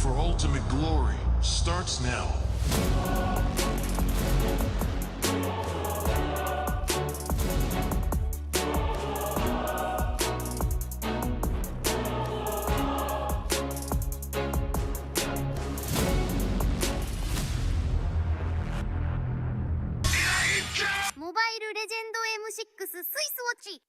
For ultimate glory starts now. 모바일 레전드 M6 スイスウォッチ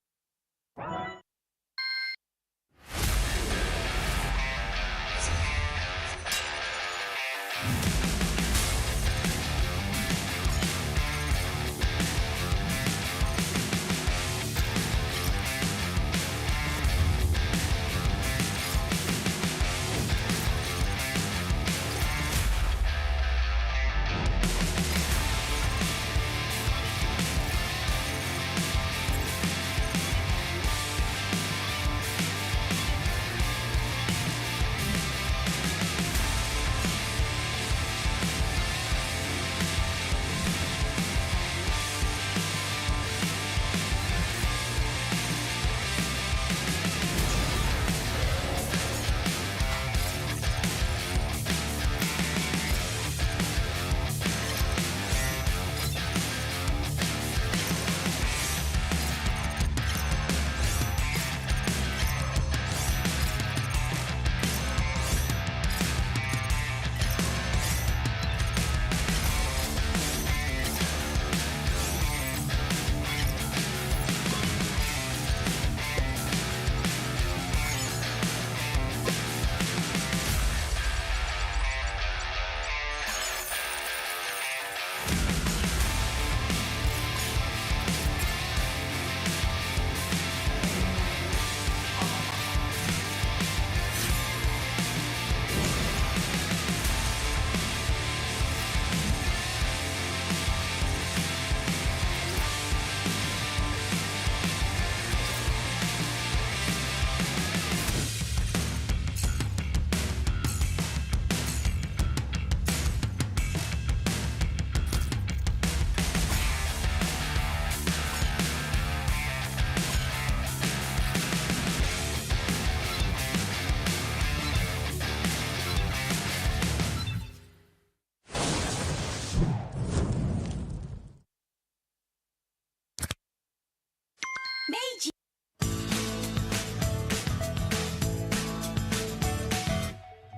Meiji.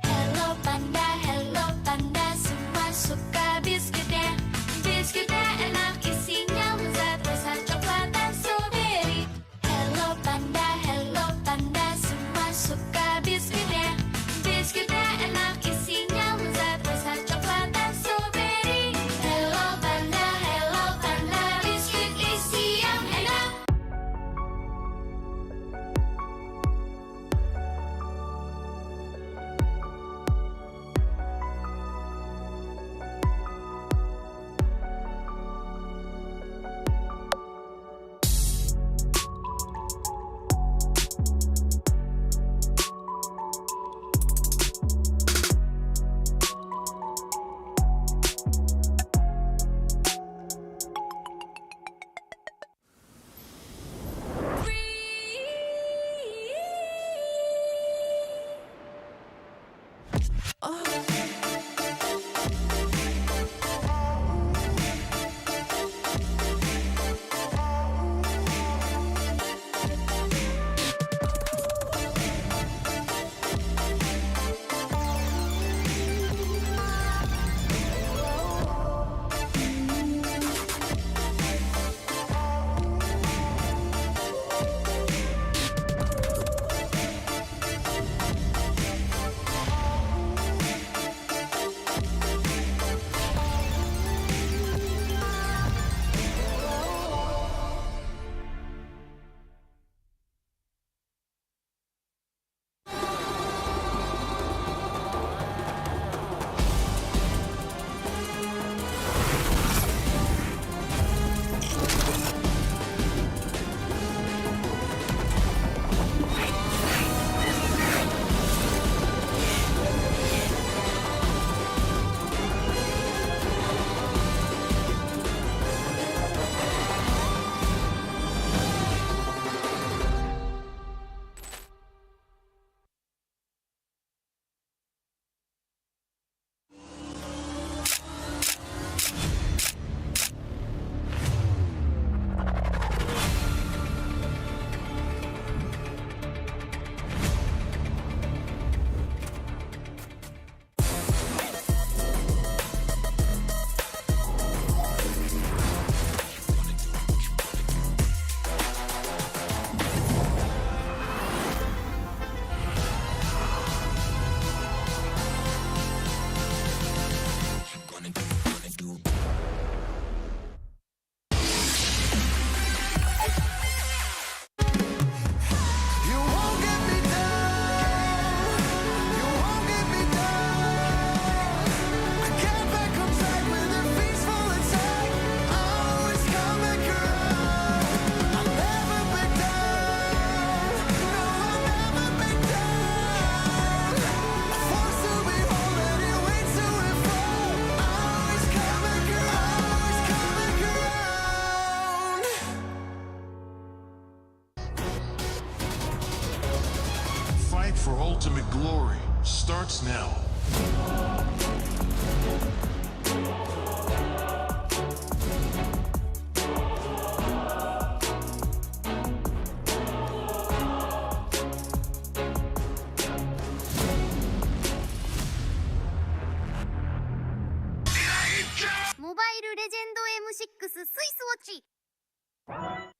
Hello panda, semua suka biskuitnya. Biskuitnya enak, isinya lezat, rasa coklat dan strawberry. Hello panda, semua suka biskuitnya. Biskuitnya enak, isinya lezat, rasa coklat dan strawberry. Hello panda, biskuit isi yang enak. Fight for ultimate glory starts now. 모바일 레전드 M6 スイスウォッチ 「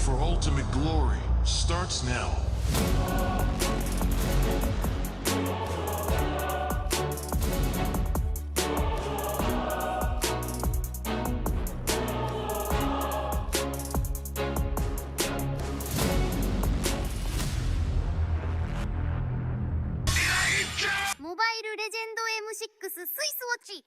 for ultimate glory starts now. 모바일 레전드 M6 スイスウォッチ。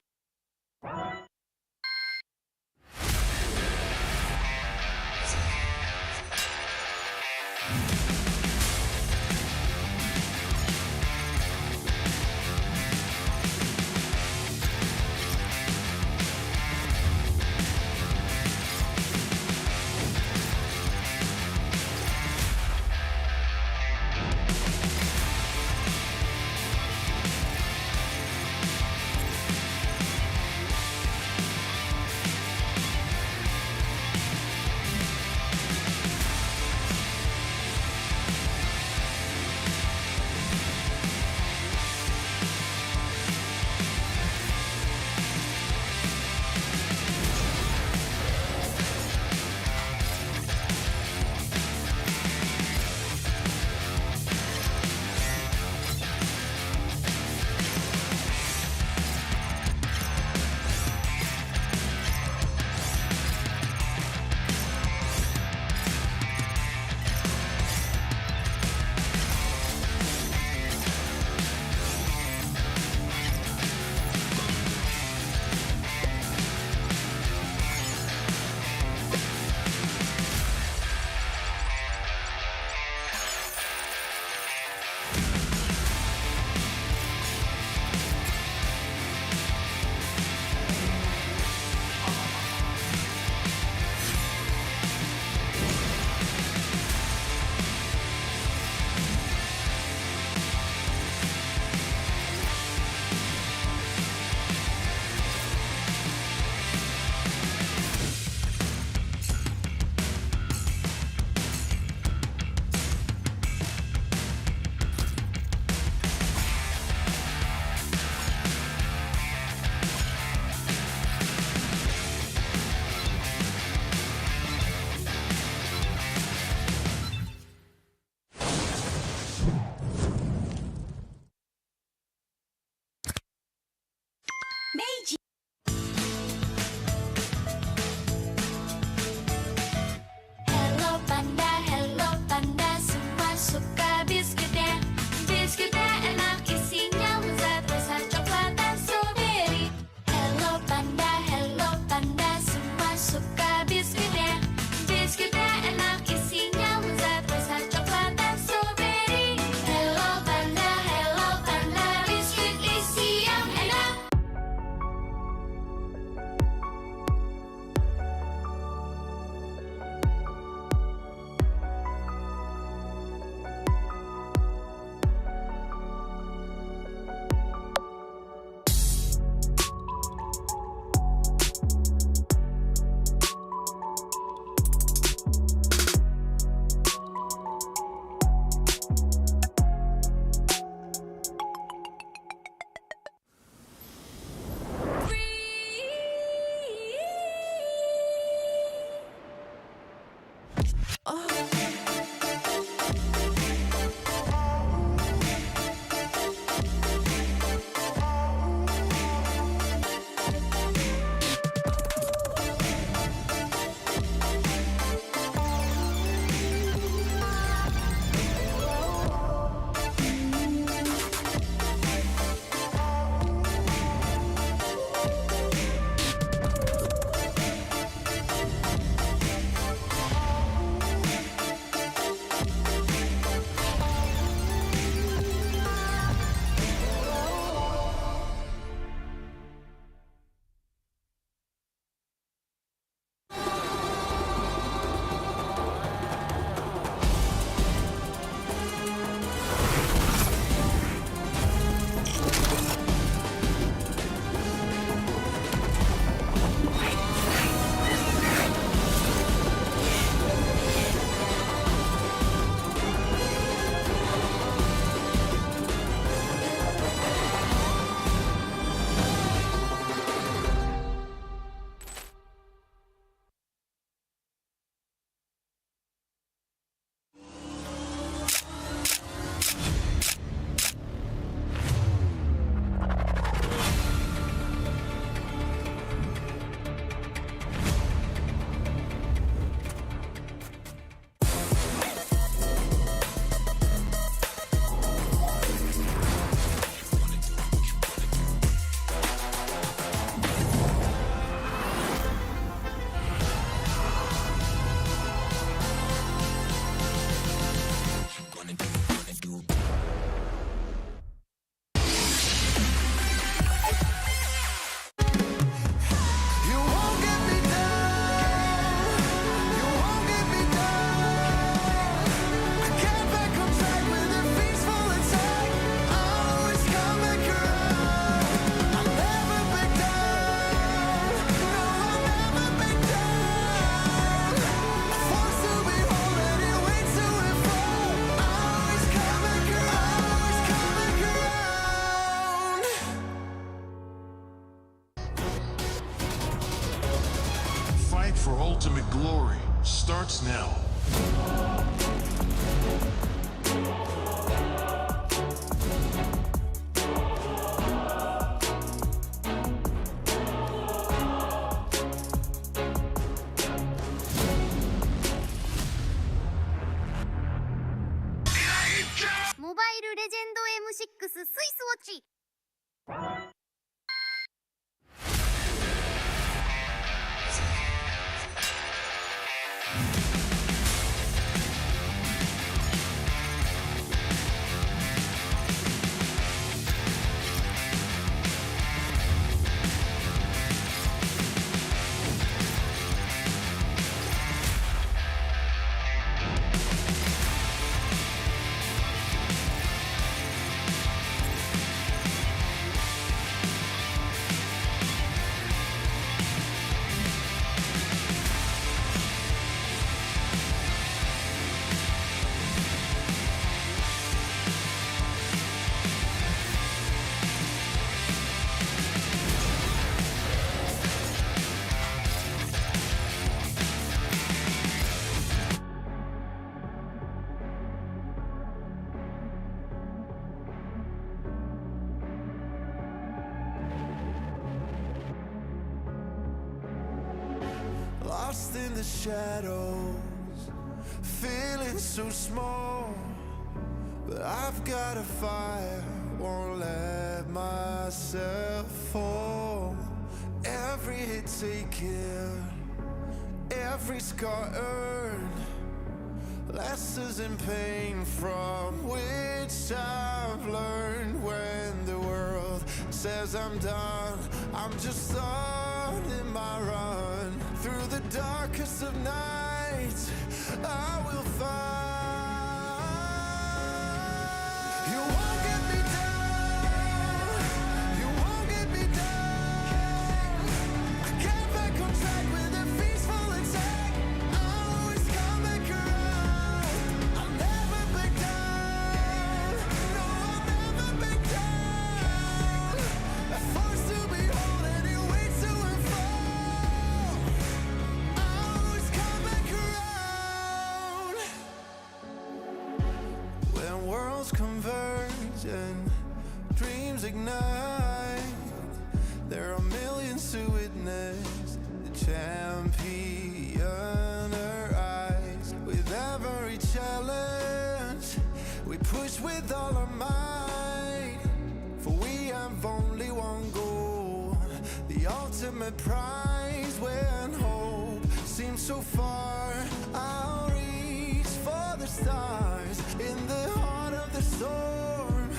Hello Panda, Hello Panda, semua suka biskuitnya. Biskuitnya enak, isinya lezat, rasa coklat dan strawberry. Hello Panda, semua suka biskuitnya. Biskuitnya enak, isinya lezat, rasa coklat dan strawberry. Hello Panda, biskuit isi yang enak. fight for ultimate glory starts now. 모바일 레전드 M6 スイスウォッチ Lost in the shadows, feeling so small. But I've got a fire, won't let myself fall. Every hit taken, every scar earned, lessons in pain from which I've learned. When the world says I'm done, I'm just starting my run. Through the darkest of nights, I will find. You won't get me down, you won't get me down. I get back on track with a peaceful attack. I'll always come back around. I'll never back down, no, I'll never back down. A force to behold and it waits to unfold. I'll always come back around. When worlds converge and dreams ignite, there are millions to witness the champion arise. With every challenge, we push with all our might. For we have only one goal, the ultimate prize. When hope seems so far, I'll reach for the stars. In the heart of the storm,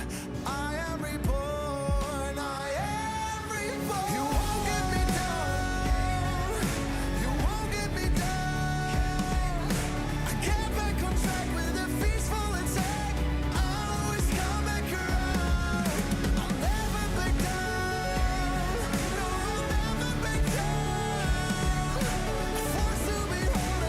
I am reborn, I am reborn. You won't get me down, you won't get me down. I get back on track with a peaceful attack. I'll always come back around. I'll never back down, no, I'll never back down. A force to behold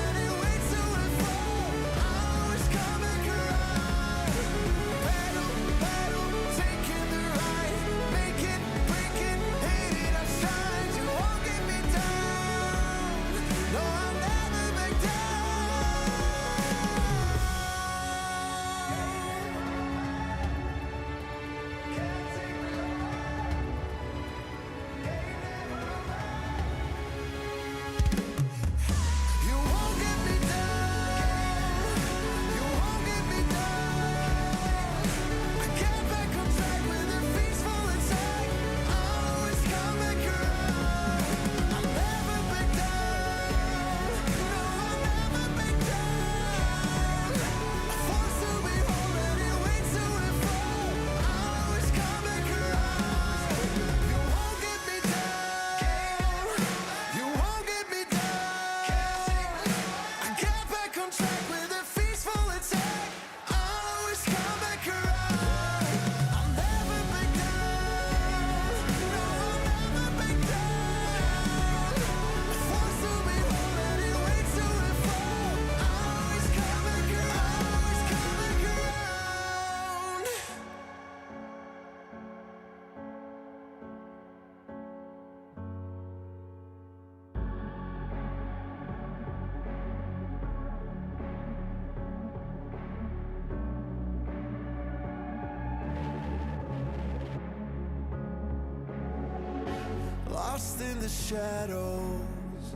lost in the shadows,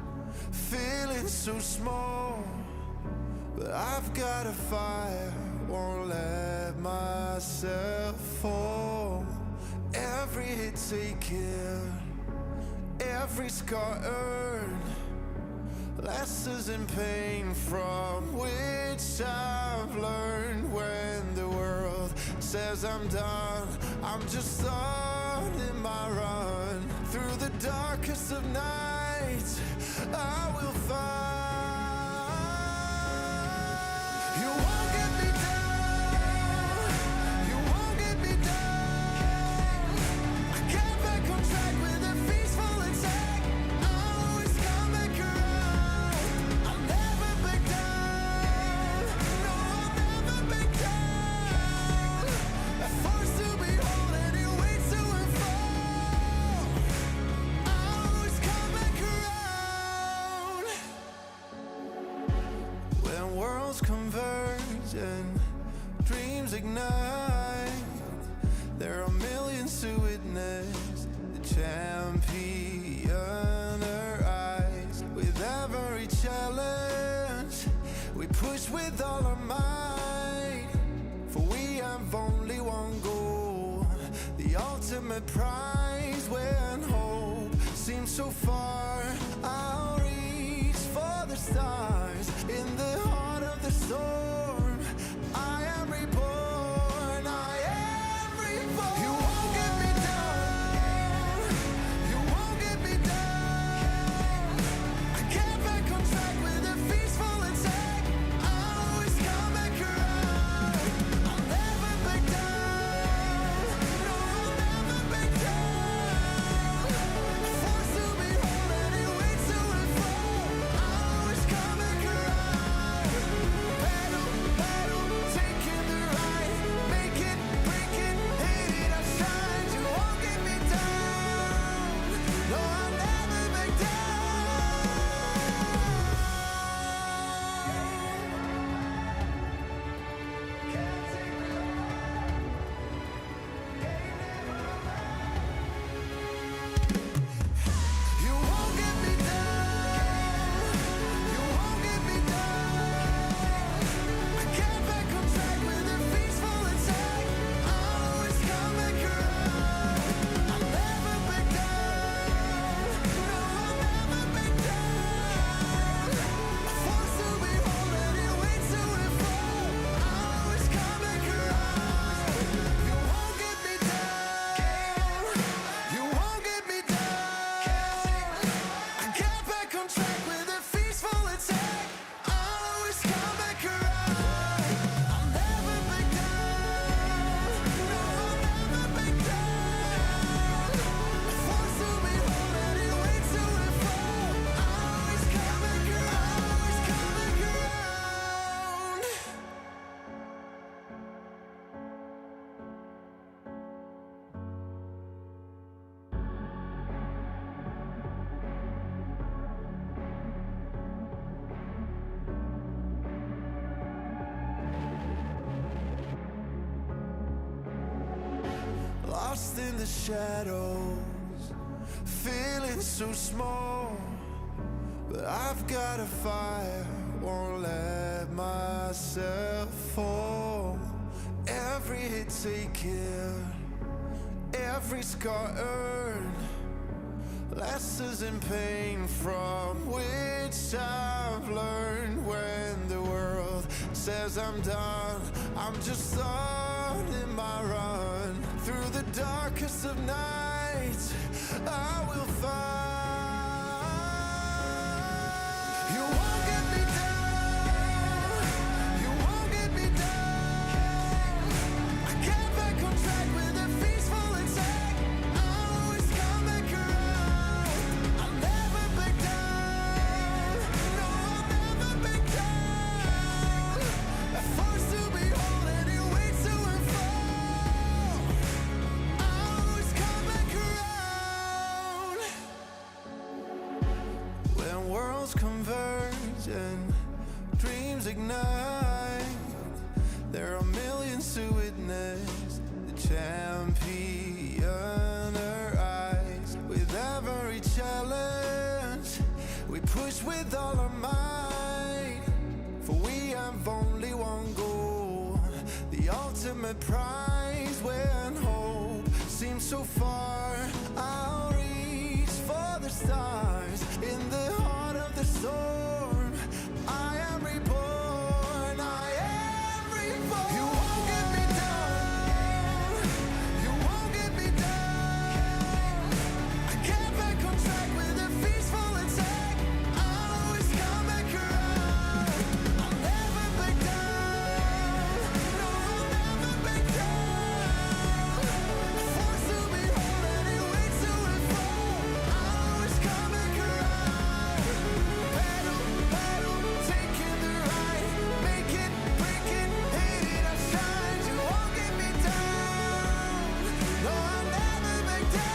feeling so small. But I've got a fire, won't let myself fall. Every hit taken, every scar earned, lessons in pain from which I've learned. When the world says I'm done, I'm just starting my run. Through the darkest of nights, I will find. You won't get me down, you won't get me down. I get back on track with a peaceful attack. I always come back around. I'll never back down, no, I'll never back down. At forced to behold any way to unfold, I always come back around. When worlds converge and dreams ignite, there are millions to witness the champion arise. With every challenge, we push with all our might. For we have only one goal, the ultimate prize. When hope seems so far, I'll reach for the stars. In the heart of the storm, I am reborn, I am reborn. You won't get me down, you won't get me down. I get back on track with a peaceful attack. I always come back around. I'll never back down, no, I'll never back down. Forced to behold any way to unfold, I always come back around. Battle, battle, taking the right, make it, break it, hate it, I shine. You won't get me down, no, I'll never back down. You won't get me down, you won't get me down. I get back on track with a peaceful attack. I always come back around. I'll never back down, no, I'll never back down. Forced to behold any way to unfold, I always come back around. You won't get me down, you won't get me down. I get back on track with a peaceful attack. I always come back around. I'll never back down, no, I'll never back down. Forced to behold any way to unfold, I always come back around, always come back around. Lost in the shadows, feeling so small. But I've got a fire, won't let myself fall. Every hit taken, every scar earned, lessons in pain from which I've learned. When the world says I'm done, I'm just starting my run. Through the darkest of nights, I will find. You won't get me down, you won't get me down. I get back on track with a peaceful attack. I always come back around. I'll never back down, no, I'll never back down. At forced to behold any way to unfold, I always come back around. When worlds converge and dreams ignite, there are millions to witness the champion arise. With every challenge, push with all our might, for we have only one goal, the ultimate prize. When hope seems so far, I'll reach for the stars. In the heart of the storm, I am reborn, I am reborn. You won't get me down, you won't get me down. I get back on track with a peaceful attack. I'll always come back around. I'll never back down, no, I'll never back down. Forced to be whole and it waits to and fall. I'll always come back around. Battle, battle, taking the ride, make it, break it, hate it, I shine. You won't get me down, no, I'll never back down.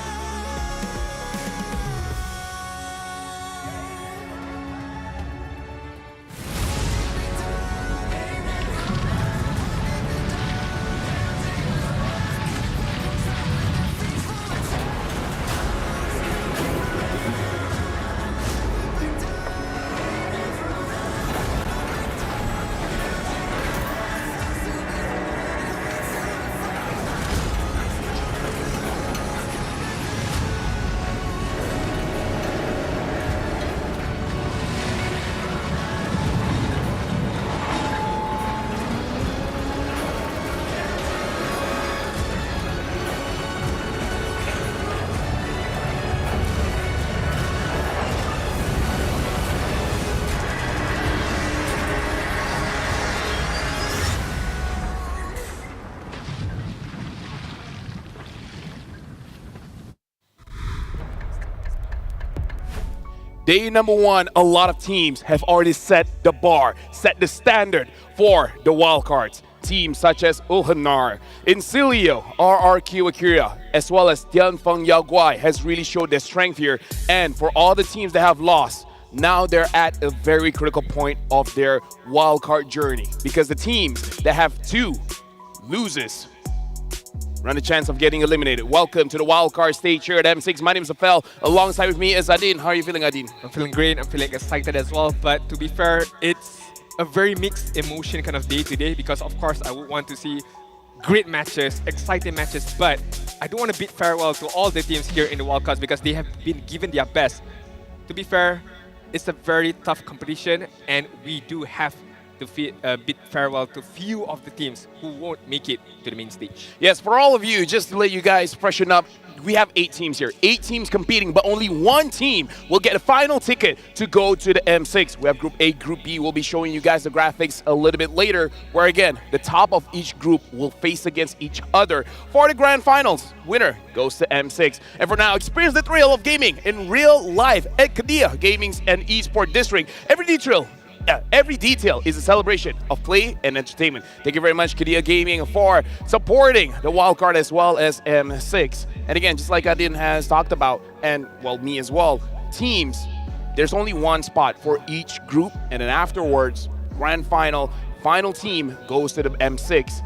Day number one, a lot of teams have already set the bar, set the standard for the wildcards. Teams such as Ulhanar, Incilio, RRQ Akira, as well as Tianfeng Yaoguai has really showed their strength here. And for all the teams that have lost, now they're at a very critical point of their wildcard journey, because the teams that have 2 loses run a chance of getting eliminated. Welcome to the wildcard stage here at M6. My name is Afel. Alongside with me is Adin. How are you feeling, Adin? I'm feeling great. I'm feeling excited as well. But to be fair, it's a very mixed emotion kind of day today, because of course I would want to see great matches, exciting matches, but I do want to bid farewell to all the teams here in the wildcards because they have been given their best. To be fair, it's a very tough competition, and we do have to bid farewell to few of the teams who won't make it to the main stage. Yes, for all of you, just to let you guys freshen up, we have 8 teams here. 8 teams competing, but only 1 team will get a final ticket to go to the M6. We have Group A, Group B. We'll be showing you guys the graphics a little bit later, where again, the top of each group will face against each other for the grand finals. Winner goes to M6. And for now, experience the thrill of gaming in real life at Kadia Gaming's and Esports District. Every detail is a celebration of play and entertainment. Thank you very much, Kadia Gaming, for supporting the wildcard as well as M6. And again, just like Adin has talked about, and well, me as well, teams, there's only 1 spot for each group, and then afterwards, grand final team goes to the M6.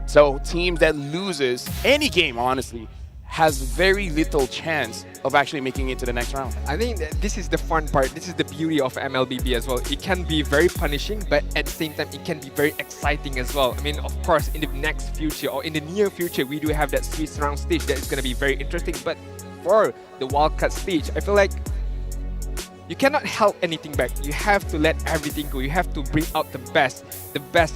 So teams that loses any game, honestly, has very little chance of actually making it to the next round. I think this is the fun part. This is the beauty of MLBB as well. It can be very punishing, but at the same time, it can be very exciting as well. I mean, of course, in the next future or in the near future, we do have that Swiss round stage that is going to be very interesting. But for the wildcard stage, I feel like you cannot help anything back. You have to let everything go. You have to bring out the best,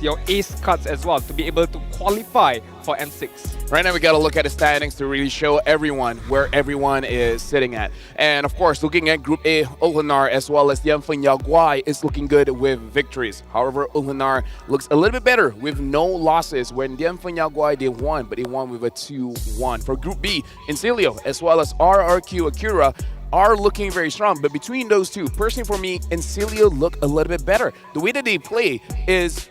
your ace cards as well, to be able to qualify for M6. Right now, we got to look at the standings to really show everyone where everyone is sitting at. And of course, looking at Group A, Ulhanar as well as Tianfeng Yaoguai is looking good with victories. However, Ulhanar looks a little bit better with no losses, when Tianfeng Yaoguai, they won, but they won with a 2-1. For Group B, Incilio as well as RRQ Akira are looking very strong, but between those two, personally for me, Incilio look a little bit better. The way that they play is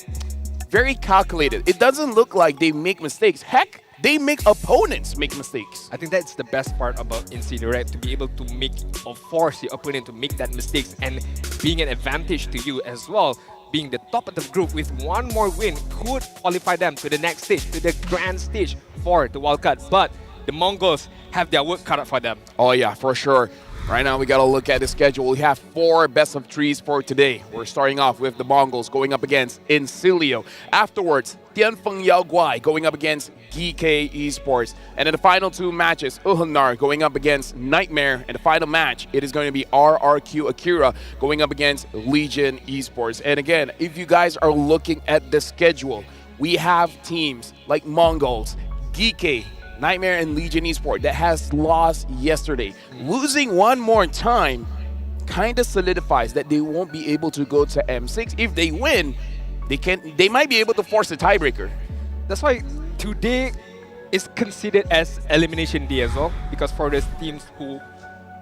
very calculated. It doesn't look like they make mistakes. Heck, they make opponents make mistakes. I think that's the best part about Incilio, right? To be able to make or force the opponent to make that mistakes, and being an advantage to you as well. Being the top of the group with 1 more win could qualify them to the next stage, to the grand stage for the wildcard. But the Mongols have their work cut out for them. Oh yeah, for sure. Right now, we got to look at the schedule. We have 4 best of 3s for today. We're starting off with the Mongols going up against Incilio. Afterwards, Tianfeng Yaoguai going up against GK Esports. And in the final 2 matches, Uhanar going up against Nightmare. And the final match, it is going to be RRQ Akira going up against Legion Esports. And again, if you guys are looking at the schedule, we have teams like Mongols, GK, Nightmare, and Legion Esports that has lost yesterday. Losing one more time kind of solidifies that they won't be able to go to M6. If they win, they might be able to force a tiebreaker. That's why today is considered as elimination day as well, because for the teams who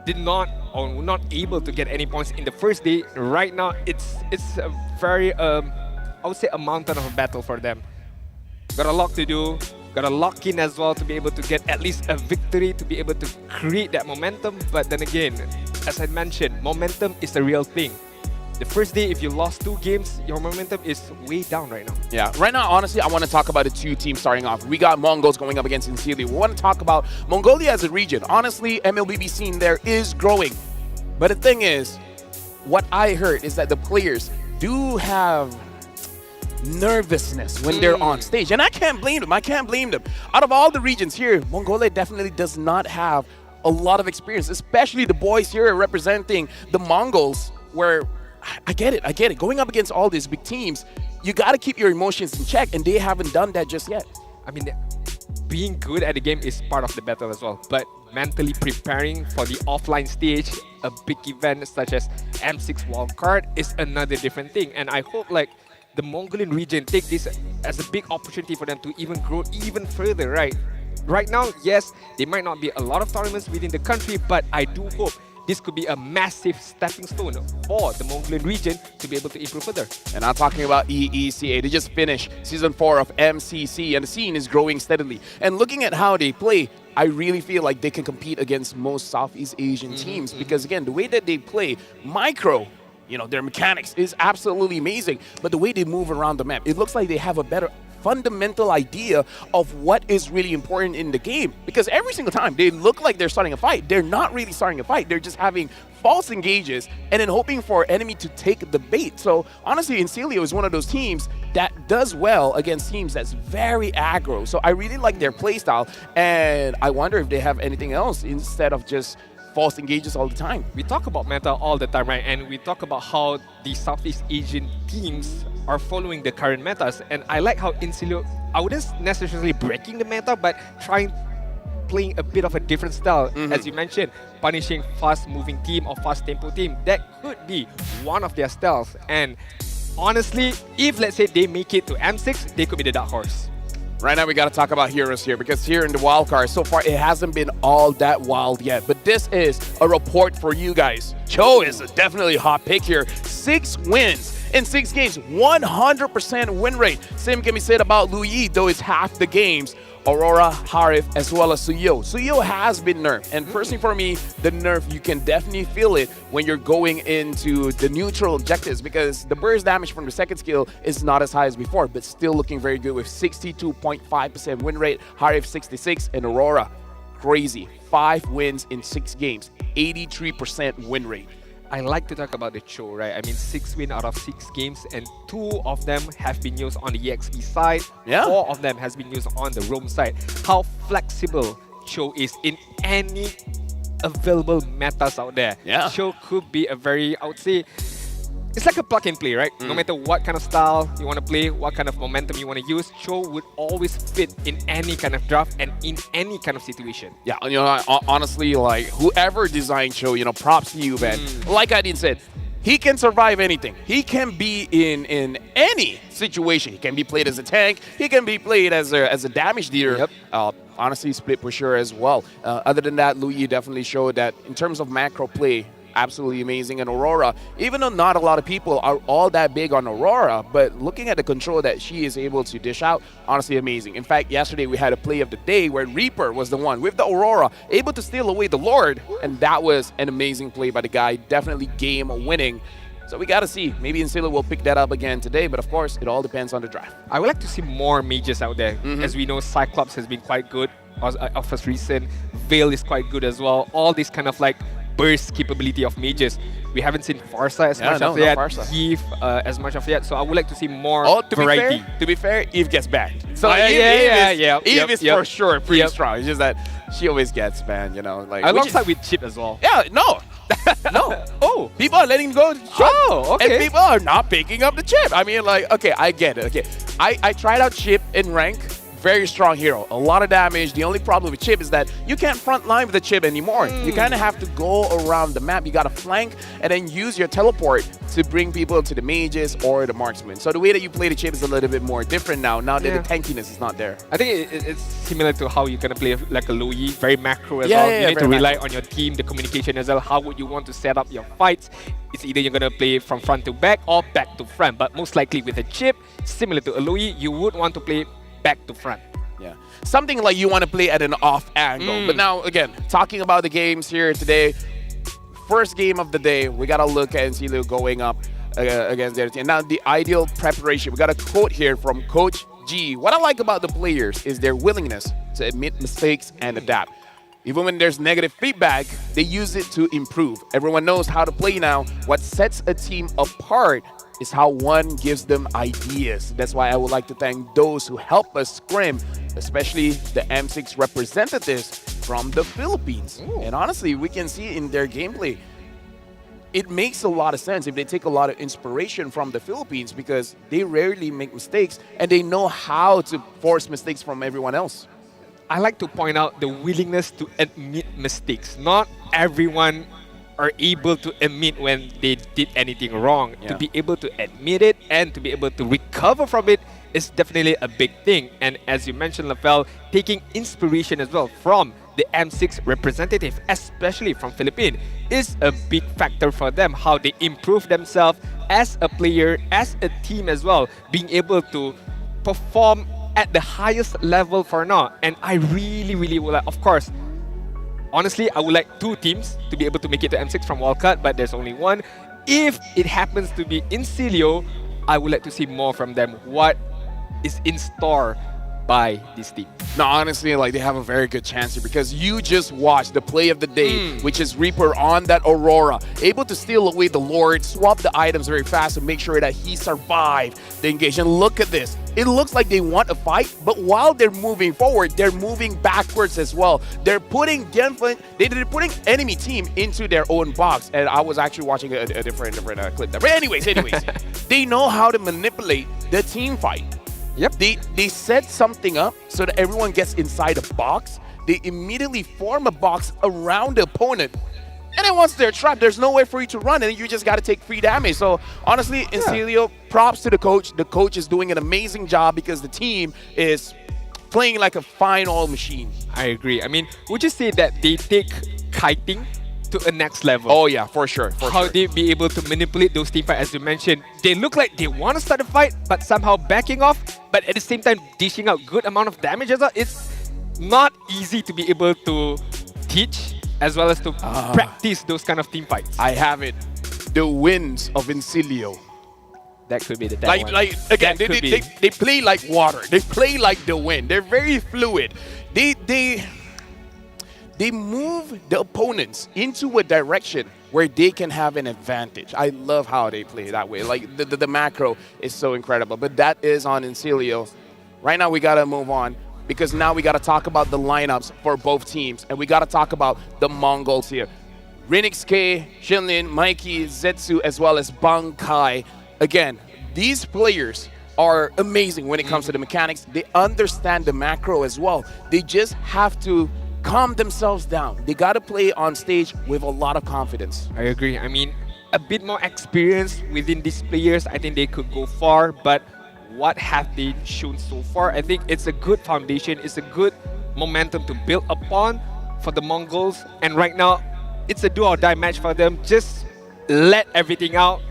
did not or were not able to get any points in the first day, right now it's a very I would say a mountain of a battle for them. Got a lot to do. Got to lock in as well to be able to get at least a victory, to be able to create that momentum. But then again, as I mentioned, momentum is a real thing. The first day, if you lost 2 games, your momentum is way down right now. Yeah, right now, honestly, I want to talk about the 2 teams starting off. We got Mongols going up against Incilio. We want to talk about Mongolia as a region. Honestly, MLBB scene there is growing. But the thing is, what I heard is that the players do have nervousness when they're on stage, and I can't blame them. Out of all the regions here, Mongolia definitely does not have a lot of experience, especially the boys here representing the Mongols, where I get it. Going up against all these big teams, you got to keep your emotions in check, and they haven't done that just yet. I mean, being good at the game is part of the battle as well, but mentally preparing for the offline stage, a big event such as M6 wildcard, is another different thing. And I hope like the Mongolian region take this as a big opportunity for them to even grow even further, right? Right now, yes, there might not be a lot of tournaments within the country, but I do hope this could be a massive stepping stone for the Mongolian region to be able to improve further. And I'm talking about EECA. They just finished Season 4 of MCC, and the scene is growing steadily. And looking at how they play, I really feel like they can compete against most Southeast Asian teams because, again, the way that they play, micro, their mechanics is absolutely amazing. But the way they move around the map, it looks like they have a better fundamental idea of what is really important in the game. Because every single time they look like they're starting a fight, they're not really starting a fight. They're just having false engages and then hoping for enemy to take the bait. So honestly, Incilio is one of those teams that does well against teams that's very aggro. So I really like their playstyle, and I wonder if they have anything else instead of just false engages all the time. We talk about meta all the time, right? And we talk about how the Southeast Asian teams are following the current metas. And I like how Incilio, I wouldn't necessarily breaking the meta, but playing a bit of a different style. As you mentioned, punishing fast-moving team or fast-tempo team. That could be one of their styles. And honestly, if let's say they make it to M6, they could be the dark horse. Right now, we got to talk about heroes here because here in the wild card, so far, it hasn't been all that wild yet. But this is a report for you guys. Cho is definitely a hot pick here. 6 wins in 6 games, 100% win rate. Same can be said about Lu Yi, though it's half the games. Aurora, Harif, as well as Suyo. Suyo has been nerfed. And personally for me, the nerf, you can definitely feel it when you're going into the neutral objectives because the burst damage from the second skill is not as high as before, but still looking very good with 62.5% win rate, Harif 66, and Aurora, crazy. 5 wins in 6 games, 83% win rate. I like to talk about the Cho, right? I mean, 6 wins out of 6 games, and 2 of them have been used on the EXP side. 4 of them has been used on the Roam side. How flexible Cho is in any available metas out there. Cho could be a very, I would say, it's like a plug and play, right? No matter what kind of style you want to play, what kind of momentum you want to use, Cho would always fit in any kind of draft and in any kind of situation. Yeah, honestly, like whoever designed Cho, props to you, man. Like I did said, he can survive anything. He can be in any situation. He can be played as a tank. He can be played as a damage dealer. Honestly, split pusher as well. Other than that, Lu Yi definitely showed that in terms of macro play, absolutely amazing. And Aurora, even though not a lot of people are all that big on Aurora, but looking at the control that she is able to dish out, honestly amazing. In fact, yesterday we had a play of the day where Reaper was the one with the Aurora able to steal away the Lord, and that was an amazing play by the guy, definitely game winning. So we got to see. Maybe Incilio will pick that up again today, but of course, it all depends on the draft. I would like to see more mages out there. As we know, Cyclops has been quite good of recent. Veil is quite good as well. All these kind of like burst capability of mages. We haven't seen Farsa as much no, of yet, not Farsa. Eve as much of yet. So I would like to see more Oh, to variety. be fair, Eve gets banned. So Oh, yeah, Eve is yep. for sure pretty Yep. strong. It's just that she always gets banned, you know. Like Alongside with Chip as well. yeah, no. No. Oh. People are letting go of the chip. Oh, okay. And people are not picking up the chip. I mean, like, okay, I get it. Okay. I tried out Chip in rank. Very strong hero. A lot of damage. The only problem with Chip is that you can't front line with the Chip anymore. You kind of have to go around the map. You got to flank and then use your teleport to bring people to the mages or the marksman. So the way that you play the Chip is a little bit more different now that Yeah. the tankiness is not there. I think it's similar to how you're gonna play like a Loyi, very macro as Yeah, well. yeah, You need to very rely macro. on your team, the communication as well. How would you want to set up your fights? It's either you're gonna play from front to back or back to front. But most likely with a Chip, similar to a Loyi, you would want to play back to front. Yeah. Something like you want to play at an off angle. But now, again, talking about the games here today, first game of the day, we got to look at Encilio going up against their team. Now, the ideal preparation, we got a quote here from Coach G. What I like about the players is their willingness to admit mistakes and adapt. Even when there's negative feedback, they use it to improve. Everyone knows how to play now. What sets a team apart is how one gives them ideas. That's why I would like to thank those who help us scrim, especially the M6 representatives from the Philippines. And honestly, we can see in their gameplay, it makes a lot of sense if they take a lot of inspiration from the Philippines because they rarely make mistakes and they know how to force mistakes from everyone else. I like to point out the willingness to admit mistakes. Not everyone are able to admit when they did anything wrong. Yeah. To be able to admit it and to be able to recover from it is definitely a big thing. And as you mentioned, Lafel, taking inspiration as well from the M6 representative, especially from Philippines, is a big factor for them. How they improve themselves as a player, as a team as well, being able to perform at the highest level for now. And I really would like, of course, honestly, I would like two teams to be able to make it to M6 from wildcard, but there's only one. If it happens to be Encilio, I would like to see more from them. What is in store by this team? No, honestly, like they have a very good chance here because you just watched the play of the day, which is Reaper on that Aurora, able to steal away the Lord, swap the items very fast and make sure that he survived the engagement. Look at this. It looks like they want a fight, but while they're moving forward, they're moving backwards as well. They're putting they're putting enemy team into their own box. And I was actually watching a different clip there. But anyways, they know how to manipulate the team fight. Yep. They set something up so that everyone gets inside a box. They immediately form a box around the opponent. And then once they're trapped, there's no way for you to run, and you just got to take free damage. So honestly, Encilio, props to the coach. The coach is doing an amazing job because the team is playing like a fine oil machine. I agree. I mean, would you say that they take kiting to a next level? Oh yeah, for sure. How they be able to manipulate those team fights, as you mentioned. They look like they want to start a fight, but somehow backing off, but at the same time dishing out good amount of damage as well. It's not easy to be able to teach as well as to practice those kind of team fights. I have it. The winds of Encilio. That could be the that Like one. again, That could be. they play like water. They play like the wind. They're very fluid. They move the opponents into a direction where they can have an advantage. I love how they play that way. Like the macro is so incredible. But that is on Encilio. Right now we gotta move on because now we gotta talk about the lineups for both teams, and we gotta talk about the Mongols here. Rinix K, Shinlin, Mikey, Zetsu, as well as Bang Kai. Again, these players are amazing when it comes to the mechanics. They understand the macro as well. They just have to calm themselves down. They got to play on stage with a lot of confidence. I agree. I mean, a bit more experience within these players, I think they could go far, but what have they shown so far? I think it's a good foundation. It's a good momentum to build upon for the Mongols. And right now, it's a do or die match for them. Just let everything out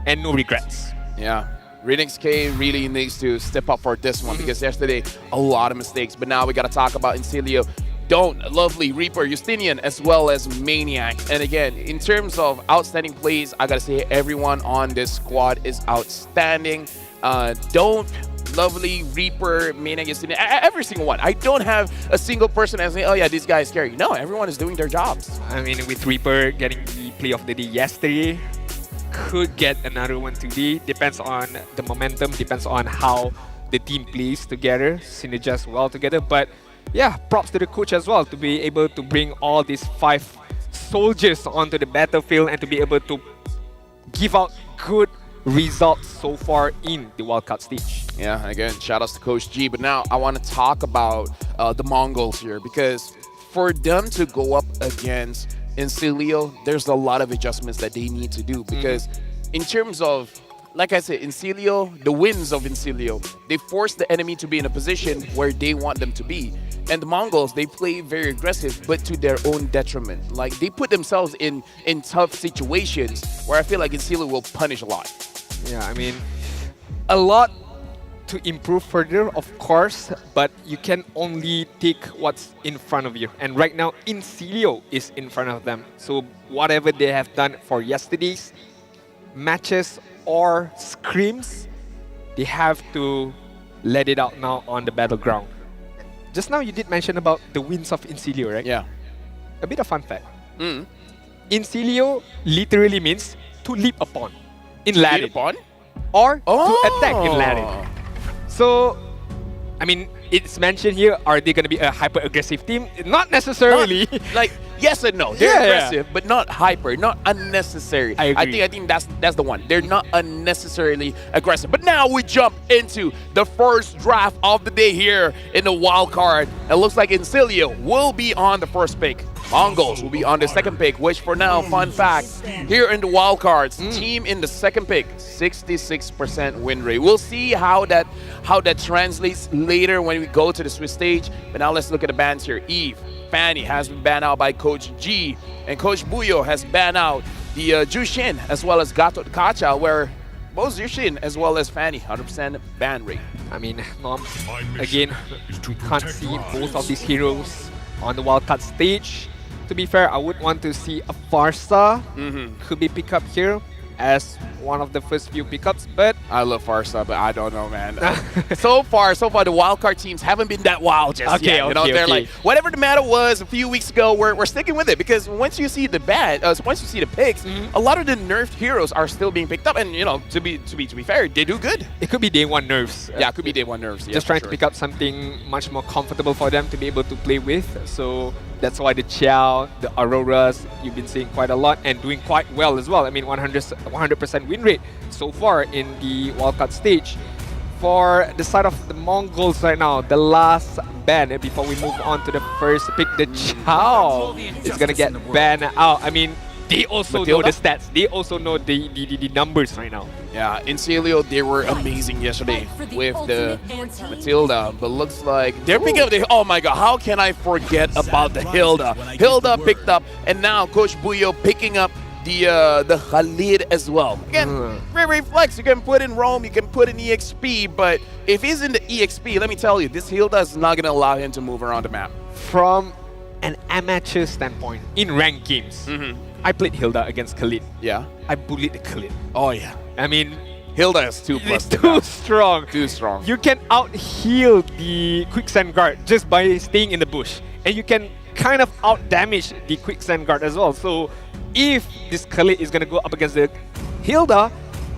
and no regrets. Yeah. Rinix K really needs to step up for this one because yesterday, a lot of mistakes. But now we got to talk about Encilio. Don't, Lovely, Reaper, Justinian, as well as Maniac. And again, in terms of outstanding plays, I gotta say everyone on this squad is outstanding. Don't Lovely, Reaper, Main against every single one. I don't have a single person as saying, oh yeah, this guy is scary. No, everyone is doing their jobs. I mean, with Reaper getting the play of the day yesterday, could get another one today. Depends on the momentum, depends on how the team plays together, synergize well together. But yeah, props to the coach as well to be able to bring all these 5 soldiers onto the battlefield and to be able to give out good results so far in the wildcard stage. Yeah, again, shout outs to Coach G. But now I want to talk about the Mongols here, because for them to go up against Incilio, there's a lot of adjustments that they need to do. Because in terms of, like I said, Incilio, the wins of Incilio, they force the enemy to be in a position where they want them to be. And the Mongols, they play very aggressive, but to their own detriment. Like, they put themselves in tough situations where I feel like Incilio will punish a lot. Yeah, I mean, a lot to improve further, of course, but you can only take what's in front of you. And right now, Incilio is in front of them. So whatever they have done for yesterday's matches or scrims, they have to let it out now on the battleground. Just now you did mention about the wins of Incilio, right? Yeah. A bit of fun fact. Incilio literally means to leap upon in Latin. Leap upon? Or to attack in Latin. So, I mean, it's mentioned here, are they going to be a hyper-aggressive team? Not necessarily. Like, yes and no. They're aggressive, but not hyper, not unnecessary. I agree. I think that's the one. They're not unnecessarily aggressive. But now we jump into the first draft of the day here in the wild card. It looks like Incilio will be on the first pick. Mongols will be on the second pick, which for now, fun fact, here in the wild cards, team in the second pick, 66% win rate. We'll see how that translates later when we go to the Swiss stage. But now let's look at the bans here. Eve, Fanny has been banned out by Coach G, and Coach Buyo has banned out the Jushin as well as Gato Kacha, where both Jushin as well as Fanny, 100% ban rate. I mean, again, we can't see both of these heroes on the wildcard stage. To be fair, I would want to see a Farsa could be picked up here as one of the first few pickups, but I love Farsa, but I don't know, man. so far, the wildcard teams haven't been that wild just yet. You know, they're like, whatever the matter was a few weeks ago, we're sticking with it, because once you see the once you see the picks, a lot of the nerfed heroes are still being picked up, and you know, to be fair, they do good. It could be day one nerfs. Yeah, it could be day one nerfs. Yeah, just trying to pick up something much more comfortable for them to be able to play with. So that's why the Chow, the Auroras, you've been seeing quite a lot and doing quite well as well. I mean, 100% win rate so far in the wildcard stage. For the side of the Mongols right now, the last ban before we move on to the first pick, the Chow is gonna get banned out. I mean, they also know the stats. They also know the numbers right now. Yeah, Incilio, they were amazing yesterday with the Matilda, but looks like they're picking up the, oh my god, how can I forget about the Hilda? Hilda picked up, and now Coach Buyo picking up the Khalid as well. Again, very flex. You can put in Rome, you can put in EXP, but if he's in the EXP, let me tell you, this Hilda is not going to allow him to move around the map. From an amateur standpoint, in ranked games, I played Hilda against Khalid. Yeah. I bullied the Khalid. Oh yeah. I mean, Hilda is 2+. It's too strong. Too strong. You can out-heal the Quicksand Guard just by staying in the bush. And you can kind of out-damage the Quicksand Guard as well. So if this Khalid is going to go up against the Hilda,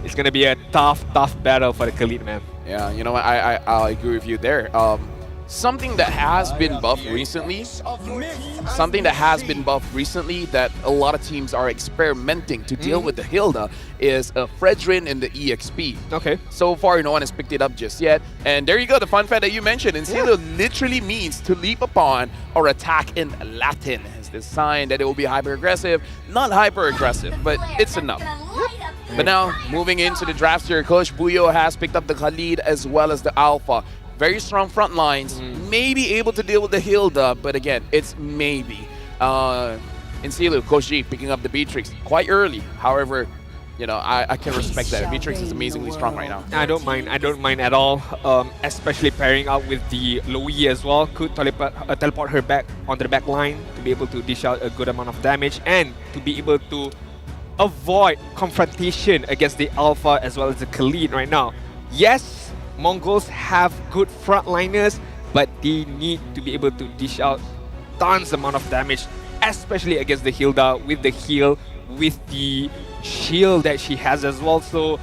it's going to be a tough battle for the Khalid, man. Yeah, you know what? I agree with you there. Something that has been buffed recently, that a lot of teams are experimenting to deal with the Hilda is a Fredrin in the EXP. Okay. So far, no one has picked it up just yet. And there you go, the fun fact that you mentioned. Incilio literally means to leap upon or attack in Latin. It's the sign that it will be hyper-aggressive. Not hyper-aggressive, but it's enough. But now, moving into the draft here, Coach Buyo has picked up the Khalid as well as the Alpha. Very strong front lines, maybe able to deal with the Hilda, but again, it's maybe. Incilio, Coach G picking up the Beatrix quite early. However, you know, I can respect that. Beatrix is amazingly strong right now. I don't mind at all, especially pairing up with the Loui as well. Could teleport her back onto the back line to be able to dish out a good amount of damage and to be able to avoid confrontation against the Alpha as well as the Khalid right now. Yes, Mongols have good frontliners, but they need to be able to dish out tons amount of damage, especially against the Hilda with the heal, with the shield that she has as well. So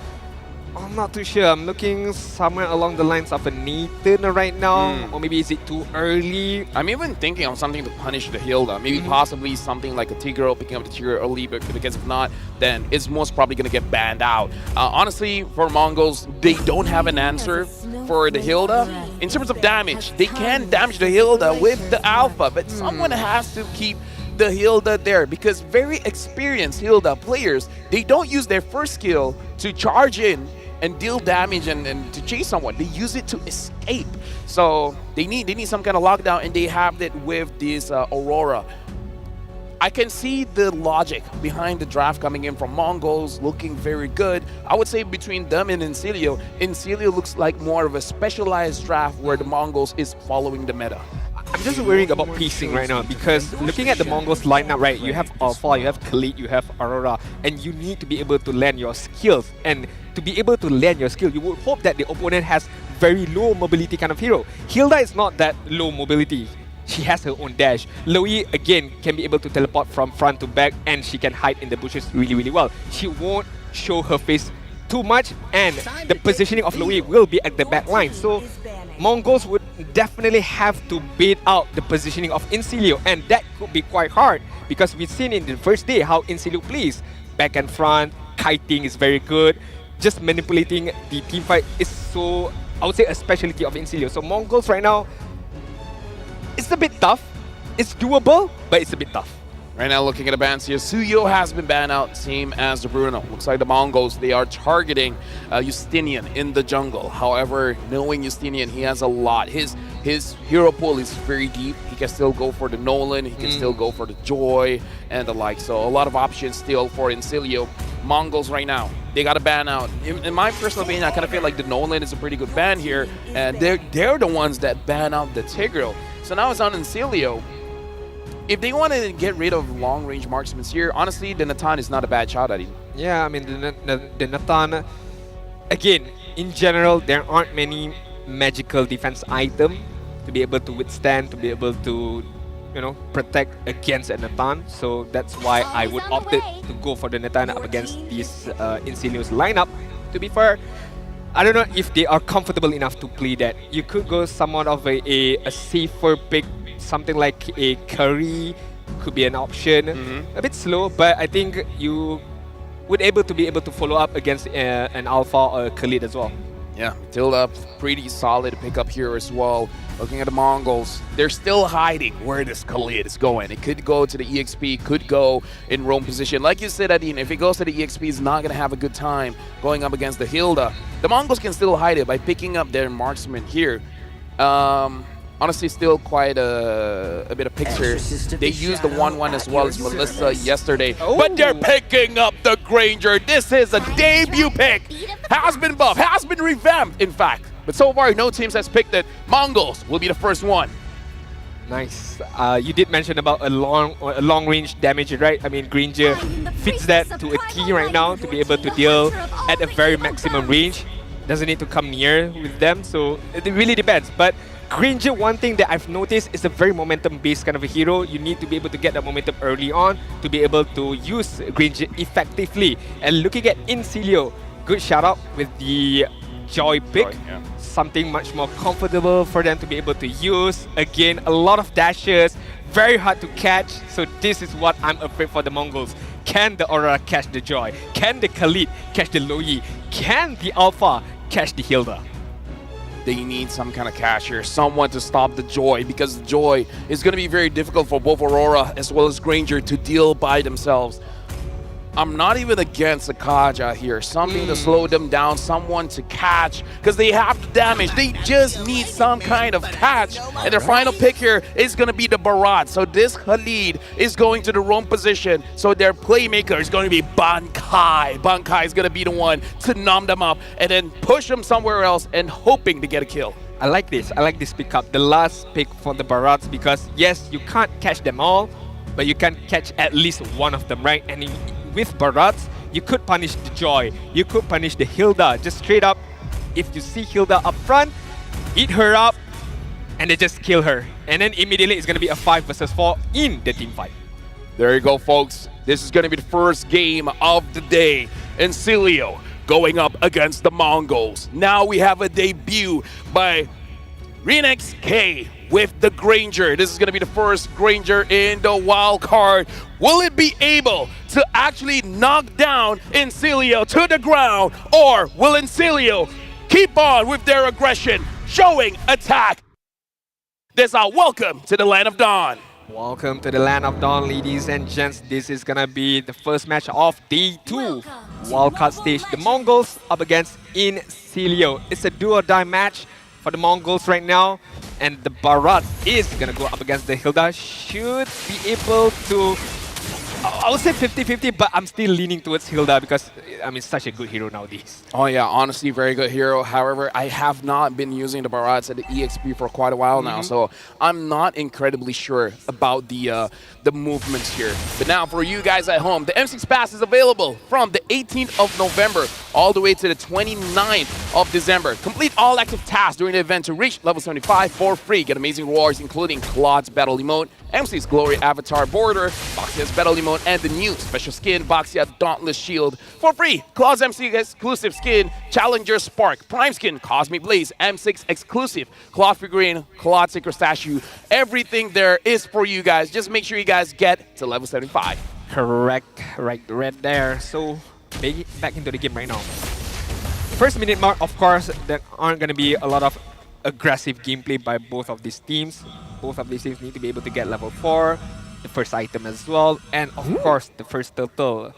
I'm not too sure. I'm looking somewhere along the lines of a Nathan right now, or maybe is it too early? I'm even thinking of something to punish the Hilda. Maybe possibly something like a Tigreal, picking up the Tigreal early, because if not, then it's most probably going to get banned out. Honestly, for Mongols, they don't have an answer for the Hilda. In terms of damage, they can damage the Hilda with the Alpha, but someone has to keep the Hilda there, because very experienced Hilda players, they don't use their first skill to charge in and deal damage and to chase someone. They use it to escape. So they need some kind of lockdown, and they have it with this Aurora. I can see the logic behind the draft coming in from Mongols, looking very good. I would say between them and Incilio looks like more of a specialized draft where the Mongols is following the meta. I'm just worrying about pacing right now, because looking at the Mongols lineup, right, you have Alpha, you have Khalid, you have Aurora, and you need to be able to land your skills. And to be able to land your skill, you would hope that the opponent has very low mobility kind of hero. Hilda is not that low mobility. She has her own dash. Loey, again, can be able to teleport from front to back, and she can hide in the bushes really, really well. She won't show her face too much, and the positioning of Loey will be at the back line. So Mongols would definitely have to bait out the positioning of Incilio, and that could be quite hard, because we've seen in the first day how Incilio plays. Back and front, kiting is very good. Just manipulating the team fight is so, I would say, a specialty of Incilio. So Mongols right now, it's a bit tough. It's doable, but it's a bit tough. Right now, looking at the bans here, Suyo has been banned out, same as the Bruno. Looks like the Mongols, they are targeting Justinian in the jungle. However, knowing Justinian, he has a lot. His hero pool is very deep. He can still go for the Nolan, he can still go for the Joy, and the like. So a lot of options still for Incilio. Mongols right now, they got a ban out. In my personal opinion, I kind of feel like the Nolan is a pretty good ban here, and they're the ones that ban out the Tigreal. So now it's on Incilio. If they want to get rid of long-range marksmen here, honestly, the Natan is not a bad shot at him. Yeah, I mean, the Natan, again, in general, there aren't many magical defense items to be able to withstand, to be able to, you know, protect against a Natan. So that's why I would opt to go for the Natan up against this Incilio's lineup. To be fair, I don't know if they are comfortable enough to play that. You could go somewhat of a safer pick. Something like a Curry could be an option. A bit slow, but I think you would be able to follow up against an Alpha or a Khalid as well. Yeah, Tilda, pretty solid pickup here as well. Looking at the Mongols, they're still hiding where this Khalid is going. It could go to the EXP, could go in roam position. Like you said, Adine, if it goes to the EXP, it's not going to have a good time going up against the Hilda. The Mongols can still hide it by picking up their marksman here. Honestly, still quite a bit of picture. They used the 1-1 as well as Melissa yesterday, but they're picking up the Granger. This is a debut pick. Has been buffed, has been revamped, in fact. But so far, no teams has picked it. Mongols will be the first one. Nice. You did mention about a long range damage, right? I mean, Granger fits that to a T right now to be able to deal at a very maximum range. Doesn't need to come near with them, so it really depends. But Granger, one thing that I've noticed, is a very momentum-based kind of a hero. You need to be able to get that momentum early on to be able to use Granger effectively. And looking at Incilio, good shout out with the Joy pick. Something much more comfortable for them to be able to use. Again, a lot of dashes, very hard to catch. So this is what I'm afraid for the Mongols. Can the Aurora catch the Joy? Can the Khalid catch the Loyi? Can the Alpha catch the Hilda? They need some kind of cash here, someone to stop the Joy, because the Joy is going to be very difficult for both Aurora as well as Granger to deal by themselves. I'm not even against the Kaja here. Something to slow them down, someone to catch, because they have the damage. They just need some kind of catch. And their final pick here is going to be the Barat. So this Khalid is going to the wrong position. So their playmaker is going to be Bankai. Bankai is going to be the one to numb them up and then push them somewhere else and hoping to get a kill. I like this. I like this pickup. The last pick for the Barats, because yes, you can't catch them all, but you can catch at least one of them, right? And with Barats, you could punish the Joy, you could punish the Hilda. Just straight up, if you see Hilda up front, eat her up, and then just kill her. And then immediately it's going to be a 5 versus 4 in the team fight. There you go, folks. This is going to be the first game of the day. And Cilio going up against the Mongols. Now we have a debut by Renex K with the Granger. This is going to be the first Granger in the wild card. Will it be able to actually knock down Incilio to the ground, or will Incilio keep on with their aggression, showing attack? This is welcome to the Land of Dawn. Welcome to the Land of Dawn, ladies and gents. This is gonna be the first match of Day 2 wildcard stage. The Mongols up against Incilio. It's a do-or-die match for the Mongols right now, and the Barat is gonna go up against the Hilda. Should be able to, I would say 50-50, but I'm still leaning towards Hilda because, I mean, such a good hero nowadays. Oh yeah, honestly, very good hero. However, I have not been using the Barats at the EXP for quite a while now, so I'm not incredibly sure about the movements here. But now for you guys at home, the M6 Pass is available from the 18th of November all the way to the 29th of December. Complete all active tasks during the event to reach level 75 for free. Get amazing rewards including Claude's Battle Emote, MC's Glory Avatar Border, Boxia's Battle Emote, and the new special skin Boxia Dauntless Shield for free. Claude's MC exclusive skin, Challenger Spark, Prime skin, Cosmic Blaze, M6 exclusive, Claude figurine, Claude Sacred Statue. Everything there is for you guys. Just make sure you guys get to level 75. Correct, right there. So, back into the game right now. First minute mark, of course, there aren't going to be a lot of aggressive gameplay by both of these teams. Both of these teams need to be able to get level 4, the first item as well, and of course, the first turtle.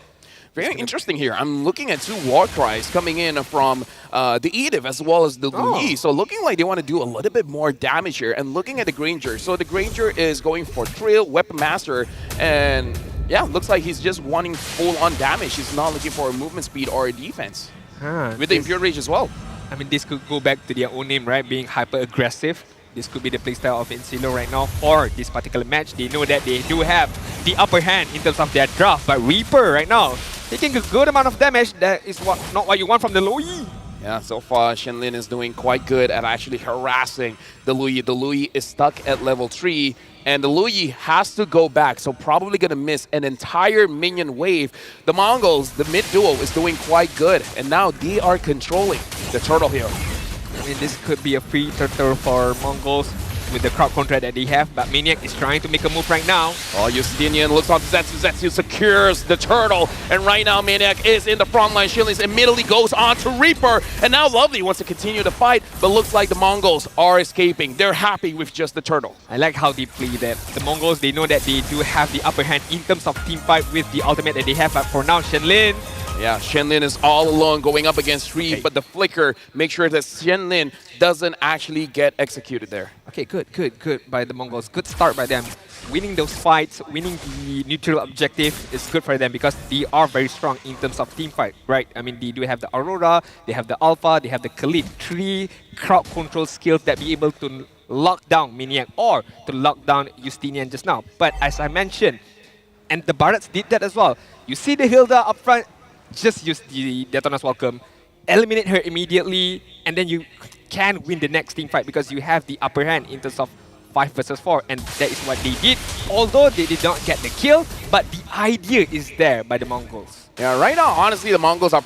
Very interesting here. I'm looking at 2 war cries coming in from the Edith as well as the Louis. So looking like they want to do a little bit more damage here. And looking at the Granger. So the Granger is going for Thrill, Weapon Master, and yeah, looks like he's just wanting full-on damage. He's not looking for a movement speed or a defense. With the Impure Rage as well. I mean, this could go back to their own name, right? Being hyper-aggressive. This could be the playstyle of Incilio right now for this particular match. They know that they do have the upper hand in terms of their draft, but Reaper right now taking a good amount of damage. That is not what you want from the Louis. Yeah, so far Shenlin is doing quite good at actually harassing the Louis. The Louis is stuck at level 3, and the Louis has to go back, so probably going to miss an entire minion wave. The Mongols, the mid duo, is doing quite good, and now they are controlling the turtle here. I mean, this could be a free turtle for Mongols with the crowd control that they have, but Maniac is trying to make a move right now. Oh, Justinian looks on Zetsu. Zetsu secures the turtle, and right now Maniac is in the front line. Shillings immediately goes on to Reaper, and now Lovely wants to continue the fight, but looks like the Mongols are escaping. They're happy with just the turtle. I like how they play that. The Mongols, they know that they do have the upper hand in terms of team fight with the ultimate that they have, but for now, Shenlin. Yeah, Shenlin is all alone going up against Reeve, but the flicker makes sure that Shenlin doesn't actually get executed there. Okay, good by the Mongols. Good start by them. Winning those fights, winning the neutral objective is good for them because they are very strong in terms of team fight, right? I mean, they do have the Aurora, they have the Alpha, they have the Khalid. 3 crowd control skills that be able to lock down Maniac or to lock down Justinian just now. But as I mentioned, and the Barats did that as well. You see the Hilda up front, just use the Detona's Welcome, eliminate her immediately, and then you can win the next team fight because you have the upper hand in terms of 5 versus 4, and that is what they did. Although they did not get the kill, but the idea is there by the Mongols. Yeah, right now, honestly, the Mongols are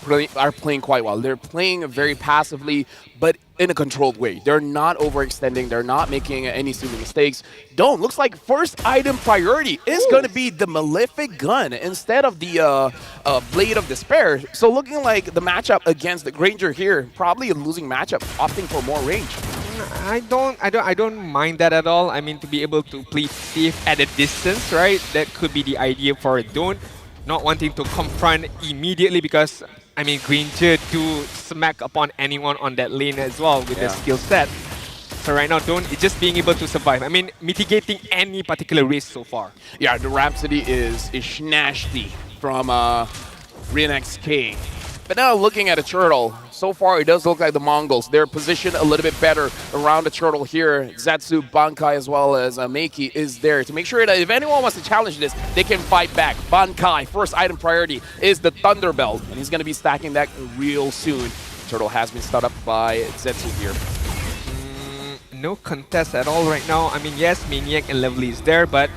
playing quite well. They're playing very passively, but in a controlled way. They're not overextending. They're not making any silly mistakes. Looks like first item priority is going to be the Malefic Gun instead of the Blade of Despair. So looking like the matchup against the Granger here, probably a losing matchup, opting for more range. I don't mind that at all. I mean, to be able to play safe at a distance, right? That could be the idea for Dawn. Not wanting to confront immediately because, I mean, Granger do smack upon anyone on that lane as well with the skill set. So right now, Dawn is just being able to survive. I mean, mitigating any particular risk so far. Yeah, the Rhapsody is nasty from Renex K. But now looking at a turtle, so far it does look like the Mongols. They're positioned a little bit better around the turtle here. Zetsu, Bankai, as well as Meiki is there to make sure that if anyone wants to challenge this, they can fight back. Bankai, first item priority is the Thunderbelt, and he's going to be stacking that real soon. turtle has been started up by Zetsu here. No contest at all right now. I mean, yes, Maniac and Lovely is there, but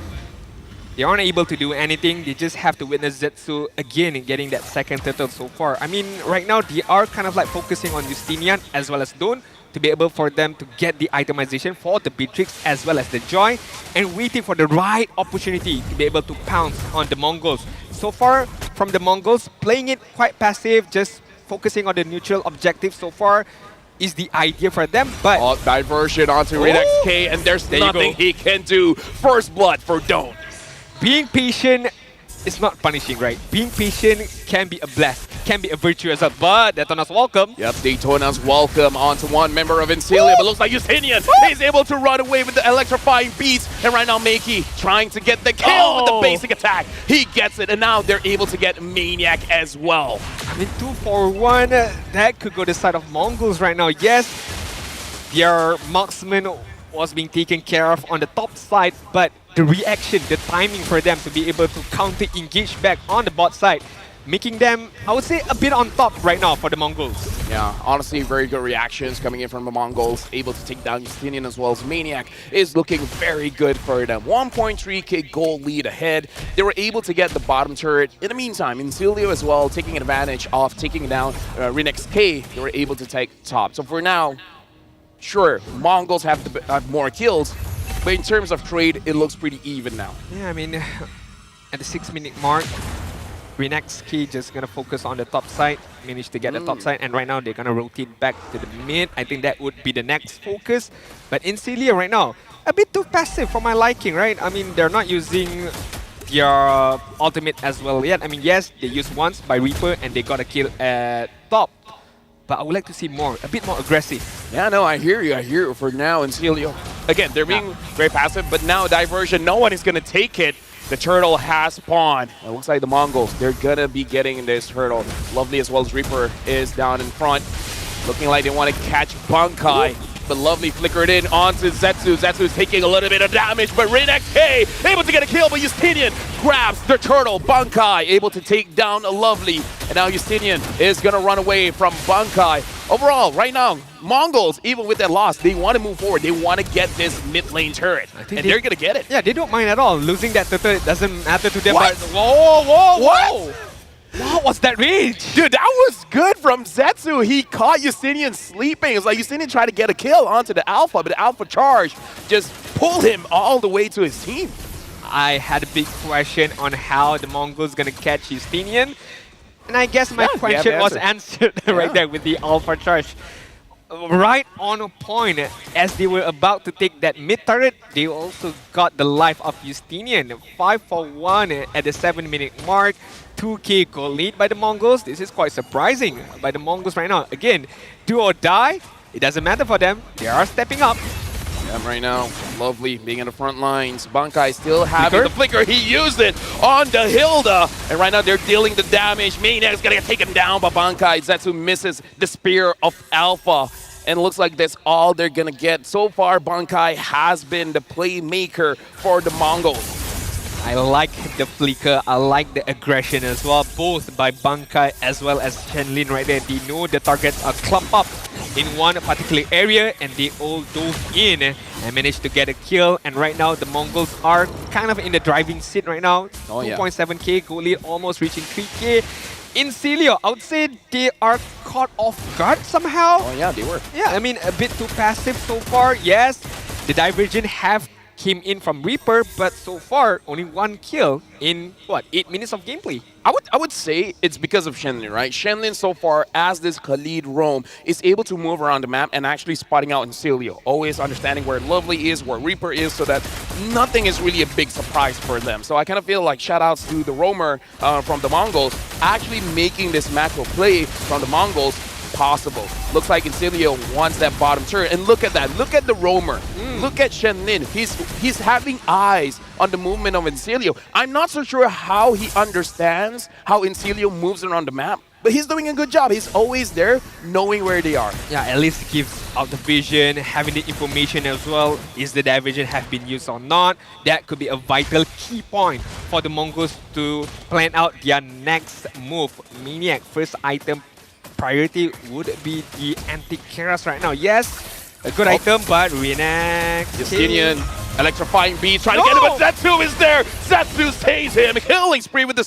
they aren't able to do anything. They just have to witness Zetsu again in getting that second turtle so far. I mean, right now they are kind of like focusing on Justinian as well as Dawn to be able for them to get the itemization for the Beatrix as well as the Joy, and waiting for the right opportunity to be able to pounce on the Mongols. So far from the Mongols, playing it quite passive, just focusing on the neutral objective so far is the idea for them, but... Oh, diversion onto Red XK, and there's nothing he can do. First blood for Dawn. Being patient is not punishing, right? Being patient can be a bless, can be a virtue as well, but Daytona's welcome. Yep, Daytona's welcome onto one member of Incilia, but looks like Justinian is able to run away with the electrifying beats, and right now Makey trying to get the kill with the basic attack. He gets it, and now they're able to get Maniac as well. I mean, 2 for 1, that could go the side of Mongols right now. Yes, their marksman was being taken care of on the top side, but the reaction, the timing for them to be able to counter-engage back on the bot side, making them, I would say, a bit on top right now for the Mongols. Yeah, honestly, very good reactions coming in from the Mongols, able to take down Justinian as well as Maniac is looking very good for them. 1.3k gold lead ahead. They were able to get the bottom turret. In the meantime, Incilio as well, taking advantage of taking down Rinex K, they were able to take top. So for now, sure, Mongols have more kills, but in terms of trade, it looks pretty even now. Yeah, I mean, at the 6-minute mark, Renexki just gonna focus on the top side, manage to get the top side, and right now they're gonna rotate back to the mid. I think that would be the next focus. But Incilia right now, a bit too passive for my liking, right? I mean, they're not using their ultimate as well yet. I mean, yes, they used once by Reaper and they got a kill at top. But I would like to see more, a bit more aggressive. Yeah, no, I hear you for now. Incilia, again, they're being very passive, but now diversion, no one is gonna take it. The turtle has spawned. It looks like the Mongols, they're gonna be getting this turtle. Lovely as well as Reaper is down in front. Looking like they want to catch Bankai. But Lovely flickered in onto Zetsu. Zetsu's taking a little bit of damage, but Rinex K able to get a kill, but Justinian grabs the turtle. Bankai able to take down Lovely. And now Justinian is gonna run away from Bankai. Overall, right now, Mongols, even with that loss, they want to move forward. They want to get this mid lane turret, and they're gonna get it. Yeah, they don't mind at all. Losing that turtle, it doesn't matter to them. What? But whoa! What? What was that rage? Dude, that was good from Zetsu. He caught Justinian sleeping. It's like Justinian tried to get a kill onto the Alpha, but the Alpha charge just pulled him all the way to his team. I had a big question on how the Mongols gonna catch Justinian. And I guess my question was answered right there with the Alpha charge. Right on point, as they were about to take that mid turret, they also got the life of Justinian. 5 for 1 at the 7-minute mark. 2k goal lead by the Mongols. This is quite surprising by the Mongols right now. Again, do or die, it doesn't matter for them. They are stepping up. Yeah, right now, Lovely being in the front lines. Bankai still having the flicker. He used it on the Hilda. And right now they're dealing the damage. Maniac's gonna get taken down by Bankai. Zetsu misses the spear of Alpha. And it looks like that's all they're gonna get. So far, Bankai has been the playmaker for the Mongols. I like the flicker, I like the aggression as well, both by Bankai as well as Shenlin right there. They know the targets are clumped up in one particular area and they all dove in and managed to get a kill. And right now the Mongols are kind of in the driving seat right now. 2.7k goal lead, almost reaching 3k. Incilia, I would say they are caught off guard somehow. Oh yeah, they were. Yeah, I mean a bit too passive so far. Yes, the Divergent have came in from Reaper, but so far only 1 kill in what, 8 minutes of gameplay. I would say it's because of Shenlin, right? Shenlin so far, as this Khalid roam, is able to move around the map and actually spotting out Incilia. Always understanding where Lovely is, where Reaper is, so that nothing is really a big surprise for them. So I kind of feel like shoutouts to the roamer from the Mongols, actually making this macro play from the Mongols possible. Looks like Incilia wants that bottom turret, and look at that. Look at the roamer. Look at Shenlin. He's having eyes on the movement of Incilia. I'm not so sure how he understands how Incilia moves around the map, but he's doing a good job. He's always there, knowing where they are. Yeah, at least he gives out the vision, having the information as well. Is the diversion have been used or not? That could be a vital key point for the Mongols to plan out their next move. Maniac, first item priority would be the anti-Keras right now. Yes, a good item, but Renex. Justinian, electrifying beat, trying to get him, but Zetsu is there. Zetsu saves him, killing spree with the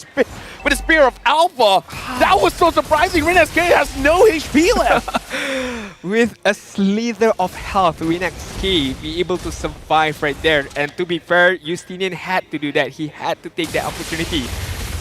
spear of Alpha. That was so surprising. Renex K has no HP left. With a slither of health, Renex K be able to survive right there. And to be fair, Justinian had to do that. He had to take that opportunity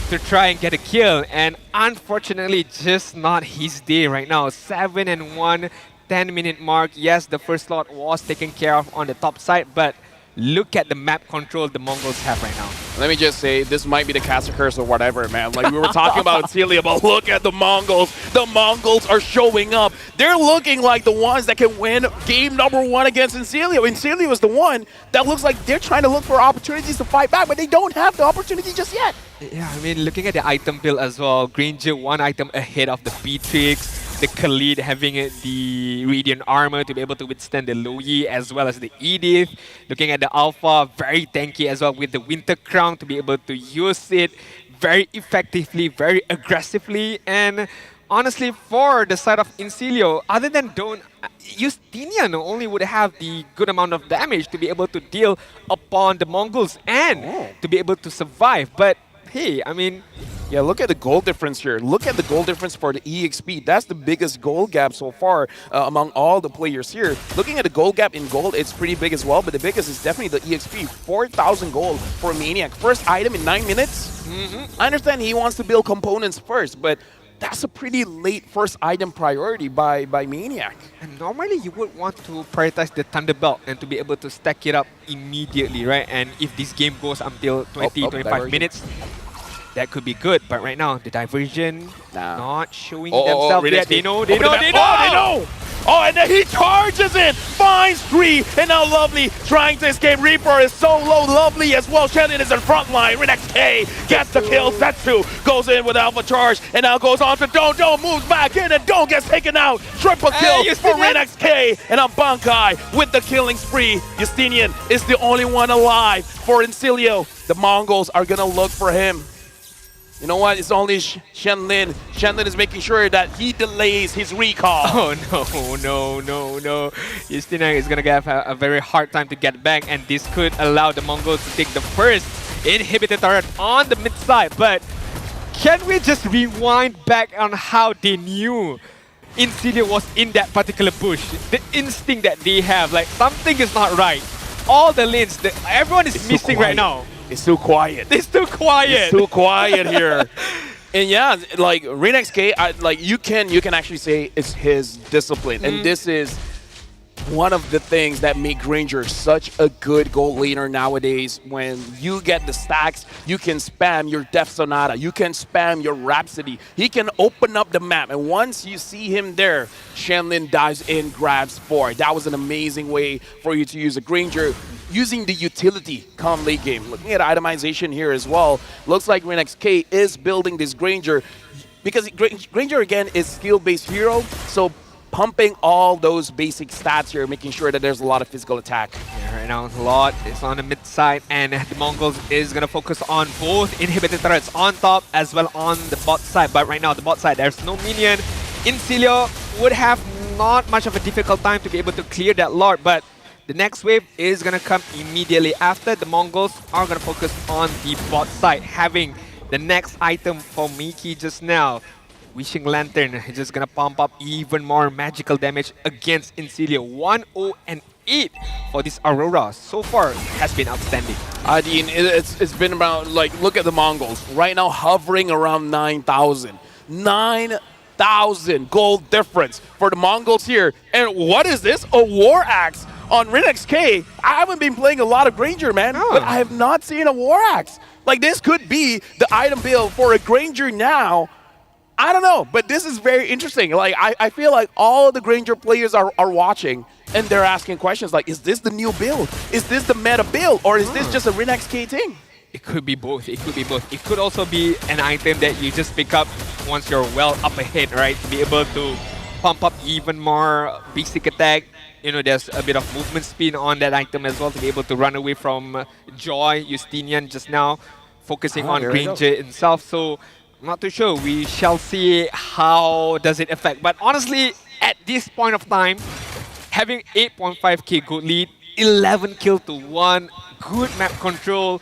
to try and get a kill. And unfortunately, just not his day right now. 7 and 1, 10-minute mark. Yes, the first slot was taken care of on the top side, but look at the map control the Mongols have right now. Let me just say, this might be the caster curse or whatever, man. Like, we were talking about Celia, but look at the Mongols. The Mongols are showing up. They're looking like the ones that can win game number 1 against Incilia. Incilia was the one that looks like they're trying to look for opportunities to fight back, but they don't have the opportunity just yet. Yeah, I mean, looking at the item build as well, Granger 1 item ahead of the Beatrix, the Khalid having the Radiant armor to be able to withstand the Loyi as well as the Edith. Looking at the Alpha, very tanky as well with the Winter Crown to be able to use it very effectively, very aggressively. And honestly, for the side of Incilio, other than Don't, Justinian only would have the good amount of damage to be able to deal upon the Mongols and to be able to survive. But hey, I mean, yeah, look at the goal difference here. Look at the goal difference for the EXP. That's the biggest goal gap so far among all the players here. Looking at the goal gap in gold, it's pretty big as well, but the biggest is definitely the EXP. 4,000 gold for Maniac. First item in 9 minutes. I understand he wants to build components first, but that's a pretty late first item priority by Maniac. And normally you would want to prioritize the Thunderbolt and to be able to stack it up immediately, right? And if this game goes until 25 minutes, that could be good. But right now, the diversion not showing themselves yet. They know. Oh, and then he charges in, finds 3, and now Lovely trying to escape. Reaper is so low, Lovely as well. Shannon is in front line. Renex K gets the kill. Zetsu goes in with Alpha Charge, and now goes on to Don't. Don't moves back in, and Don't gets taken out. Triple kill for Renex K, and a Bankai with the killing spree. Justinian is the only one alive for Incilio. The Mongols are gonna look for him. You know what? It's only Shenlin. Shenlin is making sure that he delays his recall. Oh, no. Justinian is going to have a very hard time to get back, and this could allow the Mongols to take the first inhibited turret on the mid side. But can we just rewind back on how they knew Incilia was in that particular bush? The instinct that they have, like something is not right. All the lanes, everyone is missing right now. It's too quiet. It's too quiet. It's too quiet here. And yeah, like Renex K, like you can actually say it's his discipline, and this is one of the things that make Granger such a good gold laner nowadays. When you get the stacks, you can spam your Death Sonata, you can spam your Rhapsody. He can open up the map, and once you see him there, Shenlin dives in, grabs 4. That was an amazing way for you to use a Granger, using the utility come late game. Looking at itemization here as well, looks like Renex K is building this Granger because Granger again is skill-based hero, so pumping all those basic stats here, making sure that there's a lot of physical attack. Yeah, right now a lot is on the mid side, and the Mongols is gonna focus on both inhibited turrets on top as well on the bot side. But right now the bot side, there's no minion. Incilio would have not much of a difficult time to be able to clear that Lord, but the next wave is gonna come immediately after. The Mongols are gonna focus on the bot side, having the next item for Miki just now. Wishing Lantern is just gonna pump up even more magical damage against Incilia. 1-0-8 for this Aurora. So far, has been outstanding. Adin, it's been about, like, look at the Mongols. Right now hovering around 9,000. 9,000 gold difference for the Mongols here. And what is this? A War Axe on Renex K. I haven't been playing a lot of Granger, man, but I have not seen a War Axe. Like, this could be the item build for a Granger now. I don't know, but this is very interesting. Like, I feel like all the Granger players are watching, and they're asking questions like, is this the new build? Is this the meta build? Or is this just a Renex K thing? It could be both. It could be both. It could also be an item that you just pick up once you're well up ahead, right? To be able to pump up even more basic attack. You know, there's a bit of movement speed on that item as well to be able to run away from Joy, Justinian just now, focusing on Granger himself. So Not too sure. We shall see how does it affect. But honestly, at this point of time, having 8.5k good lead, 11 kill to 1, good map control.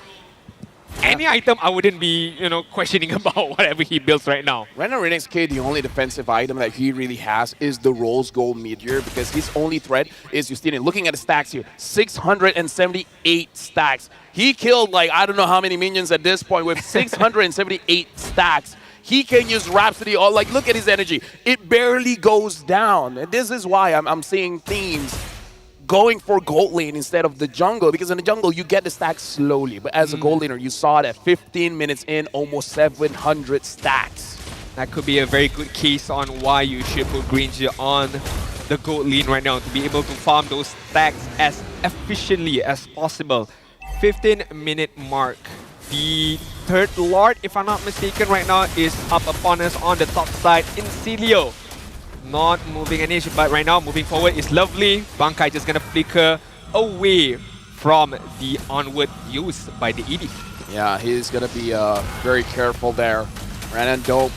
Any item I wouldn't be, questioning about whatever he builds right now. Right now, Renek's K, the only defensive item that he really has is the Rose Gold Meteor because his only threat is Justinian. Looking at the stacks here, 678 stacks. He killed like I don't know how many minions at this point with 678 stacks. He can use Rhapsody all like look at his energy. It barely goes down. And this is why I'm seeing teams going for gold lane instead of the jungle because in the jungle you get the stacks slowly. But as a gold laner, you saw that 15 minutes in, almost 700 stacks. That could be a very good case on why you should put Granger on the gold lane right now to be able to farm those stacks as efficiently as possible. 15-minute mark. The third Lord, if I'm not mistaken, right now is up upon us on the top side in Celio. Not moving an inch, but right now moving forward is lovely. Bankai just gonna flicker away from the onward use by the ED. Yeah, he's gonna be very careful there. Renan dope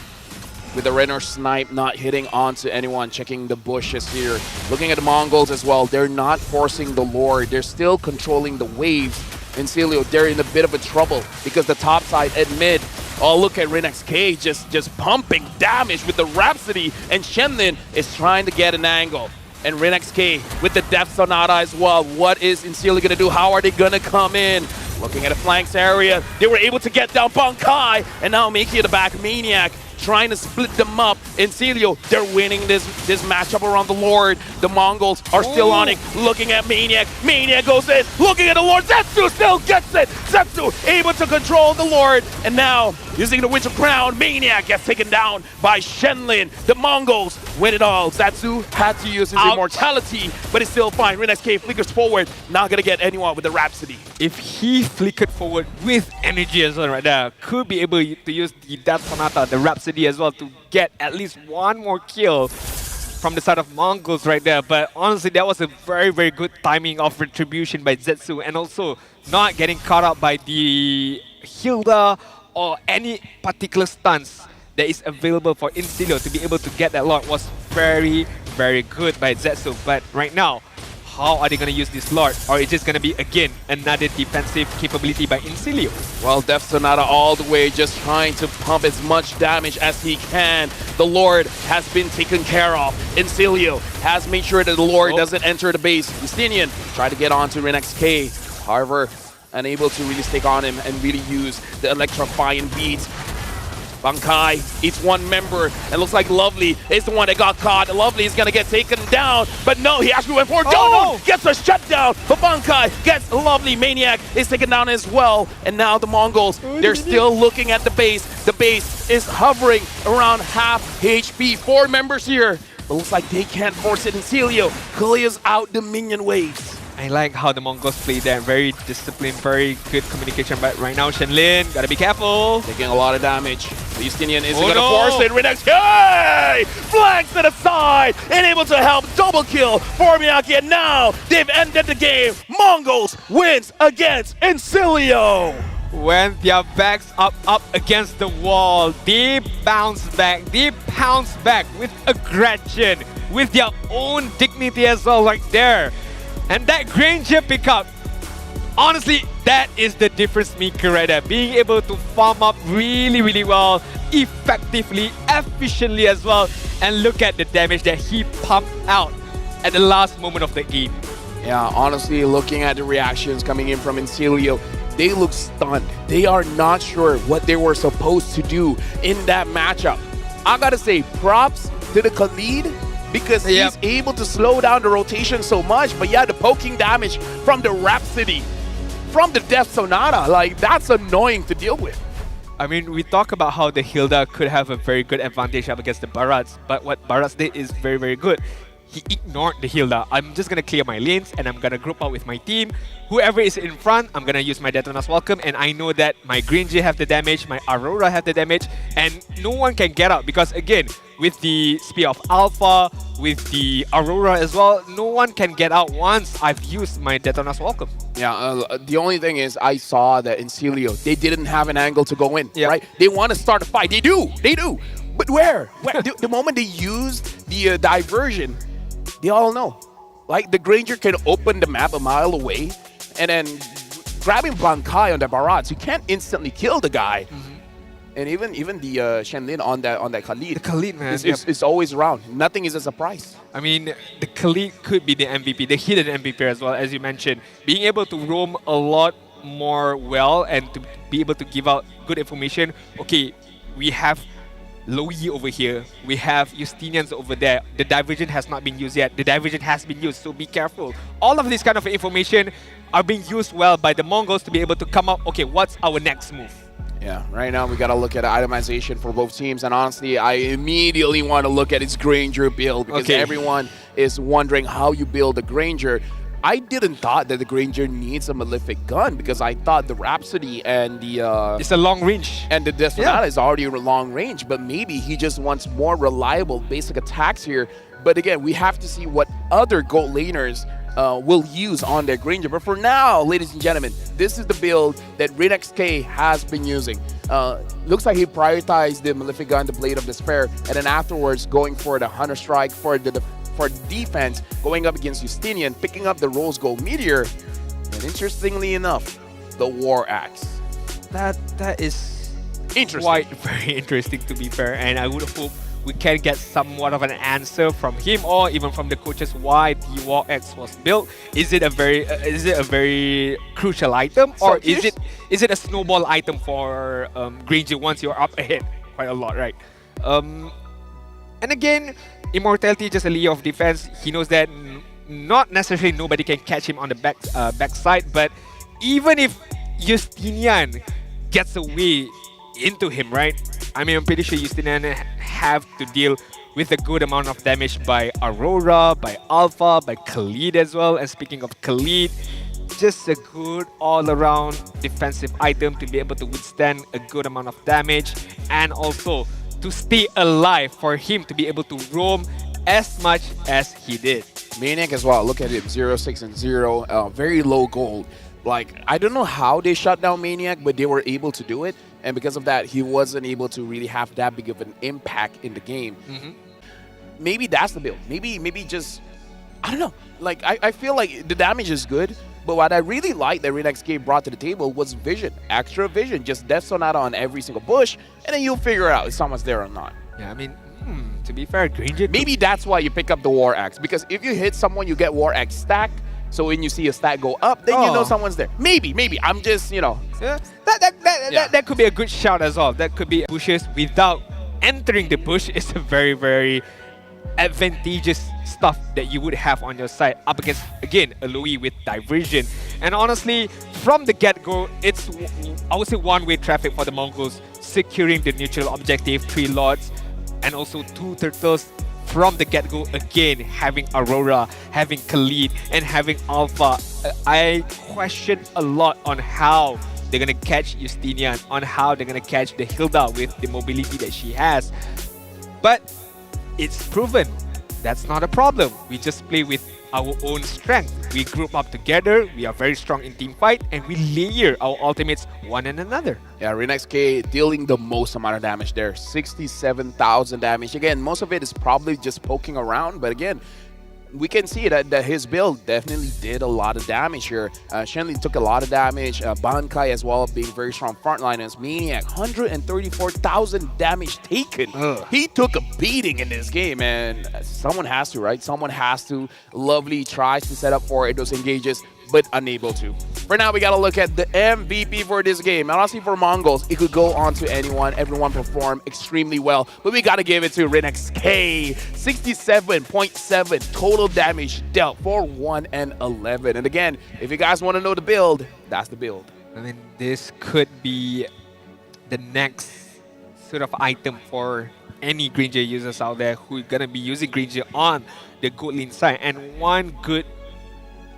with the Renner snipe not hitting onto anyone, checking the bushes here. Looking at the Mongols as well, they're not forcing the Lord. They're still controlling the waves. In Celio, they're in a bit of a trouble because the top side at mid. Oh, look at Renek's K just pumping damage with the Rhapsody, and Shenlin is trying to get an angle. And Renek's K with the Death Sonata as well. What is Celio gonna do? How are they gonna come in? Looking at the flanks area, they were able to get down Bankai, and now Miki the back Maniac trying to split them up. In Celio, they're winning this matchup around the Lord. The Mongols are still on it. Looking at Maniac. Maniac goes in. Looking at the Lord. Zetsu still gets it. Zetsu able to control the Lord. And now, using the Witch of Crown, Maniac gets taken down by Shenlin. The Mongols win it all. Zetsu had to use his immortality, but it's still fine. Renek's K flickers forward. Not gonna get anyone with the Rhapsody. If he flickered forward with energy as well right there, could be able to use the Death Sonata, the Rhapsody as well to get at least one more kill from the side of Mongols right there. But honestly, that was a very, very good timing of retribution by Zetsu, and also not getting caught up by the Hilda or any particular stunts that is available for Incilio to be able to get that Lord was very, very good by Zetsu. But right now, how are they going to use this Lord? Or is this going to be, again, another defensive capability by Incilio? Well, Death Sonata all the way, just trying to pump as much damage as he can. The Lord has been taken care of. Incilio has made sure that the Lord doesn't enter the base. Justinian tried to get onto Renek's K. However, unable to really stick on him and really use the electrifying beats. Bankai eats one member, and looks like Lovely is the one that got caught. Lovely is gonna get taken down, but no, he actually went for it. No! Gets a shutdown, but Bankai gets Lovely. Maniac is taken down as well, and now the Mongols, they're still looking at the base. The base is hovering around half HP. 4 members here, but looks like they can't force it. And Celio clears out the minion waves. I like how the Mongols play there. Very disciplined, very good communication. But right now, Shenlin, gotta be careful. Taking a lot of damage. The Justinian isn't gonna force it. Renek's K! Flanks to the side! And able to help double kill for Miyake. And now, they've ended the game. Mongols wins against Incilio. When their backs up against the wall, they bounce back. They pounce back with aggression, with their own dignity as well, right there. And that Granger pickup, honestly, that is the difference maker right there. Being able to farm up really, really well, effectively, efficiently as well. And look at the damage that he pumped out at the last moment of the game. Yeah, honestly, looking at the reactions coming in from Incilio, they look stunned. They are not sure what they were supposed to do in that matchup. I gotta say, props to the Khalid, because he's able to slow down the rotation so much. But yeah, the poking damage from the Rhapsody, from the Death Sonata, like that's annoying to deal with. I mean, we talk about how the Hilda could have a very good advantage up against the Barats, but what Barats did is very, very good. he ignored the Hilda. I'm just gonna clear my lanes and I'm gonna group up with my team. Whoever is in front, I'm gonna use my Detona's Welcome, and I know that my Granger have the damage, my Aurora have the damage, and no one can get out because again, with the Spear of Alpha, with the Aurora as well, no one can get out once I've used my Detona's Welcome. Yeah, the only thing is I saw that in Celio, they didn't have an angle to go in, Yeah. right? They want to start a fight. They do. But where? The moment they use the diversion, they all know. Like, the Granger can open the map a mile away, and then grabbing Bankai on the barrage, you can't instantly kill the guy. And even the Shenlin on that Khalid. The Khalid, man. Is always around. Nothing is a surprise. I mean, the Khalid could be the MVP, the hidden MVP as well, as you mentioned. Being able to roam a lot more well and to be able to give out good information. Okay, we have Lowy over here. We have Justinians over there. The diversion has not been used yet. The diversion has been used, so be careful. All of this kind of information are being used well by the Mongols to be able to come up, okay, what's our next move? Yeah, right now we got to look at itemization for both teams, and honestly, I immediately want to look at its Granger build because everyone is wondering how you build a Granger. I didn't thought that the Granger needs a Malefic gun because I thought the Rhapsody and the It's a long range. and the Desperado is already long range, but maybe he just wants more reliable basic attacks here. But again, we have to see what other gold laners will use on their Granger. But for now, ladies and gentlemen, this is the build that RinXK has been using. Looks like he prioritized the Malefic gun, the Blade of Despair, and then afterwards going for the Hunter Strike for defense, going up against Justinian, picking up the Rose Gold Meteor, and interestingly enough, the War Axe. That is Interesting. quite very interesting, to be fair, and I would hope we can get somewhat of an answer from him or even from the coaches why the War Axe was built. Is it a very crucial item, or is it a snowball item for Granger once you're up ahead quite a lot, right? And again, Immortality is just a layer of defense. He knows that not necessarily nobody can catch him on the backside, but even if Justinian gets away into him, right? I mean, I'm pretty sure Justinian have to deal with a good amount of damage by Aurora, by Alpha, by Khalid as well. And speaking of Khalid, just a good all-around defensive item to be able to withstand a good amount of damage and also to stay alive for him to be able to roam as much as he did. Maniac as well. Look at him, 0, 6, and 0. Very low gold. Like, I don't know how they shut down Maniac, but they were able to do it. And because of that, he wasn't able to really have that big of an impact in the game. Maybe that's the build. Maybe just, I don't know. Like, I feel like the damage is good, but what I really liked that RinXK brought to the table was vision. Extra vision. Just Death Sonata on every single bush, and then you'll figure out if someone's there or not. Yeah, I mean, to be fair, Granger... Maybe that's why you pick up the War Axe, because if you hit someone, you get War Axe stack. So when you see a stack go up, then you know someone's there. Maybe. I'm just, you know. Yeah, that could be a good shout as well. That could be bushes without entering the bush is a very, very advantageous stuff that you would have on your side up against, again, a Louis with diversion. And honestly, from the get-go, it's, I would say, one-way traffic for the Mongols, securing the neutral objective, 3 lords, and also 2 turtles from the get-go. Again, having Aurora, having Khalid, and having Alpha. I question a lot on how they're gonna catch Justinian, on how they're gonna catch the Hilda with the mobility that she has. But it's proven that's not a problem. We just play with our own strength. We group up together, we are very strong in team fight, and we layer our ultimates one and another. Yeah, RinXK dealing the most amount of damage there. 67,000 damage. Again, most of it is probably just poking around, but again, we can see that his build definitely did a lot of damage here. Shenli took a lot of damage. Bankai as well, being very strong frontliners. Maniac, 134,000 damage taken. He took a beating in this game, and someone has to, right? Someone has to. Lovely tries to set up for those engages, but unable to. For now, we got to look at the MVP for this game. And honestly, for Mongols, it could go on to anyone. Everyone performed extremely well, but we got to give it to RinXK. 67.7 total damage dealt for 1 and 11. And again, if you guys want to know the build, that's the build. I mean, this could be the next sort of item for any Granger users out there who are gonna be using Granger on the gold lane side. And one good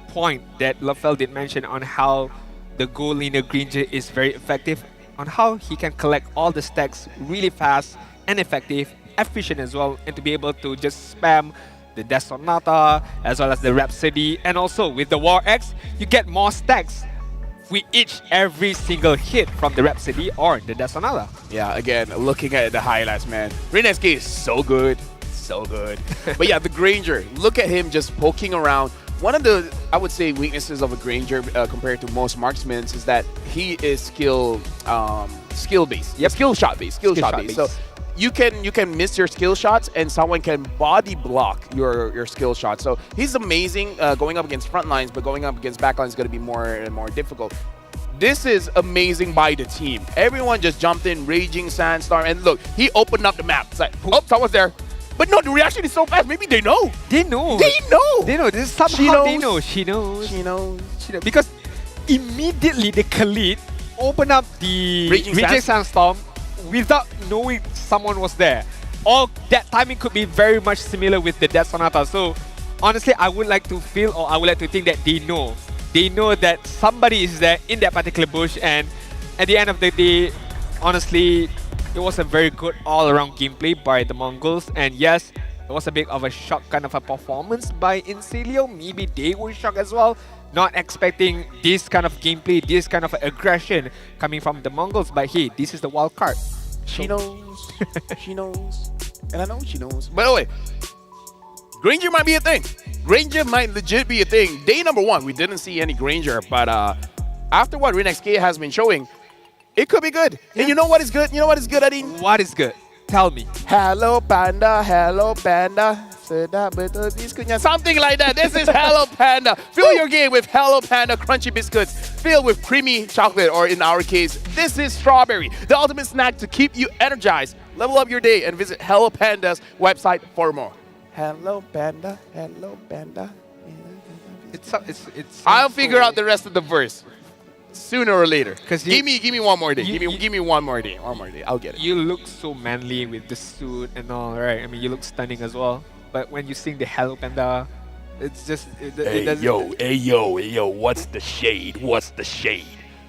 point that Lofel did mention on how the gold laner Granger is very effective, on how he can collect all the stacks really fast and effective, efficient as well, and to be able to just spam the Death Sonata as well as the Rhapsody, and also with the War X, you get more stacks with every single hit from the Rhapsody or the Death Sonata. Yeah, again, looking at the highlights, man. Rinneske is so good. So good. But yeah, the Granger, look at him just poking around. One of the, I would say, weaknesses of a Granger compared to most marksmen is that he is skill-based. Yep. Skill shot based. So you can miss your skill shots and someone can body block your skill shots. So he's amazing going up against front lines, but going up against back lines is going to be more and more difficult. This is amazing by the team. Everyone just jumped in, Raging Sandstorm, and look, he opened up the map. It's like, oh, someone's there. But no, the reaction is so fast. Maybe they know. They know. They know. They know. This is somehow they know. She knows. She knows. Because immediately the Khalid opened up the Raging Sandstorm without knowing someone was there. Or that timing could be very much similar with the Death Sonata. So honestly, I would like to feel, or I would like to think that they know. They know that somebody is there in that particular bush, and at the end of the day, honestly, it was a very good all-around gameplay by the Mongols. And yes, it was a bit of a shock kind of a performance by Incilio. Maybe they were shocked as well, not expecting this kind of gameplay, this kind of aggression coming from the Mongols. But hey, this is the wild card. She knows. She knows. And I know she knows. By the way, Granger might be a thing. Granger might legit be a thing. Day number 1, we didn't see any Granger, but after what Rinneske has been showing, it could be good. Yeah. And you know what is good? You know what is good, Adin? What is good? Tell me. Hello Panda, hello Panda. Something like that. This is Hello Panda. Fill your game with Hello Panda crunchy biscuits filled with creamy chocolate, or in our case, this is strawberry. The ultimate snack to keep you energized. Level up your day and visit Hello Panda's website for more. Hello Panda, hello Panda. It's I'll figure out the rest of the verse sooner or later. Because give me one more day. Give me one more day. One more day. I'll get it. You look so manly with the suit and all, right? I mean, you look stunning as well. But when you sing the Hello Panda, it's just it doesn't. Hey yo, what's the shade? What's the shade?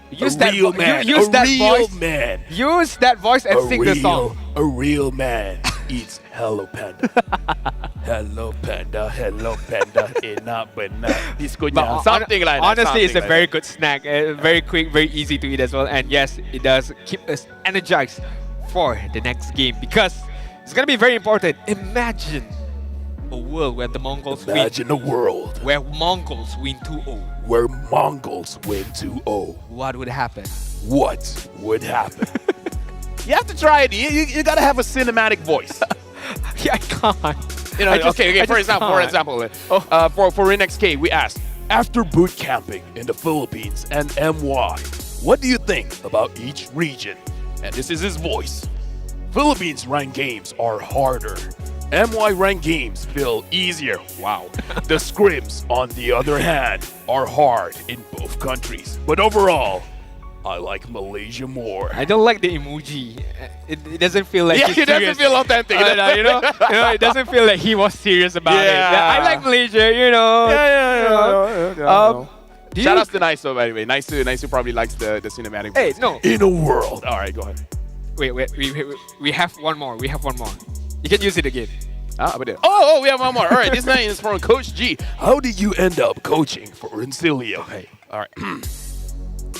Use a that real man. Use a that real voice. man. Use that voice and sing the song. A real man eats Hello Panda. Hello Panda, hello Panda. Enough but not. Something like that. Honestly, it's a like very that. good snack. Very quick, very easy to eat as well. And yes, it does keep us energized for the next game, because it's gonna be very important. Imagine a world where the Mongols Imagine a world where Mongols win 2-0. where Mongols win 2-0. What would happen? What would happen? You have to try it. You gotta have a cinematic voice. Yeah, I can't. You know, for example, for NXK, we asked, after boot camping in the Philippines and MY, what do you think about each region? And this is his voice. Philippines ranked games are harder. MY ranked games feel easier. Wow. The scrims, on the other hand, are hard in both countries. But overall, I like Malaysia more. I don't like the emoji. It doesn't feel like he's it doesn't serious. feel authentic. You know, it doesn't feel like he was serious about it. Yeah. I like Malaysia, you know. Shout out to Niso, by the way. Niso probably likes the cinematic. Hey, voice. no. In a world. All right, go ahead. Wait, we have one more. You can use it again. Oh, we have one more. All right, this night is from Coach G. How did you end up coaching for Incilio? Hey, all right.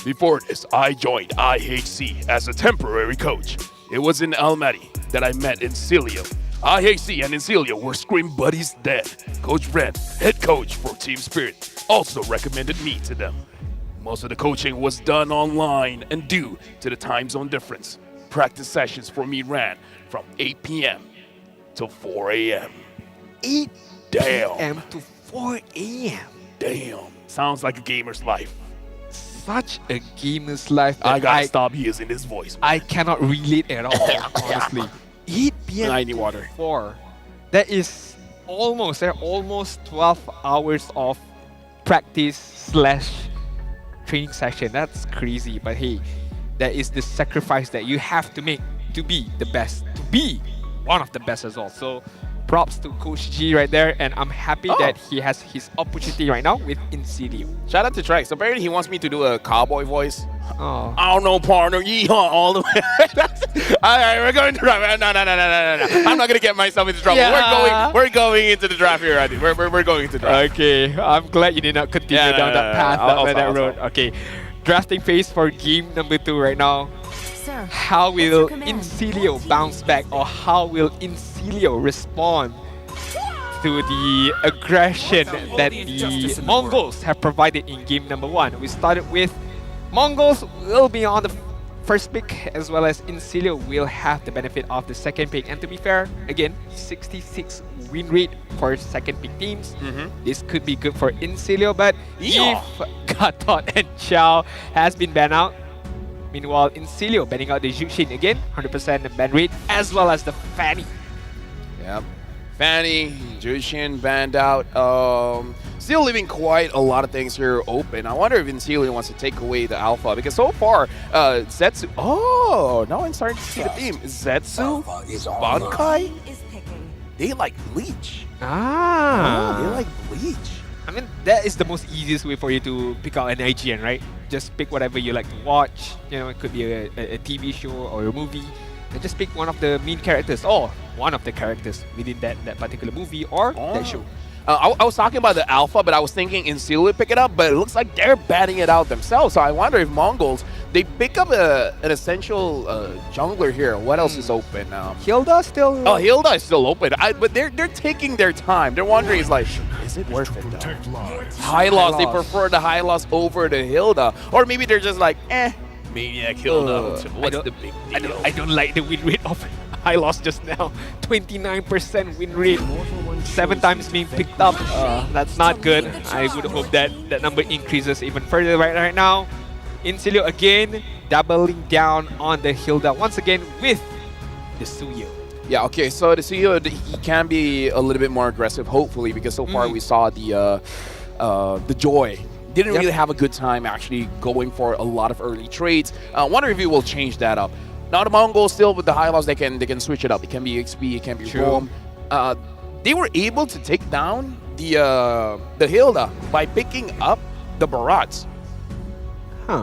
Before this, I joined IHC as a temporary coach. It was in Almaty that I met Incilio. IHC and Incilio were scream buddies then. Coach Brent, head coach for Team Spirit, also recommended me to them. Most of the coaching was done online, and due to the time zone difference, practice sessions for me ran from 8 p.m. to 4 a.m. 8 Damn. p.m. to 4 a.m. Damn. Sounds like a gamer's life. Such a gamer's life. I gotta stop using this voice. I cannot relate at all, honestly. 8 p.m. I need water. 4. That is almost 12 hours of practice / training session. That's crazy. But hey, that is the sacrifice that you have to make to be the best, to be one of the best as well. So props to Coach G right there, and I'm happy that he has his opportunity right now with Insidio. Shout out to Trex. Apparently he wants me to do a cowboy voice. Oh. I don't know, partner. Yeehaw all the way. All right, we're going to draft. No. I'm not gonna get myself into trouble. Yeah. We're going into the draft here, Adi. We're going into draft. Okay, I'm glad you did not continue Yeah, down that path, I'll that stop. road. Okay, drafting phase for game number 2 right now. Sir, How what's your will command? Insilio bounce back, or how will Insilio respond to the aggression that the Mongols have provided in game number 1? We started with Mongols will be on the first pick, as well as Insilio will have the benefit of the second pick. And to be fair, again, 66 win rate for second pick teams. This could be good for Insilio, but Yeah. if Gatot and Chow has been banned out, meanwhile Insilio banning out the Jushin again, 100% ban rate, as well as the Fanny. Yep. Fanny, Jushin banned out. Still leaving quite a lot of things here open. I wonder if Insilio wants to take away the alpha, because so far, Zetsu. Oh, now I'm starting to see the theme. Zetsu, Bankai, they like Bleach. They like Bleach. I mean, that is the most easiest way for you to pick out an IGN, right? Just pick whatever you like to watch. You know, it could be a TV show or a movie. And just pick one of the main characters, or one of the characters within that particular movie or that show. I was talking about the alpha, but I was thinking Insil would pick it up, but it looks like they're batting it out themselves. So I wonder if Mongols, they pick up an essential jungler here. What else is open now? Hilda still. Oh, Hilda is still open, but they're taking their time. They're wondering, is like, is it worth it though? High loss, they prefer the high loss over the Hilda. Or maybe they're just like, Maniac Hilda. What's the big deal? I don't like the win rate of high loss just now. 29% win rate. 7 times being picked up. That's not good. I would hope that that number increases even further right now. Insilio again doubling down on the Hilda once again with the Suyo. Yeah, okay, so the CEO, he can be a little bit more aggressive, hopefully, because so far we saw the Joy didn't really have a good time actually going for a lot of early trades. I wonder if he will change that up. Now the Mongols still with the high loss, they can switch it up. It can be XP, it can be roam. They were able to take down the Hilda by picking up the Barats.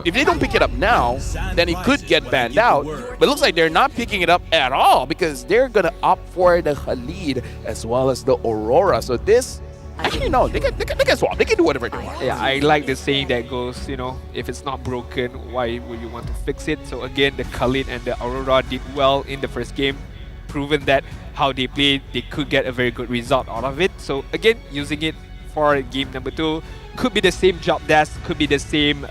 If they don't pick it up now, then it could get banned out. But it looks like they're not picking it up at all, because they're going to opt for the Khalid as well as the Aurora. So this, actually no, they can swap. They can do whatever they want. Yeah, I like the saying that goes, you know, if it's not broken, why would you want to fix it? So again, the Khalid and the Aurora did well in the first game. Proven that how they played, they could get a very good result out of it. So again, using it for game number 2. Could be the same job desk, could be the same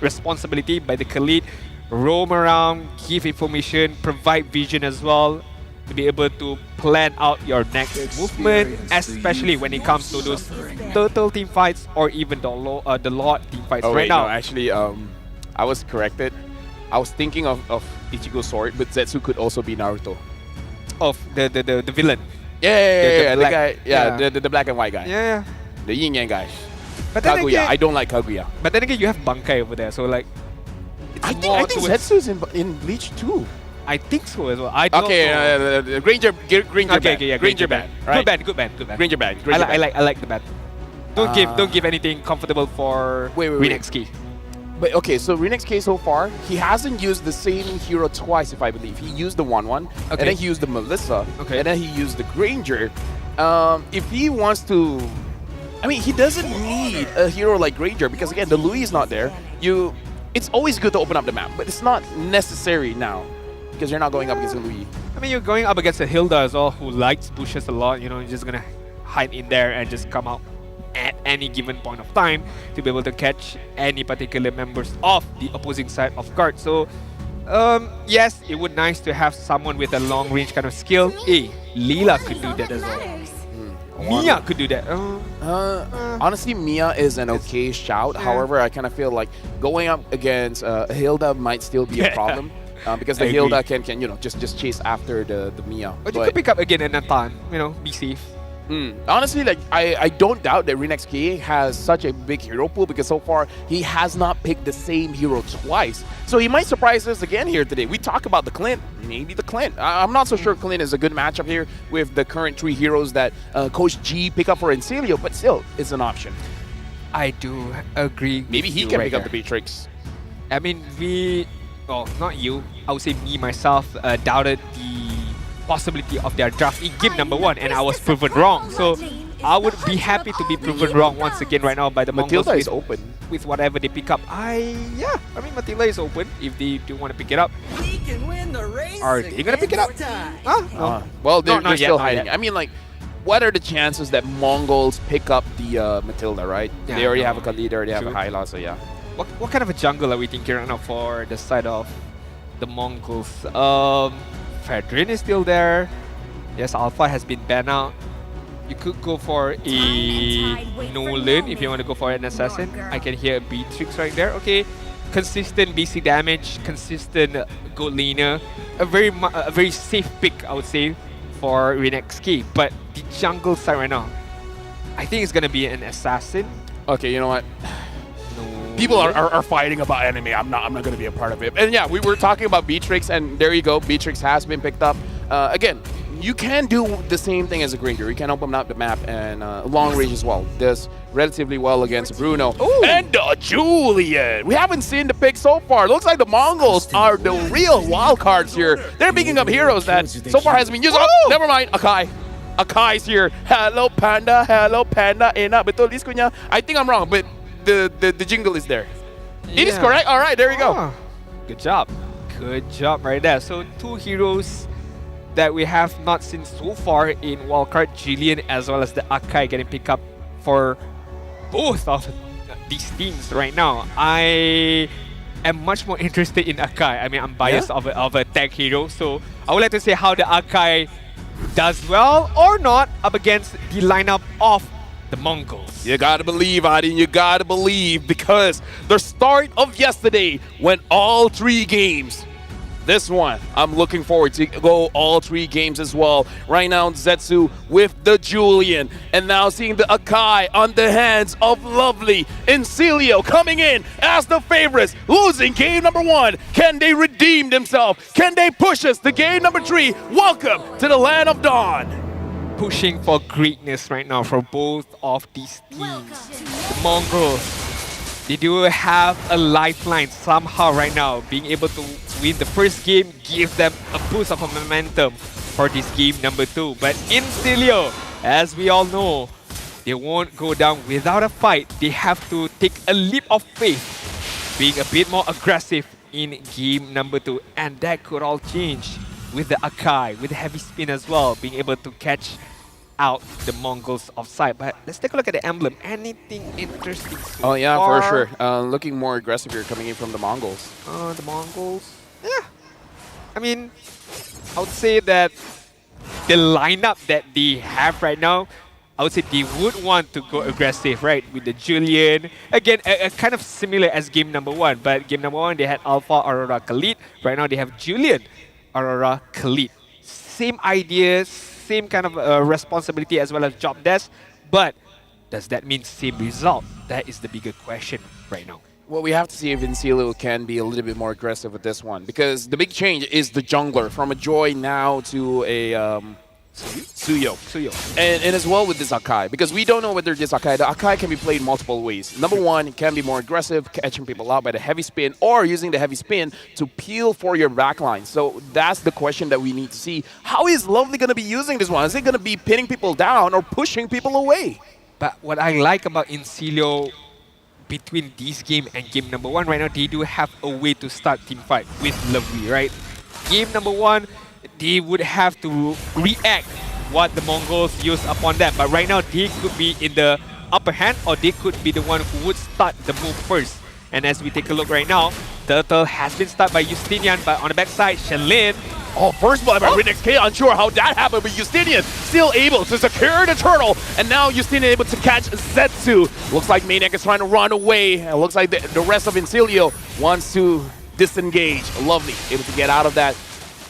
responsibility by the Khalid. Roam around, give information, provide vision as well, to be able to plan out your next movement, especially when it comes to those turtle team fights or even the Lord team fights now. No, actually, I was corrected. I was thinking of Ichigo's sword, but Zetsu could also be Naruto. Of the villain. Yeah, the the guy, the black and white guy. Yeah. The yin yang guy. But then Kaguya, again, I don't like Kaguya. But then again, you have Bankai over there, so like, it's I more think towards- Zetsu's in Bleach too. I think so as well. I don't know. Okay, Granger band. Yeah, Granger band. Right? Good band. Granger band. I like the band. Don't give anything comfortable for Wait. Renexki. But okay, so Renex K so far, he hasn't used the same hero twice, if I believe. He used the 1-1, and then he used the Melissa, and then he used the Granger. If he wants to, I mean, he doesn't need a hero like Granger, because again, the Louis is not there. It's always good to open up the map, but it's not necessary now, because you're not going up against a Louis. I mean, you're going up against a Hilda as well, who likes bushes a lot. You know, you're just gonna hide in there and just come out at any given point of time to be able to catch any particular members of the opposing side of guard. So, yes, it would nice to have someone with a long range kind of skill. Leela could do that as well. Mia could do that. Honestly, Mia is an okay shout. However, I kind of feel like going up against Hilda might still be a problem. Because the I Hilda agree. can just chase after the Mia. But you could pick up again a Nathan, you know, be safe. Honestly, like I don't doubt that RenXK has such a big hero pool because so far he has not picked the same hero twice. So he might surprise us again here today. We talk about the Clint, maybe the Clint. I'm not so sure Clint is a good matchup here with the current 3 heroes that Coach G pick up for Encilio, but still, it's an option. I do agree. Maybe he can pick up the Beatrix. I mean, not you. I would say me myself doubted the possibility of their draft in game number 1, and I was proven wrong. So I would be happy to be proven wrong once again right now by the Mongols. Matilda is open with whatever they pick up. I mean, Matilda is open if they do want to pick it up. Are they gonna pick it up? Well, they're not still yet, not hiding. yet. I mean, like, what are the chances that Mongols pick up the Matilda, right? Yeah, they already no. have a Khalid, they already have a True. Hyla, so yeah. What kind of a jungle are we thinking right now for the side of the Mongols? Fedrin is still there. Yes, Alpha has been banned out. You could go for a Nolan if you want to go for an assassin. I can hear a Beatrix right there. Okay, consistent BC damage, consistent gold laner. A very safe pick, I would say, for RenXK. But the jungle side right now, I think it's gonna be an assassin. Okay, you know what? People are fighting about enemy. I'm not going to be a part of it. And yeah, we were talking about Beatrix, and there you go. Beatrix has been picked up. Again, you can do the same thing as a Granger. You can open up the map and long range as well. Does relatively well against Bruno. Ooh. And Julian. We haven't seen the pick so far. Looks like the Mongols are the real wild cards here. They're picking up heroes that so far hasn't been used. Oh, never mind. Akai. Akai's here. Hello, Panda. Hello, Panda. Betul disco niya. I think I'm wrong, but the jingle is there. It is correct. All right, there you go. Good job. Good job right there. So 2 heroes that we have not seen so far in wildcard, Julian as well as the Akai getting picked up for both of these teams right now. I am much more interested in Akai. I mean, I'm biased of a tag hero, so I would like to say how the Akai does well or not up against the lineup of the Mongols. You gotta believe, Adin, you gotta believe, because the start of yesterday went all 3 games. This one, I'm looking forward to go all 3 games as well. Right now, Zetsu with the Julian, and now seeing the Akai on the hands of Lovely. Encilio coming in as the favorites, losing game number 1. Can they redeem themselves? Can they push us to game number 3? Welcome to the Land of Dawn. Pushing for greatness right now for both of these teams. The Mongols, they do have a lifeline somehow right now. Being able to win the first game give them a boost of momentum for this game number 2. But Encilio, as we all know, they won't go down without a fight. They have to take a leap of faith, being a bit more aggressive in game number 2. And that could all change with the Akai, with the heavy spin as well, being able to catch out the Mongols offside. But let's take a look at the emblem. Anything interesting so Oh yeah, far? for sure. Looking more aggressive here coming in from the Mongols. The Mongols, yeah. I mean, I would say that the lineup that they have right now, I would say they would want to go aggressive, right? With the Julian. Again, a kind of similar as game number 1. But game number 1, they had Alpha, Aurora, Khalid. Right now, they have Julian, Aurora, Khalid. Same ideas, same kind of responsibility as well as job desk. But does that mean same result? That is the bigger question right now. Well, we have to see if Encilio can be a little bit more aggressive with this one, because the big change is the jungler from a Joy now to a Suyo. And as well with this Akai, because we don't know whether this Akai, the Akai can be played multiple ways. Number 1, it can be more aggressive, catching people out by the heavy spin, or using the heavy spin to peel for your backline. So that's the question that we need to see. How is Lovely going to be using this one? Is it going to be pinning people down or pushing people away? But what I like about Encilio between this game and game number 1 right now, they do have a way to start team fight with Lovely, right? Game number 1, they would have to react what the Mongols use upon them. But right now, they could be in the upper hand, or they could be the one who would start the move first. And as we take a look right now, Turtle has been started by Justinian, but on the backside, Shenlin. Oh, first blood by RenXK, unsure how that happened, but Justinian still able to secure the turtle, and now Justinian able to catch Zetsu. Looks like Maniac is trying to run away. It looks like the rest of Encilio wants to disengage. Lovely, able to get out of that.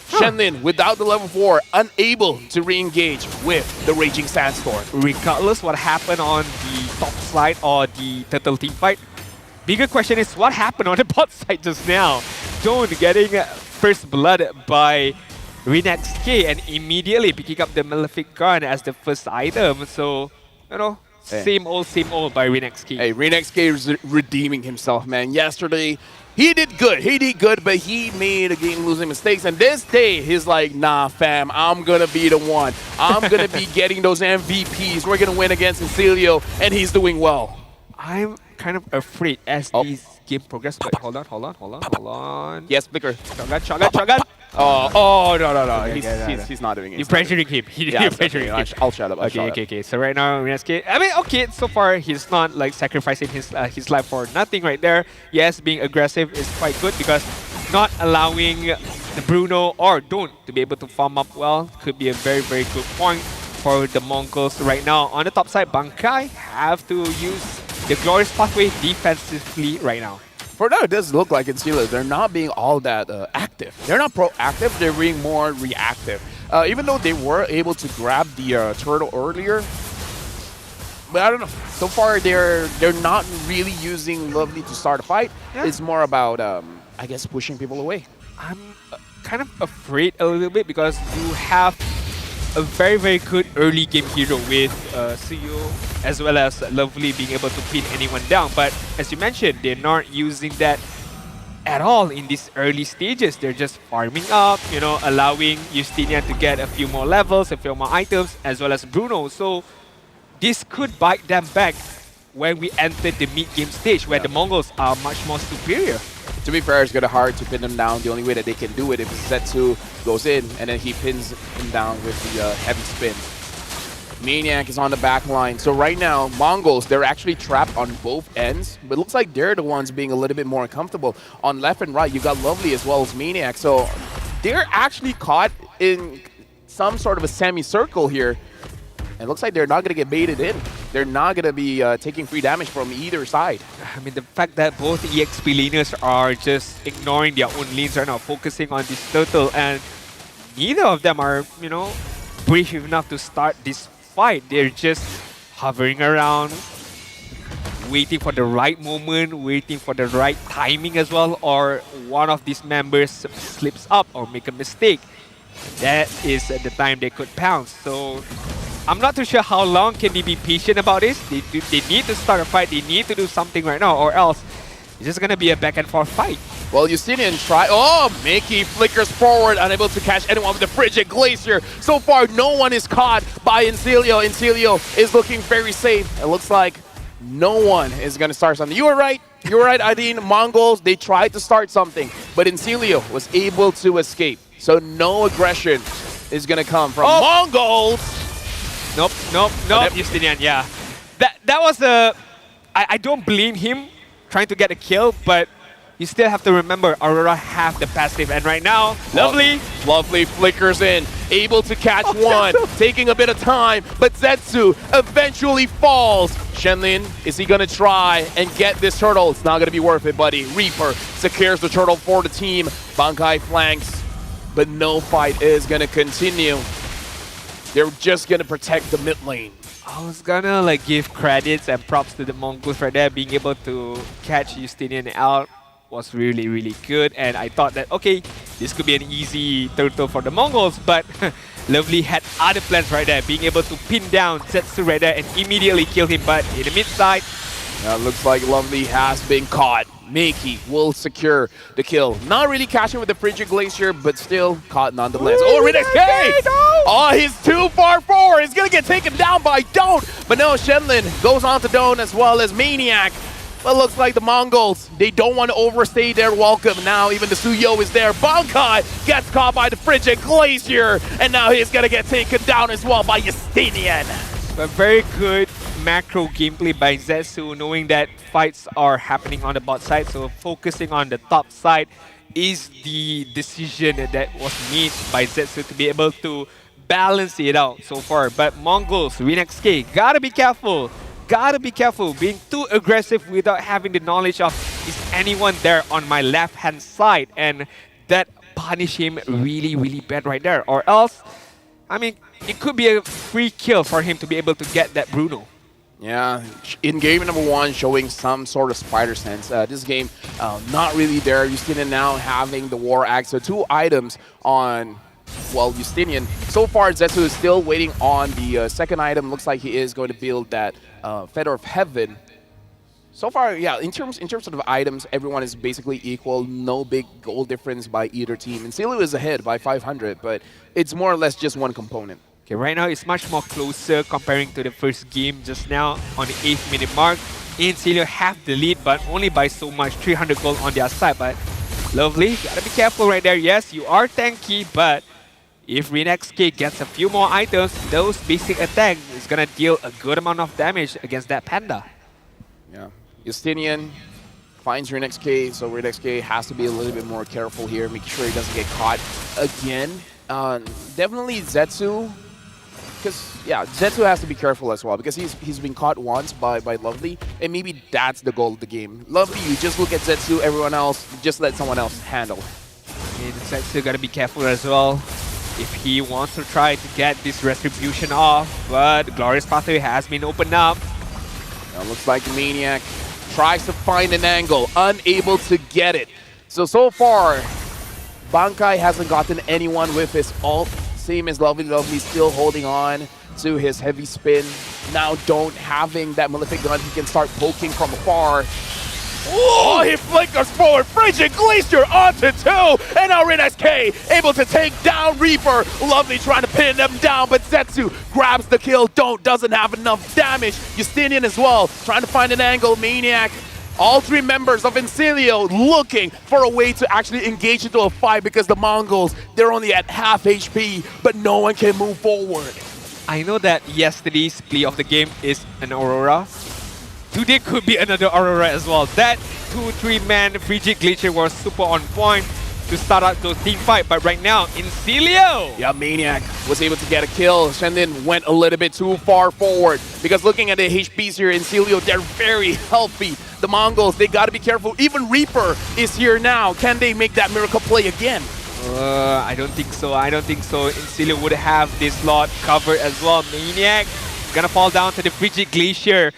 Shenlin, without the level 4, unable to re-engage with the Raging Sandstorm. Regardless what happened on the top side or the turtle team fight, bigger question is what happened on the bot side just now. Dawn getting first blood by Renex K and immediately picking up the Malefic Gun as the first item. So, you know, same old by Renex K. Hey, Renex K is redeeming himself, man. Yesterday, he did good, but he made a game-losing mistakes. And this day, he's like, nah, fam, I'm going to be the one. I'm going to be getting those MVPs. We're going to win against Cecilio, and he's doing well. I'm kind of afraid as these game progress. But hold on. Yes, Flicker. Shotgun. Oh, no. Okay, He's not doing it. You're pressuring him. You're pressuring him. I'll shut up. Okay. So right now, Reneski, I mean, okay, so far he's not like sacrificing his life for nothing right there. Yes, being aggressive is quite good because not allowing the Bruno or Dawn to be able to farm up well could be a very, very good point for the Mongols right now. On the top side, Bankai have to use the glorious pathway defensively right now. For now, it does look like in Steelers, they're not being all that active. They're not proactive, they're being more reactive. Even though they were able to grab the turtle earlier, but I don't know. So far, they're not really using Lovely to start a fight. Yeah. It's more about, I guess, pushing people away. I'm kind of afraid a little bit because you have a very, very good early game hero with Suyo as well as Lovely being able to pin anyone down. But as you mentioned, they're not using that at all in these early stages. They're just farming up, you know, allowing Justinian to get a few more levels, a few more items, as well as Bruno. So this could bite them back when we enter the mid-game stage where the Mongols are much more superior. To be fair, it's going to be hard to pin them down. The only way that they can do it if Zetsu goes in and then he pins him down with the heavy spin. Maniac is on the back line. So right now, Mongols, they're actually trapped on both ends. But it looks like they're the ones being a little bit more uncomfortable. On left and right, you got Lovely as well as Maniac. So they're actually caught in some sort of a semicircle here. And it looks like they're not going to get baited in. They're not going to be taking free damage from either side. I mean, the fact that both EXP laners are just ignoring their own lanes right now, focusing on this turtle, and neither of them are, you know, brave enough to start this fight. They're just hovering around, waiting for the right moment, waiting for the right timing as well, or one of these members slips up or make a mistake. That is the time they could pounce. So I'm not too sure how long can they be patient about this. They need to start a fight. They need to do something right now, or else it's just going to be a back and forth fight. Well, Justinian try. Oh, Mickey flickers forward, unable to catch anyone with the Frigid Glacier. So far, no one is caught by Incilio. Incilio is looking very safe. It looks like no one is going to start something. You were right. You were right, Adine. Mongols, they tried to start something, but Incilio was able to escape. So no aggression is going to come from Mongols. Nope. Justinian, yeah. That was a... I don't blame him trying to get a kill, but you still have to remember Aurora have the passive, and right now, Lovely flickers in, able to catch one, taking a bit of time, but Zetsu eventually falls. Shenlin, is he gonna try and get this turtle? It's not gonna be worth it, buddy. Reaper secures the turtle for the team. Bankai flanks, but no fight is gonna continue. They're just gonna protect the mid lane. I was gonna like give credits and props to the Mongols right there. Being able to catch Justinian out was really, really good. And I thought that, okay, this could be an easy turtle for the Mongols, but Lovely had other plans right there. Being able to pin down Zetsu right there and immediately kill him, but in the mid side. Looks like Lovely has been caught. Miki will secure the kill. Not really catching with the Frigid Glacier, but still caught nonetheless. Oh, Renex K! Oh, he's too far forward. He's going to get taken down by Don't. But no, Shenlin goes on to Don't as well as Maniac. But looks like the Mongols, they don't want to overstay their welcome. Now even the Suyo is there. Bankai gets caught by the Frigid Glacier. And now he's going to get taken down as well by Justinian. But very good macro gameplay by Zetsu, knowing that fights are happening on the bot side, so focusing on the top side is the decision that was made by Zetsu to be able to balance it out so far. But Mongols, Renex K, gotta be careful. Being too aggressive without having the knowledge of, is anyone there on my left hand side? And that punish him really, really bad right there. Or else, I mean, it could be a free kill for him to be able to get that Bruno. Yeah, in game number 1, showing some sort of spider sense. This game, not really there. Justinian now having the War Axe. So 2 items on, well, Justinian. So far, Zetsu is still waiting on the second item. Looks like he is going to build that Feather of Heaven. So far, yeah, in terms of the items, everyone is basically equal. No big goal difference by either team. And Silu is ahead by 500, but it's more or less just one component. Okay, right now it's much more closer comparing to the first game just now on the 8th minute mark. Incilio have the lead, but only by so much, 300 gold on their side. But Lovely, gotta be careful right there. Yes, you are tanky, but if RenXK gets a few more items, those basic attacks is gonna deal a good amount of damage against that Panda. Yeah, Justinian finds RenXK, so RenXK has to be a little bit more careful here, make sure he doesn't get caught again. Definitely Zetsu. Because, yeah, Zetsu has to be careful as well because he's been caught once by Lovely, and maybe that's the goal of the game. Lovely, you just look at Zetsu, everyone else, just let someone else handle. And Zetsu gotta be careful as well if he wants to try to get this retribution off, but Glorious Pathway has been opened up. Now looks like Maniac tries to find an angle, unable to get it. So far, Bankai hasn't gotten anyone with his ult. Same as Lovely. Lovely still holding on to his heavy spin. Now don't having that Malefic gun, he can start poking from afar. Oh, he flickers forward. Frigid Glacier onto 2. And now RenXK able to take down Reaper. Lovely trying to pin them down, but Zetsu grabs the kill. Doesn't have enough damage. Justinian as well, trying to find an angle. Maniac. All 3 members of Incilio looking for a way to actually engage into a fight because the Mongols, they're only at half HP, but no one can move forward. I know that yesterday's play of the game is an Aurora. Today could be another Aurora as well. That 2-3-man Frigid Glacier was super on point to start out those team fight, but right now, Incilio! Yeah, Maniac was able to get a kill. Shenden went a little bit too far forward because looking at the HPs here, Incilio, they're very healthy. The Mongols, they gotta be careful. Even Reaper is here now. Can they make that miracle play again? I don't think so. I don't think so. Incilio would have this slot covered as well. Maniac gonna fall down to the Frigid Glacier.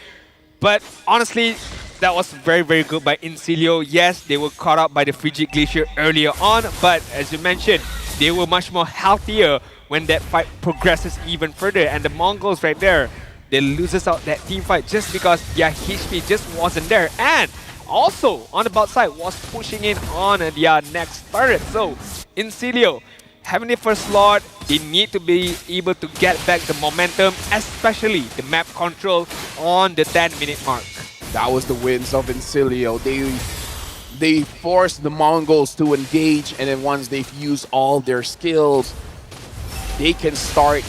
But honestly, that was very, very good by Incilio. Yes, they were caught up by the Frigid Glacier earlier on, but as you mentioned, they were much more healthier when that fight progresses even further. And the Mongols right there, they loses out that team fight just because their HP just wasn't there. And also, on the bot side, was pushing in on their next turret. So, Incilio, having the first slot, they need to be able to get back the momentum, especially the map control on the 10-minute mark. That was the wins of Incilio. They forced the Mongols to engage, and then once they've used all their skills, they can start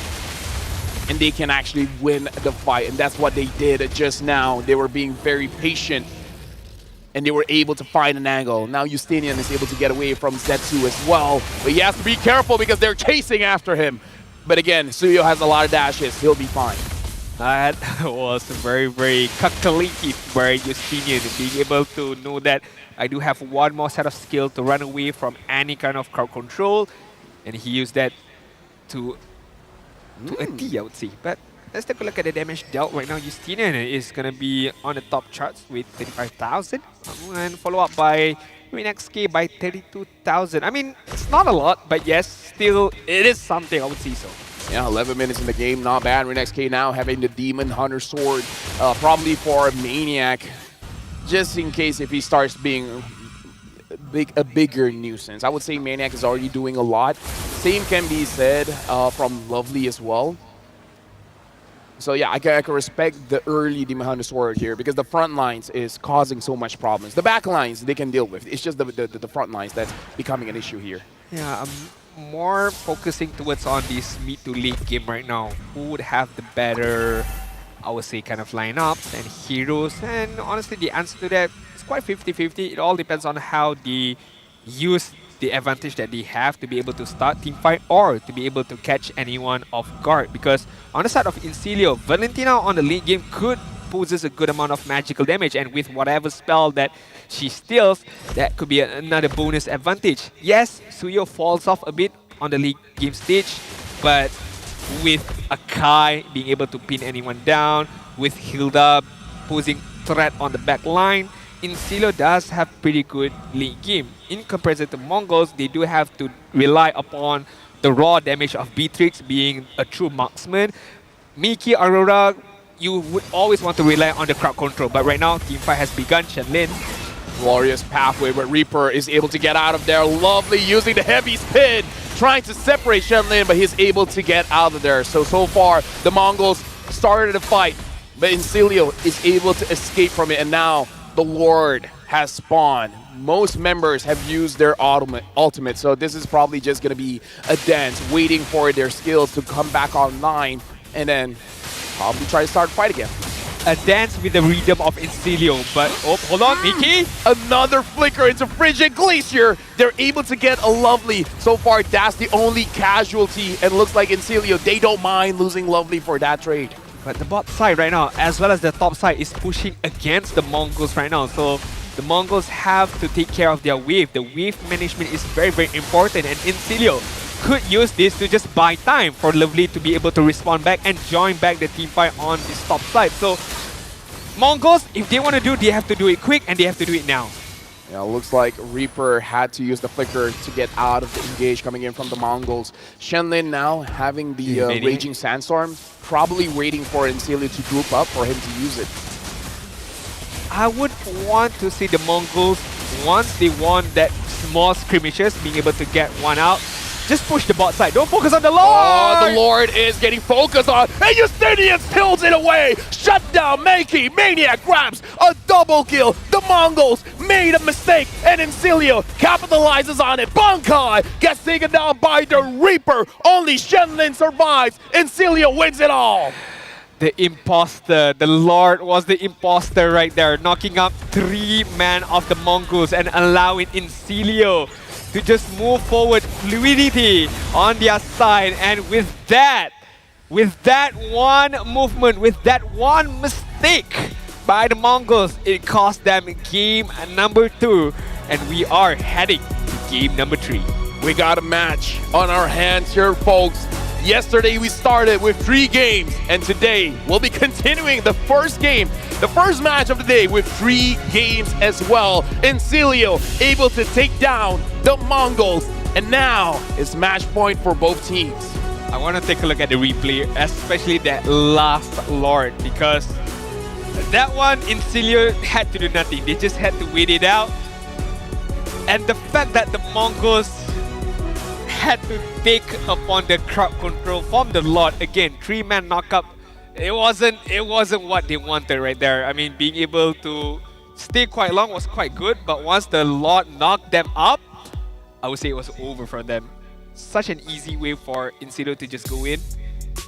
and they can actually win the fight. And that's what they did just now. They were being very patient and they were able to find an angle. Now Justinian is able to get away from Zetsu as well, but he has to be careful because they're chasing after him. But again, Suyo has a lot of dashes. He'll be fine. That was very, very calculated by Justinian, being able to know that I do have one more set of skill to run away from any kind of crowd control, and he used that to a T, I would say. But let's take a look at the damage dealt right now. Justinian is going to be on the top charts with 35,000, and follow up by RenXK by 32,000. I mean, it's not a lot, but yes, still, it is something, I would say so. Yeah, 11 minutes in the game, not bad. RenXK now having the Demon Hunter Sword, probably for Maniac, just in case if he starts being a bigger nuisance. I would say Maniac is already doing a lot. Same can be said from Lovely as well. So yeah, I can respect the early Demon Hunter Sword here because the front lines is causing so much problems. The back lines they can deal with. It's just the front lines that's becoming an issue here. Yeah, more focusing towards on this mid to late game right now. Who would have the better, I would say, kind of lineups and heroes? And honestly, the answer to that is quite 50-50. It all depends on how they use the advantage that they have to be able to start team fight or to be able to catch anyone off guard. Because on the side of Incilio, Valentina on the late game could poses a good amount of magical damage, and with whatever spell that she steals, that could be another bonus advantage. Yes, Suyo falls off a bit on the league game stage, but with Akai being able to pin anyone down, with Hilda posing threat on the back line, Incilio does have pretty good league game. In comparison to Mongols, they do have to rely upon the raw damage of Beatrix being a true marksman. Miki, Aurora, you would always want to rely on the crowd control, but right now, teamfight has begun. Shenlin, Glorious pathway, but Reaper is able to get out of there. Lovely using the heavy spin, trying to separate Shenlin, but he's able to get out of there. So far, the Mongols started the fight, but Incilio is able to escape from it, and now the Lord has spawned. Most members have used their ultimate, so this is probably just going to be a dance, waiting for their skills to come back online, and then probably try to start the fight again. a dance with the rhythm of Incilio, but oh, hold on, Miki. Another flicker into Frigid Glacier. They're able to get a lovely. So far, that's the only casualty, and looks like Incilio, they don't mind losing lovely for that trade. But the bot side right now, as well as the top side, is pushing against the Mongols right now. So the Mongols have to take care of their wave. The wave management is very, very important, and Incilio could use this to just buy time for Lovely to be able to respond back and join back the team fight on this top side. So Mongols, if they want to do, they have to do it quick, and they have to do it now. Yeah, looks like Reaper had to use the flicker to get out of the engage coming in from the Mongols. Shenlin now having the Raging Sandstorm, probably waiting for Incilio to group up for him to use it. I would want to see the Mongols, once they won that small skirmishes, being able to get one out. Just push the bot side. Don't focus on the Lord! Oh, the Lord is getting focused on. And Justinian tilts it away. Shut down Makey. Maniac grabs a double kill. The Mongols made a mistake, and Incilio capitalizes on it. Bankai gets taken down by the Reaper. Only Shenlin survives. Incilio wins it all. The imposter, the Lord was the imposter right there, knocking up 3 men of the Mongols and allowing Incilio to just move forward, fluidity on their side. And with that one movement, with that one mistake by the Mongols, it cost them game number 2, and we are heading to game number 3. We got a match on our hands here, folks. Yesterday we started with 3 games, and today we'll be continuing the first game, the first match of the day, with 3 games as well. Incilio able to take down the Mongols, and now it's match point for both teams. I want to take a look at the replay, especially that last Lord, because that one Incilio had to do nothing. They just had to wait it out. And the fact that the Mongols had to take upon the crowd control from the Lord, again, 3-man knockup, it wasn't what they wanted right there. I mean, being able to stay quite long was quite good, but once the Lord knocked them up, I would say it was over for them. Such an easy way for Incilio to just go in,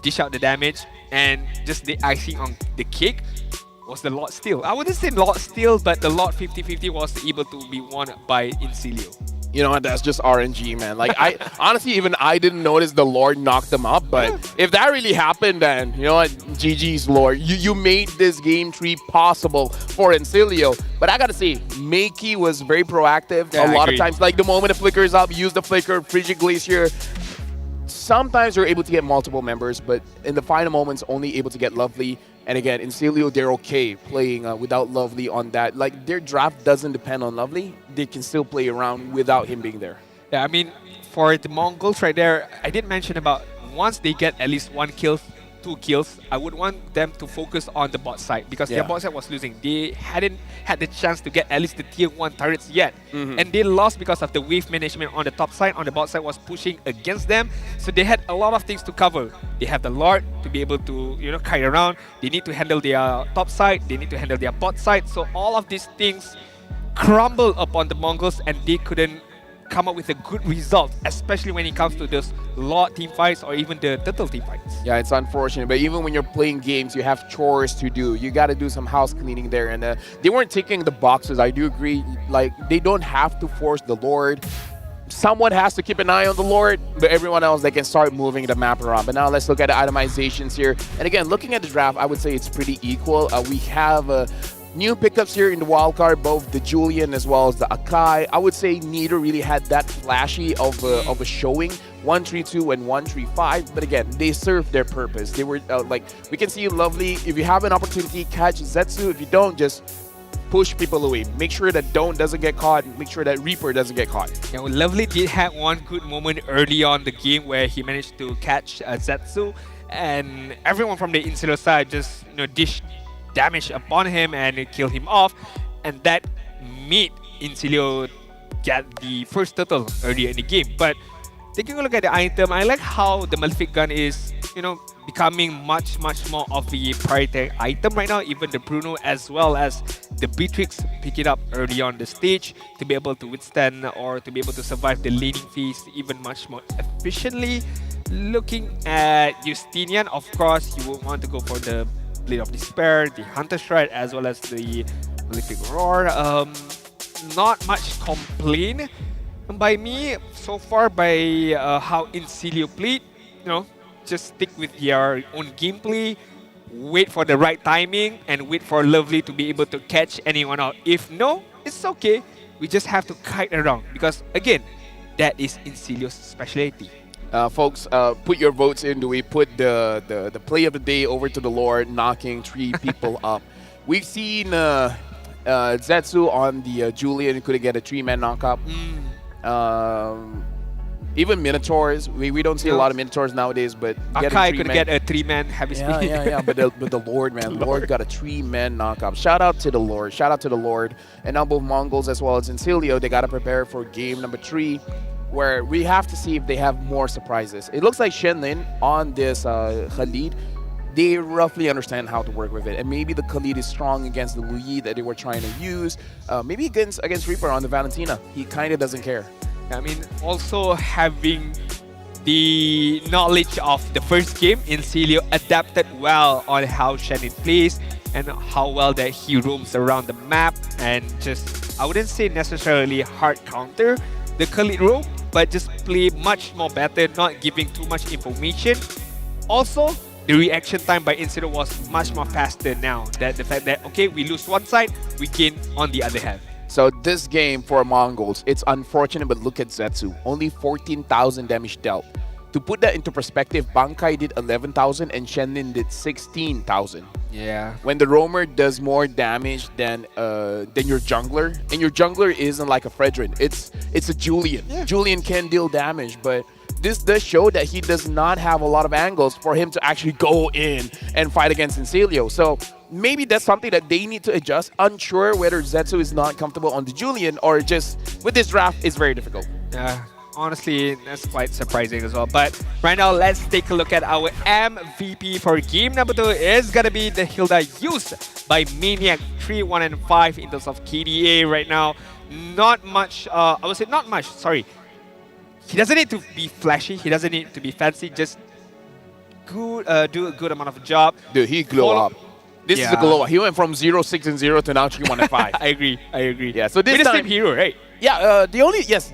dish out the damage, and just the icing on the cake was the Lord steal. I wouldn't say Lord steal, but the Lord 50-50 was able to be won by Incilio. You know what, that's just RNG, man. Like, I honestly, even I didn't notice the Lord knocked them up, but if that really happened, then, you know what, GG's Lord. You made this game 3 possible for Incilio. But I gotta say, Makey was very proactive. Yeah, a lot of times, like the moment the flicker is up, use the flicker, Frigid Glacier. Sometimes you're able to get multiple members, but in the final moments, only able to get Lovely. And again, Incilio, they're okay playing without Lovely on that. Like, their draft doesn't depend on Lovely. They can still play around without him being there. Yeah, I mean, for the Mongols right there, I did mention about once they get at least 1 kill, 2 kills, I would want them to focus on the bot side, because their bot side was losing. They hadn't had the chance to get at least the tier 1 turrets yet. And they lost because of the wave management on the top side. On the bot side was pushing against them. So they had a lot of things to cover. They have the Lord to be able to, you know, kite around. They need to handle their top side. They need to handle their bot side. So all of these things crumble upon the Mongols, and they couldn't come up with a good result, especially when it comes to those Lord team fights or even the Turtle team fights. Yeah, it's unfortunate, but even when you're playing games, you have chores to do. You got to do some house cleaning there, and they weren't ticking the boxes. I do agree. Like, they don't have to force the Lord. someone has to keep an eye on the Lord, but everyone else, they can start moving the map around. But now let's look at the itemizations here. And again, looking at the draft, I would say it's pretty equal. We have new pickups here in the wild card, both the Julian as well as the Akai. I would say neither really had that flashy of a showing. 132 and 135, but again, they serve their purpose. They were like, we can see Lovely. If you have an opportunity, catch Zetsu. If you don't, just push people away. Make sure that Don't doesn't get caught. Make sure that Reaper doesn't get caught. Yeah, well, Lovely did have one good moment early on the game where he managed to catch Zetsu, and everyone from the Insular side just dish damage upon him and kill him off, and that made Insilio get the first turtle earlier in the game. But taking a look at the item, I like how the Malefic Gun is, becoming much more of the priority item right now. Even the Bruno as well as the Beatrix pick it up early on the stage to be able to withstand or to be able to survive the laning phase even much more efficiently. Looking at Justinian, of course, you would want to go for the Blade of Despair, the Hunter Stride, as well as the Malefic Roar. Not much complaint by me so far by how Insilio played. Just stick with your own gameplay, wait for the right timing, and wait for Lovely to be able to catch anyone out. If no, it's okay. We just have to kite around because, again, that is Insilio's specialty. Folks, put your votes in. Do we put the play of the day over to the Lord, knocking 3 people up? We've seen Zetsu on the Julian couldn't get a 3-man knockup. Even Minotaurs, we don't see a lot of Minotaurs nowadays, but Akai could get a 3-man heavy speed. Yeah. But the Lord, man, Lord got a 3-man knockup. Shout out to the Lord. And now both Mongols as well as Insilio, they got to prepare for game number 3, where we have to see if they have more surprises. It looks like Shenlin on this Khalid, they roughly understand how to work with it. And maybe the Khalid is strong against the Luyi that they were trying to use. Maybe against Reaper on the Valentina. He kind of doesn't care. I mean, also having the knowledge of the first game, Insilio adapted well on how Shannon plays and how well that he roams around the map and just, I wouldn't say necessarily hard counter the Khalid roam, but just play much more better, not giving too much information. Also, the reaction time by Insilio was much more faster now. That the fact that, okay, we lose one side, we gain on the other hand. So this game for Mongols, it's unfortunate, but look at Zetsu. Only 14,000 damage dealt. To put that into perspective, Bankai did 11,000 and Shenlin did 16,000. Yeah. When the roamer does more damage than your jungler, and your jungler isn't like a Fredrin, it's a Julian. Yeah. Julian can deal damage, but this does show that he does not have a lot of angles for him to actually go in and fight against Insilio. So maybe that's something that they need to adjust. Unsure whether Zetsu is not comfortable on the Julian or just with this draft, it's very difficult. Yeah. Honestly, that's quite surprising as well. But right now, let's take a look at our MVP for game number 2. It's gonna be the Hilda used by Maniac 3, 1, and 5 in terms of KDA right now. Not much, I would say not much, sorry. He doesn't need to be flashy, he doesn't need to be fancy, just good, do a good amount of job. Dude, he glow up. This is a glow up. He went from 0, 6, and 0 to now 3, 1, and 5. I agree. Yeah, so this with time, the same hero, right? Yeah,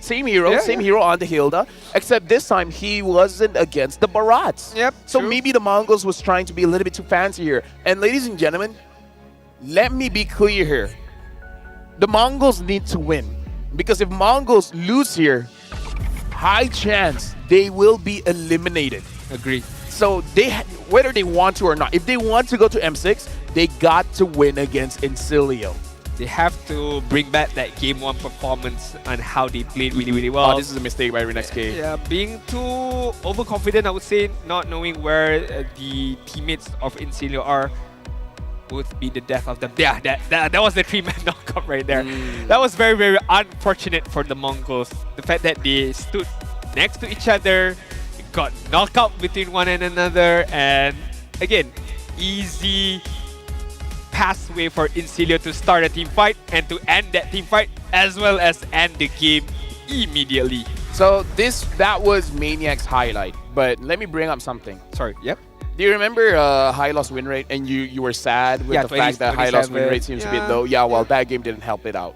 same hero on the Hilda, except this time he wasn't against the Barats. Yep. So true. maybe the Mongols was trying to be a little bit too fancy here. And ladies and gentlemen, let me be clear here. The Mongols need to win. Because if Mongols lose here, high chance they will be eliminated. Agree. So whether they want to or not, if they want to go to M6, they got to win against Insilio. They have to bring back that game 1 performance and how they played really well. Oh, this is a mistake by ReNextK. Yeah, being too overconfident, I would say, not knowing where the teammates of Insilio are would be the death of them. Yeah, that was the 3-man knockup right there. That was very unfortunate for the Mongols. The fact that they stood next to each other, got knocked out between one and another, and again, easy pathway for Insilio to start a team fight and to end that team fight as well as end the game immediately. So that was Maniac's highlight, but let me bring up something. Sorry, yep. Do you remember high loss win rate and you were sad with the fact that high loss win rate seems a bit low? Yeah, well, that game didn't help it out.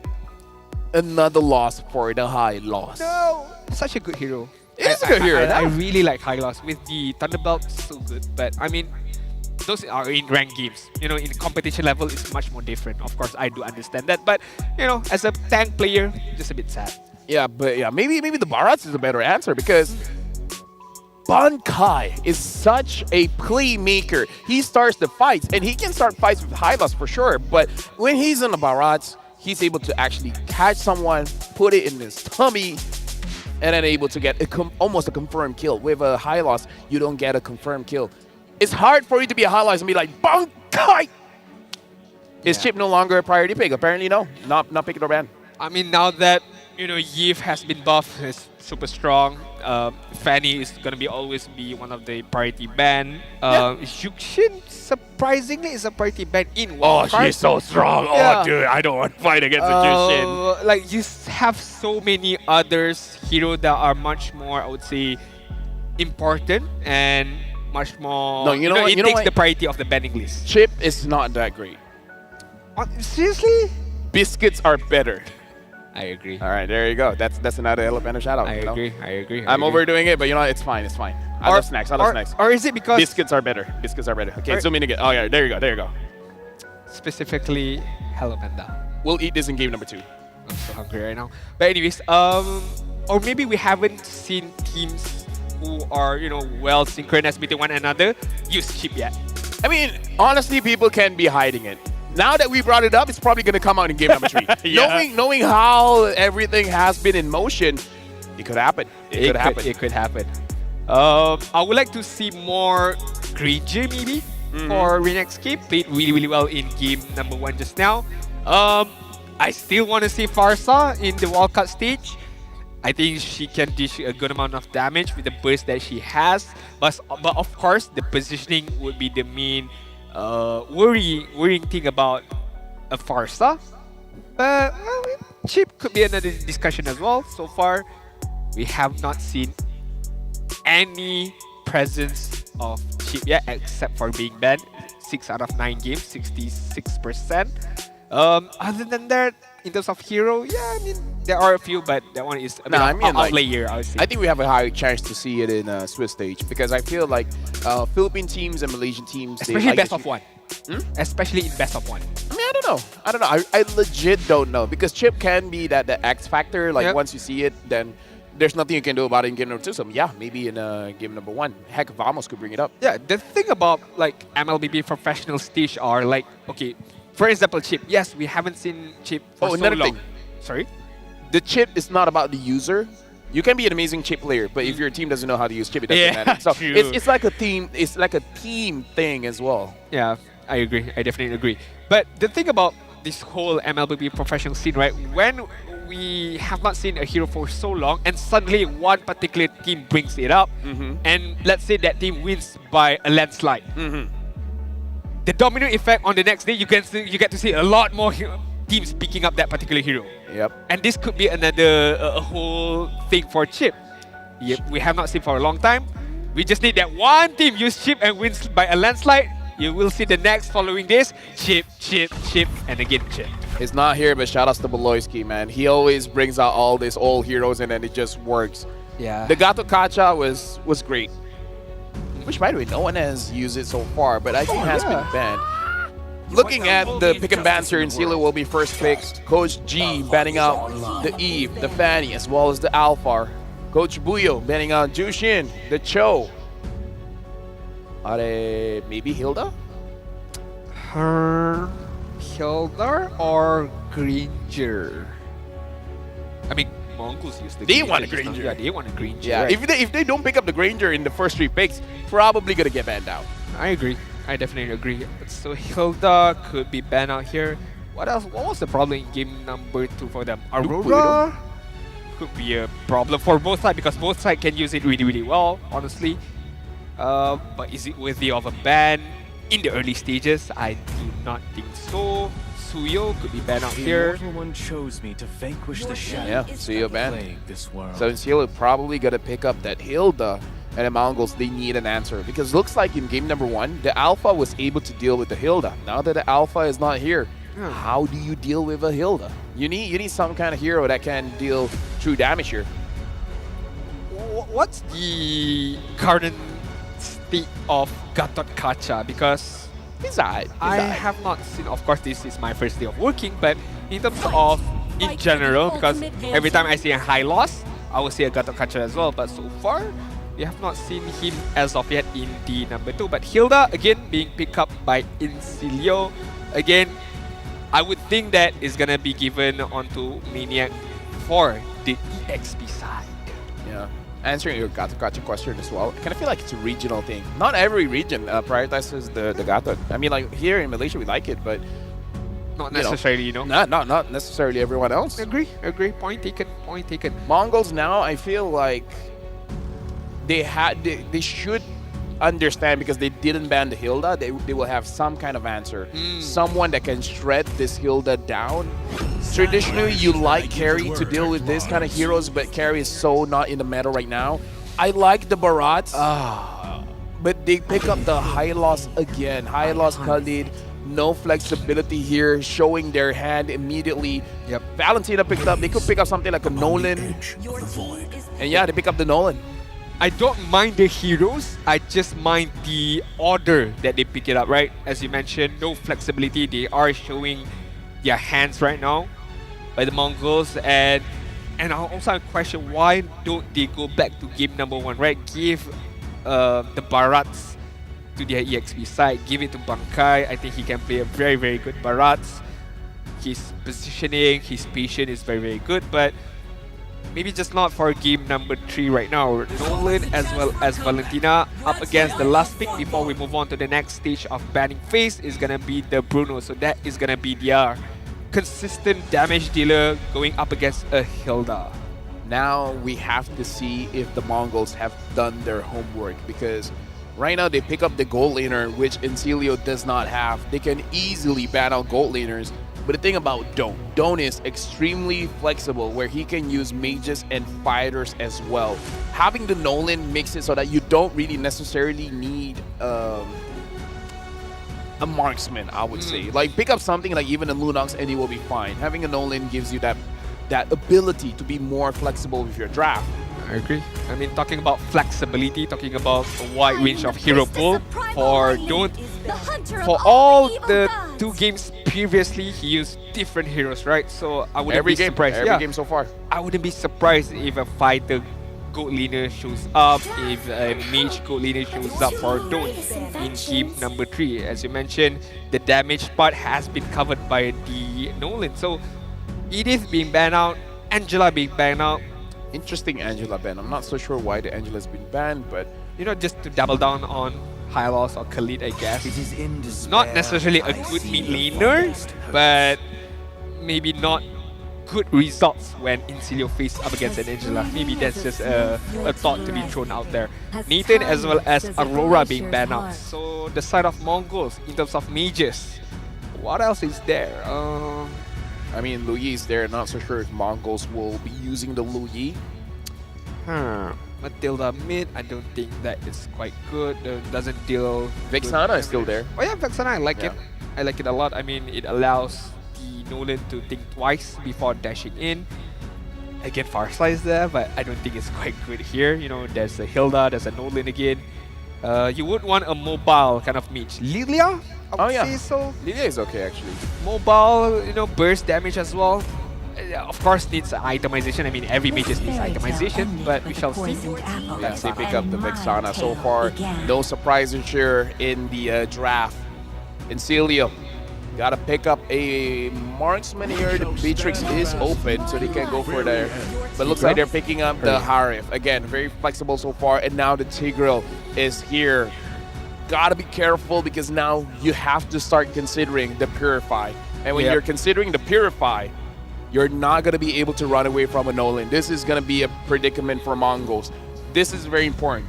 another loss for the high loss. No, such a good hero. It's a good hero. I really like high loss with the Thunderbolt. So good, but I mean, those are in ranked games. You know, in competition level, it's much more different. Of course, I do understand that, but you know, as a tank player, just a bit sad. Yeah, but yeah, maybe the Barats is a better answer because Ban Kai is such a playmaker. He starts the fights, and he can start fights with high loss for sure. But when he's in the Barats, he's able to actually catch someone, put it in his tummy, and then able to get almost a confirmed kill. With a high loss, you don't get a confirmed kill. It's hard for you to be a high loss and be like, Ban Kai! Is Chip no longer a priority pick? Apparently, no. Not pick it or ban. I mean, now that you know Yves has been buffed, is super strong. Fanny is gonna always be one of the priority ban. Yuxin surprisingly is a priority ban in wildcard. She's so strong. Yeah. Oh, dude, I don't want to fight against the Jushin. Like you have so many others hero that are much more, I would say, important and much more. No, you know what? It takes the priority of the banning list. Chip is not that great. Seriously? Biscuits are better. I agree. All right, there you go. That's another elephant shout out. I you know? agree. I'm overdoing it, but you know, it's fine. It's fine. I love snacks. Or is it because Biscuits are better. Biscuits are better. Okay, zoom in again. Oh yeah, there you go. specifically Hello Panda? We'll eat this in game number 2. I'm so hungry right now. But anyways, or maybe we haven't seen teams who are, you know, well synchronized between one another use chip yet. I mean, honestly, people can be hiding it. Now that we brought it up, it's probably going to come out in game number 3. Knowing how everything has been in motion, it could happen. It could happen. I would like to see more Granger maybe for Renex Cape. Played really well in game number 1 just now. I still want to see Farsa in the wildcard stage. I think she can dish a good amount of damage with the burst that she has. But of course, the positioning would be the main worrying thing about a Farsa. But Chip could be another discussion as well. So far, we have not seen any presence of Chip yet, except for being banned. 6 out of 9 games, 66%. Other than that, in terms of hero, yeah, I mean, there are a few, but that one is a bit outlier, I would say. I think we have a higher chance to see it in Swiss stage because I feel like Philippine teams and Malaysian teams, especially like best of 1. Especially in best of 1. I mean, I don't know. I legit don't know because Chip can be that the X factor. Like once you see it, then there's nothing you can do about it in game number 2. So yeah, maybe in game number 1. Heck, Vamos could bring it up. Yeah, the thing about like MLBB professional stage are like, okay, for example, Chip. Yes, we haven't seen Chip for so another long. thing. Sorry? The Chip is not about the user. You can be an amazing Chip player, but if your team doesn't know how to use Chip, it doesn't matter. So it's like a team. It's like a team thing as well. Yeah, I agree. I definitely agree. But the thing about this whole MLBB professional scene, right? When we have not seen a hero for so long, and suddenly one particular team brings it up, and let's say that team wins by a landslide. The domino effect on the next day, you get to see a lot more teams picking up that particular hero. Yep. And this could be another a whole thing for Chip. Yep. We have not seen for a long time. We just need that one team use Chip and wins by a landslide. You will see the next following days, Chip, and again Chip. He's not here, but shout outs to Beloyski, man. He always brings out all these old heroes and then it just works. Yeah. The Gato Kacha was great. Which, by the way, no one has used it so far, but I think it has been banned. Looking at the pick and ban here, Silo will be first picked. Coach G banning out the Eve, the Fanny, as well as the Alpha. Coach Buyo banning out Jushin, the Cho. Maybe Hilda? Hilda or Granger? I mean, Mongols used the They Granger want a just now. Granger. Yeah, they want a Granger. Yeah, right. if they don't pick up the Granger in the first 3 picks, probably gonna get banned out. I agree. I definitely agree. So Hilda could be banned out here. What else? What was the problem in game number 2 for them? Aurora could be a problem for both sides because both sides can use it really well, honestly. But is it worthy of a ban in the early stages? I do not think so. Suyo could be banned out here. One chose me to vanquish the shadow. Yeah, Suyo banned. Plague this world. So Silo probably gonna pick up that Hilda. And the Mongols, they need an answer because looks like in game number 1, the Alpha was able to deal with the Hilda. Now that the Alpha is not here, How do you deal with a Hilda? You need some kind of hero that can deal true damage here. What's the current state of Gatot Kaca? Because He's alright. I have not seen, of course, this is my first day of working, but in terms of in general, because every time I see a high loss, I will see a Gatot Kaca as well. But so far, we have not seen him as of yet in the number 2. But Hilda, again, being picked up by Incilio. Again, I would think that is going to be given onto Maniac for the EXP side. Yeah. Answering your Gatot Kaca question as well, I kind of feel like it's a regional thing. Not every region prioritizes the Gatot. I mean, like here in Malaysia, we like it, but Not necessarily, not necessarily everyone else. Agree. Point taken. Mongols now, I feel like they should understand, because they didn't ban the Hilda. They will have some kind of answer. Someone that can shred this Hilda down. Traditionally, you like carry to deal with this kind of heroes, but carry is so not in the meta right now. I like the Barats, but they pick up the high loss again. High loss Khalid. No flexibility here, showing their hand immediately. Yep. Valentina picked up. They could pick up something like a Nolan. And yeah, they pick up the Nolan. I don't mind the heroes, I just mind the order that they pick it up, right? As you mentioned, no flexibility. They are showing their hands right now by the Mongols, and I also have a question, why don't they go back to game number 1, right? Give the Barats to their EXP side, give it to Bankai. I think he can play a very, very good Barats. His positioning, his patience is very, very good, but maybe just not for game number 3 right now. Nolan as well as Valentina up against the last pick before we move on to the next stage of banning phase is gonna be the Bruno. So that is gonna be their consistent damage dealer going up against a Hilda. Now we have to see if the Mongols have done their homework, because right now they pick up the gold laner, which Incilio does not have. They can easily ban out gold laners. But the thing about Don is extremely flexible, where he can use mages and fighters as well. Having the Nolan makes it so that you don't really necessarily need a marksman, I would say. Like, pick up something like even a Lunox and he will be fine. Having a Nolan gives you that ability to be more flexible with your draft. I agree. I mean, talking about flexibility, talking about a wide range of hero pool for all the 2 games previously, he used different heroes, right? So I wouldn't be surprised. Every game so far. I wouldn't be surprised if a fighter gold laner shows up, if a mage gold laner shows up for Don in game number 3. As you mentioned, the damage part has been covered by the Nolan. So Edith being banned out, Angela being banned out. Interesting Angela ban. I'm not so sure why the Angela's been banned, but just to double down on Hylos or Khalid, I guess. Not necessarily a good mid laner, but maybe not good results when Incilio faced up against an Angela. Maybe that's just a thought to be thrown out there. Nathan as well as Aurora being banned out. So the side of Mongols in terms of mages, what else is there? I mean, Lu Yi is there. Not so sure if Mongols will be using the Lu Yi. Matilda mid, I don't think that is quite good. Doesn't deal. Vexana is still there. Oh yeah, Vexana, I like it. I like it a lot. I mean, it allows the Nolan to think twice before dashing in. Again, Farsight is there, but I don't think it's quite good here. There's a Hilda, there's a Nolan again. You would want a mobile kind of mage. Lilia? I would say so. Lilia is okay, actually. Mobile, burst damage as well. Of course, needs itemization. I mean, every mage needs itemization, but we shall see. Yes, they pick up the Vexana so far. No surprises here in the draft. Incilio gotta pick up a marksman here. The Beatrix is open, so they can go for there. But looks like they're picking up the Harif. Again, very flexible so far. And now the Tigreal is here. Gotta be careful, because now you have to start considering the Purify. And when you're considering the Purify, you're not gonna be able to run away from a Nolan. This is gonna be a predicament for Mongols. This is very important.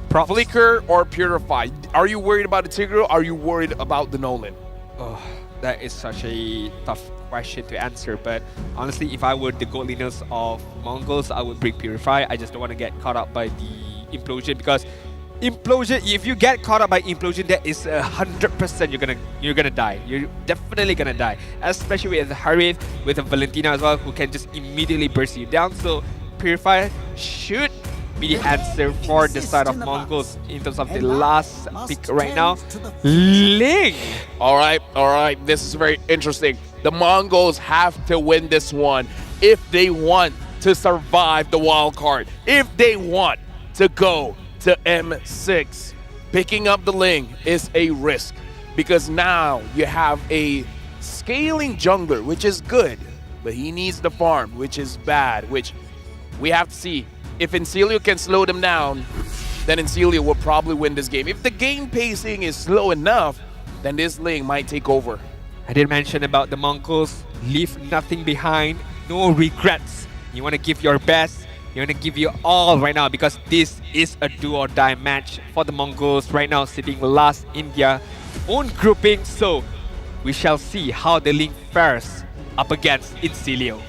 Flicker or Purify? Are you worried about the Tigreal? Are you worried about the Nolan? Oh, that is such a tough question to answer. But honestly, if I were the gold laners of Mongols, I would bring Purify. I just don't want to get caught up by the implosion, because Implosion, if you get caught up by implosion, that is 100% you're gonna die. You're definitely gonna die. Especially with Harith, with a Valentina as well, who can just immediately burst you down. So Purify should be the answer for the side of Mongols in terms of the last pick right now. Ling! All right. This is very interesting. The Mongols have to win this one if they want to survive the wild card. If they want to go to M6. Picking up the Ling is a risk because now you have a scaling jungler, which is good, but he needs the farm, which is bad, which we have to see. If Incilio can slow them down, then Incilio will probably win this game. If the game pacing is slow enough, then this Ling might take over. I did mention about the Mongols, leave nothing behind, no regrets. You want to give your best, you want to give your all right now because this is a do or die match for the Mongols right now, sitting last in their own grouping. So we shall see how the Ling fares up against Incilio.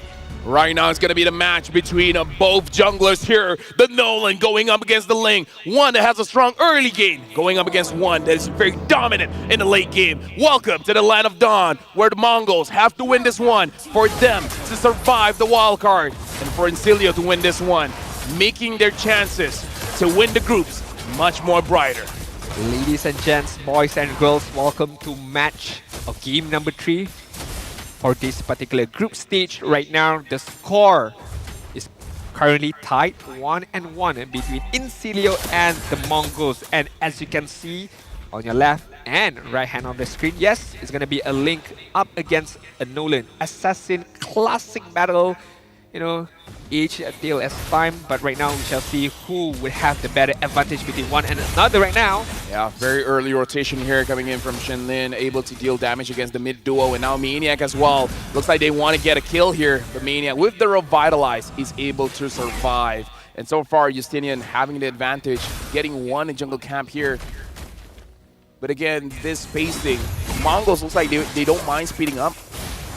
Right now, it's going to be the match between both junglers here. The Nolan going up against the Ling. One that has a strong early game going up against one that is very dominant in the late game. Welcome to the Land of Dawn, where the Mongols have to win this one for them to survive the wild card and for Incilio to win this one, making their chances to win the groups much more brighter. Ladies and gents, boys and girls, welcome to match of game number 3. For this particular group stage right now, the score is currently tied 1-1 between Incilio and the Mongols. And as you can see on your left and right hand of the screen, yes, it's gonna be a Link up against a Nolan. Assassin classic battle, you know, each deal as time, but right now we shall see who will have the better advantage between one and another right now. Yeah, very early rotation here coming in from Shenlin, able to deal damage against the mid duo, and now Maniac as well. Looks like they want to get a kill here, but Maniac with the Revitalize is able to survive. And so far, Justinian having the advantage, getting one in jungle camp here. But again, this pacing, Mongols looks like they don't mind speeding up,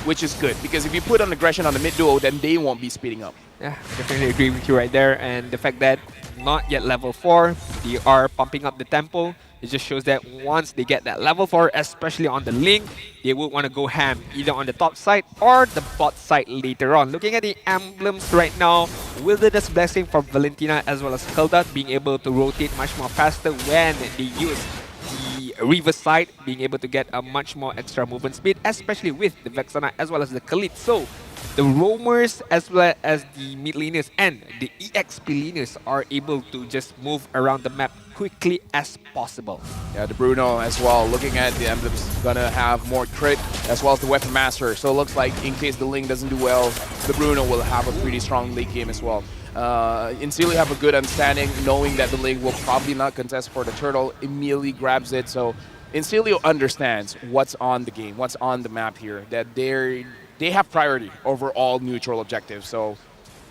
which is good, because if you put on aggression on the mid duo, then they won't be speeding up. Yeah, definitely agree with you right there. And the fact that not yet level 4, they are pumping up the tempo. It just shows that once they get that level 4, especially on the Link, they would want to go ham either on the top side or the bot side later on. Looking at the emblems right now, Wilderness Blessing for Valentina as well as Hilda being able to rotate much more faster when they use the reverse side, being able to get a much more extra movement speed, especially with the Vexana as well as the Khalid. So the roamers as well as the mid laners and the EXP laners are able to just move around the map quickly as possible. Yeah, the Bruno as well, looking at the emblems, gonna have more crit as well as the Weapon Master. So it looks like in case the Ling doesn't do well, the Bruno will have a pretty strong late game as well. Incilio have a good understanding, knowing that the Ling will probably not contest for the turtle, immediately grabs it. So Incilio understands what's on the game, what's on the map here, that they have priority over all neutral objectives. So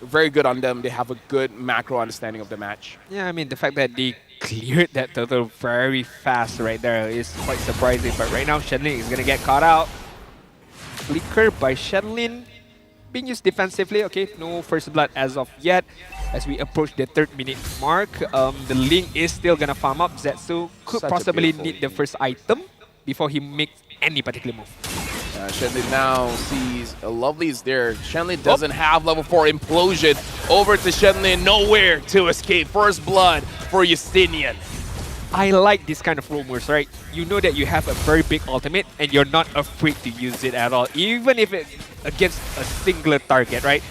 very good on them. They have a good macro understanding of the match. Yeah, I mean, the fact that they cleared that turtle very fast right there is quite surprising. But right now, Shenlin is going to get caught out. Flicker by Shenlin. Being used defensively. Okay, no first blood as of yet. As we approach the 3rd minute mark, the Ling is still going to farm up. Zetsu could Such a possibly beautiful need the first item before he makes any particular move. Shenlin now sees Lovely is there. Shenlin doesn't have level 4 implosion. Over to Shenlin, nowhere to escape. First blood for Justinian. I like this kind of roamers, right? You know that you have a very big ultimate and you're not afraid to use it at all, even if it's against a singular target, right?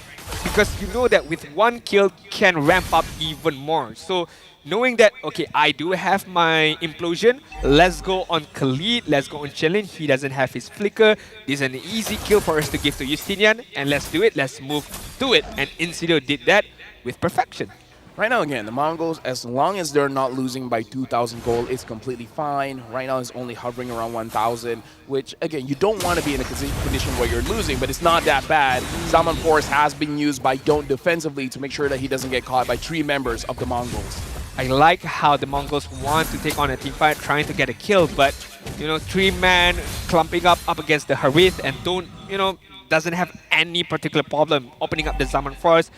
Because you know that with one kill can ramp up even more. So knowing that, okay, I do have my implosion, let's go on Khalid, let's go on Shenlin, he doesn't have his flicker, this is an easy kill for us to give to Justinian, and let's do it, let's move to it. And Incilio did that with perfection. Right now, again, the Mongols, as long as they're not losing by 2,000 gold, it's completely fine. Right now, it's only hovering around 1,000, which, again, you don't want to be in a condition where you're losing, but it's not that bad. Zaman Force has been used by Don't defensively to make sure that he doesn't get caught by 3 members of the Mongols. I like how the Mongols want to take on a team fight, trying to get a kill, but, you know, 3-man clumping up against the Harith and Don't, you know, doesn't have any particular problem opening up the Zaman Force.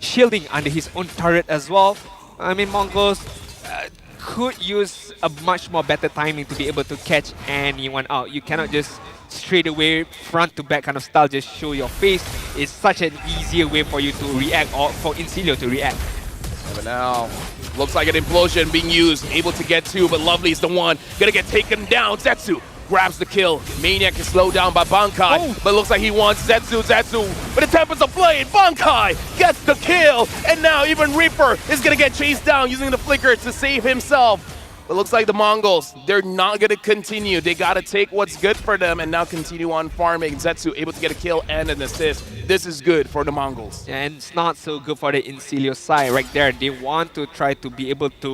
Shielding under his own turret as well. I mean, Mongols could use a much more better timing to be able to catch anyone out. You cannot just straight away front to back kind of style just show your face. It's such an easier way for you to react or for Incilio to react. But now, looks like an implosion being used, able to get two, but Lovely is the one gonna get taken down. Zetsu grabs the kill. Maniac is slowed down by Bankai, but looks like he wants Zetsu. But the Tempest of Blade, Bankai gets the kill, and now even Reaper is gonna get chased down using the flicker to save himself. But looks like the Mongols, they're not gonna continue. They gotta take what's good for them and now continue on farming. Zetsu able to get a kill and an assist. This is good for the Mongols. And it's not so good for the Incilio side right there. They want to try to be able to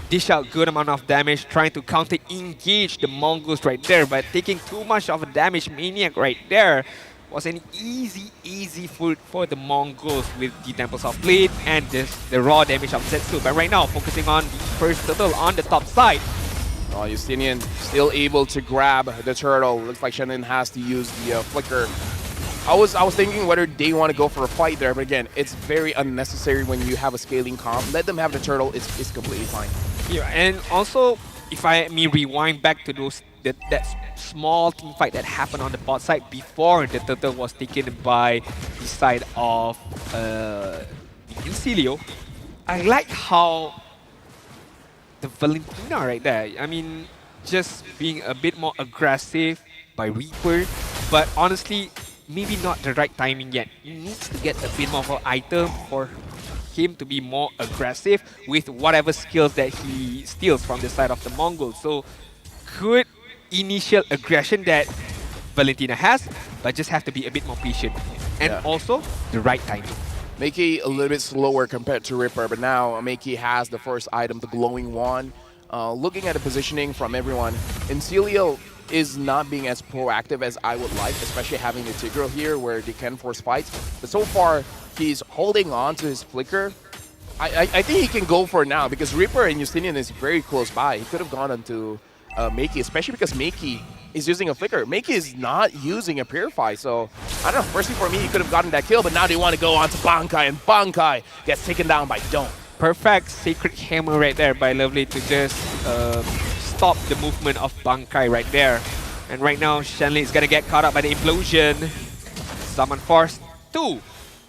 dish out good amount of damage, trying to counter-engage the Mongols right there, but taking too much of a damage. Maniac right there was an easy food for the Mongols with the Temples of Blade and the raw damage of Zetsu. But right now, focusing on the first turtle on the top side. Oh, Justinian still able to grab the turtle. Looks like Shannon has to use the flicker. I was thinking whether they want to go for a fight there, but again, it's very unnecessary when you have a scaling comp. Let them have the turtle, it's completely fine. Yeah, and also, if I rewind back to that small team fight that happened on the bot side before the turtle was taken by the side of Incilio, I like how the Valentina right there, I mean, just being a bit more aggressive by Reaper, but honestly, maybe not the right timing yet. You need to get a bit more of an item for him to be more aggressive with whatever skills that he steals from the side of the Mongols. So good initial aggression that Valentina has, but just have to be a bit more patient. And also the right timing. Meiki a little bit slower compared to Ripper, but now Meiki has the first item, the glowing wand. Looking at the positioning from everyone, Incilio is not being as proactive as I would like, especially having the Tigro here where they can force fights. But so far, he's holding on to his flicker. I think he can go for it now because Reaper and Justinian is very close by. He could have gone onto Meiki, especially because Meiki is using a flicker. Meiki is not using a Purify, so I don't know. Firstly, for me, he could have gotten that kill, but now they want to go on to Bankai, and Bankai gets taken down by Dome. Perfect Sacred Hammer right there by Lovely to just stop the movement of Bankai right there. And right now, Shanley is gonna get caught up by the implosion. Summon Force 2.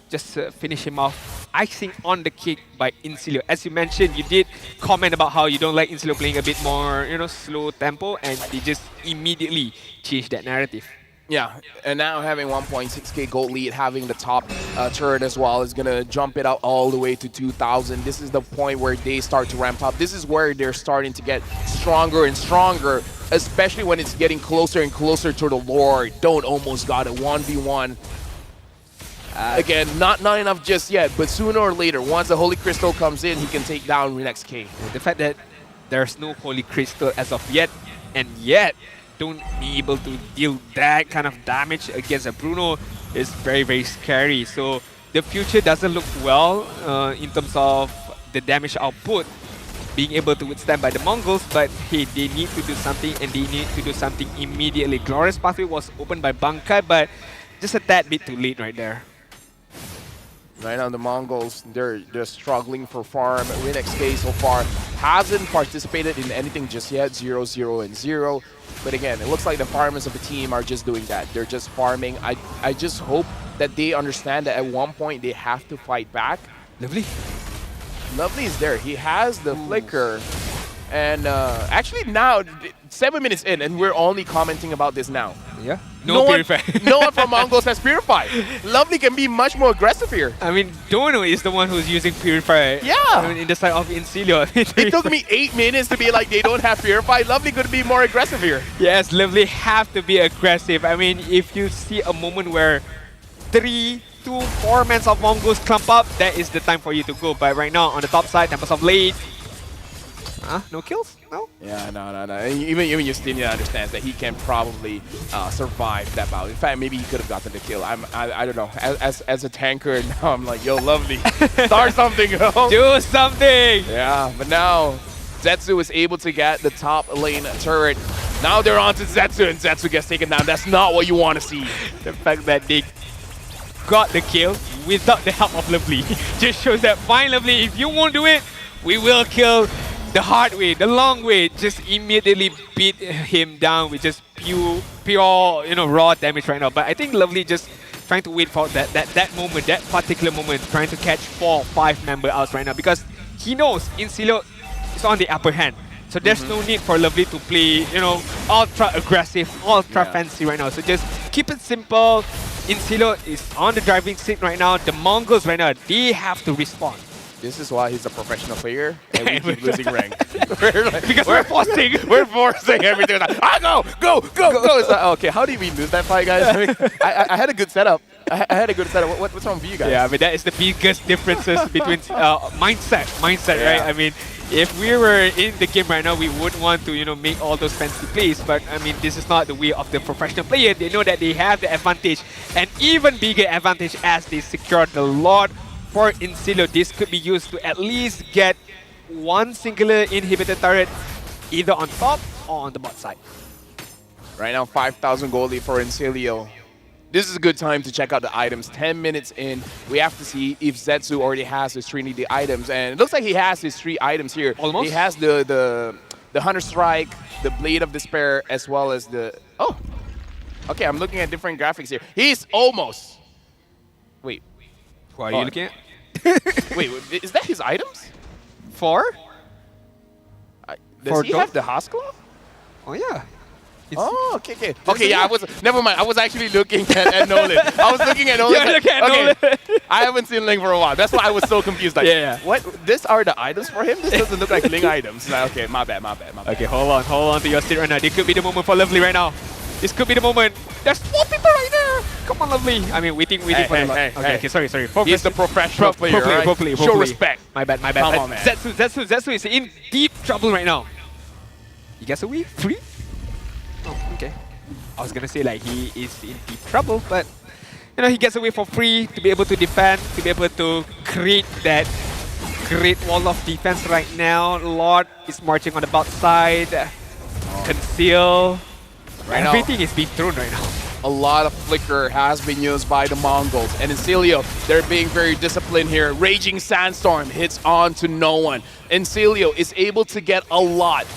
Just finish him off. Icing on the cake by Incilio. As you mentioned, you did comment about how you don't like Incilio playing a bit more, slow tempo, and they just immediately changed that narrative. Yeah, and now having 1.6k gold lead, having the top turret as well is going to jump it out all the way to 2,000. This is the point where they start to ramp up. This is where they're starting to get stronger and stronger, especially when it's getting closer and closer to the Lord. Don't almost got it 1v1. Again, not enough just yet, but sooner or later, once the Holy Crystal comes in, he can take down Renex K. The fact that there's no Holy Crystal as of yet, and yet don't be able to deal that kind of damage against a Bruno is very, very scary. So the future doesn't look well in terms of the damage output being able to withstand by the Mongols, but hey, they need to do something, and they need to do something immediately. Glorious Pathway was opened by Bankai, but just a tad bit too late right there. Right now, the Mongols, they're struggling for farm. WinXK so far hasn't participated in anything just yet, 0-0 and 0. But again, it looks like the farmers of the team are just doing that. They're just farming. I just hope that they understand that at one point they have to fight back. Lovely. Lovely is there. He has the flicker. And actually now, 7 minutes in, and we're only commenting about this now. Yeah. No Purify. No one from Mongols has Purify. Lovely can be much more aggressive here. I mean, Dono is the one who's using Purify. Yeah. In the side of Incilio. It took me 8 minutes to be like, they don't have Purify. Lovely could be more aggressive here. Yes, Lovely have to be aggressive. I mean, if you see a moment where 3, 2, 4 men of Mongols clump up, that is the time for you to go. But right now, on the top side, Tempest of Blade. No kills? No? Yeah, no. Even Justinian understands that he can probably survive that bout. In fact, maybe he could have gotten the kill. I don't know. As a tanker, now I'm like, yo, Lovely, start something, yo. Do something! Yeah, but now Zetsu is able to get the top lane turret. Now they're on to Zetsu, and Zetsu gets taken down. That's not what you want to see. The fact that they got the kill without the help of Lovely just shows that, fine, Lovely, if you won't do it, we will kill the hard way, the long way, just immediately beat him down with just pure, raw damage right now. But I think Lovely just trying to wait for that moment, that particular moment, trying to catch 4 or 5 member outs right now because he knows Incilio is on the upper hand. So there's no need for Lovely to play, ultra aggressive, ultra fancy right now. So just keep it simple. Incilio is on the driving seat right now. The Mongols right now, they have to respond. This is why he's a professional player and we keep losing rank. Because we're forcing. We're forcing everything. Like, go! It's like, okay, how did we lose that fight, guys? I mean, I had a good setup. I had a good setup. What's wrong with you guys? Yeah, I mean, that is the biggest differences between mindset, right? I mean, if we were in the game right now, we would want to, make all those fancy plays. But I mean, this is not the way of the professional player. They know that they have the advantage, and even bigger advantage as they secure the Lord. For Incilio, this could be used to at least get one singular inhibitor turret either on top or on the bot side. Right now, 5,000 gold lead for Incilio. This is a good time to check out the items. 10 minutes in, we have to see if Zetsu already has his Trinity items. And it looks like he has his 3 items here. Almost. He has the Hunter Strike, the Blade of Despair, as well as the... Oh! Okay, I'm looking at different graphics here. He's almost... Wait. What are you looking at? Wait, is that his items? 4? Does he have the Haskell? Oh, yeah. Oh, okay. Okay, yeah, never mind. I was actually looking at Nolan. I was looking at Nolan. Nolan. I haven't seen Ling for a while. That's why I was so confused. Like, what? These are the items for him? This doesn't look like Ling items. Like, okay, my bad. Okay, hold on to your seat right now. This could be the moment for Lovely right now. This could be the moment. There's 4 people right there. Come on, Lovely. I mean, waiting for the Okay, sorry. Focus. He's the professional player, right? Properly. Show respect. My bad. Come on, man. Zetsu is in deep trouble right now. He gets away? 3? Oh, okay. I was gonna say like he is in deep trouble, but he gets away for free to be able to defend, to be able to create that great wall of defense right now. Lord is marching on the bot side. Conceal. Everything is being thrown right now. A lot of flicker has been used by the Mongols. And Incilio, they're being very disciplined here. Raging Sandstorm hits on to no one. Incilio is able to get a lot.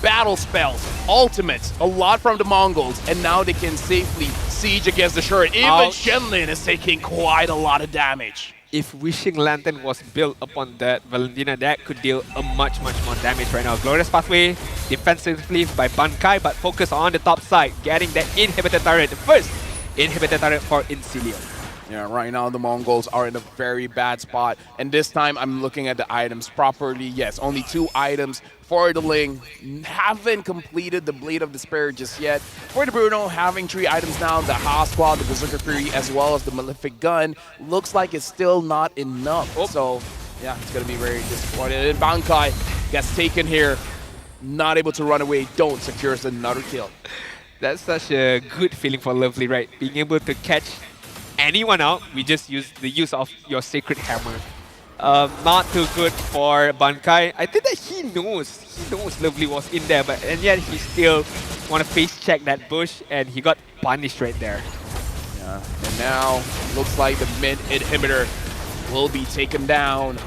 Battle spells, ultimates, a lot from the Mongols. And now they can safely siege against the turret. Even Shenlin is taking quite a lot of damage. If Wishing Lantern was built upon that, Valentina, that could deal a much more damage right now. Glorious Pathway, defensively by Bankai, but focus on the top side, getting that inhibitor turret, the first inhibitor turret for Incilio. Yeah, right now the Mongols are in a very bad spot. And this time I'm looking at the items properly. Yes, only 2 items for the Ling. Haven't completed the Blade of Despair just yet. For the Bruno, having 3 items now, the Hasqua, the Berserker Fury, as well as the Malefic Gun. Looks like it's still not enough. So, yeah, it's going to be very disappointed. And Bankai gets taken here. Not able to run away. Don't secures another kill. That's such a good feeling for Lovely, right? Being able to catch anyone out, we just use the use of your Sacred Hammer. Not too good for Bankai. I think that he knows Lovely was in there, and yet he still want to face check that bush, and he got punished right there. Yeah, and now looks like the mid inhibitor will be taken down.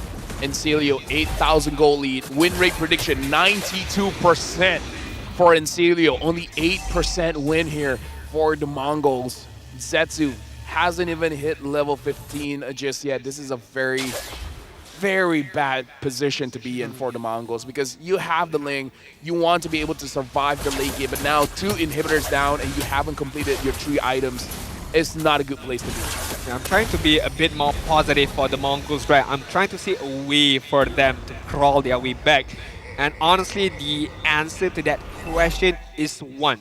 Incilio 8,000 gold lead. Win rate prediction 92% for Incilio. Only 8% win here for the Mongols. Zetsu hasn't even hit level 15 just yet. This is a very bad position to be in for the Mongols because you have the Ling, you want to be able to survive the late game, but now 2 inhibitors down and you haven't completed your 3 items. It's not a good place to be. I'm trying to be a bit more positive for the Mongols, right? I'm trying to see a way for them to crawl their way back. And honestly, the answer to that question is 1.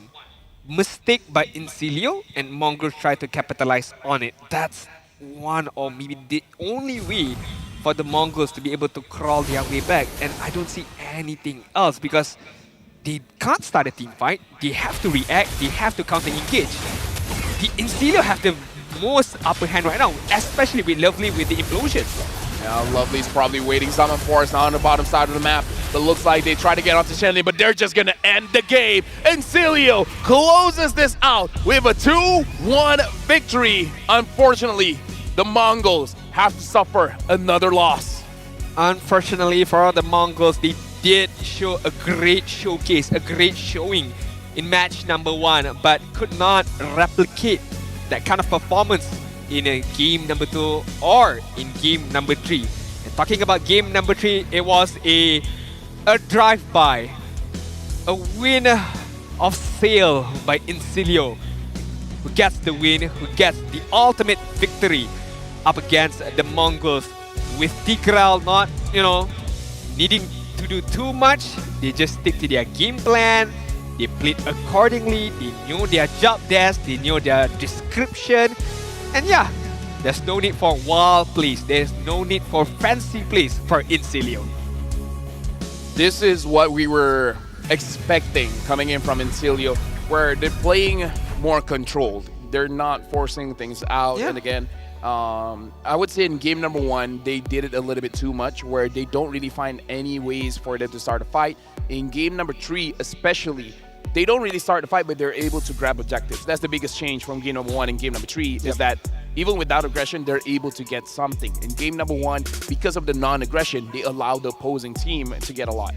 Mistake by Incilio, and Mongols try to capitalize on it. That's one or maybe the only way for the Mongols to be able to crawl their way back. And I don't see anything else because they can't start a team fight. They have to react. They have to counter-engage. The Incilio have the most upper hand right now, especially with Lovely with the implosion. Yeah, Lovely's probably waiting Summon Force now on the bottom side of the map. But looks like they try to get onto Shenlin, but they're just gonna end the game. Incilio closes this out with a 2-1 victory. Unfortunately, the Mongols have to suffer another loss. Unfortunately for the Mongols, they did show a great showcase, a great showing in match number 1, but could not replicate that kind of performance in a game number 2 or in game number 3. And talking about game number 3, it was a drive-by, a win of sale by Incilio, who gets the win, who gets the ultimate victory up against the Mongols, with Tigral not, needing to do too much. They just stick to their game plan. They played accordingly. They knew their job desk. They knew their description. And yeah, there's no need for wild plays. There's no need for fancy plays for Incilio. This is what we were expecting coming in from Incilio, where they're playing more controlled. They're not forcing things out. Yeah. And again, I would say in game number 1, they did it a little bit too much, where they don't really find any ways for them to start a fight. In game number 3, especially, they don't really start the fight, but they're able to grab objectives. That's the biggest change from game number 1 and game number 3, is that even without aggression, they're able to get something. In game number 1, because of the non-aggression, they allow the opposing team to get a lot.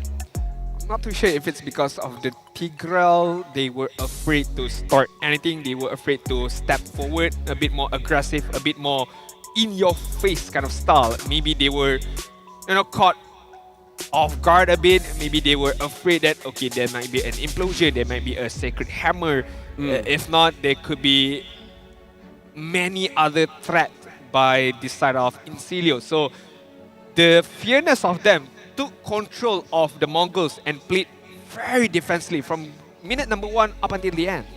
Not too sure if it's because of the Tigral. They were afraid to start anything. They were afraid to step forward, a bit more aggressive, a bit more in-your-face kind of style. Maybe they were, caught off guard a bit. Maybe they were afraid that, okay, there might be an implosion, there might be a sacred hammer. If not, there could be many other threats by the side of Incilio. So the fearness of them took control of the Mongols and played very defensively from minute number 1 up until the end.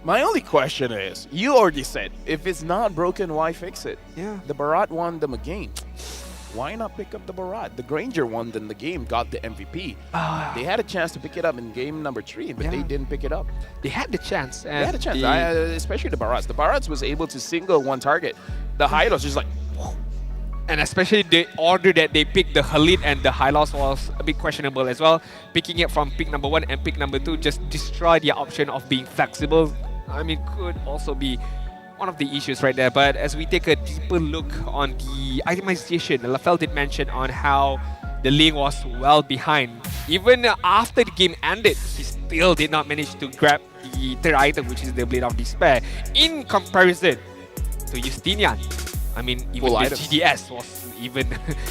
My only question is, you already said, if it's not broken, why fix it? Yeah. The Barat won them a game. Why not pick up the Barat? The Granger won them the game, got the MVP. They had a chance to pick it up in game number 3, but they didn't pick it up. They had the chance. They had a chance, especially the Barats. The Barats was able to single one target. The Hylos just like, and especially the order that they picked, the Khalid and the Hylos, was a bit questionable as well. Picking it from pick number 1 and pick number 2 just destroy the option of being flexible. I mean, could also be one of the issues right there. But as we take a deeper look on the itemization, Lafel did mention on how the lane was well behind. Even after the game ended, he still did not manage to grab the third item, which is the Blade of Despair, in comparison to Justinian. I mean, even Full the items. GDS was even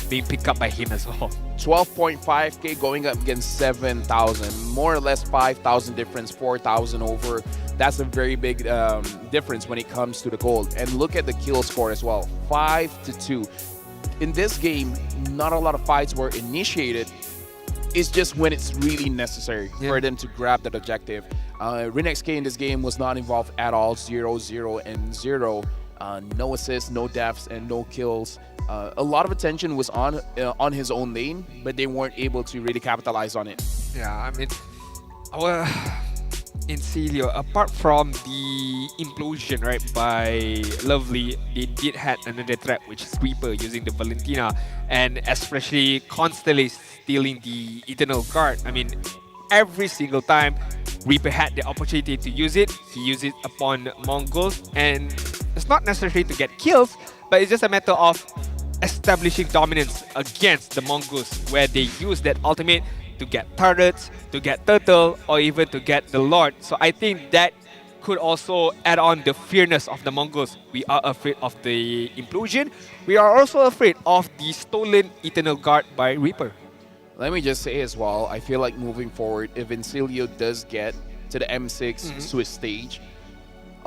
being picked up by him as well. 12.5k going up against 7,000. More or less 5,000 difference, 4,000 over. That's a very big difference when it comes to the gold. And look at the kill score as well, 5-2. In this game, not a lot of fights were initiated. It's just when it's really necessary for them to grab that objective. Renex K in this game was not involved at all, 0, 0, and 0. No assists, no deaths, and no kills. A lot of attention was on his own lane, but they weren't able to really capitalize on it. Yeah, I mean, our Incilio, apart from the implosion, right, by Lovely, they did had another threat, which is Reaper using the Valentina, and especially constantly stealing the Eternal Guard. I mean, every single time Reaper had the opportunity to use it, he used it upon Mongols, and it's not necessarily to get kills, but it's just a matter of establishing dominance against the Mongols, where they use that ultimate to get turrets, to get turtle, or even to get the Lord. So I think that could also add on the fearness of the Mongols. We are afraid of the implosion. We are also afraid of the stolen Eternal Guard by Reaper. Let me just say as well, I feel like moving forward, if Incilio does get to the M6 Swiss stage,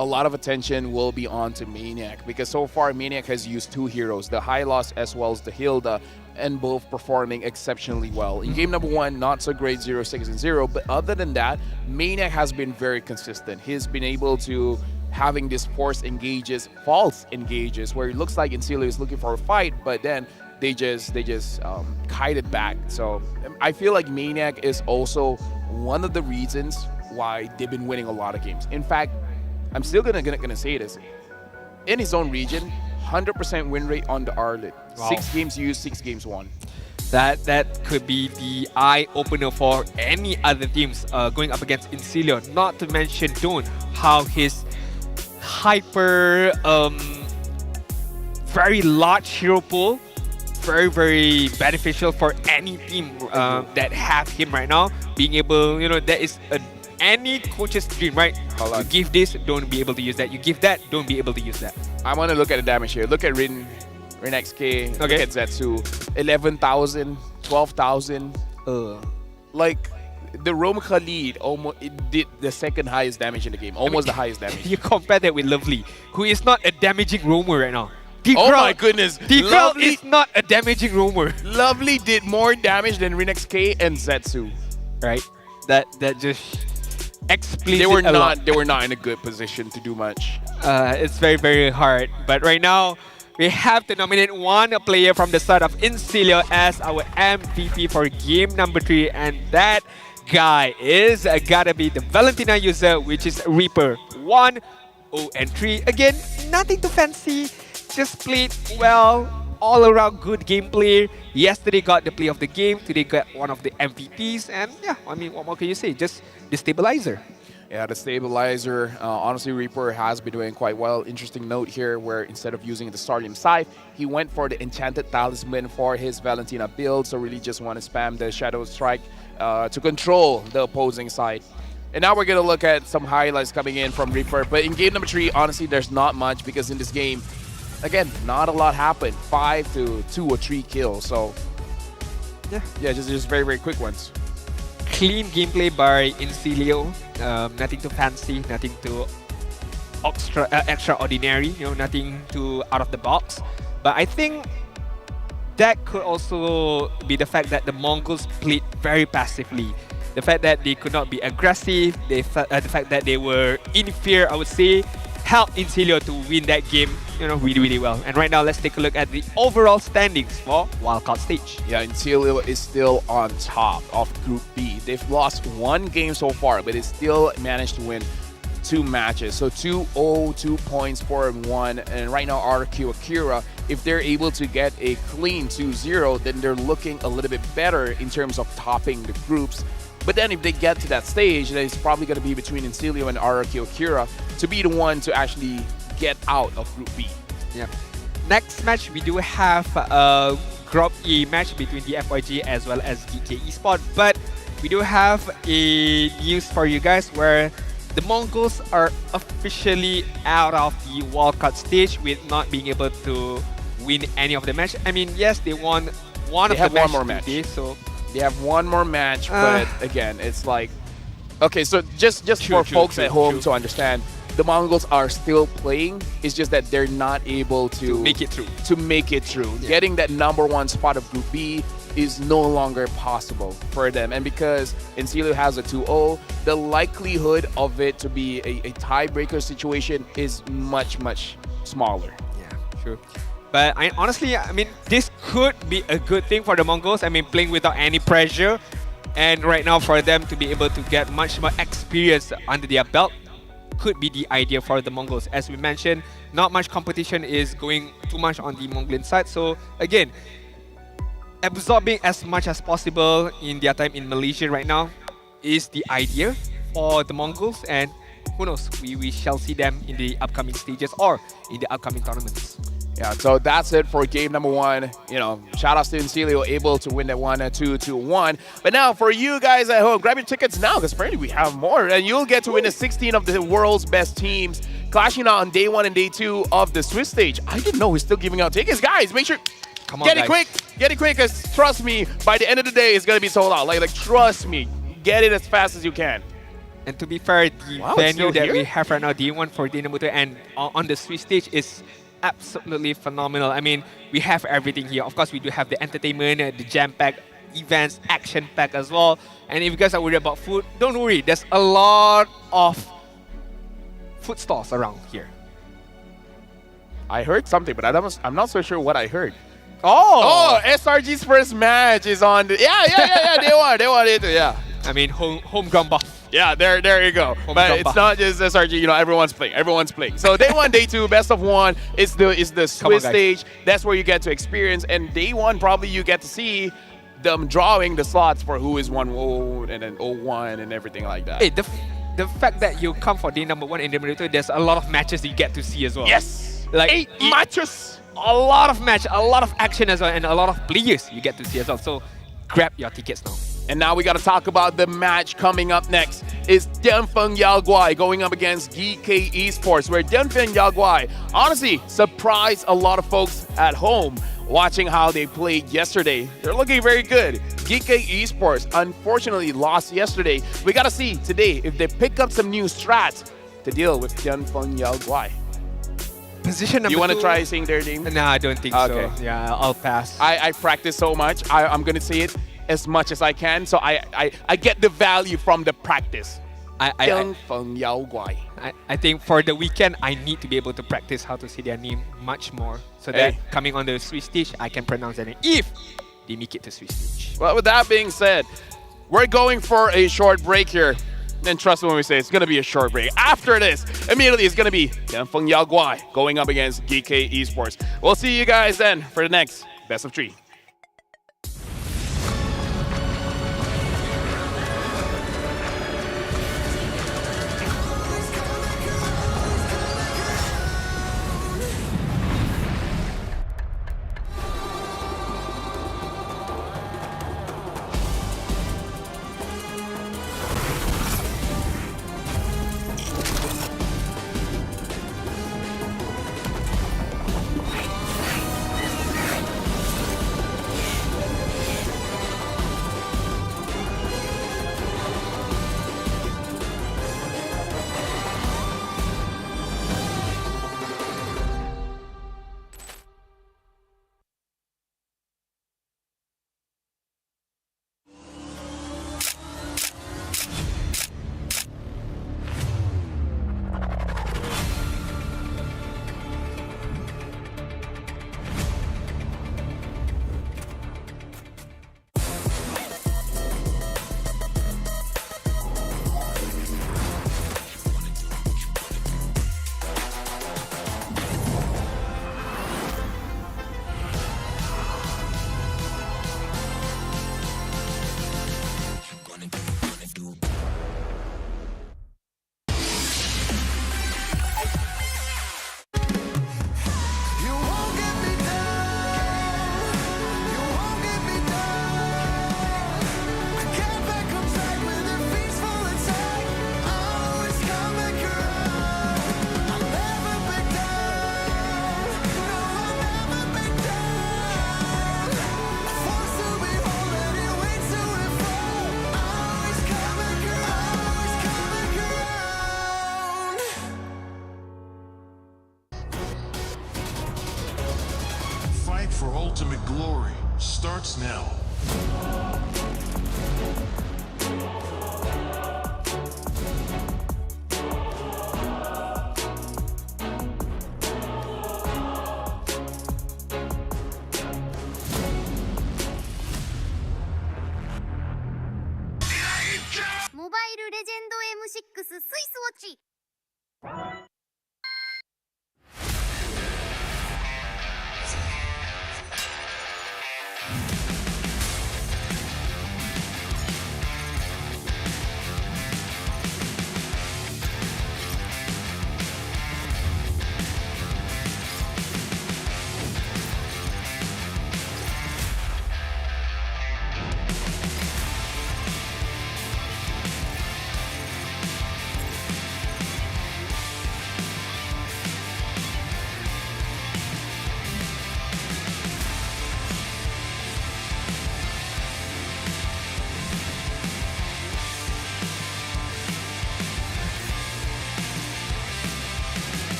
a lot of attention will be on to Maniac, because so far Maniac has used 2 heroes, the Hylos as well as the Hilda, and both performing exceptionally well. In game number 1, not so great, 0, 6, and 0, but other than that, Maniac has been very consistent. He's been able to having this false engages, where it looks like Incilio is looking for a fight, but then they just kite it back. So I feel like Maniac is also one of the reasons why they've been winning a lot of games. In fact, I'm still gonna say this. In his own region, 100% win rate on the Arlet. Wow. 6 games used, 6 games won. That could be the eye-opener for any other teams going up against Incilio. Not to mention Dawn, how his hyper, very large hero pool very, very beneficial for any team that have him right now. Being able, that is any coach's dream, right? Hold on. You give this, don't be able to use that. You give that, don't be able to use that. I want to look at the damage here. Look at Rin XK. Look Okay. at Zetsu. 11,000, 12,000. Like the Rome Khalid almost it did the second highest damage in the game. Almost the highest damage. You compare that with Lovely, who is not a damaging roamer right now. Oh my goodness. T-Crowd Lovely, is not a damaging roamer. Lovely did more damage than Rin XK and Zetsu. Right? That just explains They were it a lot. not in a good position to do much. It's very, very hard. But right now, we have to nominate one player from the side of Incilio as our MVP for game number 3. And that guy is gotta be the Valentina user, which is Reaper 1, 0-3. Again, nothing too fancy. Just played well, all around good gameplay. Yesterday got the play of the game. Today got one of the MVPs. And yeah, I mean, what more can you say? Just the stabilizer. Yeah, the stabilizer. Honestly, Reaper has been doing quite well. Interesting note here where instead of using the Stardom Scythe, he went for the Enchanted Talisman for his Valentina build. So really just want to spam the Shadow Strike to control the opposing side. And now we're going to look at some highlights coming in from Reaper. But in game number 3, honestly, there's not much because in this game, again, not a lot happened. 5 to 2 or 3 kills. So yeah, just very, very quick ones. Clean gameplay by Incilio. Nothing too fancy, nothing too extraordinary, nothing too out of the box. But I think that could also be the fact that the Mongols played very passively. The fact that they could not be aggressive, the fact that they were in fear, I would say, helped Incilio to win that game, really, really well. And right now, let's take a look at the overall standings for wildcard stage. Yeah, Incilio is still on top of Group B. They've lost 1 game so far, but they still managed to win 2 matches. So 2-0, 2 points, 4-1. And right now, RQ Akira, if they're able to get a clean 2-0, then they're looking a little bit better in terms of topping the groups. But then if they get to that stage, then it's probably going to be between Incilio and RQ Akira to be the one to actually get out of Group B. Yeah. Next match, we do have a Group E match between the FYG as well as DK Esports. But we do have a news for you guys where the Mongols are officially out of the wildcard stage with not being able to win any of the match. I mean, yes, they won one of the one more match. today, so They have 1 more match, but again, it's like... Okay, so just for folks at home to understand, the Mongols are still playing. It's just that they're not able to make it through. Yeah. Getting that number 1 spot of Group B is no longer possible for them. And because Incilio has a 2-0, the likelihood of it to be a tiebreaker situation is much, much smaller. Yeah, sure. But honestly, I mean, this could be a good thing for the Mongols. I mean, playing without any pressure. And right now, for them to be able to get much more experience under their belt could be the idea for the Mongols. As we mentioned, not much competition is going too much on the Mongolian side. So again, absorbing as much as possible in their time in Malaysia right now is the idea for the Mongols. And who knows, we shall see them in the upcoming stages or in the upcoming tournaments. Yeah, so that's it for game number 1. Shout outs to Incilio, able to win that 2-1. But now for you guys at home, grab your tickets now because apparently we have more. And you'll get to win the 16 of the world's best teams clashing out on day 1 and day 2 of the Swiss stage. I didn't know we're still giving out tickets. Guys, make sure... Come on, get guys. it quick. Get it quick because trust me, by the end of the day, it's going to be sold out. Like trust me. Get it as fast as you can. And to be fair, the Wow, it's venue still that here? we have right now, D1 for day number 2 and on the Swiss stage is absolutely phenomenal. I mean, we have everything here. Of course, we do have the entertainment, the jam-pack events, action-pack as well. And if you guys are worried about food, don't worry. There's a lot of food stalls around here. I heard something, but I'm not so sure what I heard. Oh! SRG's first match is on. Yeah. They won it. Yeah. I mean, homegrown buff. Yeah, there you go. But it's not just SRG, everyone's playing. So day 1, day 2, best of 1 is the Swiss stage. That's where you get to experience. And day 1, probably you get to see them drawing the slots for who is 1-0 and then 0-1 and everything like that. Hey, the fact that you come for day number 1 and day number 2, there's a lot of matches that you get to see as well. Yes. Like 8 matches. a lot of match, a lot of action as well, and a lot of players you get to see as well. So grab your tickets now. And now we got to talk about the match coming up next. Is Dianfeng Yaoguai going up against GK Esports, where Dianfeng Yaoguai honestly surprised a lot of folks at home watching how they played yesterday. They're looking very good. GK Esports unfortunately lost yesterday. We got to see today if they pick up some new strats to deal with Dianfeng Yaoguai. Position number You want to 2. try saying their name? No, I don't think Okay. so. Yeah, I'll pass. I practice so much. I'm going to say it as much as I can, so I get the value from the practice. I Dianfeng Yaoguai. I think for the weekend, I need to be able to practice how to say their name much more, so that Hey. coming on the Swiss stage, I can pronounce their name if they make it to Swiss stage. Well, with that being said, we're going for a short break here. And trust me when we say it's going to be a short break. After this, immediately it's going to be Dianfeng Yaoguai going up against GK Esports. We'll see you guys then for the next Best of 3. You won't get me down. You won't get me down. I can't back up tight with their feet full of tight. I'll always come back around. I'll never back down. No, I'll never back down. Forced to be whole and it way to and fro. I'll always come back around. Always come back around. Fight for ultimate glory starts now. "モバイルレジェンド M6 スイスウォッチ」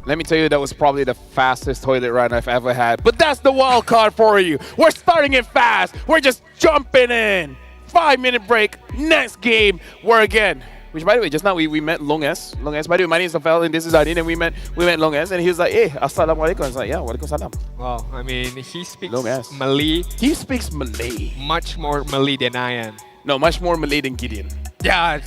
Let me tell you, that was probably the fastest toilet run I've ever had. But that's the wild card for you. We're starting it fast. We're just jumping in. 5-minute break. Next game. We're again. Which, by the way, just now we met Long S. Long S. By the way, my name is Rafael and this is Adin, and we met Long S, and he was like, "Hey, assalamualaikum." I was like, "Yeah, walaikum salam." Wow, I mean, he speaks Long as. Malay, He speaks Malay. much more Malay than I am. No, much more Malay than Gideon. Yeah,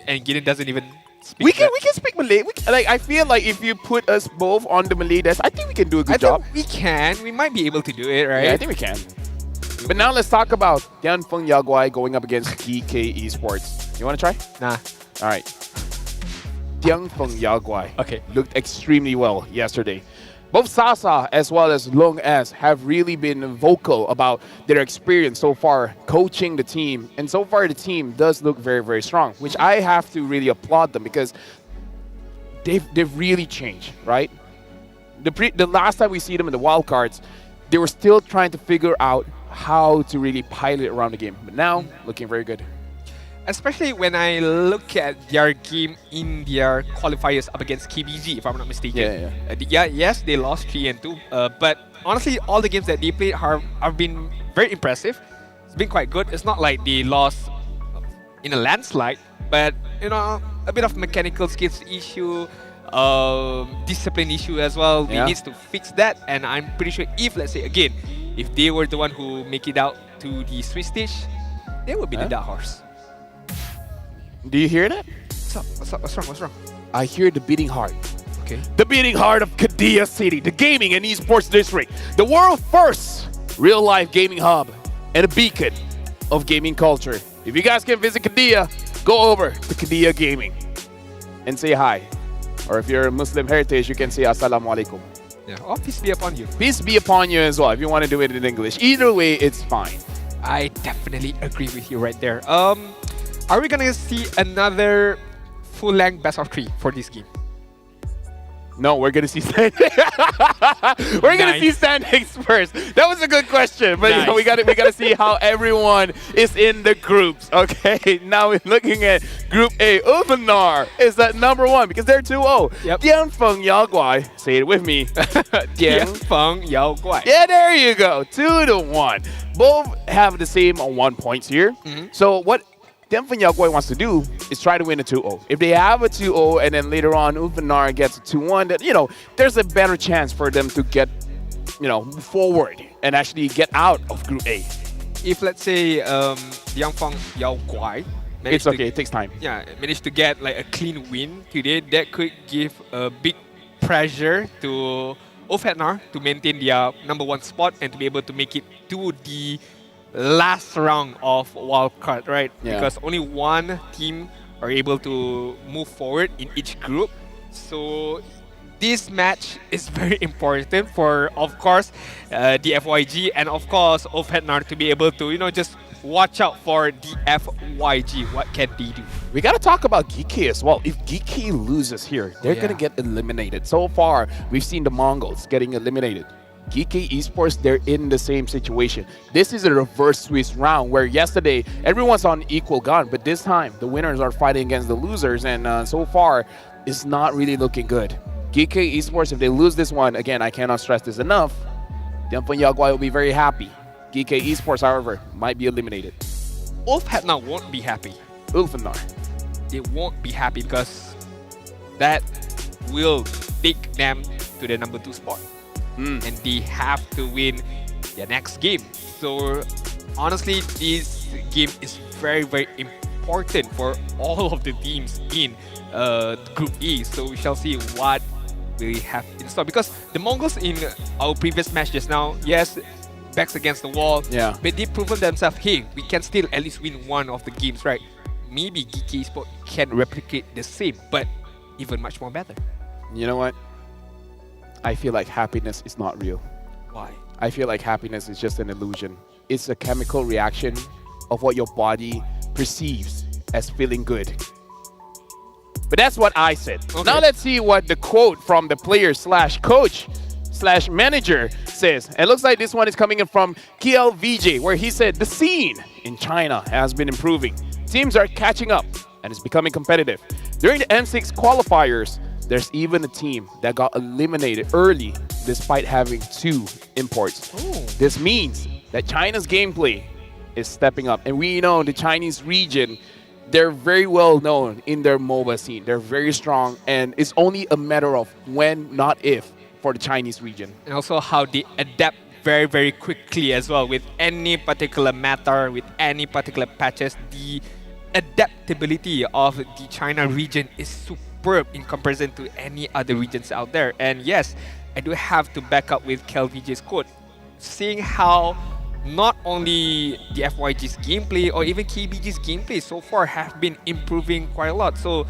and Gideon doesn't even speak. We can speak Malay. I feel like if you put us both on the Malay desk, I think we can do a good job. think we can. We might be able to do it, right? Yeah, I think we can. But now let's talk about Tianfeng Yaguai going up against GK Esports. You want to try? Nah. All right. Tianfeng Yaguai Okay. looked extremely well yesterday. Both Sasa as well as Long S have really been vocal about their experience so far coaching the team. And so far the team does look very, very strong, which I have to really applaud them because they've really changed, right? The last time we see them in the wild cards, they were still trying to figure out how to really pilot around the game. But now, looking very good. Especially when I look at their game in their qualifiers up against KBG, if I'm not mistaken. Yes, they lost 3-2. But honestly, all the games that they played have been very impressive. It's been quite good. It's not like they lost in a landslide, but a bit of mechanical skills issue, discipline issue as well. They need to fix that, and I'm pretty sure if, let's say again, if they were the one who make it out to the Swiss stage, they would be the dark horse. Do you hear that? What's wrong? I hear the beating heart. Okay. The beating heart of Kadia City, the gaming and esports district, the world's first real-life gaming hub and a beacon of gaming culture. If you guys can visit Kadia, go over to Kadia Gaming and say hi. Or if you're a Muslim heritage, you can say Assalamu alaikum. Yeah. Oh, peace be upon you. Peace be upon you as well if you want to do it in English. Either way, it's fine. I definitely agree with you right there. Are we gonna see another full-length best of 3 for this game? No, we're gonna see standings. We're gonna see standings first. That was a good question, but we gotta see how everyone is in the groups. Okay, now we're looking at Group A. Ulfanar is at number 1 because they're 2-0. Yep. Tianfeng Yaguai, say it with me. Tianfeng Yaoguai. Yeah, there you go. 2-1. Both have the same 1 points here. So what Tianfeng Yaguai wants to do is try to win a 2-0. If they have a 2-0 and then later on Ulfanar gets a 2-1, that there's a better chance for them to get move forward and actually get out of Group A. If let's say Tianfeng Yaoguai It's okay, it takes time. Yeah, managed to get like a clean win today, that could give a big pressure to Ofetnar to maintain their number 1 spot and to be able to make it to the last round of wildcard, right? Yeah. Because only one team are able to move forward in each group. So this match is very important for, of course, the FYG and of course Ofetnar to be able to, just watch out for the FYG. What can they do? We got to talk about GK as well. If GK loses here, they're going to get eliminated. So far, we've seen the Mongols getting eliminated. GK Esports, they're in the same situation. This is a reverse Swiss round where yesterday everyone's on equal gun, but this time the winners are fighting against the losers, and so far it's not really looking good. GK Esports, if they lose this one, again, I cannot stress this enough, Tianfeng Yaguai will be very happy. GK Esports, however, might be eliminated. Ofetnar won't be happy. Ulfanar. They won't be happy because that will take them to the number 2 spot. And they have to win their next game. So honestly, this game is very, very important for all of the teams in Group E. So we shall see what we have in store. Because the Mongols in our previous match just now, yes, backs against the wall, but they've proven themselves, hey, we can still at least win one of the games, right? Maybe GK Esports can replicate the same, but even much more better. You know what? I feel like happiness is not real. Why? I feel like happiness is just an illusion. It's a chemical reaction of what your body perceives as feeling good. But that's what I said. Okay. Now let's see what the quote from the player / coach / manager says. It looks like this one is coming in from KLVJ, where he said, the scene in China has been improving. Teams are catching up and it's becoming competitive. During the M6 qualifiers, There's even a team that got eliminated early despite having 2 imports. This means that China's gameplay is stepping up. And we know the Chinese region, they're very well known in their MOBA scene. They're very strong, and it's only a matter of when, not if, for the Chinese region. And also how they adapt very, very quickly as well with any particular matter, with any particular patches. The adaptability of the China region is superb in comparison to any other regions out there. And yes, I do have to back up with KLVJ's quote. Seeing how not only the FYG's gameplay or even KBG's gameplay so far have been improving quite a lot. So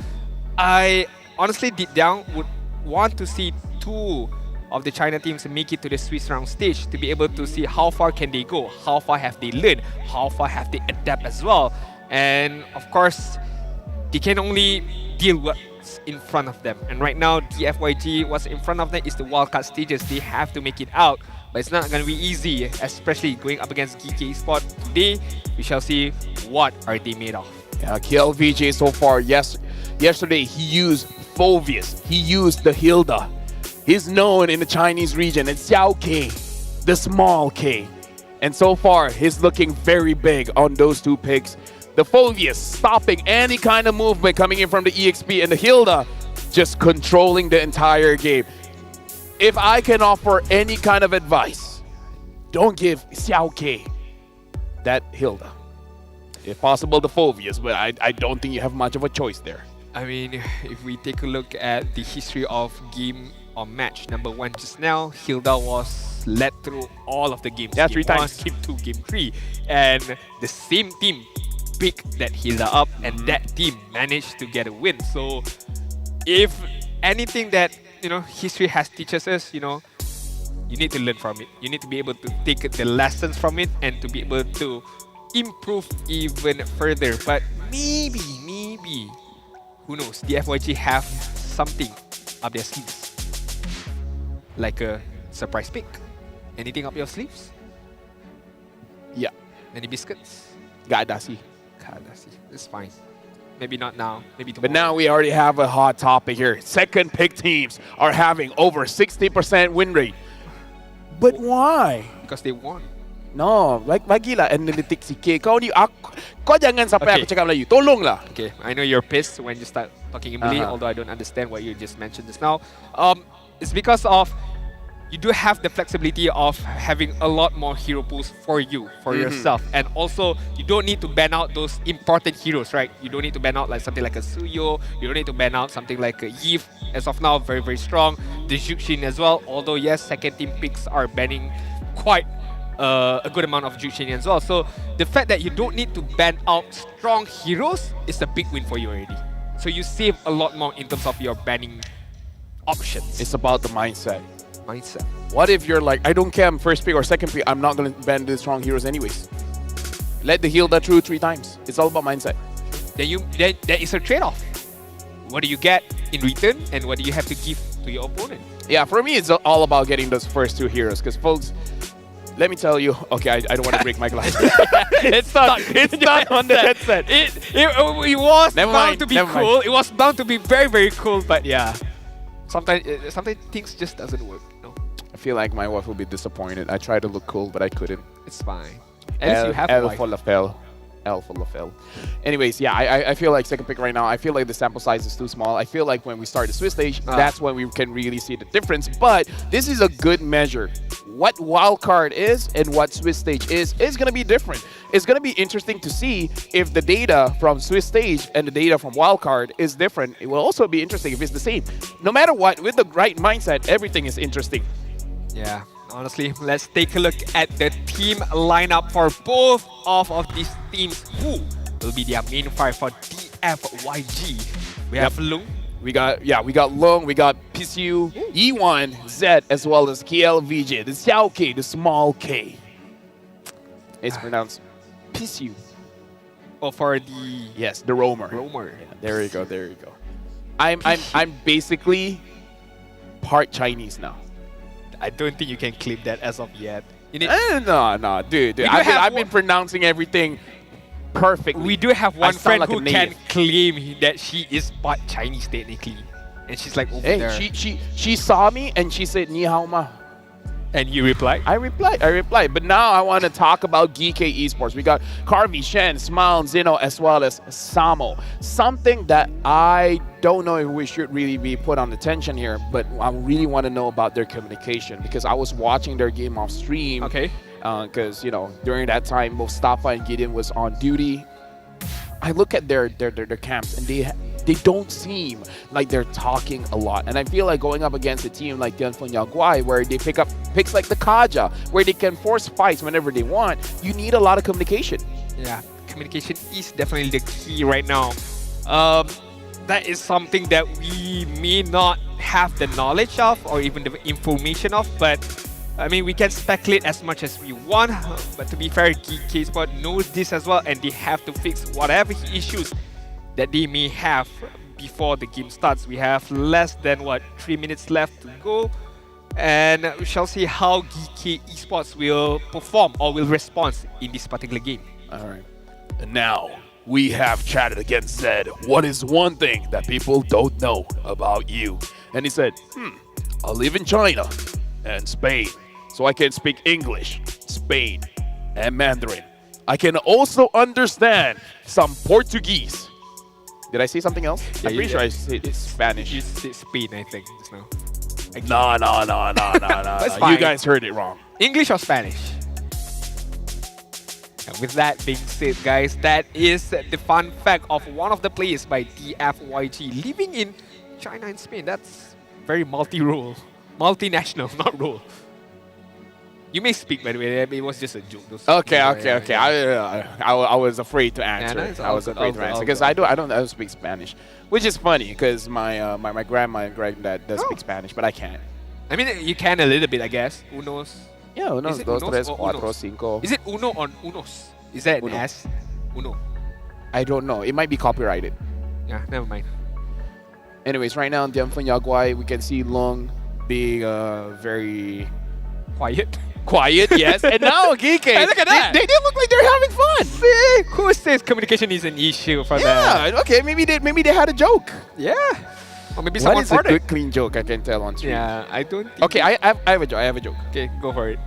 I honestly deep down would want to see 2 of the China teams make it to the Swiss round stage to be able to see how far can they go, how far have they learned, how far have they adapt as well. And of course, they can only deal with what's in front of them. And right now, the FYG, what's in front of them is the wildcard stages. They have to make it out. But it's not going to be easy, especially going up against GK Esports. Today, we shall see what are they made of. Yeah, KLVJ so far, yesterday he used Phovius, he used the Hilda. He's known in the Chinese region as Xiao K, the small K. And so far, he's looking very big on those 2 picks. The Phovius stopping any kind of movement coming in from the EXP, and the Hilda just controlling the entire game. If I can offer any kind of advice, don't give Xiao K that Hilda. If possible, the Phovius, but I don't think you have much of a choice there. I mean, if we take a look at the history of game or match number 1 just now, Hilda was led through all of the games. Yeah, game 3 times. 1, game 2, game 3. And the same team picked that Hilda up, and that team managed to get a win. So if anything that history has teaches us, you need to learn from it. You need to be able to take the lessons from it and to be able to improve even further. But maybe, who knows? The FYG have something up their sleeves, like a surprise pick. Anything up your sleeves? Yeah, Any biscuits? Gadasi. It's fine. Maybe not now. Maybe tomorrow. But now we already have a hot topic here. Second pick teams are having over 60% win rate. But why? Because they won. No, bagilah analytics si K. Kau jangan sampai Okay. aku cakap Melayu. Tolonglah. Okay, I know you're pissed when you start talking in Malay, although I don't understand what you just mentioned just now. It's because of you do have the flexibility of having a lot more hero pools for you, for yourself. And also, you don't need to ban out those important heroes, right? You don't need to ban out like something like a Suyo. You don't need to ban out something like a Yves. As of now, very, very strong. The Juxin as well. Although, yes, second team picks are banning quite a good amount of Juxin as well. So, the fact that you don't need to ban out strong heroes is a big win for you already. So, you save a lot more in terms of your banning options. It's about the mindset. Mindset. What if you're like, I don't care, I'm first pick or second pick, I'm not going to ban the strong heroes anyways. Let the Hilda through 3 times. It's all about mindset. Then there is a trade-off. What do you get in return, and what do you have to give to your opponent? Yeah, for me, it's all about getting those first 2 heroes. Because, folks, let me tell you, okay, I don't want to break my glass. It's not on the headset. It was Never bound mind, to be never cool. mind. It was bound to be very, very cool. But yeah, sometimes things just doesn't work. No, I feel like my wife will be disappointed. I tried to look cool, but I couldn't. it's fine. At least you have a L wife. for Lafel. L for Lafel. Anyways, yeah, I feel like second pick right now. I feel like the sample size is too small. I feel like when we start the Swiss stage, that's when we can really see the difference. But this is a good measure. What wildcard is and what Swiss stage is going to be different. It's going to be interesting to see if the data from Swiss stage and the data from wildcard is different. It will also be interesting if it's the same. No matter what, with the right mindset, everything is interesting. Yeah, honestly, let's take a look at the team lineup for both of these teams. Who will be their main five for DFYG? We have Lung. We got Long, we got PCU, E1, Z, as well as KLVJ, the Xiao K, the small K. It's pronounced PCU. Or for the Yes, the roamer. Roamer. Yeah, there you go. I'm basically part Chinese now. I don't think you can claim that as of yet. You need, No, dude. do I've been pronouncing everything perfectly. we do have one sound friend like a who can native. claim that she is part Chinese technically. and she's like over Hey, there. she saw me and she said, Ni hao ma. And you reply? I replied. But now I want to talk about GK Esports. We got Carvey, Shen, Smile, Zeno, as well as Samo. Something that I don't know if we should really be put on attention here, but I really want to know about their communication because I was watching their game off stream. Okay. Because, during that time, Mustafa and Gideon was on duty. I look at their camps and they don't seem like they're talking a lot. And I feel like going up against a team like Tianfeng Yaguai, where they pick up picks like the Kaja, where they can force fights whenever they want, you need a lot of communication. Yeah, communication is definitely the key right now. That is something that we may not have the knowledge of or even the information of, but I mean, we can speculate as much as we want, but to be fair, GK Sport knows this as well, and they have to fix whatever issues that they may have before the game starts. We have less than 3 minutes left to go, and we shall see how GK Esports will perform or will respond in this particular game. All right. And now we have chatted against Zed. What is one thing that people don't know about you? And he said, I live in China and Spain, so I can speak English, Spain, and Mandarin. I can also understand some Portuguese. Did I say something else? I'm pretty sure I said Spanish. You said Spain, I think, just now. No. That's You fine. guys heard it wrong. English or Spanish? And with that being said, guys, that is the fun fact of one of the players by DFYG living in China and Spain. That's very multi-role. Multinational, not role. You may speak, by the way. It was just a joke. Okay. I was afraid to answer. no, it's I was all afraid good, to answer all because good. I don't speak Spanish, which is funny because my grandma and granddad does speak Spanish, but I can't. I mean, you can a little bit, I guess. Unos. Yeah, unos, Is it dos, unos tres, or cuatro, unos? cinco. Is it uno or unos? Is that an Uno. S? Uno. I don't know. It might be copyrighted. Yeah, never mind. Anyways, right now in Tianfeng Yaguai, we can see Long being very Quiet. quiet, yes. And now GK, Hey, look at that. They look like they're having fun. See, who says communication is an issue for them? Yeah, okay, maybe they had a joke. Yeah. Or maybe What someone is a farted. good, clean joke I can tell on stream? Yeah, I don't think. Okay, I have a joke. I have a joke. Okay, go for it.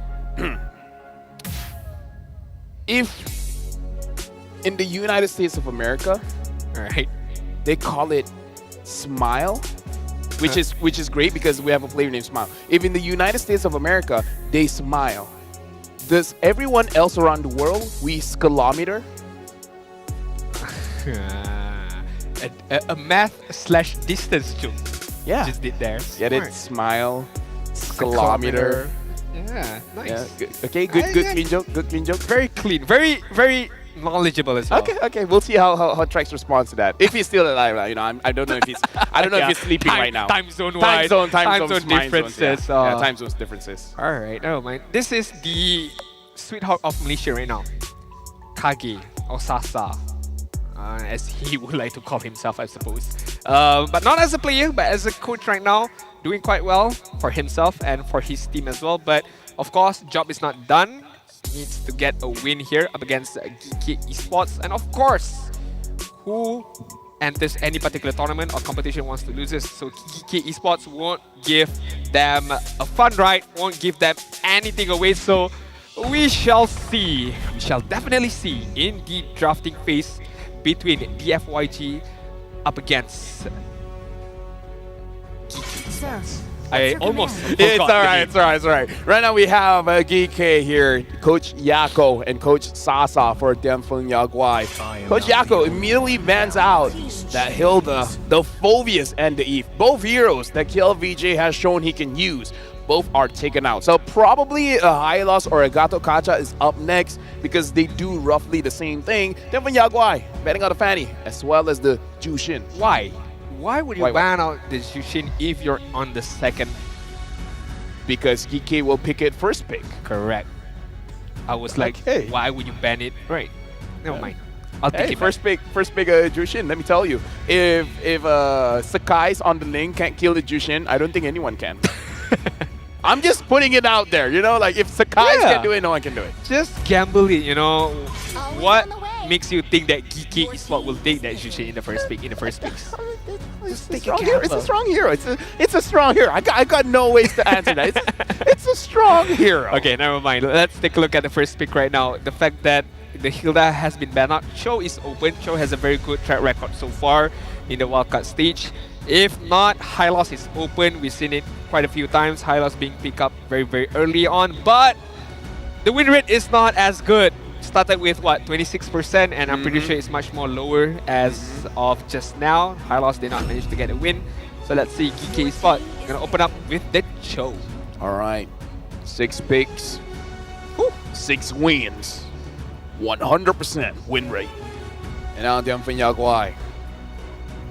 If in the United States of America, Alright. they call it Smile, which is great because we have a player named Smile. If in the United States of America they smile, does everyone else around the world we kilometer? A math/distance joke. Yeah. Just did there. Get it? Smart. Smile, kilometer. Yeah, nice. Yeah. Good. Okay. Good. Good clean joke. Good clean joke. Very clean. Very knowledgeable as well. Okay. We'll see how Trex responds to that. If he's still alive, I don't know if he's. I don't know if he's sleeping right now. Time zone Time zone time zone mind zones, differences. yeah, time zones differences. All right, never mind. This is the sweetheart of Malaysia right now, Kage or Sasa, as he would like to call himself, I suppose. But not as a player, but as a coach right now, doing quite well for himself and for his team as well. But of course, job is not done. He needs to get a win here up against GK Esports, and of course, who enters any particular tournament or competition wants to lose this. So GK Esports won't give them a fun ride, won't give them anything away. So we shall see, we shall definitely see in the drafting phase between DFYG up against GK. I almost forgot It's the alright, name. it's alright. Right now we have GK here, Coach Yako and Coach Sasa for Tianfeng Yaguai. Coach Yako immediately bans out that Hilda, the Phobius, and the Eve. Both heroes that KLVJ has shown he can use. Both are taken out. So probably a Hylos or a Gato Kacha is up next because they do roughly the same thing. Tianfeng Yaguai betting out the Fanny as well as the Jushin. Why? Why would you Why? ban out the Jushin if you're on the second? Because GK will pick it first pick. Correct. I was like, Okay. why would you ban it? Right. Never mind. I'll take Hey, it first pick Jushin. Let me tell you, if Sakai's on the lane can't kill the Jushin, I don't think anyone can. I'm just putting it out there, like if Sakai Yeah. can do it, no one can do it. Just gamble it, Always What on the way. makes you think that GK Esports will take that Jushin in the first pick? It's a strong hero. It's a strong hero. It's a strong hero. I got no ways to answer that. It's a strong hero. Okay, never mind. Let's take a look at the first pick right now. The fact that the Hilda has been banned out. Cho is open. Cho has a very good track record so far in the wildcard stage. If not, Hylos is open. We've seen it quite a few times. Hylos being picked up very, very early on. But the win rate is not as good. Started with what, 26%, and I'm pretty sure it's much more lower as of just now. Hylos did not manage to get a win. So let's see, GK Spot gonna open up with the Cho. All right, 6 picks, 6 wins, 100% win rate. And now Dianfen Yaguai.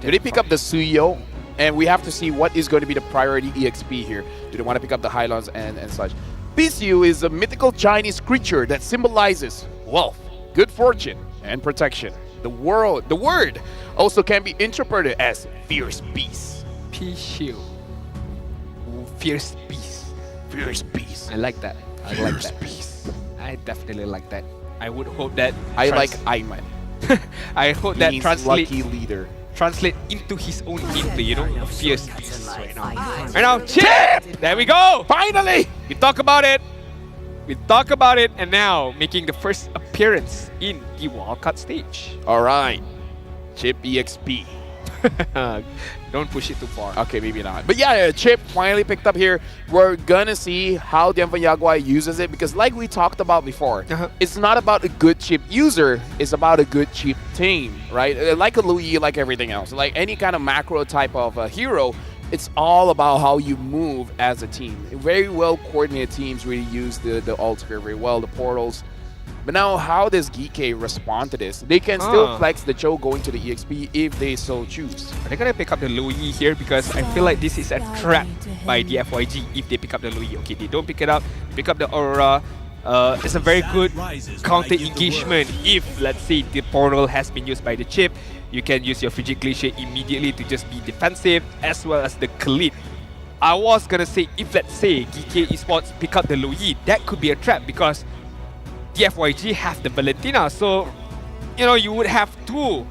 Do they pick up the Suyo? And we have to see what is going to be the priority EXP here. Do they want to pick up the Highlands and such? Pisiu is a mythical Chinese creature that symbolizes wealth, good fortune, and protection. The word also can be interpreted as fierce beast. Pisiu. Fierce beast. Fierce beast. I like that. I like that. Beast. I definitely like that. I would hope that I like Ayman. I hope that Means lucky leader. translate into his own gameplay, you know? Fierce beast right now. Right now, Chip! There we go! Finally! We talk about it. We talk about it, and now making the first appearance in the wildcard stage. All right, Chip EXP. Don't push it too far. Okay, maybe not. But yeah, Chip finally picked up here. We're gonna see how Dianfen Yaguai uses it, because like we talked about before, it's not about a good chip user, it's about a good chip team, right? Like a Louis, like everything else. Like any kind of macro type of hero, it's all about how you move as a team. Very well coordinated teams really use the ult very well, the portals. But now, how does GK respond to this? They can still flex the Cho going to the EXP if they so choose. Are they gonna pick up the Louis here? Because I feel like this is a trap by the FYG if they pick up the Louis. Okay, they don't pick it up. They pick up the Aurora. It's a very good counter engagement if, let's say, the portal has been used by the chip. You can use your Frigid Glacier immediately to just be defensive, as well as the Khalid. I was gonna say, if let's say GK Esports pick up the Louis, that could be a trap because the FYG have the Valentina, so you know you would have 2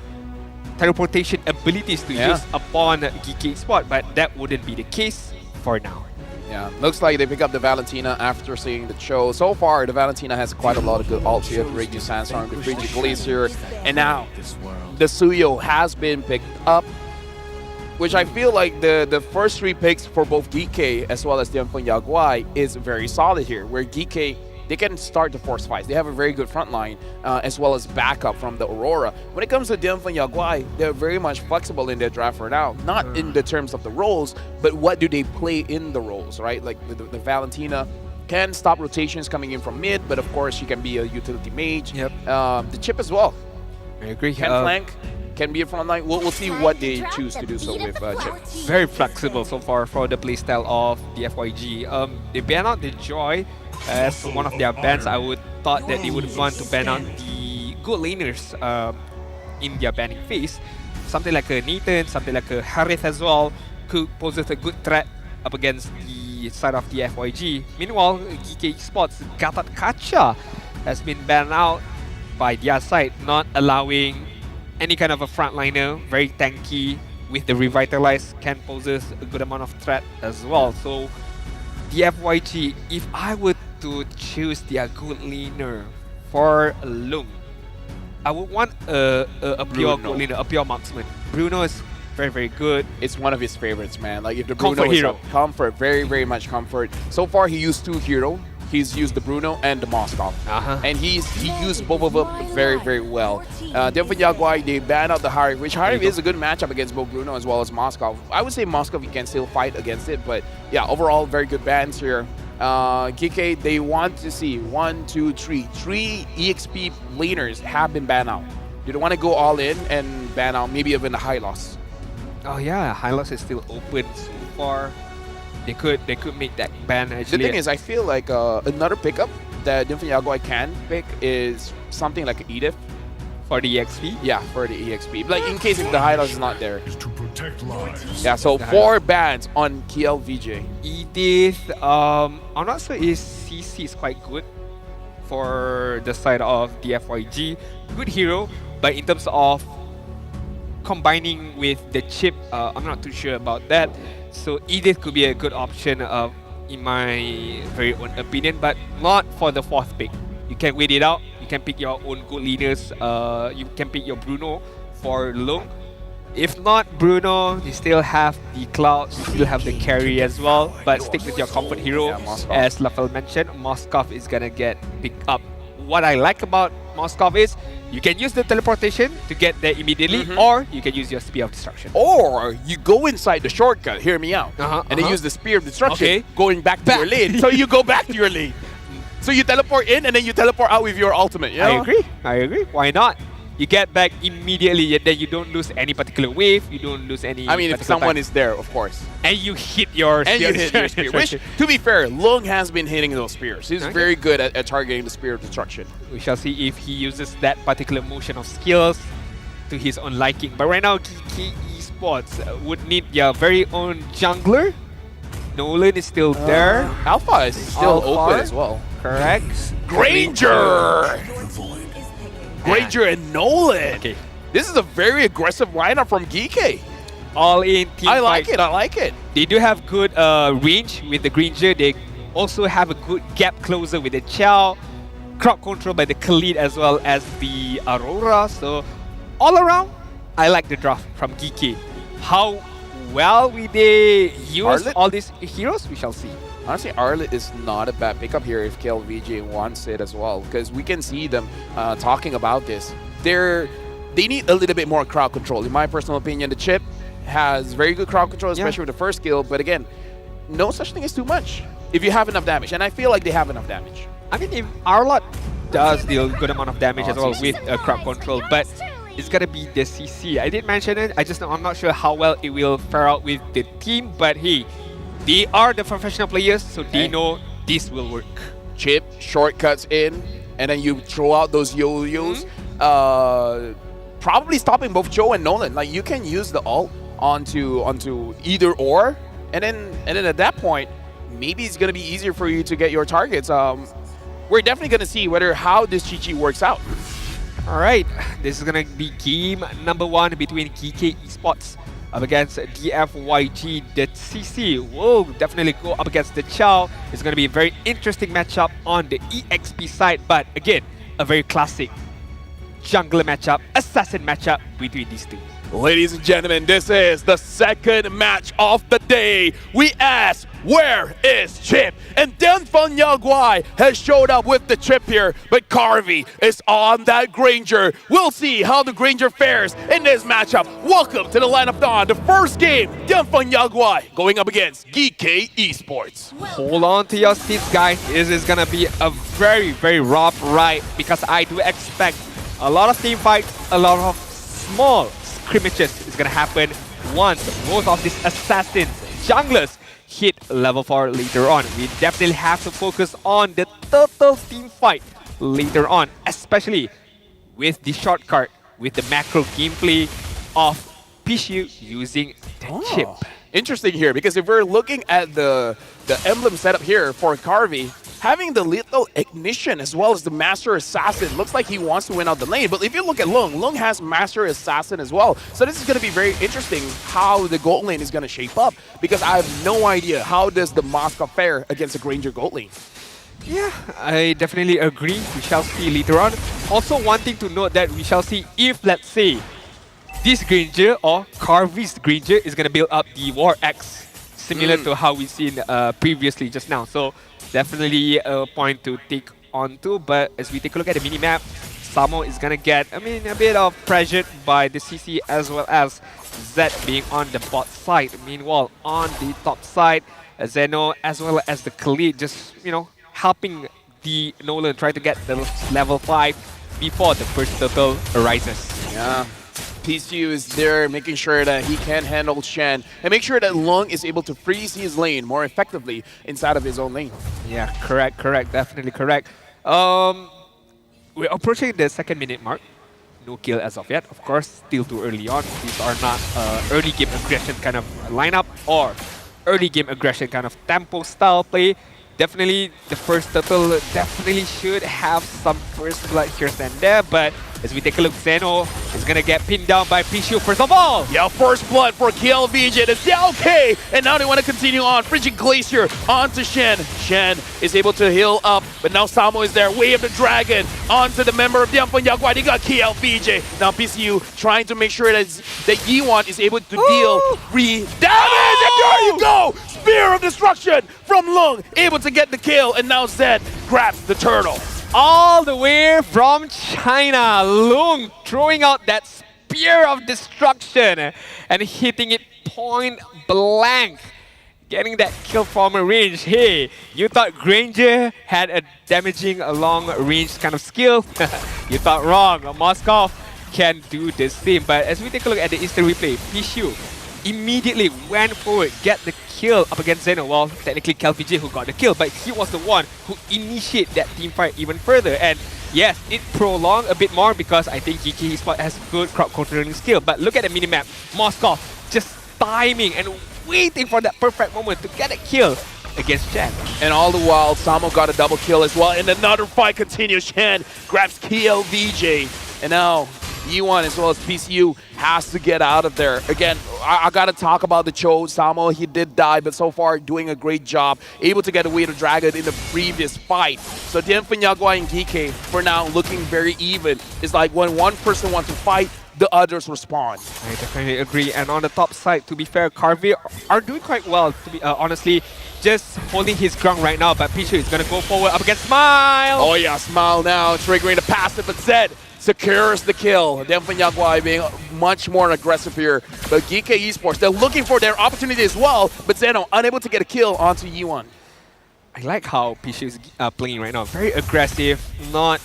teleportation abilities to use upon GK Spot, but that wouldn't be the case for now. Yeah, looks like they pick up the Valentina after seeing the Cho. So far, the Valentina has quite a lot of good ults here. The Raging Sandstorm, the Frigid Glacier, and now the Suyo has been picked up, which I feel like the first 3 picks for both GK as well as Dianfen Yaguai is very solid here, where GK, they can start to force fights. They have a very good front line as well as backup from the Aurora. When it comes to Dianfen Yaguai, they're very much flexible in their draft for now. Not in the terms of the roles, but what do they play in the roles, right? Like the Valentina can stop rotations coming in from mid, but of course she can be a utility mage. The Chip as well. I agree. Can flank, can be a front line. We'll see what they choose to do so with Chip. Very flexible so far for the playstyle of the FYG. They ban out the Joy as one of their bans. I would thought that they would want to ban out the good laners in their banning phase. Something like a Nathan, something like a Harith as well, could poses a good threat up against the side of the FYG. Meanwhile, GK Sports Gatot Kacha has been banned out by their side, not allowing any kind of a frontliner, very tanky with the Revitalize, can poses a good amount of threat as well. So the FYG, if I were to choose their good laner for Lung, I would want a pure good laner, a pure marksman. Bruno is very, very good. It's one of his favorites, man. Like if the Comfort Bruno is hero. Comfort, very, very much comfort. So far, he used 2 hero. He's used the Bruno and the Moskov. And he used both of them very, very well. Dianfen Yaguai, they banned out the Harith, which Harith is a good matchup against both Bruno as well as Moskov. I would say Moskov, you can still fight against it, but yeah, overall, very good bans here. GK, they want to see 1, 2, 3. 3 EXP laners have been banned out. Do they want to go all in and ban out maybe even the Hylos? Oh yeah, Hylos is still open so far. They could make that ban actually. The thing is, I feel like another pickup that Dianfen Yaguai can pick is something like Edith. For the EXP? Yeah, for the EXP. Like in case if the Hylos is not there. Is to protect lives. Yeah, so 4 bans on KLVJ. Edith, I'm not sure if CC is quite good for the side of the FYG. Good hero, but in terms of combining with the chip, I'm not too sure about that. So Edith could be a good option in my very own opinion, but not for the fourth pick. You can wait it out. You can pick your own good leaders. You can pick your Bruno for Lung. If not Bruno, you still have the Clouds, you still have the carry as well, but stick with your comfort hero. As Lafel mentioned, Moskov is gonna get picked up. What I like about Moskov is you can use the teleportation to get there immediately, or you can use your Spear of Destruction. Or you go inside the shortcut, hear me out, and then use the Spear of Destruction, going back to your lane. So you go back to your lane. So you teleport in and then you teleport out with your ultimate. You know? I agree. Why not? You get back immediately and then you don't lose any particular wave, you don't lose any. I mean, if someone is there, of course. And you hit your spear. Which, to be fair, Lung has been hitting those spears. He's very good at targeting the Spear of Destruction. We shall see if he uses that particular motion of skills to his own liking. But right now, Kiki Esports would need their very own jungler. Nolan is still there. Alpha is still open as well. Correct. Granger! Granger and Nolan. Okay. This is a very aggressive lineup from Geeky. All in team I like fight. it. I like it. They do have good range with the Granger. They also have a good gap closer with the Chow. Crowd control by the Khalid as well as the Aurora. So all around, I like the draft from Geeky. How well will they use Arlet? all these heroes? We shall see. Honestly, Arlet is not a bad pickup here if KLVJ wants it as well, because we can see them talking about this. They need a little bit more crowd control. In my personal opinion, the chip has very good crowd control, especially with the first skill. But again, no such thing as too much if you have enough damage. And I feel like they have enough damage. I mean, if Arlot does deal good amount of damage as well with crowd control, but it's gonna be the CC. I did mention it. I'm not sure how well it will fare out with the team, but hey, they are the professional players, so they know this will work. Chip, shortcuts in, and then you throw out those yo-yos. Probably stopping both Joe and Nolan. Like, you can use the ult onto either or, and then at that point, maybe it's gonna be easier for you to get your targets. We're definitely gonna see how this Chi-Chi works out. All right, this is gonna be game number 1 between GK Esports up against DFYG. The CC will definitely go up against the Chow. It's going to be a very interesting matchup on the EXP side, but again, a very classic jungler matchup, assassin matchup between these two. Ladies and gentlemen, this is the second match of the day. We ask, where is Chip? And Denfeng Yaguai has showed up with the Chip here, but Carvey is on that Granger. We'll see how the Granger fares in this matchup. Welcome to the Line of Dawn, the first game, Denfeng Yaguai going up against GK Esports. Hold on to your seats, guys. This is gonna be a very, very rough ride because I do expect a lot of team fights, a lot of small scrimmages is gonna happen once both of these assassins, junglers, hit level 4 later on. We definitely have to focus on the total team fight later on, especially with the shortcut, with the macro gameplay of Pishu using the chip. Interesting here, because if we're looking at the emblem setup here for Carvey, having the lethal ignition as well as the Master Assassin looks like he wants to win out the lane. But if you look at Lung has Master Assassin as well. So this is going to be very interesting how the gold lane is going to shape up, because I have no idea how does the Moscow fare against the Granger gold lane. Yeah, I definitely agree. We shall see later on. Also, one thing to note that we shall see if, let's say, this Granger or Carvey's Granger is going to build up the War Axe, similar to how we've seen previously just now. So definitely a point to take on to. But as we take a look at the minimap, Samo is going to get, a bit of pressured by the CC as well as Zed being on the bot side. Meanwhile, on the top side, Zeno as well as the Khalid just, helping the Nolan try to get the level 5 before the first turtle arises. Yeah. PCU is there making sure that he can handle Shen and make sure that Lung is able to freeze his lane more effectively inside of his own lane. Yeah, correct, definitely correct. We're approaching the 2nd minute mark. No kill as of yet, of course, still too early on. These are not early game aggression kind of lineup or early game aggression kind of tempo style play. Definitely, the first turtle definitely should have some first blood here and there, but as we take a look, Zeno is gonna get pinned down by Pichu first of all. Yeah, first blood for KLVJ. It's okay, and now they want to continue on. Frigid Glacier onto Shen. Shen is able to heal up, but now Samo is there. Wave the Dragon onto the member of Diamphon Yagwai. They got KLVJ. Now PCU trying to make sure that Yiwon is able to deal free damage. And there you go! Spear of Destruction from Lung, able to get the kill, and now Zed grabs the turtle. All the way from China, Lung throwing out that spear of destruction and hitting it point blank, getting that kill from a range. Hey, you thought Granger had a damaging long range kind of skill? You thought wrong. Moskov can do the same. But as we take a look at the instant replay, Pichu immediately went forward, get the kill up against Zeno. Well, technically KLVJ who got the kill, but he was the one who initiated that team fight even further. And yes, it prolonged a bit more because I think Geeky Esports has good crowd controlling skill. But look at the minimap, Moskov just timing and waiting for that perfect moment to get a kill against Chen. And all the while, Samo got a double kill as well. And another fight continues. Chen grabs KLVJ. And now E1 as well as PCU has to get out of there. Again, I gotta talk about the Cho. Samo, he did die, but so far doing a great job. Able to get away to Dragon in the previous fight. So Diamphon Yagwai and Gike, for now, looking very even. It's like when one person wants to fight, the others respond. I definitely agree. And on the top side, to be fair, Carvey are doing quite well, to be honestly. Just holding his ground right now, but Pichu is gonna go forward up against Smile. Oh yeah, Smile now, triggering the passive, but Zed secures the kill. Diamphon Yagwai being much more aggressive here. But Geek Esports, they're looking for their opportunity as well, but Zeno unable to get a kill onto Yiwon. I like how Pichu is playing right now. Very aggressive, not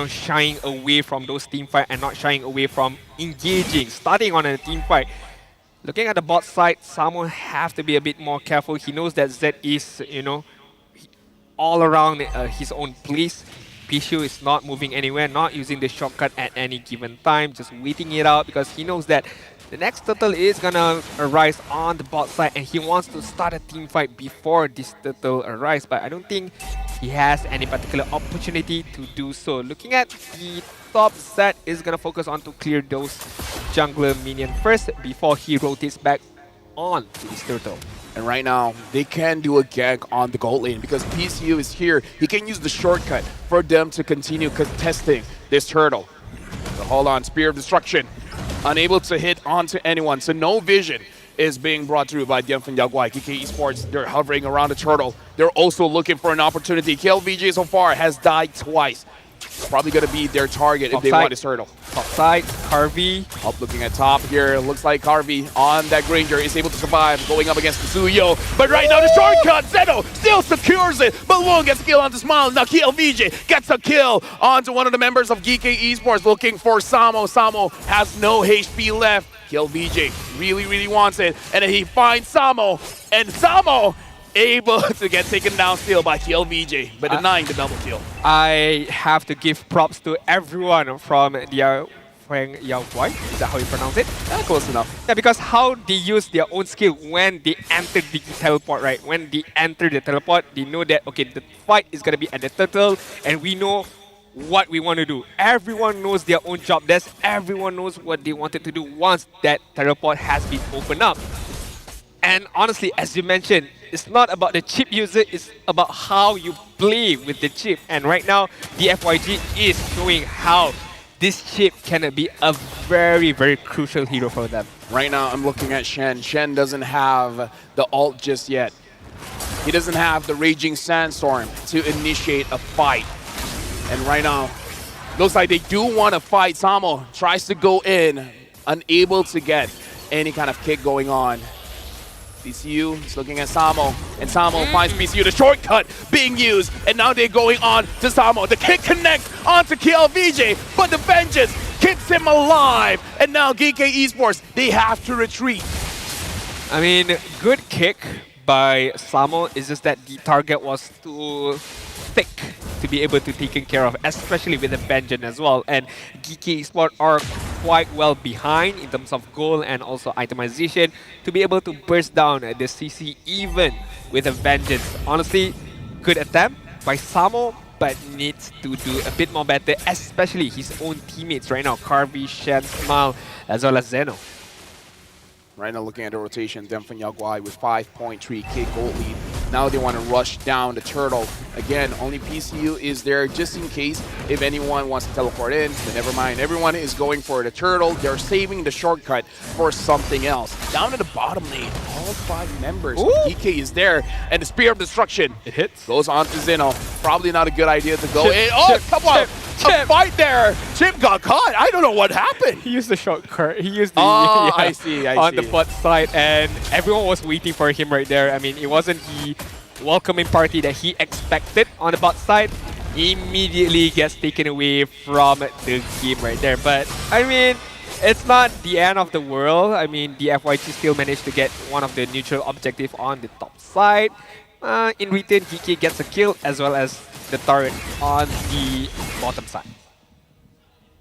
shying away from those team fight and not shying away from engaging, starting on a team fight. Looking at the bot side, Samo have to be a bit more careful. He knows that Zed is, all around his own place. Pichu is not moving anywhere, not using the shortcut at any given time, just waiting it out because he knows that the next turtle is gonna arise on the bot side and he wants to start a team fight before this turtle arrives, but I don't think he has any particular opportunity to do so. Looking at the top set is gonna focus on to clear those jungler minion first before he rotates back on to this turtle. And right now, they can do a gank on the gold lane because PCU is here. He can use the shortcut for them to continue contesting this turtle. So hold on, Spear of Destruction. Unable to hit onto anyone, so no vision is being brought through by Diamphon Yagwai. KK Esports, they're hovering around the turtle. They're also looking for an opportunity. KLVJ so far has died twice. Probably going to be their target if they want this turtle. Top side, Carvey. Up looking at top here. Looks like Carvey on that Granger is able to survive going up against Kazuyo. But right now the shortcut, Zeno still secures it. But Lung gets a kill onto Smile. Now KLVJ gets a kill onto one of the members of Geek Esports looking for Samo. Samo has no HP left. KLVJ really wants it. And then he finds Samo. And Samo able to get taken down still by KLVJ, but denying the double kill. I have to give props to everyone from the Yagwai. Is that how you pronounce it? Close enough. Yeah, because how they use their own skill when they enter the teleport, right? When they enter the teleport, they know that, okay, the fight is going to be at the turtle, and we know what we want to do. Everyone knows their own job desk. Everyone knows what they wanted to do once that teleport has been opened up. And honestly, as you mentioned, it's not about the chip user, it's about how you play with the chip. And right now, the FYG is showing how this chip can be a very crucial hero for them. Right now, I'm looking at Shen. Shen doesn't have the ult just yet. He doesn't have the Raging Sandstorm to initiate a fight. And right now, looks like they do want to fight. Samo tries to go in, unable to get any kind of kick going on. PCU is looking at Samo, and Samo finds PCU, the shortcut being used, and now they're going on to Samo. The kick connects onto KLVJ, but the vengeance keeps him alive, and now Geek Esports, they have to retreat. I mean, good kick by Samo, it's just that the target was too thick to be able to take care of, especially with the vengeance as well. And Geeky Esports are quite well behind in terms of goal and also itemization to be able to burst down the CC even with a vengeance. Honestly, good attempt by Samo, but needs to do a bit more better, especially his own teammates right now. Carby, Shen, Smile, as well as Zeno. Right now, looking at the rotation, Demfan Yaguai with 5.3k gold lead. Now they want to rush down the turtle. Again, only PCU is there just in case if anyone wants to teleport in, but never mind. Everyone is going for the turtle. They're saving the shortcut for something else. Down at the bottom lane, all 5 members. EK is there, and the Spear of Destruction. It hits. Goes on to Zeno. Probably not a good idea to go Chip, in. Oh, Chip, come on. Chip. A fight there. Chip got caught. I don't know what happened. He used the shortcut. He used the Oh, I see, I on see. the bot side, and everyone was waiting for him right there. I mean, it wasn't the welcoming party that he expected on the bot side. Immediately gets taken away from the game right there. But I mean, it's not the end of the world. I mean, the FYG still managed to get one of the neutral objective on the top side. In return, GK gets a kill as well as the turret on the bottom side.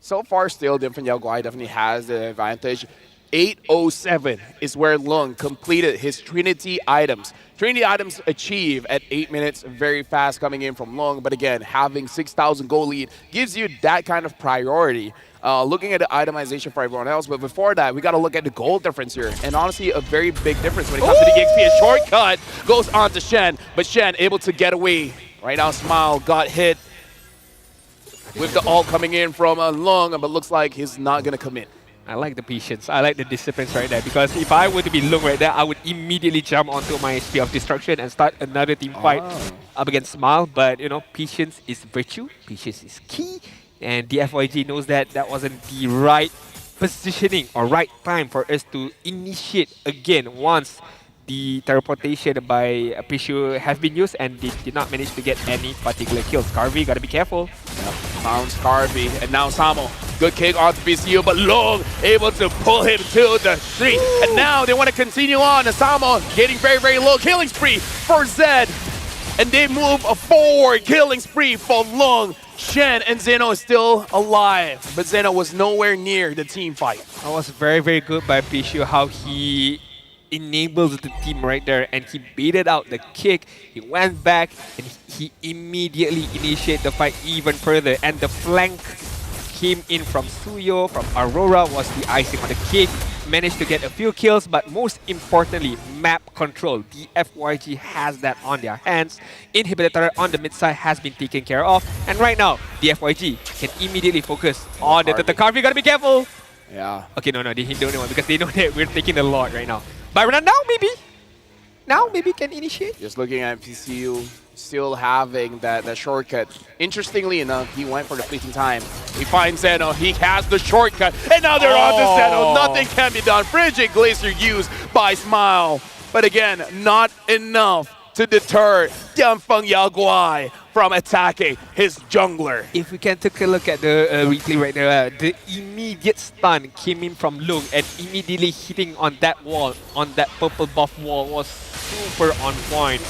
So far, still, Demfan Yaguai definitely has the advantage. 8:07 is where Lung completed his Trinity items. Trinity items achieved at 8 minutes, very fast coming in from Lung. But again, having 6,000 gold lead gives you that kind of priority. Looking at the itemization for everyone else, but before that, we got to look at the gold difference here. And honestly, a very big difference when it comes to the EXP. A shortcut goes on to Shen, but Shen able to get away. Right now, Smile got hit with the ult coming in from Lung, but looks like he's not going to commit. I like the patience. I like the disciplines right there, because if I were to be Lung right there, I would immediately jump onto my Spear of Destruction and start another team fight up against Smile. But you know, patience is virtue. Patience is key, and the FYG knows that that wasn't the right positioning or right time for us to initiate again once the teleportation by Pishu have been used, and they did not manage to get any particular kills. Carvey, gotta be careful. Yep. Found Carvey, and now Samo. Good kick onto PCU, but Long able to pull him to the street. And now they want to continue on. And Samo getting very, very low. Killing spree for Zed. And they move forward. Killing spree for Long. Shen and Zeno is still alive, but Zeno was nowhere near the team fight. That was very, very good by Pishu, how he enables the team right there, and he baited out the kick. He went back and he immediately initiated the fight even further, and the flank came in from Suyo, from Aurora was the icing on the cake. Managed to get a few kills, but most importantly, map control. The FYG has that on their hands. Inhibitor on the mid side has been taken care of, and right now the FYG can immediately focus on the Carvey. Gotta be careful. Yeah. Okay, no, they hit the only one because they know that we're taking the Lord right now. But now maybe can initiate. Just looking at PCU, still having that shortcut. Interestingly enough, he went for the fleeting time. He finds Zeno, he has the shortcut, and now they're on to Zeno. Nothing can be done. Frigid Glacier used by Smile. But again, not enough to deter Demfang Yaguai from attacking his jungler. If we can take a look at the replay right there, the immediate stun came in from Lung, and immediately hitting on that wall, on that purple buff wall, was super on point.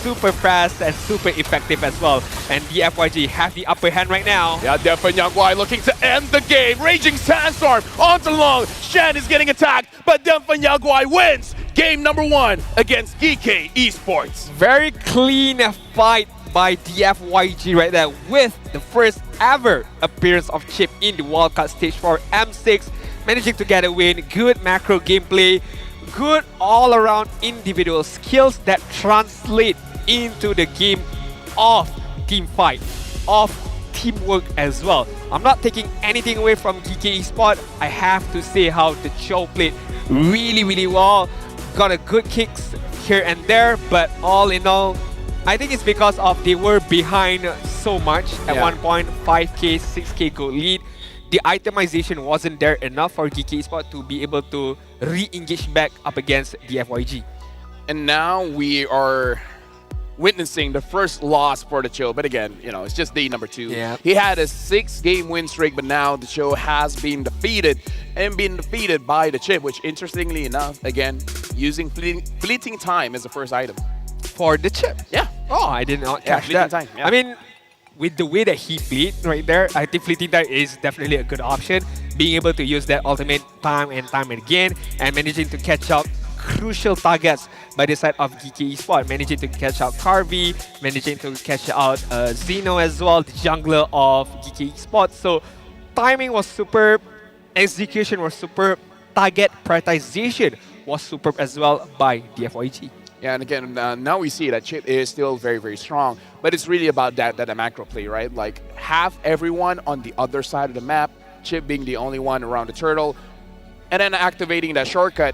Super fast and super effective as well. And the FYG have the upper hand right now. Yeah, Demfang Yaguai looking to end the game. Raging Sandstorm onto Long. Shen is getting attacked, but Demfang Yaguai wins game number 1 against GK Esports. Very clean fight by DFYG right there, with the first ever appearance of Chip in the wildcard stage for M6, managing to get a win. Good macro gameplay, good all-around individual skills that translate into the game of team fight, of teamwork as well. I'm not taking anything away from GK Esports. I have to say how the show played really, really well. Got a good kicks here and there, but all in all, I think it's because of they were behind so much at one point, 5k, 6k gold lead. The itemization wasn't there enough for GK Esports to be able to re-engage back up against the FYG. And now we are witnessing the first loss for the Chill. But again, you know, it's just day number 2. Yeah. He had a 6-game win streak, but now the Chill has been defeated by the Chip, which interestingly enough, again, using fleeting time as the first item. For the Chip? Yeah. Oh, I did not catch that. Time, yeah. I mean, with the way that he played right there, I think fleeting time is definitely a good option. Being able to use that ultimate time and time again, and managing to catch up crucial targets by the side of Geeky Esports, managing to catch out Carvey, managing to catch out Zeno as well, the jungler of Geeky Esports. So timing was superb, execution was superb, target prioritization was superb as well by DFYG. Yeah, and again, now we see that Chip is still very, very strong, but it's really about that macro play, right? Like, have everyone on the other side of the map, Chip being the only one around the turtle, and then activating that shortcut,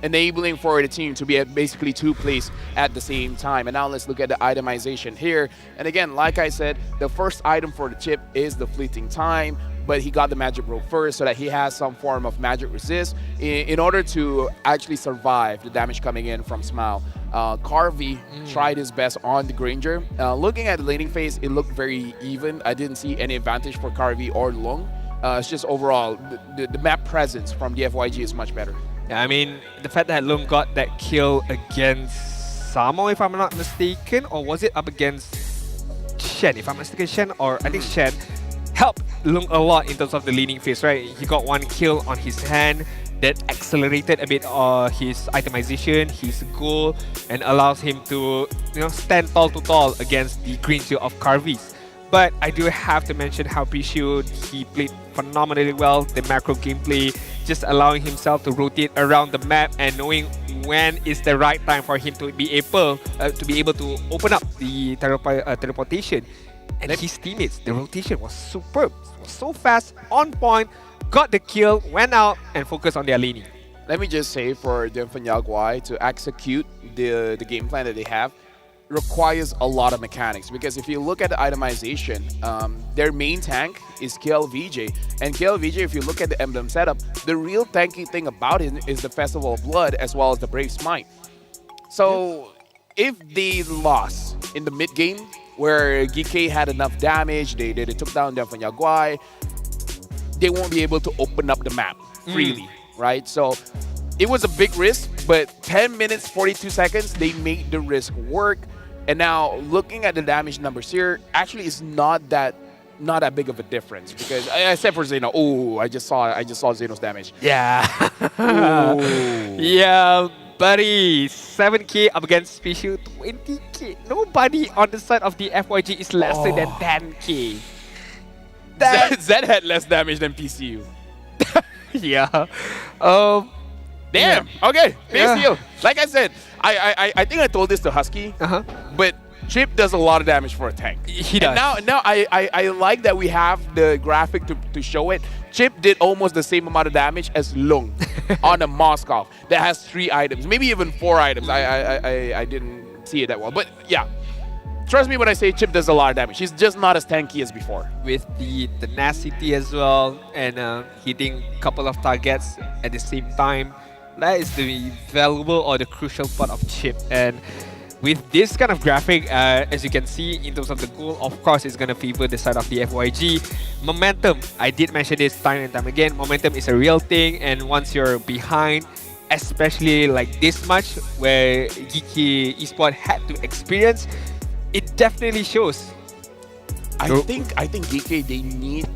enabling for the team to be at basically 2 plays at the same time. And now let's look at the itemization here. And again, like I said, the first item for the Chip is the fleeting time, but he got the magic rope first so that he has some form of magic resist in order to actually survive the damage coming in from Smile. Carvey tried his best on the Granger. Looking at the laning phase, it looked very even. I didn't see any advantage for Carvey or Lung. It's just overall, the map presence from the FYG is much better. Yeah, I mean, the fact that Lung got that kill against Samo, if I'm not mistaken, or was it up against Shen, if I'm not mistaken, Shen, or I think Shen, helped Lung a lot in terms of the leading phase, right? He got 1 kill on his hand that accelerated a bit his itemization, his goal, and allows him to stand tall to tall against the green shield of Carvey's. But I do have to mention how Pishu, he played phenomenally well, the macro gameplay, just allowing himself to rotate around the map and knowing when is the right time for him to be able to open up the teleportation. And his teammates, the rotation was superb. It was so fast, on point, got the kill, went out, and focused on their laning. Let me just say for the Yaguai to execute the game plan that they have requires a lot of mechanics, because if you look at the itemization, their main tank is KLVJ, and KLVJ, if you look at the emblem setup, the real tanky thing about it is the Festival of Blood as well as the Brave Smite. So if they lost in the mid game, where GK had enough damage, they took down the Yaguai, they won't be able to open up the map freely, right? So it was a big risk, but 10 minutes, 42 seconds, they made the risk work. And now looking at the damage numbers here, actually it's not that big of a difference, because except for Zeno. Oh, I just saw Zeno's damage. Yeah. Yeah, buddy. 7k up against Pishu, 20k. Nobody on the side of the FYG is lesser than 10k. Zed had less damage than PCU. Yeah. Damn. Yeah. Okay. Yeah. PCU. Like I said, I think I told this to Husky, but Chip does a lot of damage for a tank. He does. And now I like that we have the graphic to show it. Chip did almost the same amount of damage as Lung on a Moskov that has 3 items, maybe even 4 items. I didn't see it that well, but yeah. Trust me when I say Chip does a lot of damage. He's just not as tanky as before. With the tenacity as well, and hitting a couple of targets at the same time, that is the valuable or the crucial part of Chip. And with this kind of graphic, as you can see in terms of the goal, of course it's going to favor the side of the FYG. Momentum, I did mention this time and time again, momentum is a real thing, and once you're behind, especially like this much where Geeky Esports had to experience, it definitely shows. I think GK, they need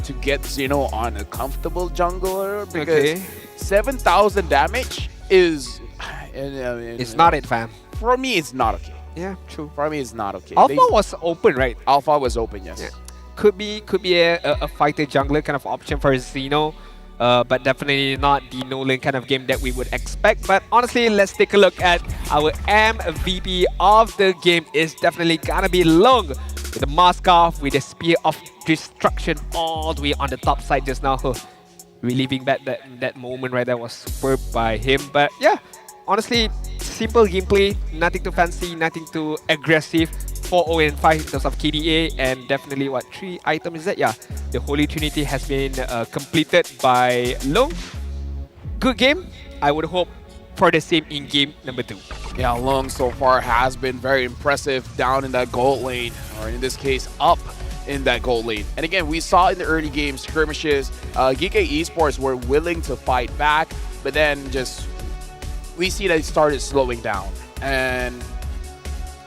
to get Zeno on a comfortable jungler, because 7,000 damage is it's not it, fam. For me, it's not okay. Yeah, true. For me, it's not okay. Alpha was open, right? Alpha was open, yes. Yeah. Could be a fighter jungler kind of option for Zeno, but definitely not the no-lane kind of game that we would expect. But honestly, let's take a look at our MVP of the game. Is definitely gonna be Lung with the Moskov, with the Spear of Destruction all the way on the top side just now. Reliving back that moment right there was superb by him. But yeah, honestly, simple gameplay, nothing too fancy, nothing too aggressive. 4-0 and 5 in terms of KDA, and definitely 3 items is that? Yeah, the Holy Trinity has been completed by Lung. Good game. I would hope for the same in game number 2. Yeah, Lung so far has been very impressive down in that gold lane, or in this case, up in that gold lane. And again, we saw in the early game skirmishes, GK Esports were willing to fight back, but then we see that it started slowing down. And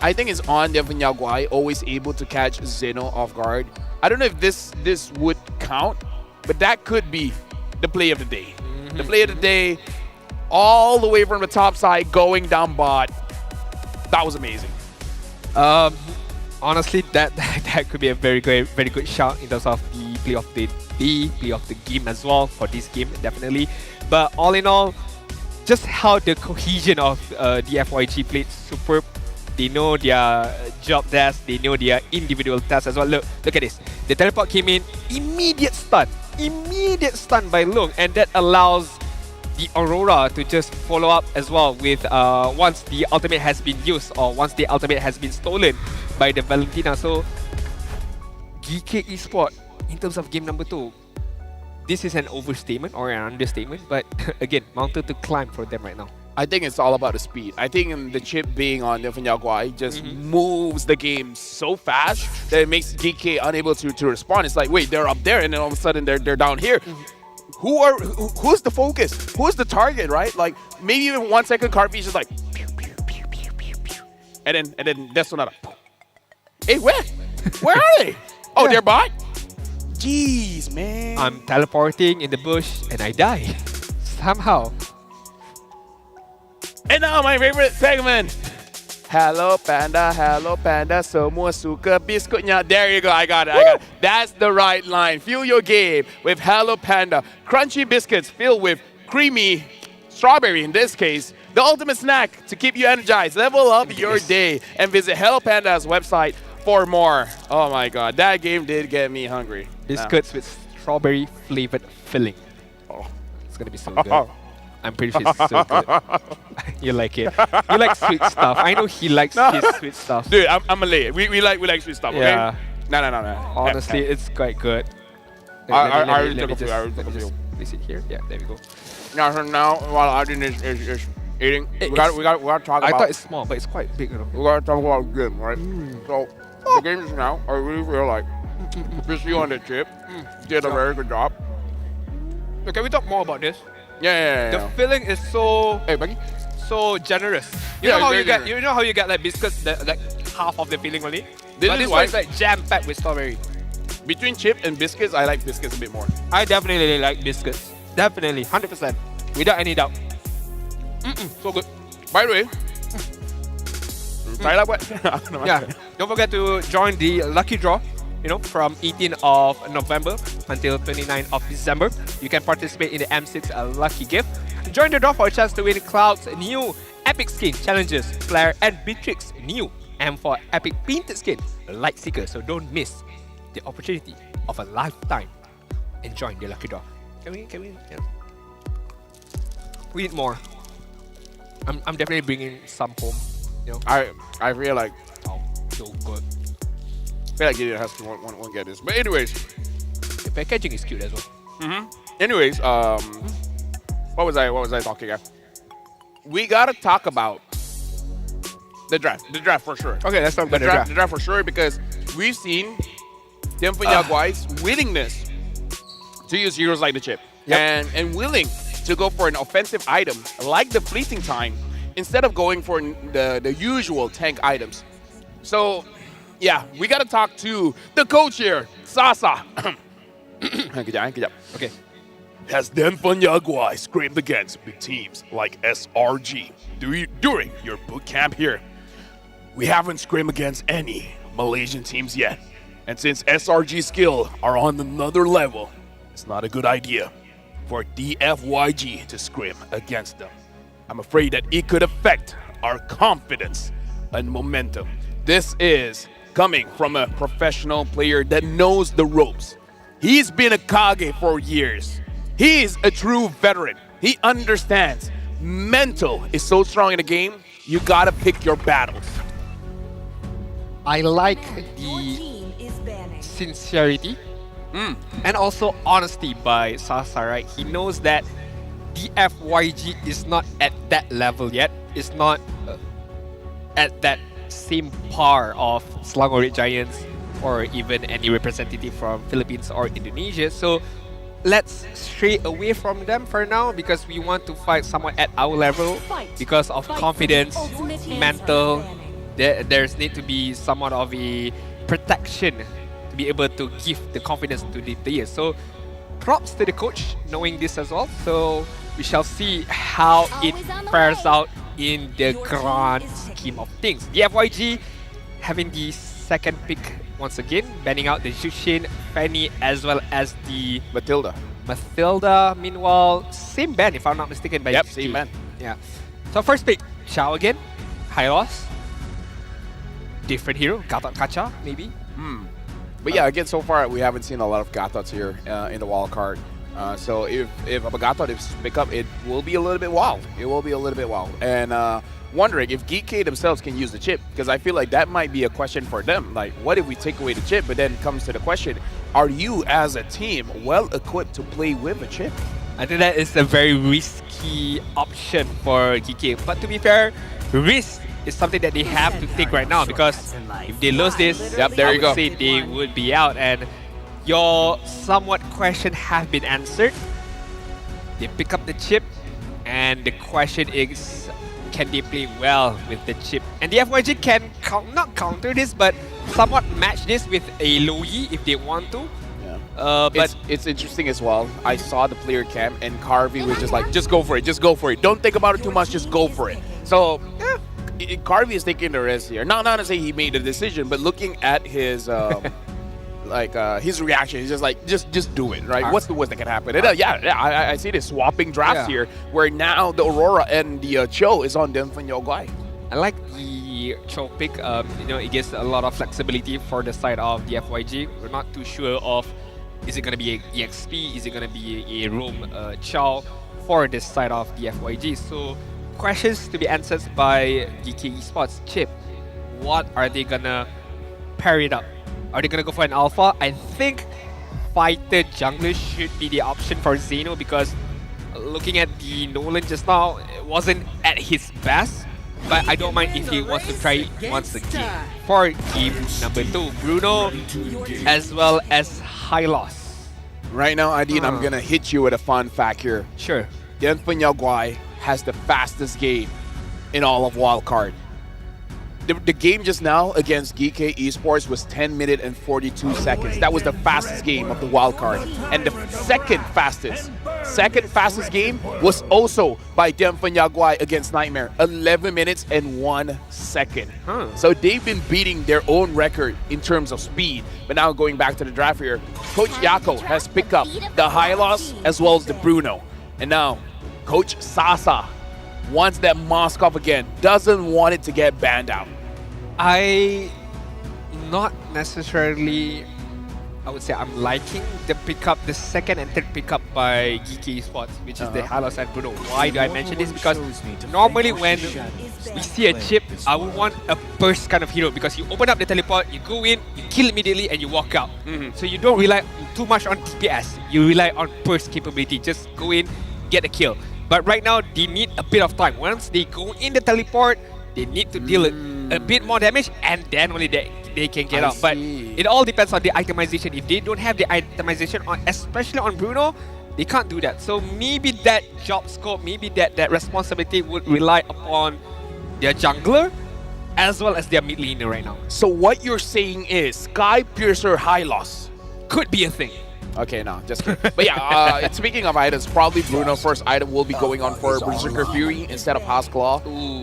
I think it's on Devon Yaguai, always able to catch Zeno off guard. I don't know if this would count, but that could be the play of the day. The play of the day, all the way from the top side going down bot. That was amazing. Honestly, that could be a very good shout in terms of the play of the day, play of the game as well for this game, definitely. But all in all, just how the cohesion of the FYG played superb. They know their job desk, they know their individual tasks as well. Look at this. The teleport came in, immediate stun by Lung, and that allows the Aurora to just follow up as well with once the ultimate has been used or once the ultimate has been stolen by the Valentina. So GK Esports, in terms of game number 2, this is an overstatement or an understatement, but again, mountain to climb for them right now. I think it's all about the speed. I think the chip being on Nyafanyagwai just moves the game so fast that it makes GK unable to respond. It's like, wait, they're up there, and then all of a sudden they're down here. Who's the focus? Who's the target, right? Like maybe even 1 second Carpy's just like pew, pew, pew, pew, pew, pew. And then that's another. Hey, where are they? Oh, they're bot? Jeez, man. I'm teleporting in the bush and I die somehow. And now my favorite segment. Hello Panda, semua suka biskutnya. There you go, I got it. That's the right line. Fuel your game with Hello Panda. Crunchy biscuits filled with creamy strawberry in this case. The ultimate snack to keep you energized. Level up your day and visit Hello Panda's website for more. Oh my god, that game did get me hungry. Biscuits with strawberry flavored filling. Oh. It's gonna be so good. I'm pretty sure it's so good. You like it. You like sweet stuff. I know he likes his sweet stuff. Dude, I'm Malay. We like sweet stuff, okay? Yeah. No. Honestly, it's quite good. I Let me just place it here. Yeah, there we go. Now while Arjun is eating, we gotta talk I about. thought it's small, but it's quite big, you know. We gotta talk about the game, right? So the games now, I really feel like Chrissy on the chip did a very good job. So can we talk more about this? Yeah. The filling is so Hey, Becky. so generous. Yeah, You know how very you get generous. you know how you get like biscuits that like half of the filling only? This But is this why- one is like jam packed with strawberry. Between chip and biscuits, I like biscuits a bit more. I definitely like biscuits. Definitely, 100%. Without any doubt. So good. By the way, try that what? Yeah. Don't forget to join the lucky draw, from 18th of November until 29th of December. You can participate in the M6 Lucky Gift. Join the draw for a chance to win Cloud's new Epic Skin Challenges, Flare and Beatrix new M4 Epic Painted Skin, Light Seeker. So don't miss the opportunity of a lifetime and join the lucky draw. Can we? Yeah. We need more. I'm definitely bringing some home. I feel like So good. Gideon has to want to get this. But anyways, The packaging is cute as well. anyways, what was I talking about? We gotta talk about the draft. The draft for sure. Okay, let's talk about The draft for sure, because we've seen Nyafanyagwai's willingness to use heroes like the chip and willing to go for an offensive item like the fleeting time instead of going for the usual tank items. So, yeah, we got to talk to the coach here, Sasa. Good job. Okay. Has Nyafanyagwai scraped against big teams like SRG during your boot camp here? We haven't scrimmed against any Malaysian teams yet. And since SRG skill are on another level, it's not a good idea for DFYG to scrim against them. I'm afraid that it could affect our confidence and momentum. This is coming from a professional player that knows the ropes. He's been a Kage for years. He's a true veteran. He understands. Mental is so strong in the game, you gotta pick your battles. I like the sincerity and also honesty by Sasa, right? He knows that DFYG is not at that level yet. It's not at that same par of Selangor Giants or even any representative from Philippines or Indonesia. So let's stray away from them for now because we want to fight someone at our level because of confidence, mental. There's need to be somewhat of a protection to be able to give the confidence to the players. So props to the coach knowing this as well. So we shall see how it fares out in the grand scheme of things. The FYG having the second pick once again, banning out the Jushin, Fanny, as well as the Mathilda. Meanwhile, same ban if I'm not mistaken by Yep, GK. same ban. Yeah. So first pick, Xiao again, high loss. Different hero, Gatot Kacha maybe. But yeah, again, so far we haven't seen a lot of Gatots here in the wild card. So if a Gatot is pick up, it will be a little bit wild. It will be a little bit wild. And wondering if GK themselves can use the chip, because I feel like that might be a question for them. Like, what if we take away the chip? But then comes to the question, are you as a team well equipped to play with a chip? I think that is a very risky option for GK. But to be fair, risk is something that they have to take right now, because if they lose this, Yep, there I you would go. say they would be out. And your somewhat question have been answered. They pick up the chip, and the question is, can they play well with the chip? And the FYG can not counter this, but somewhat match this with a low E if they want to. But It's interesting as well. I saw the player cam, and Carvey was just like, just go for it, just go for it. Don't think about it too much, just go for it. So, Carvey is taking the risk here. Not to say he made a decision, but looking at his his reaction, he's just like, just do it, right? What's the worst that can happen? And, I see this swapping drafts here, where now the Aurora and the Cho is on Demfan Yoguai. I like the Cho pick. It gives a lot of flexibility for the side of the FYG. We're not too sure of, is it going to be a EXP? Is it going to be a Roam Chow for this side of the FYG? So questions to be answered by GK Esports. Chip, what are they going to pair it up? Are they going to go for an alpha? I think fighter jungler should be the option for Zeno, because looking at the Nolan just now, it wasn't at his best. But I don't mind if he wants to try it once again. For game number 2, Bruno as well as Hylos. Right now, Adin, I'm going to hit you with a fun fact here. Sure. Demfan Yoguai has the fastest game in all of wildcard. The game just now against GK Esports was 10 minutes and 42 seconds. That was the fastest game of the wildcard. And the second fastest game was also by Demfan Yoguai against Nightmare. 11 minutes and 1 second. So they've been beating their own record in terms of speed. But now going back to the draft here, Coach Yako has picked up the Hylos as well as the Bruno. And now Coach Sasa wants that Moskov again. Doesn't want it to get banned out. Not necessarily, I would say I'm liking the pickup, the second and third pickup by GK Esports, which is the Hylos and Bruno. Why do I mention this? Because normally when we see a chip, I would want a burst kind of hero, because you open up the teleport, you go in, you kill immediately, and you walk out. So you don't rely too much on DPS. You rely on burst capability. Just go in, get a kill. But right now, they need a bit of time. Once they go in the teleport, they need to deal a bit more damage, and then only they can get out. But it all depends on the itemization. If they don't have the itemization, especially on Bruno, they can't do that. So maybe that job scope, maybe that responsibility would rely upon their jungler as well as their mid laner right now. So what you're saying is Sky Piercer Hylos Could be a thing. Okay, no, just kidding. But yeah, speaking of items, probably Bruno first item will be going on for Berserker Fury instead of House Claw.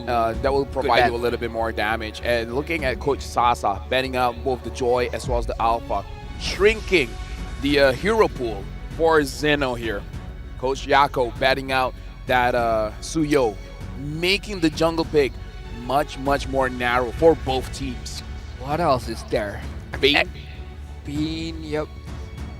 That will provide you a little bit more damage. And looking at Coach Sasa, banning out both the Joy as well as the Alpha, shrinking the hero pool for Zeno here. Coach Yako batting out that Suyo, making the jungle pick much more narrow for both teams. What else is there? Bane? Bane, yep.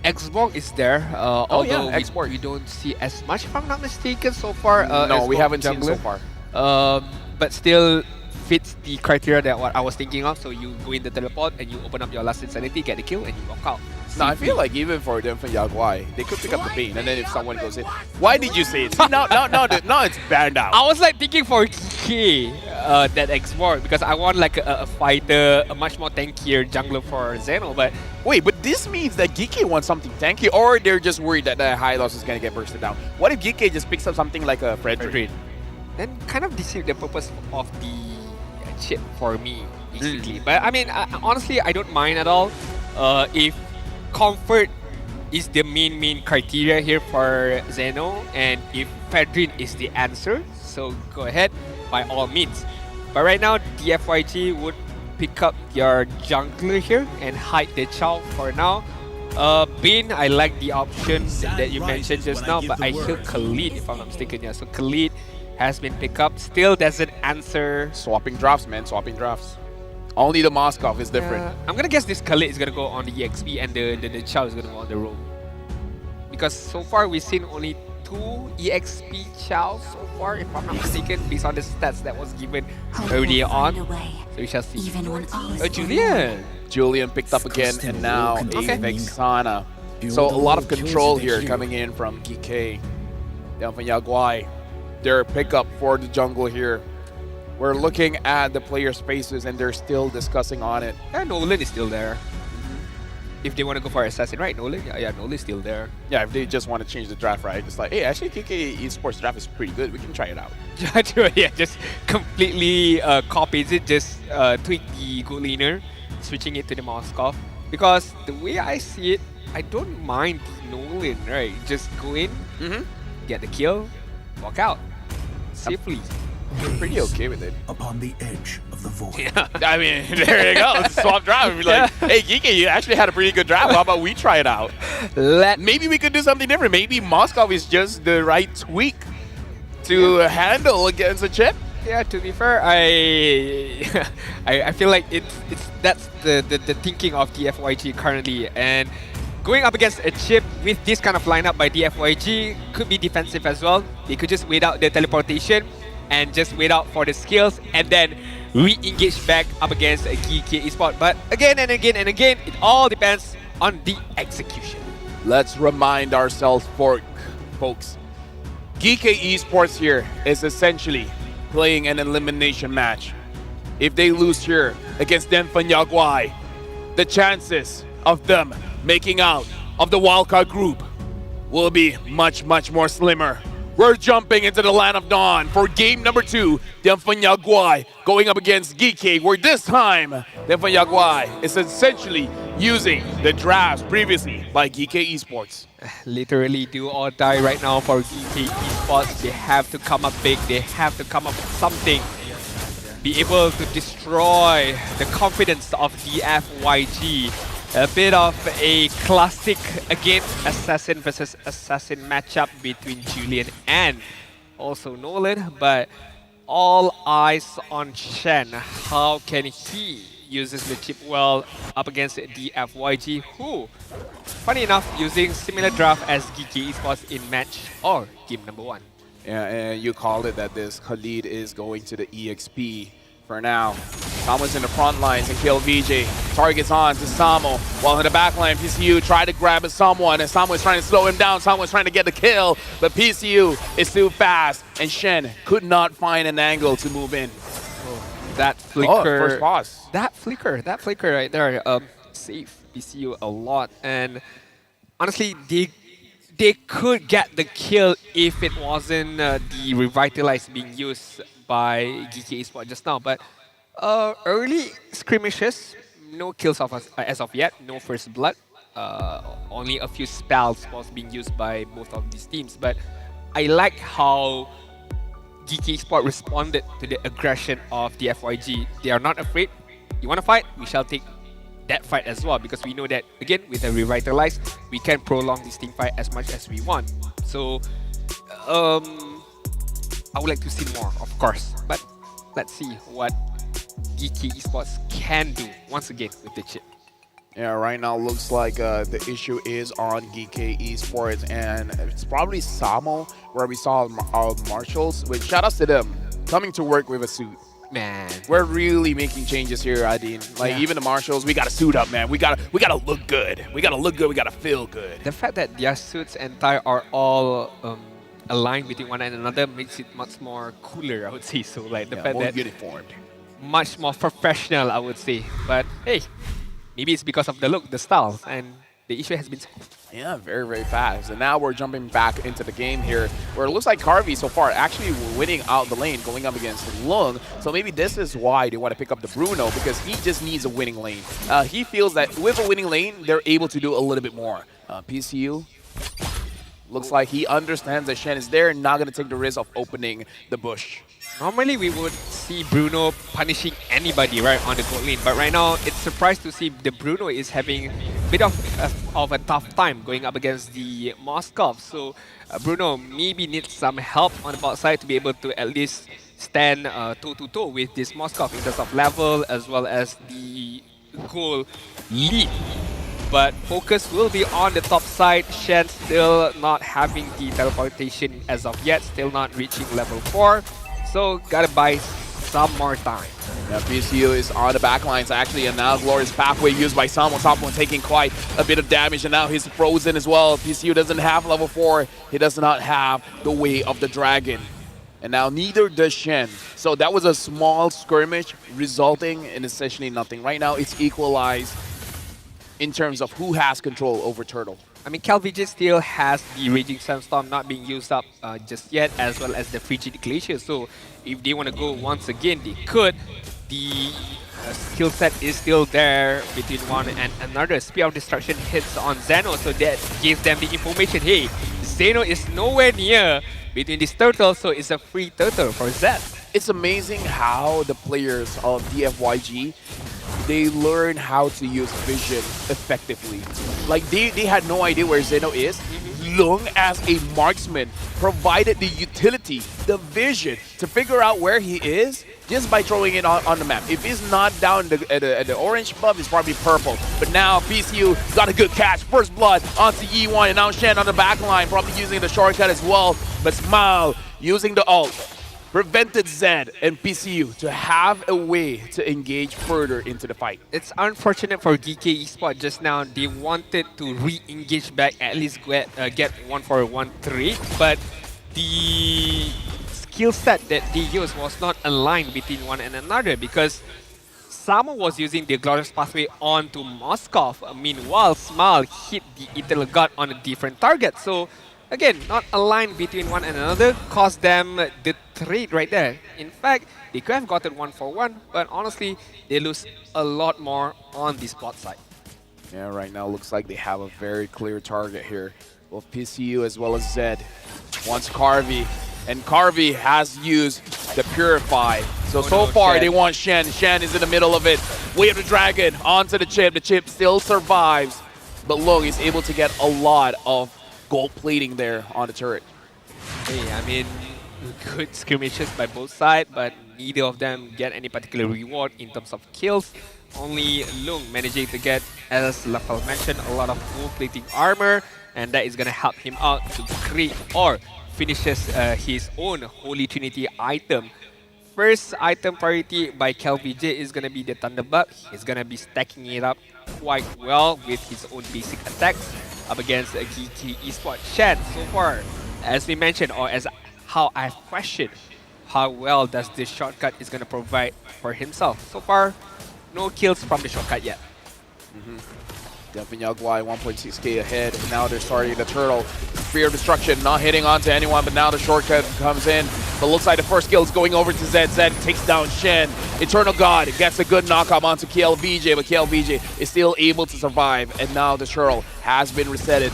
Xbox is there, although Xbox. we don't see as much, if I'm not mistaken, so far. No, we Xbox haven't seen so jungler. far. But still fits the criteria that what I was thinking of. So you go in the teleport and you open up your last insanity, get the kill, and you walk out. No, I feel like even for them for Yaguai, they could pick up the Bane, and then if someone goes in, why did you say it? See, now it's banned out. I was like thinking for K, that Xbox, because I want like a fighter, a much more tankier jungler for Zeno. But Wait, but this means that Geeke wants something tanky, or they're just worried that the high loss is gonna get bursted down. What if Geeke just picks up something like a Frederick? then kind of deceive the purpose of the chip for me, basically. But I mean, honestly, I don't mind at all. If comfort is the main criteria here for Zeno, and if Fedrin is the answer, so go ahead by all means. But right now, DFYG would pick up your jungler here and hide the Chow for now. Bin, I like the option that you mentioned just now, but I hear Khalid if I'm not mistaken. Yeah, so Khalid has been picked up. Still doesn't answer. Swapping drafts, man. Swapping drafts. Only the Moskov is different. I'm gonna guess this Khalid is gonna go on the EXP and the Chow is gonna go on the roam. Because so far we've seen only 2 EXP Chow so far, if I'm not mistaken, based on the stats that was given earlier on. So we shall see. Julian! Julian picked up again, and now a Vexana. So a lot of control here coming in from GK. Down from Yaguai. Their pickup for the jungle here. We're looking at the player spaces and they're still discussing on it. And Nolan is still there. If they want to go for Assassin, right? Nolan? Yeah, Nolan is still there. Yeah, if they just want to change the draft, right? It's like, hey, actually KK Esports draft is pretty good. We can try it out. Yeah, just completely copies it, just tweak the goal laner, switching it to the Moskov. Because the way I see it, I don't mind Nolan, right? Just go in, get the kill, walk out safely. I'm pretty okay with it. Upon the edge of the void. Yeah, I mean, there you go. Swap draft. We're like, hey, Geeky, you actually had a pretty good draft. How about we try it out? Maybe we could do something different. Maybe Moskov is just the right tweak to handle against a chip. Yeah, to be fair, I feel like that's the thinking of DFYG currently, and going up against a chip with this kind of lineup by DFYG could be defensive as well. They could just wait out the teleportation and just wait out for the skills and then re-engage back up against a GK Esports. But again and again and again, it all depends on the execution. Let's remind ourselves, folks. GK Esports here is essentially playing an elimination match. If they lose here against Denfan Yaguai, the chances of them making out of the wildcard group will be much more slimmer. We're jumping into the land of dawn for game number 2. Denfan Yaguai going up against GK, where this time Denfan Yaguai is essentially using the drafts previously by GK Esports. Literally do or die right now for GK Esports. They have to come up big. They have to come up with something. Be able to destroy the confidence of DFYG. A bit of a classic, again, Assassin versus Assassin matchup between Julian and also Nolan, but all eyes on Shen. How can he uses the chip well up against DFYG, who, funny enough, using similar draft as GK Esports in match or game number 1. Yeah, and you called it that this Khalid is going to the EXP for now. Samo's in the front lines and kill VJ. Targets on to Samo. While in the back line, PCU tried to grab someone and Samo is trying to slow him down. Samo is trying to get the kill, but PCU is too fast and Shen could not find an angle to move in. That flicker, first pass. That flicker right there, saved PCU a lot. And honestly, they could get the kill if it wasn't the Revitalize being used by GK Esports just now. But early skirmishes, no kills as of yet, no first blood. Only a few spells was being used by both of these teams. But I like how GK Esports responded to the aggression of the FYG. They are not afraid. You want to fight? We shall take that fight as well, because we know that, again, with a Revitalize, we can prolong this team fight as much as we want. So, I would like to see more, of course. But let's see what GK Esports can do once again with the chip. Yeah, right now looks like the issue is on GK Esports, and it's probably Samo where we saw our marshals, which shout outs to them, coming to work with a suit. Man, we're really making changes here, Adin. Like even the marshals, we gotta suit up, man. We gotta look good. We gotta look good. We gotta feel good. The fact that their suits and tie are all aligned between one and another makes it much more cooler, I would say. So like the fact more that uniformed, much more professional, I would say. But hey, maybe it's because of the look, the styles, and the issue has been solved. Yeah, very, very fast. And now we're jumping back into the game here, where it looks like Carvey so far actually winning out the lane, going up against Lung. So maybe this is why they want to pick up the Bruno, because he just needs a winning lane. He feels that with a winning lane, they're able to do a little bit more. PCU looks like he understands that Shen is there and not going to take the risk of opening the bush. Normally, we would see Bruno punishing anybody right on the gold lane, but right now, it's surprised to see the Bruno is having a bit of a tough time going up against the Moskov. So Bruno maybe needs some help on the bot side to be able to at least stand toe-to-toe with this Moskov in terms of level as well as the goal lead. But focus will be on the top side. Shen still not having the teleportation as of yet, still not reaching level 4. So gotta buy some more time. Yeah, PCU is on the back lines actually, and now Glorious Pathway used by Samo. Samo taking quite a bit of damage, and now he's frozen as well. PCU doesn't have level 4. He does not have the Way of the Dragon. And now neither does Shen. So that was a small skirmish resulting in essentially nothing. Right now it's equalized in terms of who has control over Turtle. I mean, CalVJ still has the Raging Sandstorm not being used up just yet, as well as the Frigid Glacier. So if they want to go once again, they could. The skill set is still there between one and another. Spear of Destruction hits on Zeno, so that gives them the information, hey, Zeno is nowhere near between this turtle, so it's a free turtle for Zed. It's amazing how the players of DFYG, they learn how to use vision effectively. Like they had no idea where Zeno is. Lung, as a marksman, provided the utility, the vision to figure out where he is just by throwing it on the map. If he's not down at the orange buff, it's probably purple. But now PCU got a good catch. First blood onto E1, and now Shen on the back line, probably using the shortcut as well. But Smile using the ult prevented Zed and PCU to have a way to engage further into the fight. It's unfortunate for DK Esports just now. They wanted to re-engage back, at least get 1-for-1 trade, but the skill set that they used was not aligned between one and another, because Samo was using the Glorious Pathway onto Moskov. Meanwhile, Smile hit the Eternal God on a different target. So again, not aligned between one and another, cost them the trade right there. In fact, they could have gotten 1-for-1, but honestly, they lose a lot more on the spot side. Yeah, right now looks like they have a very clear target here. Both PCU as well as Zed wants Carvey, and Carvey has used the Purify. So far Shen. they want Shen. Shen is in the middle of it. Way of the Dragon onto the chip. The chip still survives, but Lung is able to get a lot of gold plating there on the turret. Hey, I mean, good skirmishes by both sides, but neither of them get any particular reward in terms of kills. Only Lung managing to get, as Lafal mentioned, a lot of gold plating armor, and that is going to help him out to create or finishes his own Holy Trinity item. First item priority by CalVJ is going to be the Thunderbug. He's going to be stacking it up quite well with his own basic attacks up against GK Esports. Shen, so far, as we mentioned, or as how I've questioned, how well does this shortcut is going to provide for himself. So far, no kills from the shortcut yet. Delphin-Yaguai 1.6k ahead, and now they're starting the turtle. Spear of Destruction not hitting onto anyone, but now the shortcut comes in. But looks like the first kill is going over to Zed. Zed takes down Shen. Eternal God gets a good knockup onto KLVJ, but KLVJ is still able to survive, and now the turtle has been resetted.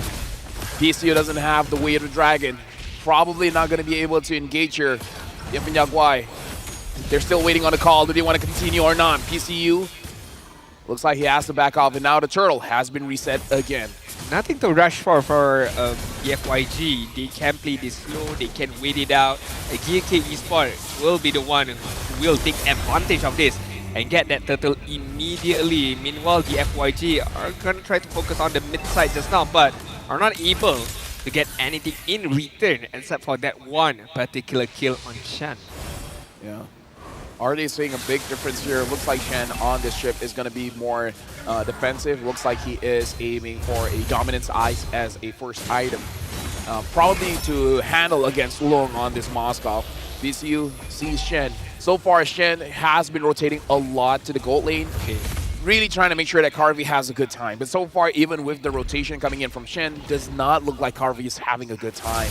PCU doesn't have the Way of the Dragon. Probably not going to be able to engage here. Delphin-Yaguai, they're still waiting on a call. Do they want to continue or not? PCU looks like he has to back off, and now the turtle has been reset again. Nothing to rush for FYG. They can play this slow, they can wait it out. GK Esports will be the one who will take advantage of this and get that turtle immediately. Meanwhile, the FYG are going to try to focus on the mid side just now, but are not able to get anything in return except for that one particular kill on Shen. Yeah. Are they seeing a big difference here? Looks like Shen on this ship is going to be more defensive. Looks like he is aiming for a Dominance Ice as a first item. Probably to handle against Lung on this Moskov. VCU sees Shen. So far, Shen has been rotating a lot to the gold lane. really trying to make sure that Carvey has a good time. But so far, even with the rotation coming in from Shen, does not look like Carvey is having a good time.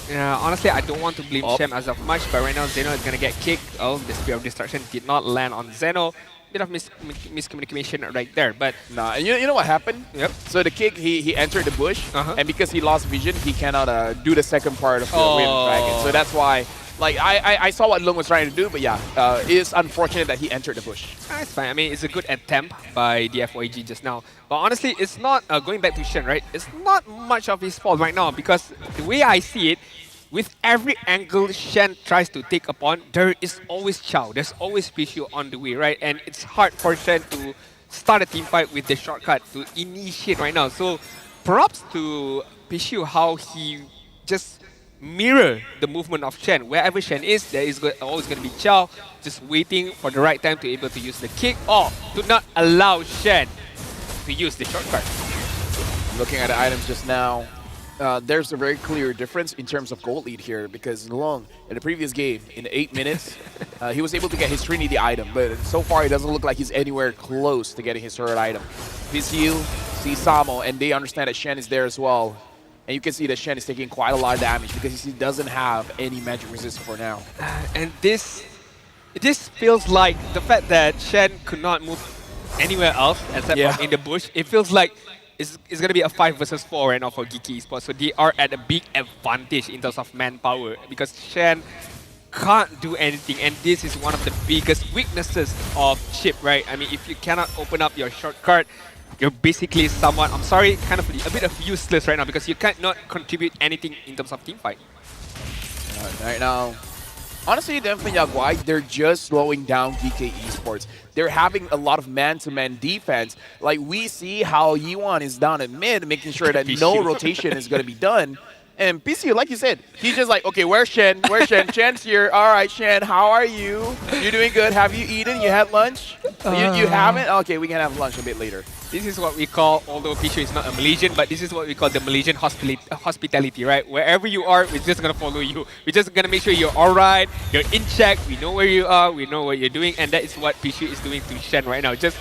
Yeah, honestly, I don't want to blame Shem as of much, but right now Zeno is gonna get kicked. Oh, the Spear of Destruction did not land on Zeno. Bit of miscommunication right there, but Nah, and you know what happened? Yep. So the kick, he entered the bush, Uh-huh. and because he lost vision, he cannot do the second part of the Wind Dragon. So that's why, like, I saw what Lung was trying to do, but yeah, it's unfortunate that he entered the bush. it's fine. I mean, it's a good attempt by the FYG just now. But honestly, it's not, going back to Shen, right? It's not much of his fault right now because the way I see it, with every angle Shen tries to take upon, there is always Chow. There's always Pichu on the way, right? And it's hard for Shen to start a team fight with the shortcut to initiate right now. So props to Pichu how he just mirror the movement of Shen. Wherever Shen is, there is always going to be Chow just waiting for the right time to be able to use the kick or to not allow Shen to use the shortcut. Looking at the items just now, there's a very clear difference in terms of gold lead here because Long, in the previous game, in 8 minutes, he was able to get his Trinity item, but so far it doesn't look like he's anywhere close to getting his third item. His heal, see Samo, and they understand that Shen is there as well. And you can see that Shen is taking quite a lot of damage because he doesn't have any magic resist for now. And this feels like the fact that Shen could not move anywhere else except for in the bush. It feels like it's going to be a 5 versus 4 right now for Geeky Esports. So they are at a big advantage in terms of manpower because Shen can't do anything. And this is one of the biggest weaknesses of Chip, right? I mean, if you cannot open up your shortcut, you're basically somewhat, I'm sorry, kind of a bit of useless right now because you cannot contribute anything in terms of team fight. Right now, honestly, them from Yaguai, they're just slowing down GK Esports. They're having a lot of man-to-man defense. Like, we see how Yiwan is down at mid, making sure that no rotation is going to be done. And PC, like you said, he's just like, okay, where's Shen? Where's Shen? Shen's here. All right, Shen, how are you? You're doing good. Have you eaten? You had lunch? You haven't? Okay, we can have lunch a bit later. This is what we call, although Pichu is not a Malaysian, but this is what we call the Malaysian hospitality, right? Wherever you are, we're just going to follow you. We're just going to make sure you're all right, you're in check, we know where you are, we know what you're doing, and that is what Pichu is doing to Shen right now. Just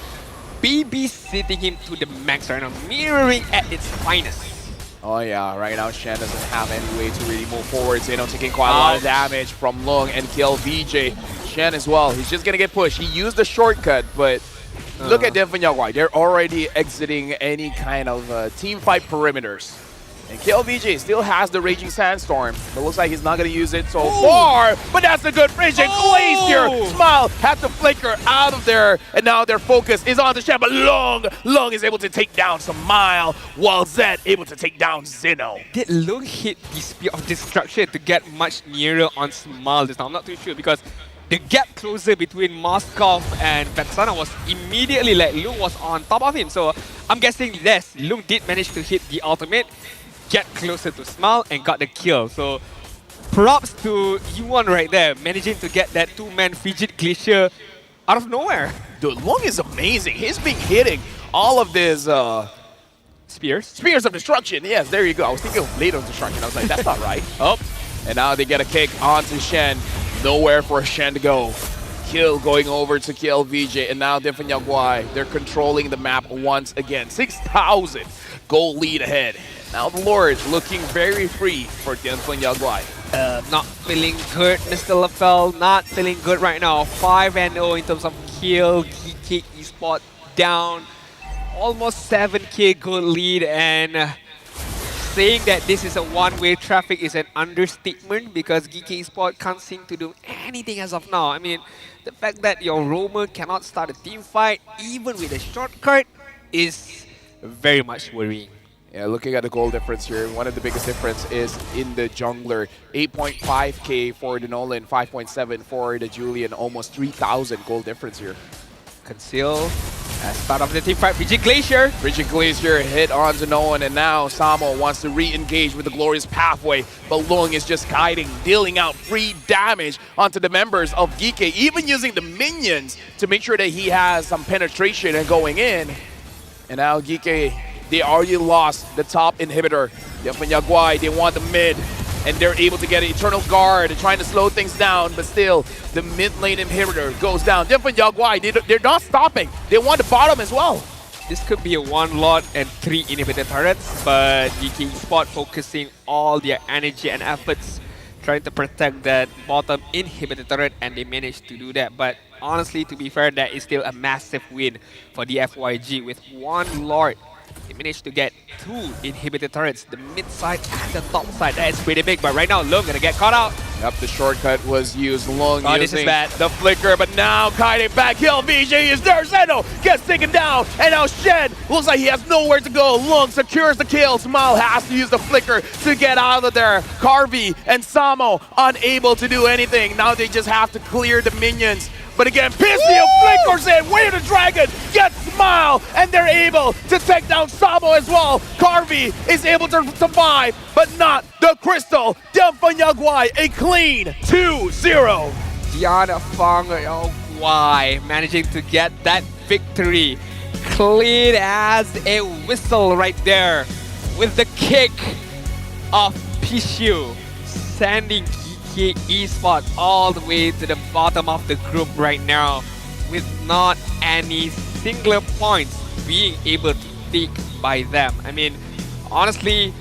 babysitting him to the max right now, mirroring at its finest. Oh yeah, right now Shen doesn't have any way to really move forward. Zeno taking quite a lot of damage from Lung and kill VJ. Shen as well, he's just going to get pushed. He used the shortcut, but look at them from Yaguai. They're already exiting any kind of team fight perimeters. And KLVJ still has the Raging Sandstorm, but looks like he's not going to use it so far. But that's a good vision. Glacier, Smile, had to flicker out of there. And now their focus is on the Shen, but Lung is able to take down Smile, while Zed able to take down Zeno. Did Lung hit the Spear of Destruction to get much nearer on Smile this time? I'm not too sure because the gap closer between Moskov and Vexana was immediately like Lung was on top of him. So I'm guessing yes, Lung did manage to hit the ultimate, get closer to Smile and got the kill. So props to Yuan right there, managing to get that 2-man Frigid Glacier out of nowhere. Dude, Lung is amazing. He's been hitting all of this Spears of Destruction. Yes, there you go. I was thinking of Blade of Destruction. I was like, that's not right. Oh, and now they get a kick onto Shen. Nowhere for Shen to go. Kill going over to kill VJ, and now Different Yaguai, they're controlling the map once again. 6,000 goal lead ahead. Now the Lord looking very free for Different Yaguai. Not feeling good, Mr. LaFell. Not feeling good right now. 5-0 in terms of kill. Geeky Esports down. Almost 7k goal lead, and saying that this is a one-way traffic is an understatement because Geeky Esports can't seem to do anything as of now. I mean, the fact that your roamer cannot start a team fight, even with a shortcut, is very much worrying. Yeah, looking at the goal difference here, one of the biggest difference is in the jungler. 8.5k for the Nolan, 5.7 for the Julian, almost 3,000 goal difference here. Conceal as part of the team fight. Frigid Glacier. Frigid Glacier hit onto no one, and now Samo wants to re-engage with the Glorious Pathway, but Lung is just guiding, dealing out free damage onto the members of Geeky, even using the minions to make sure that he has some penetration and going in. And now Geeky, they already lost the top inhibitor. Yaguai, they want the mid. and they're able to get an Eternal Guard, trying to slow things down, but still, the mid lane inhibitor goes down. Different Yaguai, they're not stopping. They want the bottom as well. This could be a 1 Lord and 3 inhibitor turrets, but GK Esports focusing all their energy and efforts trying to protect that bottom inhibitor turret, and they managed to do that. But honestly, to be fair, that is still a massive win for the FYG. With 1 Lord, they managed to get 2 inhibitor turrets, the mid side and the top side. That is pretty big, but right now, Lung gonna get caught out. Yep, the shortcut was used. Long Oh, this is using bad. the flicker, but now Kaide back hill. VJ is there. Zeno gets taken down, and now Shen looks like he has nowhere to go. Long secures the kill. Smile has to use the flicker to get out of there. Carvey and Samo unable to do anything. Now they just have to clear the minions. But again, Pissy flickers in. Way the dragon gets Smile, and they're able to take down Samo as well. Carvey is able to survive, but not the Crystal. Dempan Yaguai, a clean 2-0. Diana Fang, oh why, managing to get that victory. Clean as a whistle right there with the kick of Pishu, sending GK Esports all the way to the bottom of the group right now with not any singular points being able to take by them. I mean, honestly,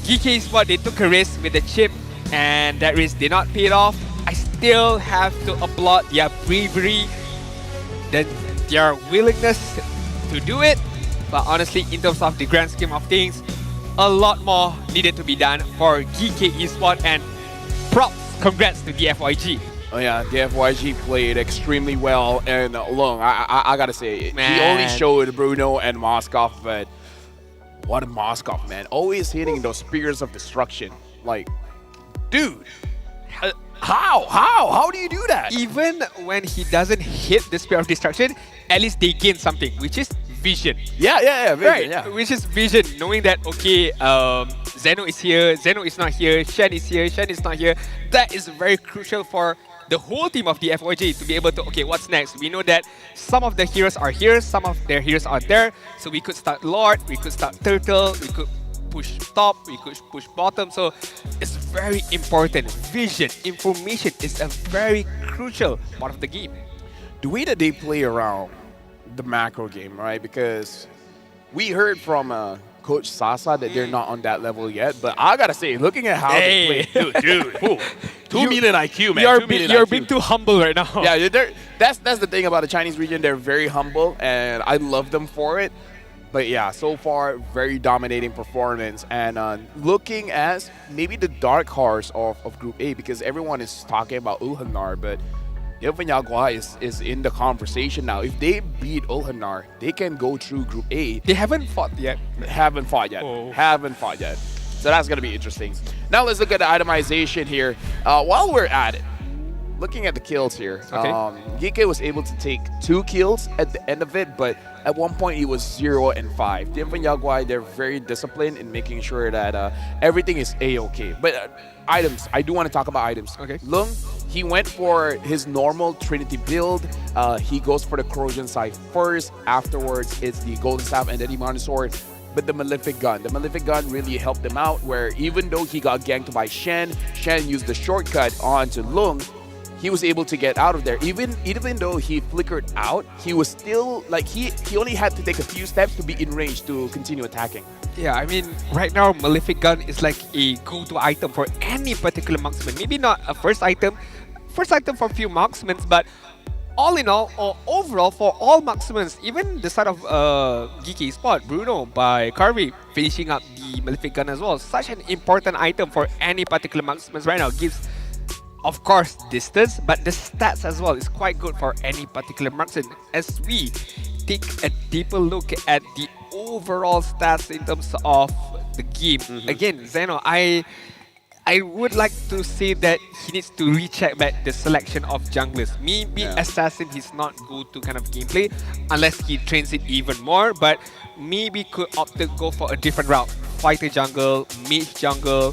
GK Esports, they took a risk with the chip, and that risk did not pay it off. I still have to applaud their bravery, their willingness to do it. But honestly, in terms of the grand scheme of things, a lot more needed to be done for GK Esports, and props, congrats to the FYG. Oh yeah, the FYG played extremely well, and Long, I gotta say, he only showed Bruno and Moskov, but what a Moskov, man. Always hitting those spears of destruction. Like, dude, how do you do that? Even when he doesn't hit the spear of destruction, at least they gain something, which is vision. Yeah, vision, Right, yeah. which is vision, knowing that, okay, Zeno is here, Zeno is not here, Shen is here, Shen is not here. That is very crucial for the whole team of the FYG to be able to, okay, what's next? We know that some of the heroes are here, some of their heroes are there, so we could start Lord, we could start Turtle, we could push top, we could push bottom, so it's very important. Vision, information is a very crucial part of the game. The way that they play around the macro game, right? Because we heard from Coach Sasa that they're not on that level yet, but I gotta say, looking at how they play, dude, 2 million IQ, man. You're being too humble right now. Yeah, that's the thing about the Chinese region. They're very humble, and I love them for it. But yeah, so far, very dominating performance. And looking as maybe the dark horse of Group A, because everyone is talking about Ulhanar, but Ilvan Yagua is in the conversation now. If they beat Ulhanar, they can go through Group A. They haven't fought yet. Haven't fought yet. So that's going to be interesting. Now let's look at the itemization here. While we're at it, looking at the kills here, Gike was able to take 2 kills at the end of it, but at one point he was 0 and 5. Different Yaguai, they're very disciplined in making sure that everything is A-okay. But items, I do want to talk about items. Okay. Lung, he went for his normal Trinity build. He goes for the Corrosion side first. Afterwards, it's the Golden Staff and the Demon Sword. But the Malefic Gun really helped him out, where even though he got ganked by Shen used the shortcut onto Lung, he was able to get out of there. Even though he flickered out, he was still, like, he only had to take a few steps to be in range to continue attacking. Yeah, I mean, right now, Malefic Gun is like a go-to item for any particular marksman. Maybe not a first item for a few marksmen, but all in all, or overall for all marksmen, even the side of Geeky Spot, Bruno by Carvey finishing up the Malefic Gun as well. Such an important item for any particular marksman right now. Gives, of course, distance, but the stats as well is quite good for any particular marksman. As we take a deeper look at the overall stats in terms of the game. Again, Zeno, I would like to say that he needs to recheck back the selection of junglers. Maybe Assassin is not go-to kind of gameplay unless he trains it even more, but maybe could opt to go for a different route. Fighter jungle, mage jungle,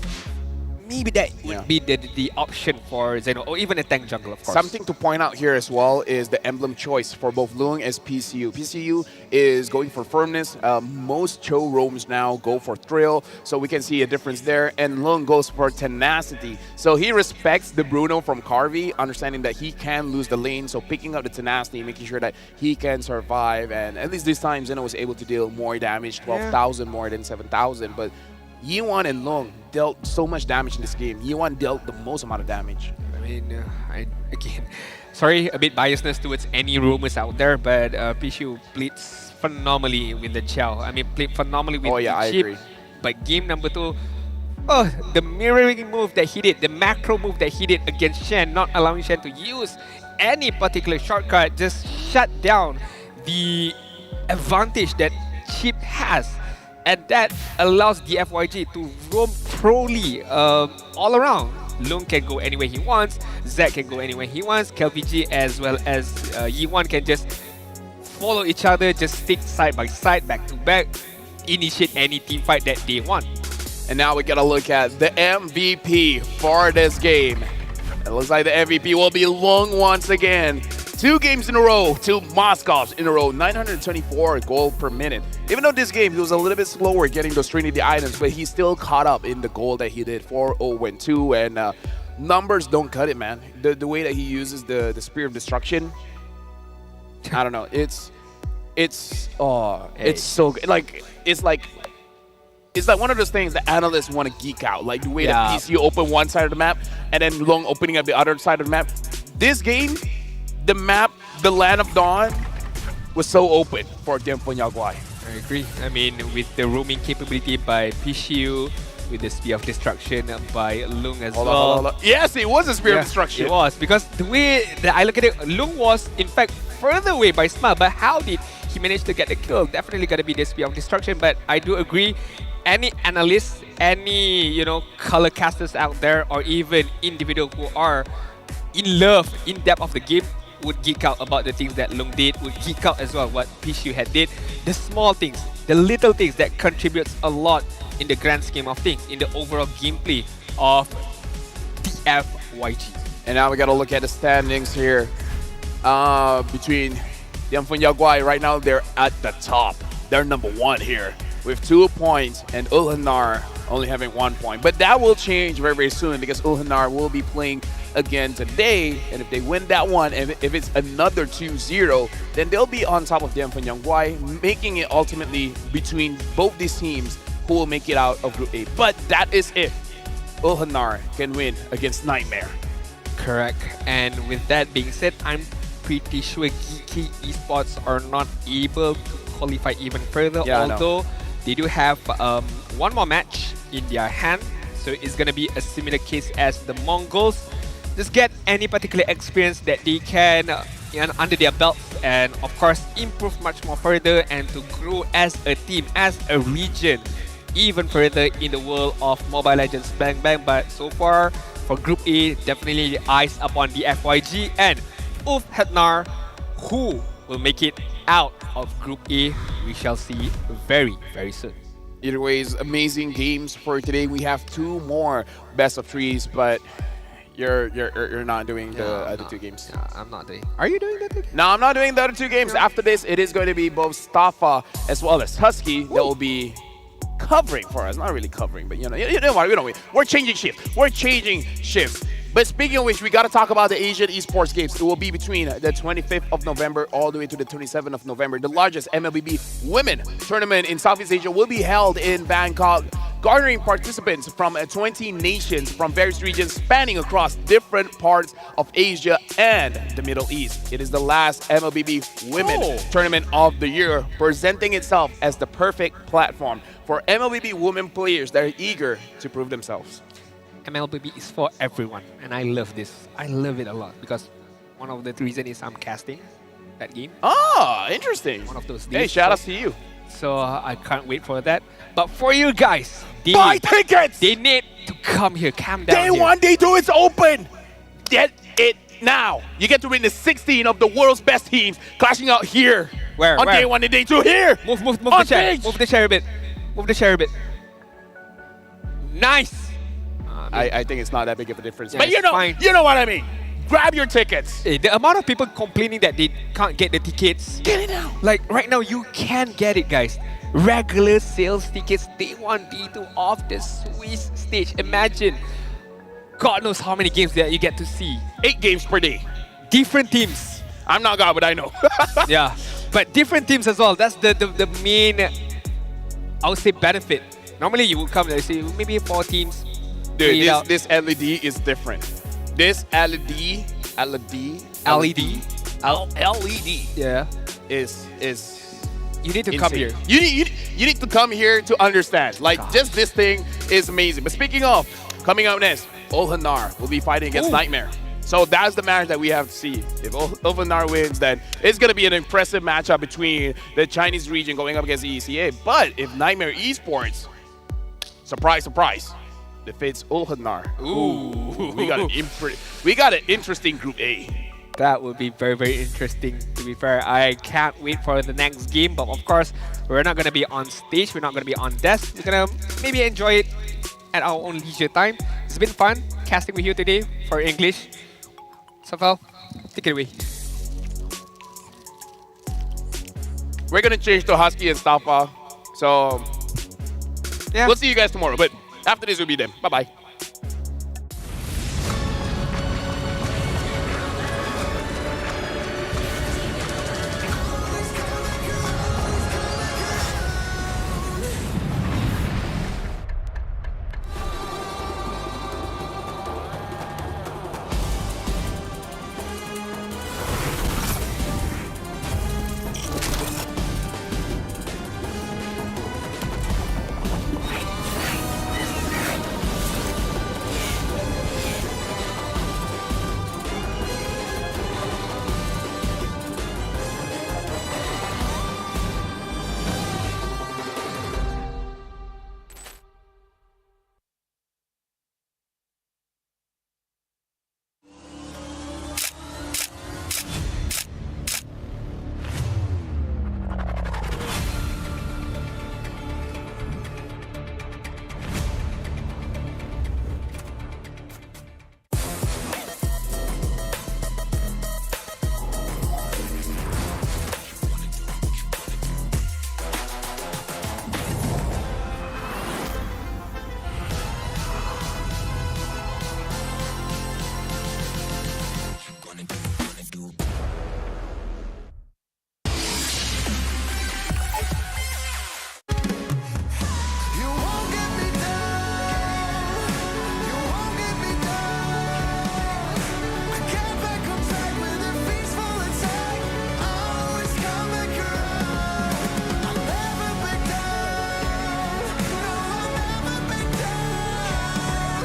maybe that would Yeah. be the option for Zeno, or even a tank jungle, of course. Something to point out here as well is the emblem choice for both Lung as PCU. PCU is going for firmness. Most Cho roams now go for thrill, so we can see a difference there. And Lung goes for tenacity. So he respects the Bruno from Carvey, understanding that he can lose the lane. So picking up the tenacity, making sure that he can survive. And at least this time, Zeno was able to deal more damage, 12,000 more than 7,000. But Yiwan and Long dealt so much damage in this game. Yiwan dealt the most amount of damage. I mean, again, sorry, a bit biasness towards any rumors out there, but Pishu played phenomenally with the Chow. I mean, played phenomenally with Oh, yeah, the I chip. agree. But game number 2, oh, the mirroring move that he did, the macro move that he did against Shen, not allowing Shen to use any particular shortcut, just shut down the advantage that Chip has. And that allows the FYG to roam trolley all around. Lung can go anywhere he wants, Zack can go anywhere he wants, KLPG as well as Yiwan can just follow each other, just stick side by side, back to back, initiate any team fight that they want. And now we gotta look at the MVP for this game. It looks like the MVP will be Lung once again. 2 games in a row, 2 Moscovs in a row, 924 gold per minute. Even though this game, he was a little bit slower getting those Trinity items, but he still caught up in the goal that he did, 4-0-2, and numbers don't cut it, man. The way that he uses the Spear of Destruction, I don't know, it's so good. It's like one of those things that analysts want to geek out, like the way that PCU open one side of the map and then Long opening up the other side of the map. This game, the map, the Land of Dawn, was so open for Dianpeng Yaguai. I agree. I mean, with the roaming capability by Pishu, with the Spear of Destruction by Lung as well. Hold on. Yes, it was a Spear of Destruction. It was, because the way that I look at it, Lung was in fact further away by Smile, but how did he manage to get the kill? Definitely gotta be the Spear of Destruction, but I do agree, any analysts, any color casters out there, or even individuals who are in love, in depth of the game, would geek out about the things that Lung did, would geek out as well what Pishu had did. The small things, the little things that contributes a lot in the grand scheme of things, in the overall gameplay of DFYG. And now we got to look at the standings here between Dianpeng Yaguai. Right now, they're at the top. They're number 1 here with 2 points, and Ulhanar only having 1 point. But that will change very, very soon, because Ulhanar will be playing again today, and if they win that one, and if it's another 2-0, then they'll be on top of Dianpeng Yaguai, making it ultimately between both these teams who will make it out of Group A. But that is if Ulhanar can win against Nightmare. Correct. And with that being said, I'm pretty sure Geeky Esports are not able to qualify even further, although they do have one more match in their hand. So it's going to be a similar case as the Mongols. Just get any particular experience that they can under their belts, and of course improve much more further, and to grow as a team, as a region, even further in the world of Mobile Legends Bang Bang. But so far for Group A, definitely the eyes upon the FYG and Ulhanar, who will make it out of Group A. We shall see very, very soon. Either ways, amazing games for today. We have 2 more best of 3s, but you're not doing the other 2 games. Yeah, I'm not doing. Are you doing that? No, I'm not doing the other 2 games. After this, it is going to be both Staffa as well as Husky that will be covering for us. Not really covering, but you know what? We're changing shifts. But speaking of which, we got to talk about the Asian Esports Games. It will be between the 25th of November all the way to the 27th of November. The largest MLBB women tournament in Southeast Asia will be held in Bangkok, garnering participants from 20 nations from various regions spanning across different parts of Asia and the Middle East. It is the last MLBB women tournament of the year, presenting itself as the perfect platform for MLBB women players that are eager to prove themselves. MLBB is for everyone, and I love this. I love it a lot, because one of the reasons is I'm casting that game. Ah, interesting. One of those days. Hey, shout out to you. So I can't wait for that. But for you guys, buy tickets! They need to come here, calm down. Day 1, Day 2, it's open! Get it now! You get to win the 16 of the world's best teams clashing out here. Where? On Day 1 and Day 2, here! Move the chair. Move the chair a bit. Move the chair a bit. Nice! I think it's not that big of a difference. Yeah, But it's fine. you know what I mean. Grab your tickets. The amount of people complaining that they can't get the tickets. Get it now. Like right now, you can get it, guys. Regular sales tickets, day 1, day 2 of the Swiss stage. Imagine, God knows how many games that you get to see. 8 games per day. Different teams. I'm not God, but I know. Yeah, but different teams as well. That's the main, I would say, benefit. Normally you would come, let's say, maybe 4 teams. Dude, this LED is different. This LED Yeah. is You need to insane. come here. You need to come here to understand. Like, just this thing is amazing. But speaking of, coming up next, Ulhanar will be fighting against Ooh. Nightmare. So that's the match that we have to see. If Ulhanar wins, then it's going to be an impressive matchup between the Chinese region going up against the ECA. But if Nightmare Esports, surprise, surprise, defeats Ulhanar, ooh, we got an interesting Group A. That would be very, very interesting, to be fair. I can't wait for the next game, but of course, we're not going to be on stage, we're not going to be on desk. We're going to maybe enjoy it at our own leisure time. It's been fun casting with you today for English. Safal, take it away. We're going to change to Husky and Stafa. So Yeah. we'll see you guys tomorrow. But after this, we'll be them. Bye-bye. You won't get me down. You won't get me down. I get back on track with a peaceful attack. I always come back around. I'll never back down. No, I'll never back down.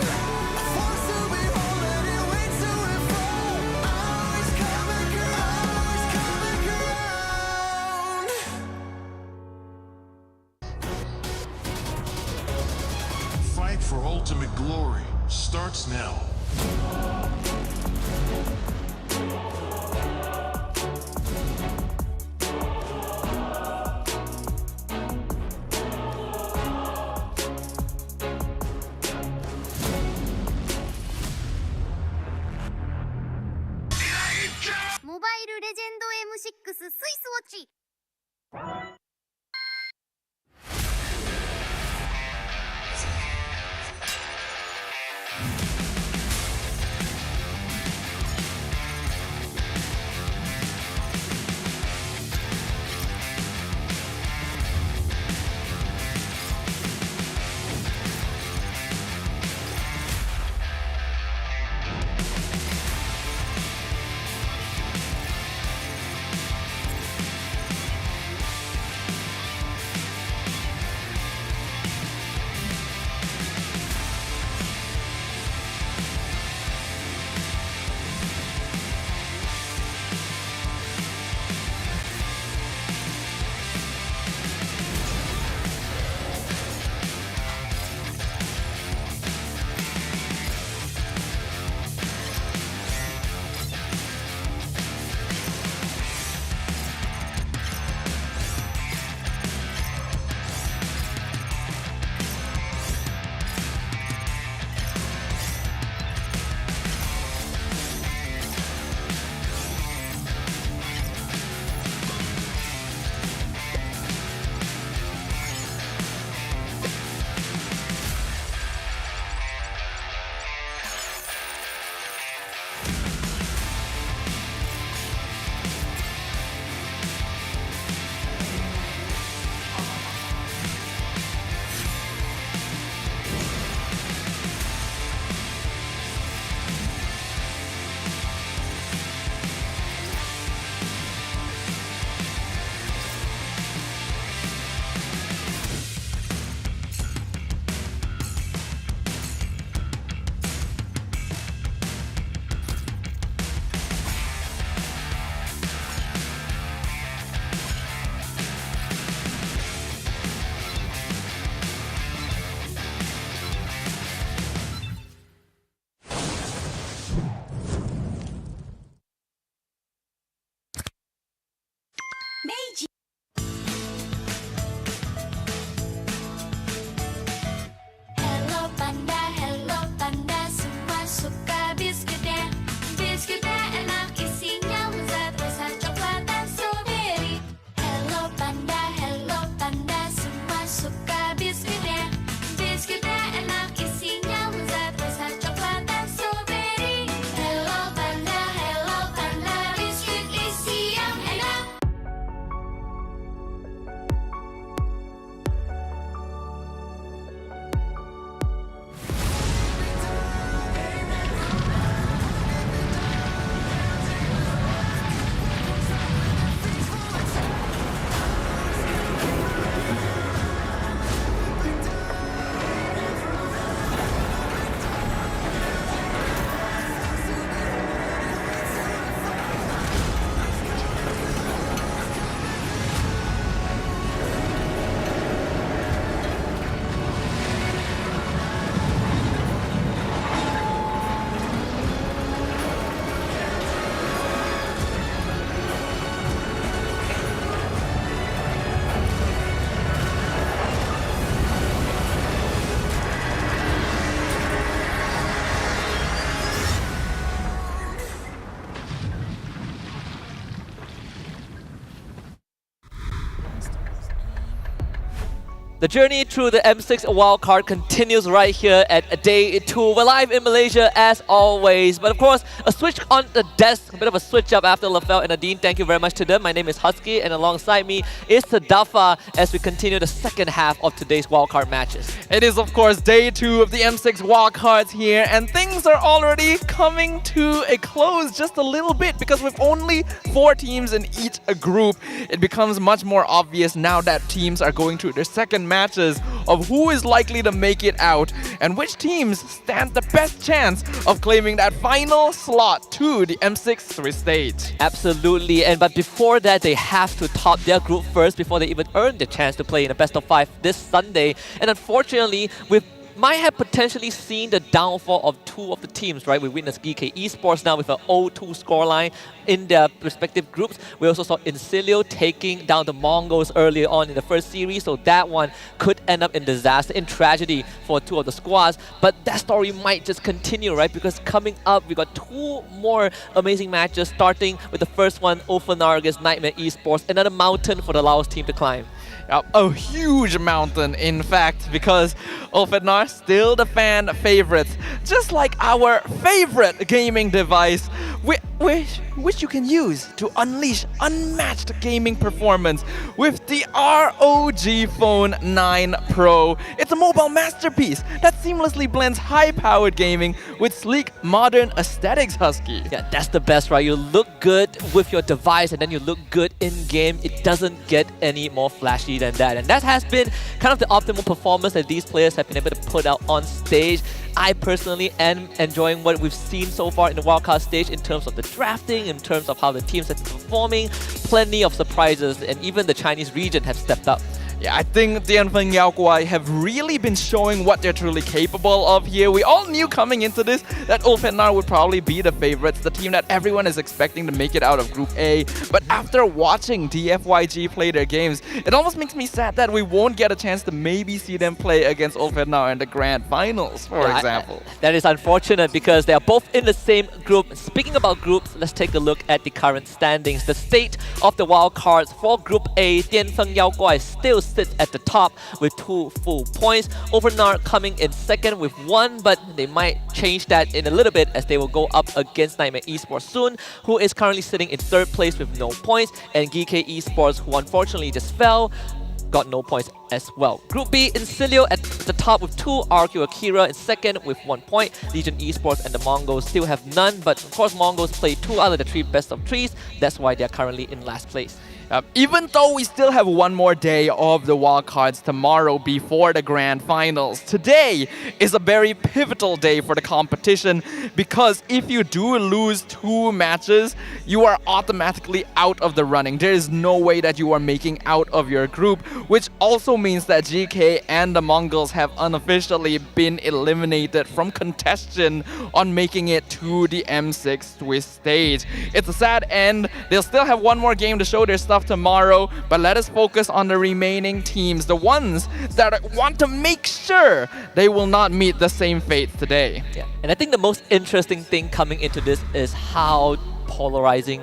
A force to behold, let it wait till we fall. I always come back around. Always come back around. Fight for ultimate glory starts now. Mobile Legend M6 スイスウォッチ You The journey through the M6 wildcard continues right here at day 2. We're live in Malaysia as always. But of course, a switch on the desk, a bit of a switch up after Lafel and Nadine. Thank you very much to them. My name is Husky, and alongside me is Tadafa as we continue the second half of today's wildcard matches. It is, of course, day 2 of the M6 wildcards here, and things are already coming to a close just a little bit because with only 4 teams in each group, it becomes much more obvious now that teams are going through their second matches of who is likely to make it out and which teams stand the best chance of claiming that final slot to the M6 Swiss stage. Absolutely, but before that, they have to top their group first before they even earn the chance to play in a best of 5 this Sunday. And unfortunately, might have potentially seen the downfall of 2 of the teams, right? We witnessed GK Esports now with an 0-2 scoreline in their respective groups. We also saw Incilio taking down the Mongols earlier on in the first series, so that one could end up in disaster, in tragedy for 2 of the squads. But that story might just continue, right? Because coming up, we got 2 more amazing matches, starting with the first one, Ulfanar against Nightmare Esports, another mountain for the Laos team to climb. A huge mountain, in fact, because Ulfednar still the fan favorites, just like our favorite gaming device, which you can use to unleash unmatched gaming performance with the ROG Phone 9 Pro. It's a mobile masterpiece that seamlessly blends high-powered gaming with sleek, modern aesthetics, Husky. Yeah, that's the best, right? You look good with your device and then you look good in-game. It doesn't get any more flashy than that. And that has been kind of the optimal performance that these players have been able to put out on stage. I personally am enjoying what we've seen so far in the wildcard stage in terms of the drafting, in terms of how the teams have been performing. Plenty of surprises, and even the Chinese region have stepped up. Yeah, I think Dianfeng Yaoguai have really been showing what they're truly capable of here. We all knew coming into this that Ulfednar would probably be the favorites, the team that everyone is expecting to make it out of Group A. But after watching DFYG play their games, it almost makes me sad that we won't get a chance to maybe see them play against Ulfednar in the grand finals, for example. That is unfortunate because they are both in the same group. Speaking about groups, let's take a look at the current standings. The state of the wildcards for Group A, Dianfeng Yaoguai still sits at the top with 2 full points. Ulfednar coming in second with 1, but they might change that in a little bit as they will go up against Nightmare Esports soon, who is currently sitting in 3rd place with no points, and GK Esports, who unfortunately just fell, got no points as well. Group B, Incilio at the top with 2, RQ Akira in second with 1 point. Legion Esports and the Mongols still have none, but of course Mongols play 2 out of the 3 best of 3s. That's why they're currently in last place. Even though we still have 1 more day of the wildcards tomorrow before the grand finals, today is a very pivotal day for the competition because if you do lose 2 matches, you are automatically out of the running. There is no way that you are making out of your group, which also means that GK and the Mongols have unofficially been eliminated from contention on making it to the M6 Swiss stage. It's a sad end. They'll still have 1 more game to show their stuff tomorrow, but let us focus on the remaining teams, the ones that want to make sure they will not meet the same fate today. Yeah, and I think the most interesting thing coming into this is how polarizing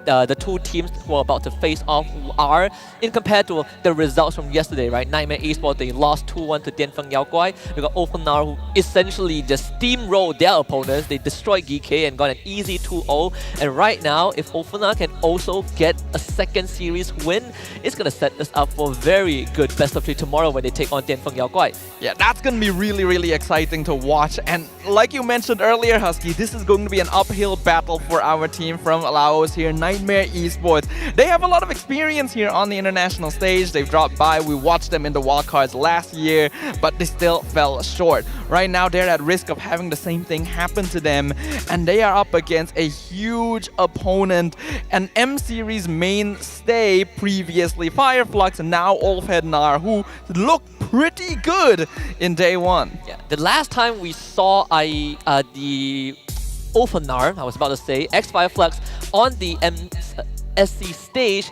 the 2 teams who are about to face off are in compared to the results from yesterday, right? Nightmare Esports, they lost 2-1 to Dianfeng Yaoguai. We got Ulfednar, who essentially just steamrolled their opponents. They destroyed GK and got an easy 2-0. And right now, if Ulfednar can also get a second series win, it's going to set us up for a very good best of 3 tomorrow when they take on Dianfeng Yaoguai. Yeah, that's going to be really, really exciting to watch. And like you mentioned earlier, Husky, this is going to be an uphill battle for our team from Laos here, Nightmare Esports. They have a lot of experience here on the international stage. They've dropped by. We watched them in the wildcards last year, but they still fell short. Right now, they're at risk of having the same thing happen to them, and they are up against a huge opponent, an M-Series mainstay, previously Fireflux, and now Ulfednar, who looked pretty good in day 1. Yeah, the last time we saw the Ulfednar, I was about to say, ex-Fireflux on the MSC stage,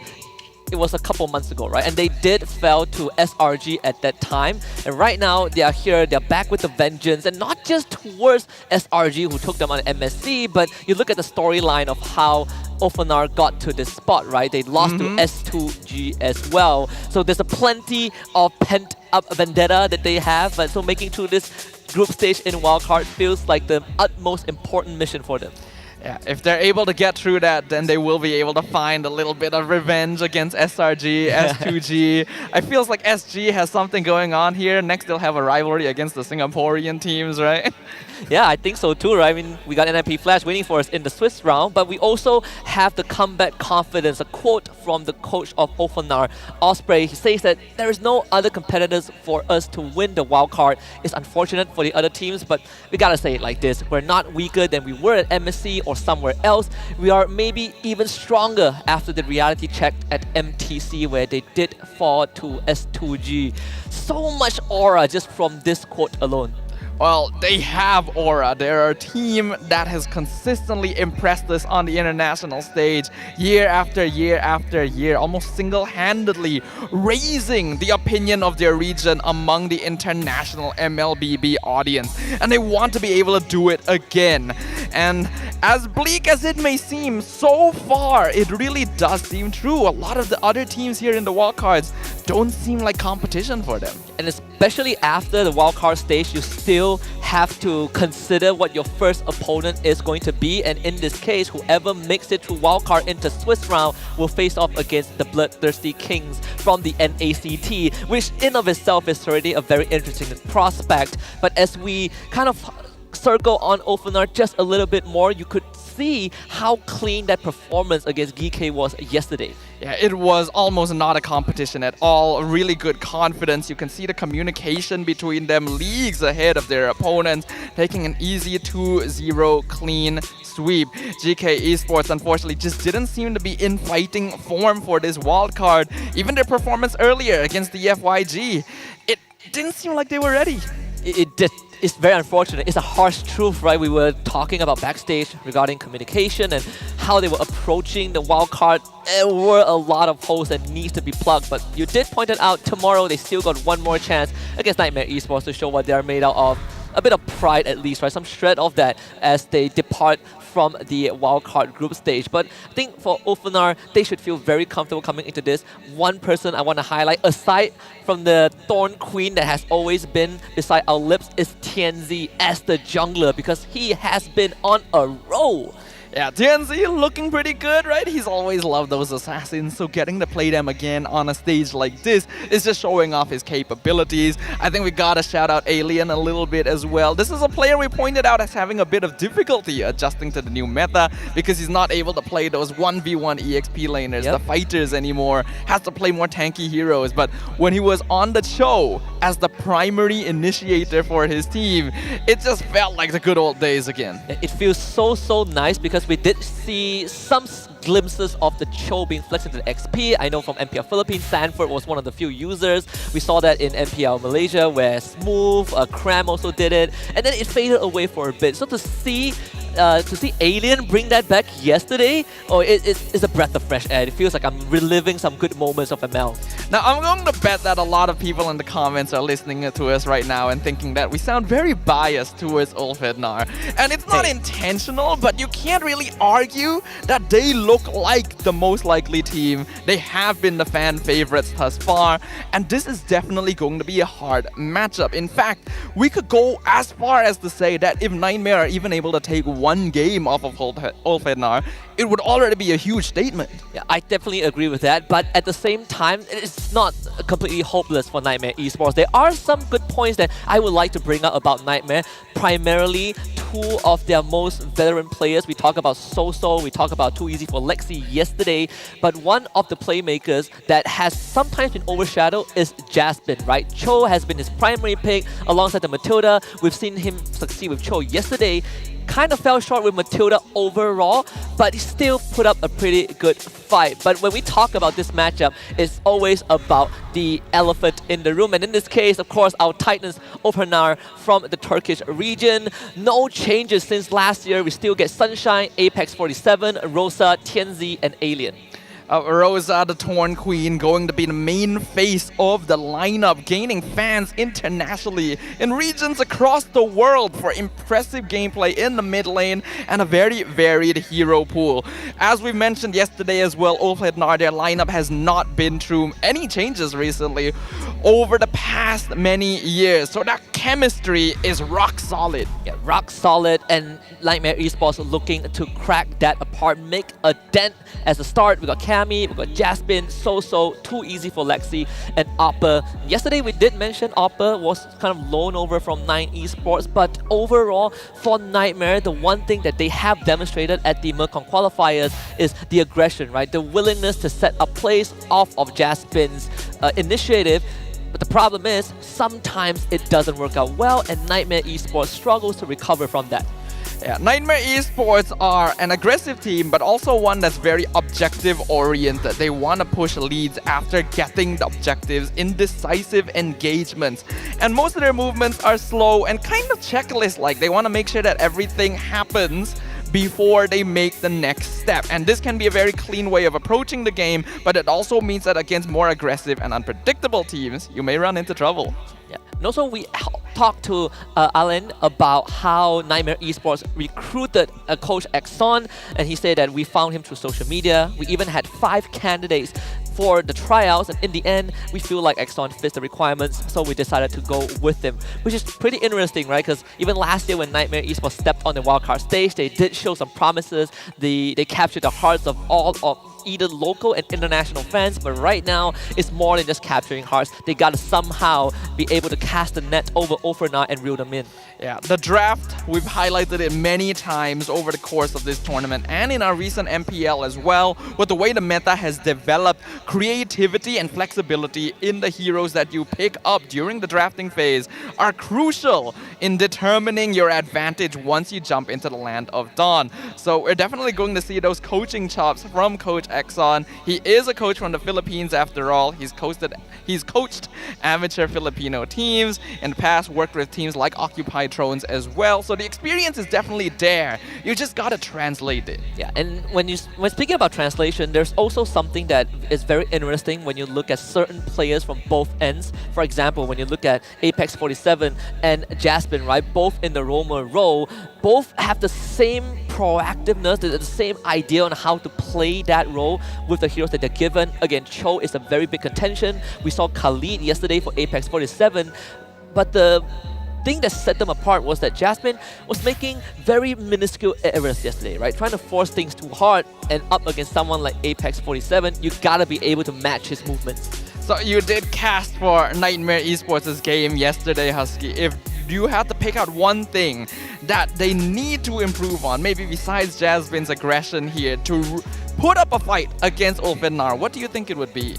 it was a couple months ago, right? And they did fell to SRG at that time. And right now, they are here, they're back with the vengeance. And not just towards SRG, who took them on MSC, but you look at the storyline of how Ofanar got to this spot, right? They lost to S2G as well. So there's a plenty of pent-up vendetta that they have, but so making through this group stage in wildcard feels like the utmost important mission for them. Yeah, if they're able to get through that, then they will be able to find a little bit of revenge against SRG, S2G. I feels like SG has something going on here. Next, they'll have a rivalry against the Singaporean teams, right? Yeah, I think so too, right? I mean, we got NIP Flash waiting for us in the Swiss round, but we also have the comeback confidence. A quote from the coach of Ofanar, Osprey. He says that there is no other competitors for us to win the wild card. It's unfortunate for the other teams, but we gotta say it like this. We're not weaker than we were at MSC or somewhere else. We are maybe even stronger after the reality check at MTC, where they did fall to S2G. So much aura just from this quote alone. Well, they have aura. They're a team that has consistently impressed us on the international stage year after year after year, almost single-handedly raising the opinion of their region among the international MLBB audience. And they want to be able to do it again. And as bleak as it may seem, so far it really does seem true. A lot of the other teams here in the wildcards don't seem like competition for them. And especially after the wildcard stage, you still have to consider what your first opponent is going to be. And in this case, whoever makes it through wildcard into Swiss round will face off against the Bloodthirsty Kings from the NACT, which in of itself is already a very interesting prospect. But as we kind of circle on Ofanar just a little bit more, you could see how clean that performance against GK was yesterday. Yeah, it was almost not a competition at all. Really good confidence. You can see the communication between them leagues ahead of their opponents, taking an easy 2-0 clean sweep. GK Esports unfortunately just didn't seem to be in fighting form for this wildcard. Even their performance earlier against the FYG, it didn't seem like they were ready. It did. It's very unfortunate. It's a harsh truth, right? We were talking about backstage regarding communication and how they were approaching the wildcard. There were a lot of holes that needs to be plugged, but you did point it out. Tomorrow they still got one more chance against Nightmare Esports to show what they are made out of. A bit of pride at least, right? Some shred of that as they depart from the wildcard group stage. But I think for Ofanar, they should feel very comfortable coming into this. One person I want to highlight, aside from the Thorn Queen that has always been beside our lips, is Tianzi as the jungler, because he has been on a roll. Yeah, Tianzi looking pretty good, right? He's always loved those assassins, so getting to play them again on a stage like this is just showing off his capabilities. I think we gotta shout out Alien a little bit as well. This is a player we pointed out as having a bit of difficulty adjusting to the new meta because he's not able to play those 1v1 EXP laners, the fighters anymore, has to play more tanky heroes. But when he was on the show as the primary initiator for his team, it just felt like the good old days again. It feels so nice because we did see some glimpses of the Cho being flexed into the XP. I know from MPL Philippines, Sanford was one of the few users. We saw that in MPL Malaysia where Smooth, Cram also did it, and then it faded away for a bit. So to see Alien bring that back yesterday, it's a breath of fresh air. It feels like I'm reliving some good moments of ML. Now, I'm going to bet that a lot of people in the comments are listening to us right now and thinking that we sound very biased towards Ulfhednar. And it's not intentional, but you can't really argue that they look like the most likely team. They have been the fan favorites thus far, and this is definitely going to be a hard matchup. In fact, we could go as far as to say that if Nightmare are even able to take one game off of Ulfhednar, it would already be a huge statement. Yeah, I definitely agree with that, but at the same time, it's not completely hopeless for Nightmare Esports. There are some good points that I would like to bring up about Nightmare. Primarily, two of their most veteran players. We talk about Soso, we talk about Too Easy for Lexi yesterday, but one of the playmakers that has sometimes been overshadowed is Jasmine, right? Cho has been his primary pick alongside the Matilda. We've seen him succeed with Cho yesterday. Kind of fell short with Matilda overall, but he still put up a pretty good fight. But when we talk about this matchup, it's always about the elephant in the room. And in this case, of course, our Titans Ulfhednar from the Turkish region. No changes since last year. We still get Sunshine, Apex 47, Rosa, Tianzi, and Alien. Rosa, the Torn Queen, going to be the main face of the lineup, gaining fans internationally in regions across the world for impressive gameplay in the mid lane and a very varied hero pool. As we mentioned yesterday as well, Ulfhednar, their lineup has not been through any changes recently over the past many years. So that chemistry is rock solid. Yeah, rock solid, and Nightmare Esports looking to crack that apart, make a dent as a start. We got Cammy, we got Jaspin, So, too easy for Lexi, and Oppa. Yesterday we did mention Oppa was kind of loaned over from 9 Esports, but overall for Nightmare, the one thing that they have demonstrated at the Mercon qualifiers is the aggression, right? The willingness to set up plays off of Jaspin's initiative. But the problem is, sometimes it doesn't work out well, and Nightmare Esports struggles to recover from that. Yeah, Nightmare Esports are an aggressive team, but also one that's very objective-oriented. They want to push leads after getting the objectives in decisive engagements. And most of their movements are slow and kind of checklist-like. They want to make sure that everything happens before they make the next step. And this can be a very clean way of approaching the game, but it also means that against more aggressive and unpredictable teams, you may run into trouble. Yeah. And also we talked to Alan about how Nightmare Esports recruited coach Exxon, and he said that we found him through social media. We even had 5 candidates for the tryouts, and in the end we feel like Exxon fits the requirements, so we decided to go with him, which is pretty interesting, right? Because even last year when Nightmare Esports stepped on the wildcard stage, they did show some promises. They captured the hearts of all of either local and international fans, but right now it's more than just capturing hearts. They gotta somehow be able to cast the net over Ulfhednar and reel them in. Yeah, the draft, we've highlighted it many times over the course of this tournament and in our recent MPL as well, with the way the meta has developed. Creativity and flexibility in the heroes that you pick up during the drafting phase are crucial in determining your advantage once you jump into the land of Dawn. So we're definitely going to see those coaching chops from Coach Exxon. He is a coach from the Philippines after all. He's coached amateur Filipino teams in the past, worked with teams like Occupy Thrones as well. So the experience is definitely there. You just gotta translate it. Yeah, and when speaking about translation, there's also something that is very interesting when you look at certain players from both ends. For example, when you look at Apex 47 and Jaspin, right, both in the roamer role, both have the same proactiveness, the same idea on how to play that role with the heroes that they're given. Again, Cho is a very big contention. We saw Khalid yesterday for Apex 47, but the thing that set them apart was that Jaspin was making very minuscule errors yesterday, right? Trying to force things too hard, and up against someone like Apex 47, you gotta be able to match his movements. So you did cast for Nightmare Esports' game yesterday, Husky. If you had to pick out one thing that they need to improve on, maybe besides Jaspin's aggression here, to put up a fight against Ulfhednar, what do you think it would be?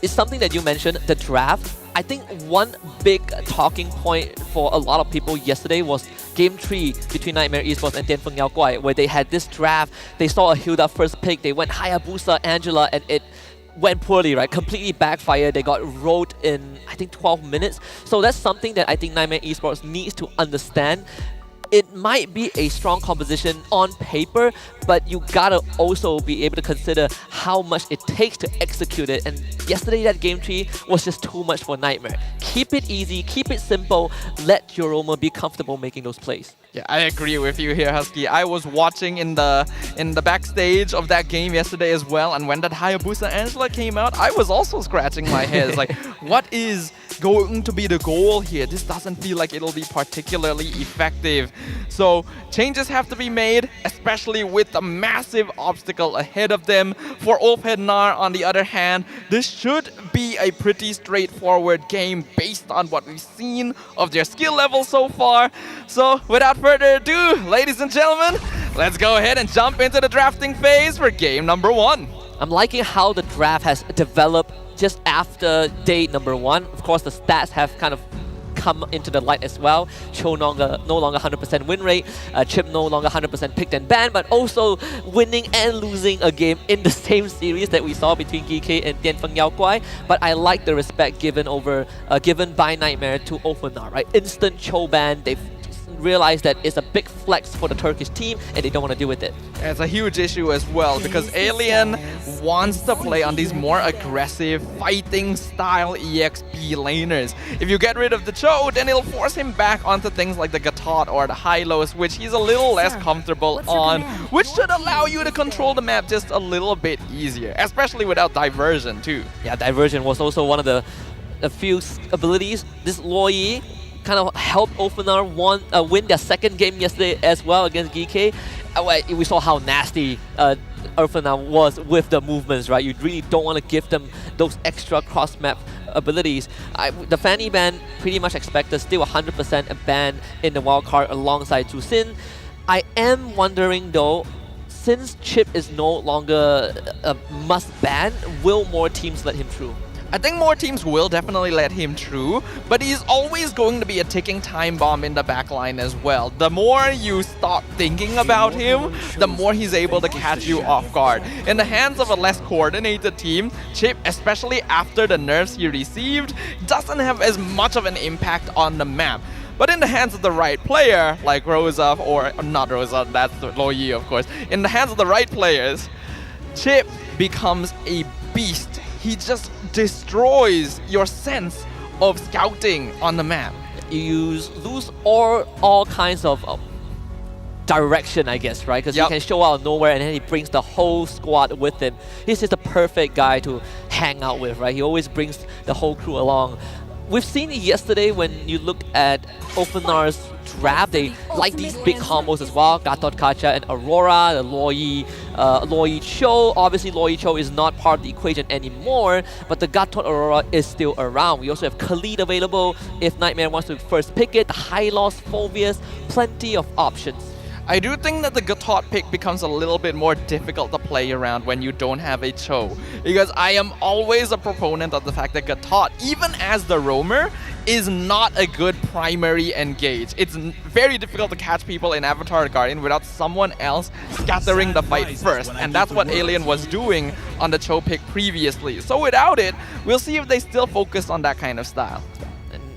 It's something that you mentioned, the draft. I think one big talking point for a lot of people yesterday was Game 3 between Nightmare Esports and Tianfeng Yao Guai, where they had this draft. They saw a Hilda first pick, they went Hayabusa, Angela, and it went poorly, right? Completely backfired. They got rolled in, I think, 12 minutes. So that's something that I think Nightmare Esports needs to understand. It might be a strong composition on paper, but you gotta also be able to consider how much it takes to execute it. And yesterday, that Game 3 was just too much for Nightmare. Keep it easy, keep it simple, let your roamer be comfortable making those plays. Yeah, I agree with you here, Husky. I was watching in the backstage of that game yesterday as well, and when that Hayabusa Angela came out, I was also scratching my head. It's like, what is going to be the goal here? This doesn't feel like it'll be particularly effective. So changes have to be made, especially with the massive obstacle ahead of them. For Ulfhednar, on the other hand, this should be a pretty straightforward game based on what we've seen of their skill level so far. So without further ado, ladies and gentlemen, let's go ahead and jump into the drafting phase for game number 1. I'm liking how the draft has developed just after day number 1. Of course, the stats have kind of come into the light as well. Cho no longer 100% win rate, Chip no longer 100% picked and banned, but also winning and losing a game in the same series that we saw between GK and Tianfeng Yao Guai. But I like the respect given by Nightmare to Ulfhednar, right? Instant Cho ban, they've realize that it's a big flex for the Turkish team and they don't want to deal with it. It's a huge issue as well because Alien wants to play on these more aggressive fighting style EXP laners. If you get rid of the Cho, then it'll force him back onto things like the Gatot or the Hylos, which he's a little less comfortable on, which should allow you to control the map just a little bit easier, especially without diversion too. Yeah, diversion was also one of the few abilities. This Loi kind of helped Ofenar win their second game yesterday as well against GK. We saw how nasty Ofenar was with the movements, right? You really don't want to give them those extra cross-map abilities. The Fanny ban pretty much expected still 100% a ban in the wildcard alongside Tusin. I am wondering though, since Chip is no longer a must ban, will more teams let him through? I think more teams will definitely let him through, but he's always going to be a ticking time bomb in the backline as well. The more you stop thinking about him, the more he's able to catch you off guard. In the hands of a less coordinated team, Chip, especially after the nerfs he received, doesn't have as much of an impact on the map. But in the hands of the right player, like Rosa, or not Rosa, that's Loi of course, in the hands of the right players, Chip becomes a beast. He just destroys your sense of scouting on the map. You lose all kinds of direction, I guess, right? Because he can show out of nowhere and then he brings the whole squad with him. He's just the perfect guy to hang out with, right? He always brings the whole crew along. We've seen it yesterday when you look at Ofenar's draft. They like these big combos as well. Gatot Kacha and Aurora, the Loi Cho. Obviously, Loi Cho is not part of the equation anymore, but the Gatot Aurora is still around. We also have Khalid available if Nightmare wants to first pick it. The Hylos, Phobius, plenty of options. I do think that the Gatot pick becomes a little bit more difficult to play around when you don't have a Cho, because I am always a proponent of the fact that Gatot, even as the roamer, is not a good primary engage. It's very difficult to catch people in Avatar Guardian without someone else scattering the fight first, and that's what Alien was doing on the Cho pick previously. So without it, we'll see if they still focus on that kind of style.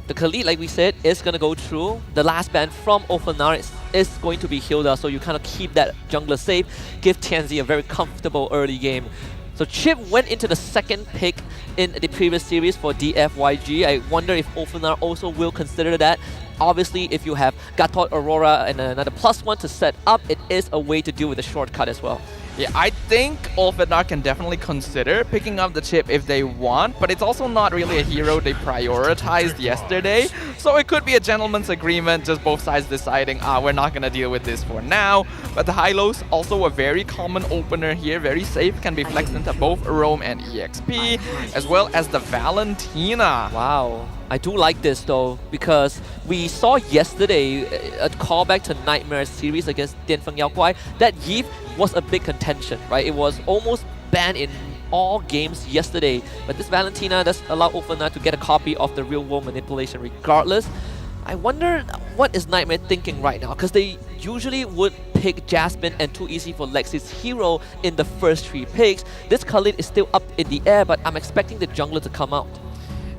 The Khalid, like we said, is going to go through. The last ban from Ofenar is going to be Hilda, so you kind of keep that jungler safe, give Tianzi a very comfortable early game. So Chip went into the second pick in the previous series for DFYG. I wonder if Ofenar also will consider that. Obviously, if you have Gatot Aurora and another +1 to set up, it is a way to deal with the shortcut as well. Yeah, I think Ofenar can definitely consider picking up the Chip if they want, but it's also not really a hero they prioritized yesterday. So it could be a gentleman's agreement, just both sides deciding, we're not going to deal with this for now. But the Hylos, also a very common opener here, very safe, can be flexed into both Rome and EXP, as well as the Valentina. Wow. I do like this though, because we saw yesterday a callback to Nightmare series against Dianfeng Yaoguai. That Yves was a big contention, right? It was almost banned in all games yesterday, but this Valentina does allow Ofenar to get a copy of the real world manipulation regardless. I wonder what is Nightmare thinking right now, because they usually would pick Jasmine and Too Easy for Lexi's hero in the first 3 picks. This Khalid is still up in the air, but I'm expecting the jungler to come out.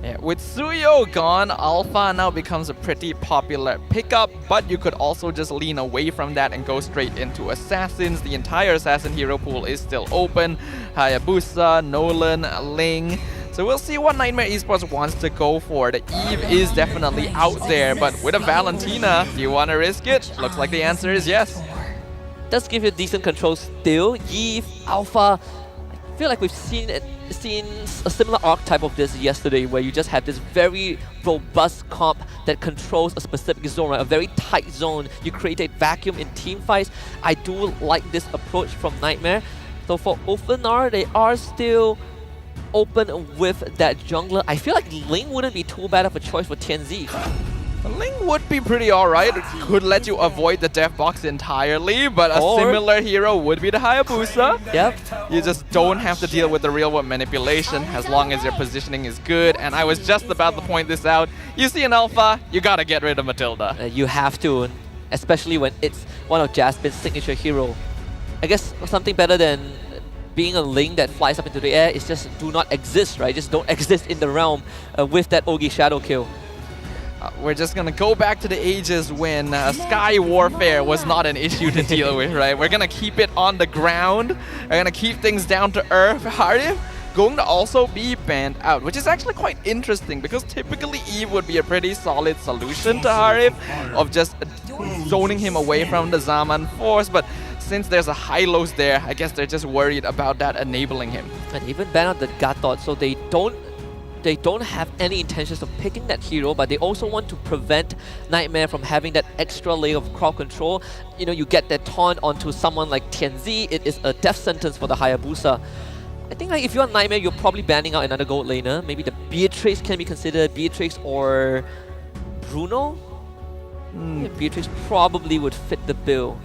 Yeah, with Suyo gone, Alpha now becomes a pretty popular pickup, but you could also just lean away from that and go straight into Assassins. The entire Assassin hero pool is still open. Hayabusa, Nolan, Ling. So we'll see what Nightmare Esports wants to go for. The Eve is definitely out there, but with a Valentina, do you want to risk it? Looks like the answer is yes. Does give you decent control still. Eve, Alpha, I feel like we've seen a similar archetype of this yesterday, where you just have this very robust comp that controls a specific zone, right? A very tight zone. You create a vacuum in team fights. I do like this approach from Nightmare. So for Ofenar, they are still open with that jungler. I feel like Ling wouldn't be too bad of a choice for Tianzi. Ling would be pretty alright. It could let you avoid the death box entirely, but a similar hero would be the Hayabusa. Yep. You just don't have to deal with the real world manipulation as long as your positioning is good. And I was just about to point this out. You see an Alpha, you gotta get rid of Matilda. You have to, especially when it's one of Jasmine's signature hero. I guess something better than being a Ling that flies up into the air is just do not exist, right? Just don't exist in the realm with that Ogi Shadow kill. We're just gonna go back to the ages when sky warfare was not an issue to deal with, right? We're gonna keep it on the ground. We're gonna keep things down to earth. Harif going to also be banned out, which is actually quite interesting because typically Eve would be a pretty solid solution to Harif of just zoning him away from the Zaman force, but since there's a Hylos there, I guess they're just worried about that enabling him. And even ban out the Gatot, so they don't have any intentions of picking that hero, but they also want to prevent Nightmare from having that extra layer of crowd control. You know, you get that taunt onto someone like Tianzi, it is a death sentence for the Hayabusa. I think like if you're Nightmare, you're probably banning out another gold laner. Maybe the Beatrix can be considered, Beatrix or Bruno? Yeah, Beatrix probably would fit the bill.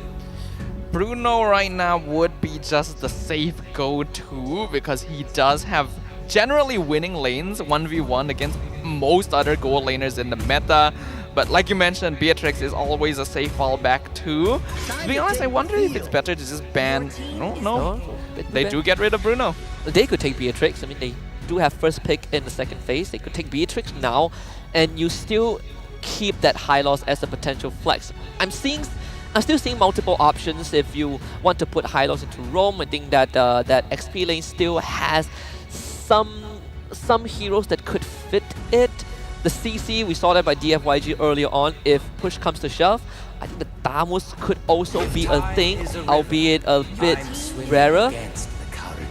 Bruno right now would be just the safe go-to because he does have generally winning lanes 1v1 against most other gold laners in the meta. But like you mentioned, Beatrix is always a safe fallback too. To be honest, I wonder if it's better to just ban... No. They do get rid of Bruno. They could take Beatrix. I mean, they do have first pick in the second phase. They could take Beatrix now, and you still keep that high loss as a potential flex. I'm still seeing multiple options if you want to put high loss into Roam. I think that that XP lane still has some heroes that could fit it. The CC, we saw that by DFYG earlier on. If push comes to shove, I think the Damus could also be a thing, albeit a bit rarer.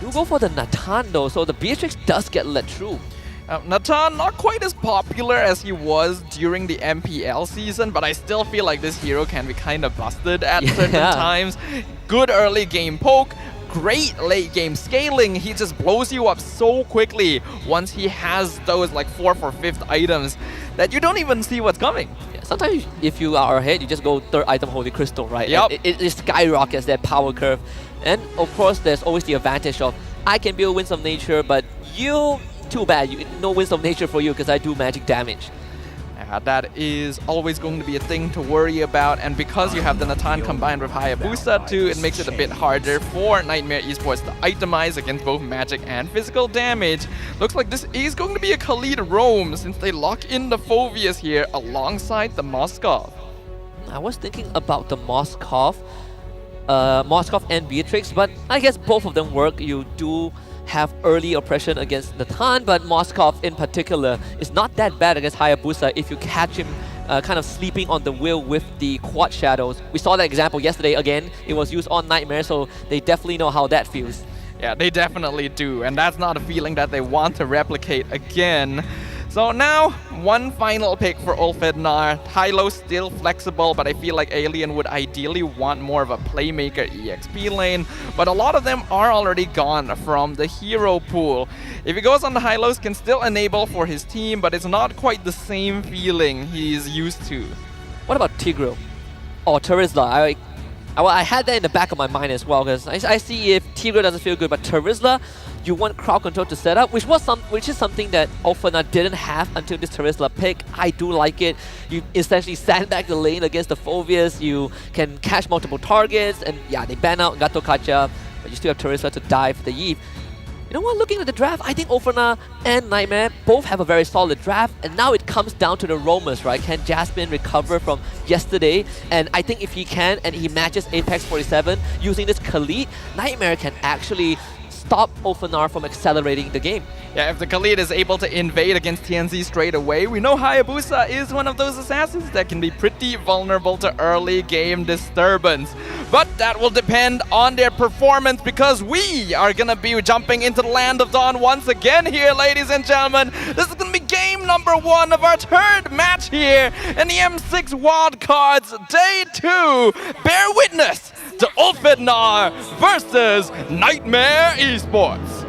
Do go for the Natan though, so the Beatrix does get let through. Natan, not quite as popular as he was during the MPL season, but I still feel like this hero can be kind of busted at certain times. Good early game poke, great late game scaling. He just blows you up so quickly once he has those like 4th or 5th items that you don't even see what's coming. Yeah, sometimes if you are ahead, you just go 3rd item Holy Crystal, right? Yep. It skyrockets that power curve. And of course, there's always the advantage of I can build Winds of Nature, but you, too bad, no Winds of Nature for you because I do magic damage. That is always going to be a thing to worry about, and because you have the Natan combined with Hayabusa too, it makes it a bit harder for Nightmare Esports to itemize against both magic and physical damage. Looks like this is going to be a Khalid roam since they lock in the Phoveus here alongside the Moskov. I was thinking about the Moskov and Beatrix, but I guess both of them work. You do have early oppression against Natan, but Moskov in particular is not that bad against Hayabusa if you catch him kind of sleeping on the wheel with the quad shadows. We saw that example yesterday again. It was used on Nightmare, so they definitely know how that feels. Yeah, they definitely do, and that's not a feeling that they want to replicate again. So now, one final pick for Ulfednar. Hylo still flexible, but I feel like Alien would ideally want more of a playmaker EXP lane, but a lot of them are already gone from the hero pool. If he goes on the Hylos, can still enable for his team, but it's not quite the same feeling he's used to. What about Tigreal? Or Terizla? I had that in the back of my mind as well, because I see if Tigreal doesn't feel good, but Terizla, you want crowd control to set up, which is something that Ulfednar didn't have until this Terizla pick. I do like it. You essentially sandbag the lane against the Phoveus, you can catch multiple targets, and yeah, they ban out Gato Kacha, but you still have Terizla to die for the Eve. You know what, looking at the draft, I think Ulfednar and Nightmare both have a very solid draft, and now it comes down to the roamers, right? Can Jasmine recover from yesterday? And I think if he can, and he matches Apex 47 using this Khalid, Nightmare can actually stop Ulfednar from accelerating the game. Yeah, if the Khalid is able to invade against TNZ straight away, we know Hayabusa is one of those assassins that can be pretty vulnerable to early game disturbance. But that will depend on their performance, because we are gonna be jumping into the Land of Dawn once again here, ladies and gentlemen. This is gonna be game number 1 of our 3rd match here in the M6 Wildcards Day 2. Bear witness to Ulfednar versus Nightmare Esports.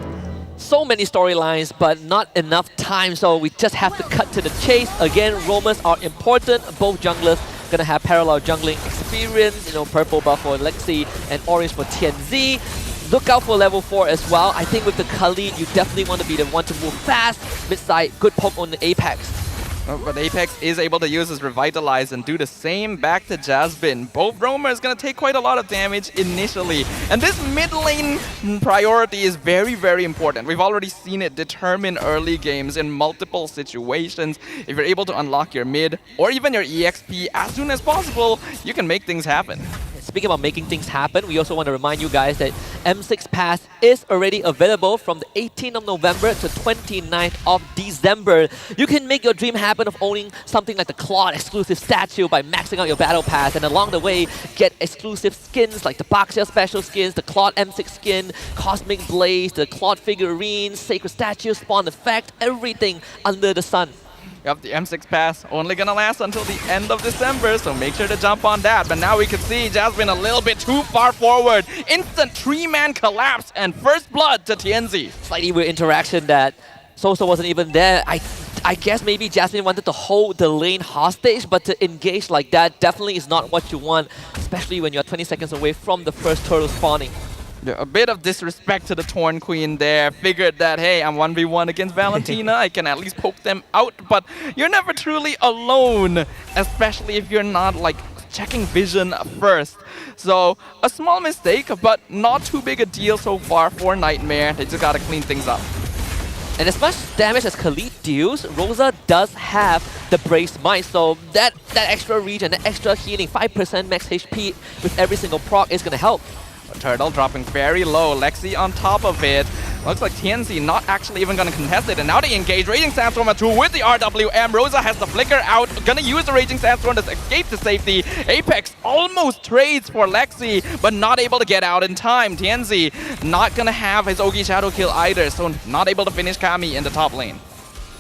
So many storylines, but not enough time, so we just have to cut to the chase. Again, roamers are important. Both junglers gonna have parallel jungling experience. You know, purple buff for Lexi and orange for TNZ. Look out for level 4 as well. I think with the Khalid, you definitely want to be the one to move fast. Mid-side, good poke on the Apex. But Apex is able to use his Revitalize and do the same back to Jasmine. Both Roamer is going to take quite a lot of damage initially. And this mid lane priority is very, very important. We've already seen it determine early games in multiple situations. If you're able to unlock your mid or even your EXP as soon as possible, you can make things happen. Speaking about making things happen, we also want to remind you guys that M6 Pass is already available from the 18th of November to 29th of December. You can make your dream happen of owning something like the Claude exclusive statue by maxing out your battle pass, and along the way get exclusive skins like the Boxer special skins, the Claude M6 skin, Cosmic Blaze, the Claude figurines, Sacred Statue, Spawn Effect, everything under the sun. Yep, the M6 Pass only gonna last until the end of December, so make sure to jump on that. But now we can see Jasmine a little bit too far forward. Instant 3-man collapse and first blood to Tianzi. Slightly weird interaction that Soso wasn't even there. I guess maybe Jasmine wanted to hold the lane hostage, but to engage like that definitely is not what you want, especially when you're 20 seconds away from the first turtle spawning. A bit of disrespect to the Torn Queen there. Figured that, hey, I'm 1v1 against Valentina. I can at least poke them out, but you're never truly alone, especially if you're not like checking vision first. So a small mistake, but not too big a deal so far for Nightmare. They just gotta clean things up. And as much damage as Khalid deals, Rosa does have the Brace Might, so that extra regen, that extra healing, 5% max HP with every single proc is gonna help. Turtle dropping very low. Lexi on top of it. Looks like TNC not actually even gonna contest it. And now they engage. Raging Sandstorm at 2 with the RWM. Rosa has the flicker out. Gonna use the Raging Sandstorm to escape to safety. Apex almost trades for Lexi, but not able to get out in time. TNC not gonna have his Ogi Shadow kill either, so not able to finish Kami in the top lane.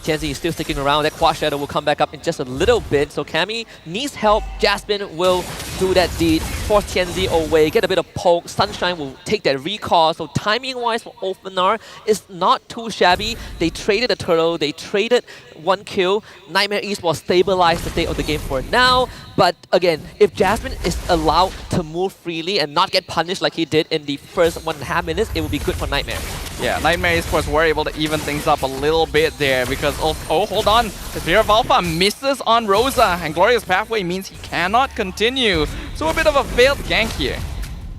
Tianzi is still sticking around. That Quad Shadow will come back up in just a little bit. So Kami needs help. Jasmine will do that deed. Force Tianzi away. Get a bit of poke. Sunshine will take that recall. So timing-wise for Ophenar is not too shabby. They traded a turtle. They traded 1 kill. Nightmare Esports stabilized the state of the game for now. But again, if Jasmine is allowed to move freely and not get punished like he did in the first 1.5 minutes, it will be good for Nightmare. Yeah, Nightmare Esports were able to even things up a little bit there because, oh hold on, the Fear of Alpha misses on Rosa, and Glorious Pathway means he cannot continue. So a bit of a failed gank here.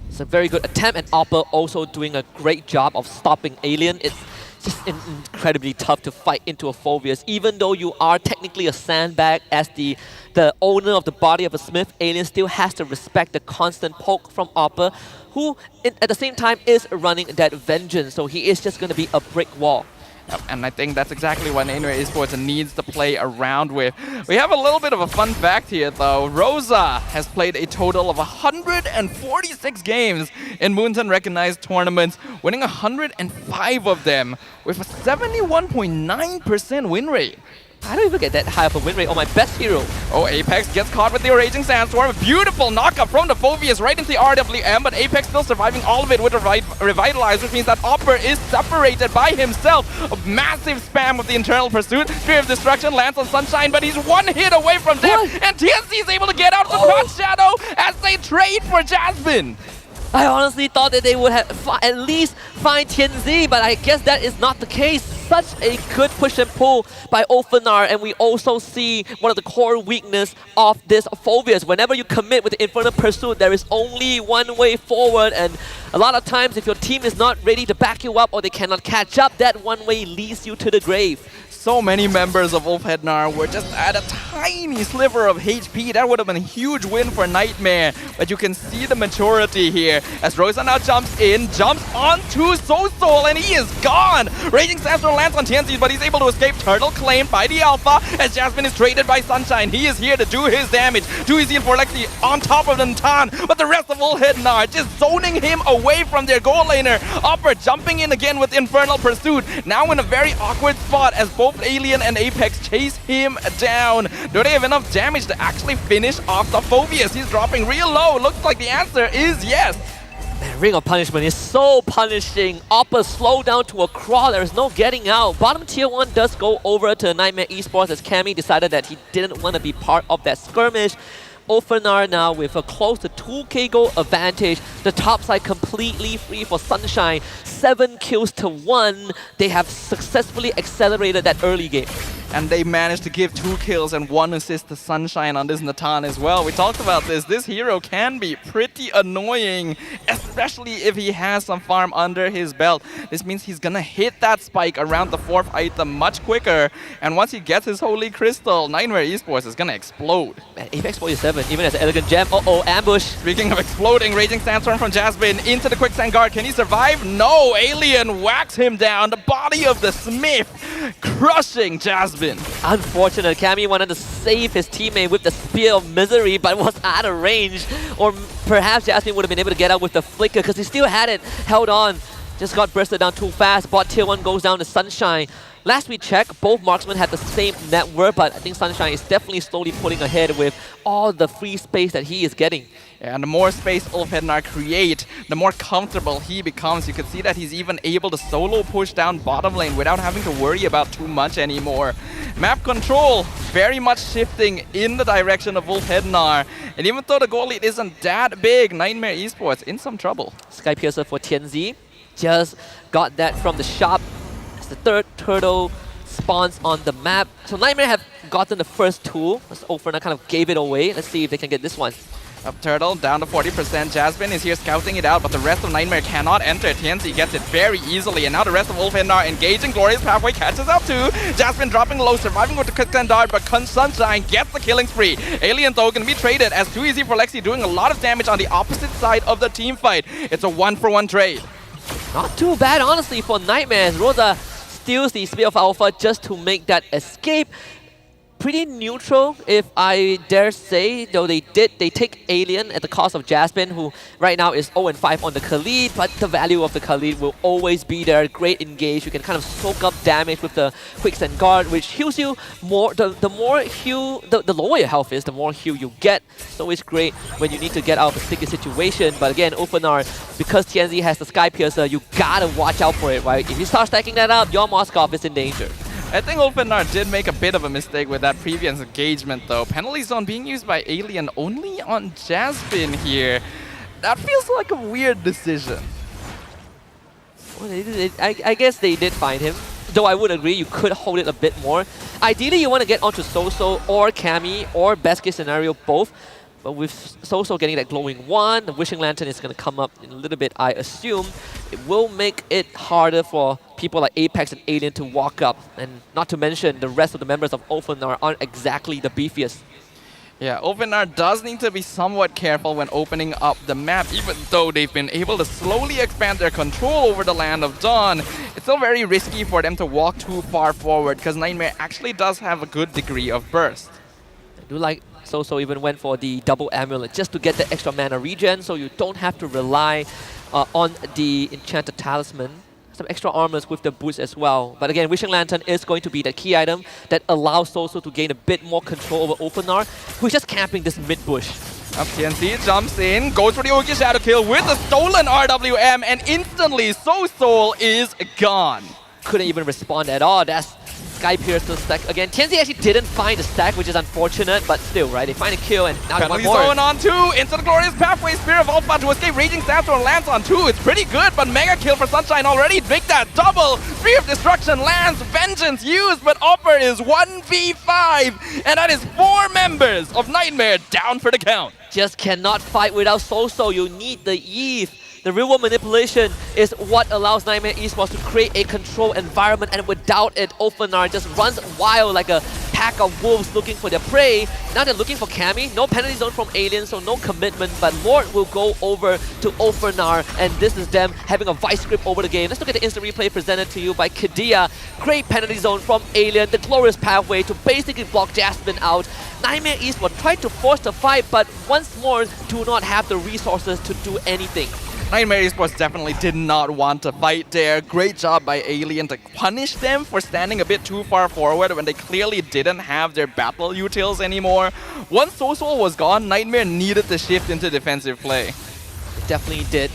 It's a very good attempt, and Oppa also doing a great job of stopping Alien. It's just incredibly tough to fight into a Phobius. Even though you are technically a sandbag as the owner of the body of a Smith, Alien still has to respect the constant poke from Oppa, who at the same time is running that vengeance, so he is just going to be a brick wall. Yep, and I think that's exactly what Nightmare Esports needs to play around with. We have a little bit of a fun fact here though. Rosa has played a total of 146 games in Moonton recognized tournaments, winning 105 of them with a 71.9% win rate. I don't even get that high of a win rate on my best hero. Oh, Apex gets caught with the Raging Sandstorm. Beautiful knockup from the Phobius right into the RWM, but Apex still surviving all of it with a Revitalize, which means that Opper is separated by himself. A massive spam of the internal pursuit. Fear of Destruction lands on Sunshine, but he's 1 hit away from death, and TNC is able to get out the Quad Shadow as they trade for Jasmine. I honestly thought that they would have at least find Tianzi, but I guess that is not the case. Such a good push and pull by Ophenar, and we also see one of the core weakness of this Phobius. Whenever you commit with the Infernal Pursuit, there is only one way forward, and a lot of times if your team is not ready to back you up or they cannot catch up, that one way leads you to the grave. So many members of Ulfhednar were just at a tiny sliver of HP. That would have been a huge win for Nightmare. But you can see the maturity here as Rosa now jumps onto Soul, and he is gone. Raging Sandstorm lands on TNC, but he's able to escape. Turtle claimed by the Alpha as Jasmine is traded by Sunshine. He is here to do his damage. 2 easy for Lexi on top of Nantan, but the rest of Ulfhednar just zoning him away from their goal laner. Upper jumping in again with Infernal Pursuit. Now in a very awkward spot as both Alien and Apex chase him down. Do they have enough damage to actually finish off the Phobius? He's dropping real low. Looks like the answer is yes. Man, Ring of Punishment is so punishing. Oppa slow down to a crawl. There is no getting out. Bottom tier 1 does go over to Nightmare Esports as Kami decided that he didn't want to be part of that skirmish. Ophenar now with a close to 2k gold advantage. The top side completely free for Sunshine. 7 kills to 1. They have successfully accelerated that early game. And they managed to give 2 kills and 1 assist to Sunshine on this Natan as well. We talked about this. This hero can be pretty annoying, especially if he has some farm under his belt. This means he's gonna hit that spike around the 4th item much quicker. And once he gets his Holy Crystal, Nightmare Esports is gonna explode. Man, Apex 47, even as an elegant gem. Uh-oh, ambush. Speaking of exploding, Raging Sandstorm from Jasmine into the Quicksand Guard. Can he survive? No! Alien whacks him down. The body of the Smith crushing Jasmine. Unfortunate, Cammy wanted to save his teammate with the Spear of Misery, but was out of range. Or perhaps Jasmine would have been able to get out with the Flicker, because he still had it held on. Just got bursted down too fast. Bot tier 1 goes down to Sunshine. Last we checked, both marksmen had the same net worth, but I think Sunshine is definitely slowly pulling ahead with all the free space that he is getting. And the more space Ulfhednar create, the more comfortable he becomes. You can see that he's even able to solo push down bottom lane without having to worry about too much anymore. Map control very much shifting in the direction of Ulfhednar. And even though the goal lead isn't that big, Nightmare Esports in some trouble. Sky Piercer for Tianzi. Just got that from the shop. As the 3rd turtle spawns on the map. So Nightmare have gotten the first 2. Ulfhednar kind of gave it away. Let's see if they can get this one. Up Turtle, down to 40%. Jasmine is here scouting it out, but the rest of Nightmare cannot enter. Tianzi gets it very easily, and now the rest of Ulfhednar engaging. Glorious Pathway catches up too. Jasmine dropping low, surviving with the Quicksand Dart, but Sunshine gets the killing spree. Alien though can be traded as too easy for Lexi, doing a lot of damage on the opposite side of the team fight. It's a 1-for-1 trade. Not too bad, honestly, for Nightmares. Rosa steals the Spear of Alpha just to make that escape. Pretty neutral, if I dare say, though they take Alien at the cost of Jasmine, who right now is 0-5 on the Khalid, but the value of the Khalid will always be there. Great engage, you can kind of soak up damage with the Quicksand Guard, which heals you more. The more heal, the lower your health is, the more heal you get. It's always great when you need to get out of a sticky situation, but again, Ulfhednar, because Tianzi has the Sky Piercer, you gotta watch out for it, right? If you start stacking that up, your Moskov is in danger. I think Ulfhednar did make a bit of a mistake with that previous engagement though. Penalty zone being used by Alien only on Jasmine here. That feels like a weird decision. Well, I guess they did find him. Though I would agree, you could hold it a bit more. Ideally, you want to get onto Soso or Cammy, or best case scenario, both. But with Soso getting that glowing 1, the Wishing Lantern is going to come up in a little bit, I assume. It will make it harder for people like Apex and Alien to walk up. And not to mention, the rest of the members of Ulfhednar aren't exactly the beefiest. Yeah, Ulfhednar does need to be somewhat careful when opening up the map, even though they've been able to slowly expand their control over the Land of Dawn. It's still very risky for them to walk too far forward, because Nightmare actually does have a good degree of burst. I do like Soso even went for the double amulet just to get the extra mana regen, so you don't have to rely on the enchanted talisman. Some extra armors with the boots as well. But again, Wishing Lantern is going to be the key item that allows Soso to gain a bit more control over Ulfhednar, who's just camping this mid bush. Up TNC jumps in, goes for the Orchid Shadow kill with the stolen RWM, and instantly Soul is gone. Couldn't even respond at all. That's Sky Piercer stack again. TNC actually didn't find the stack, which is unfortunate, but still, right? They find a kill and now Penalty one more. zone on 2, into the Glorious Pathway, Spear of Alpha to escape, Raging Sandstorm lands on 2. It's pretty good, but mega kill for Sunshine already. Make that double. Spear of Destruction lands, Vengeance used, but Offer is 1v5, and that is 4 members of Nightmare down for the count. Just cannot fight without Soso. You need the Eve. The real world manipulation is what allows Nightmare Esports to create a controlled environment, and without it, Ulfhednar just runs wild like a pack of wolves looking for their prey. Now they're looking for Cammy. No penalty zone from Alien, so no commitment, but Lord will go over to Ulfhednar, and this is them having a vice grip over the game. Let's look at the instant replay presented to you by Kadia. Great penalty zone from Alien, the Glorious Pathway to basically block Jasmine out. Nightmare Esports tried to force the fight, but once more do not have the resources to do anything. Nightmare Esports definitely did not want to fight there. Great job by Alien to punish them for standing a bit too far forward when they clearly didn't have their battle utils anymore. Once Soul was gone, Nightmare needed to shift into defensive play. It definitely did.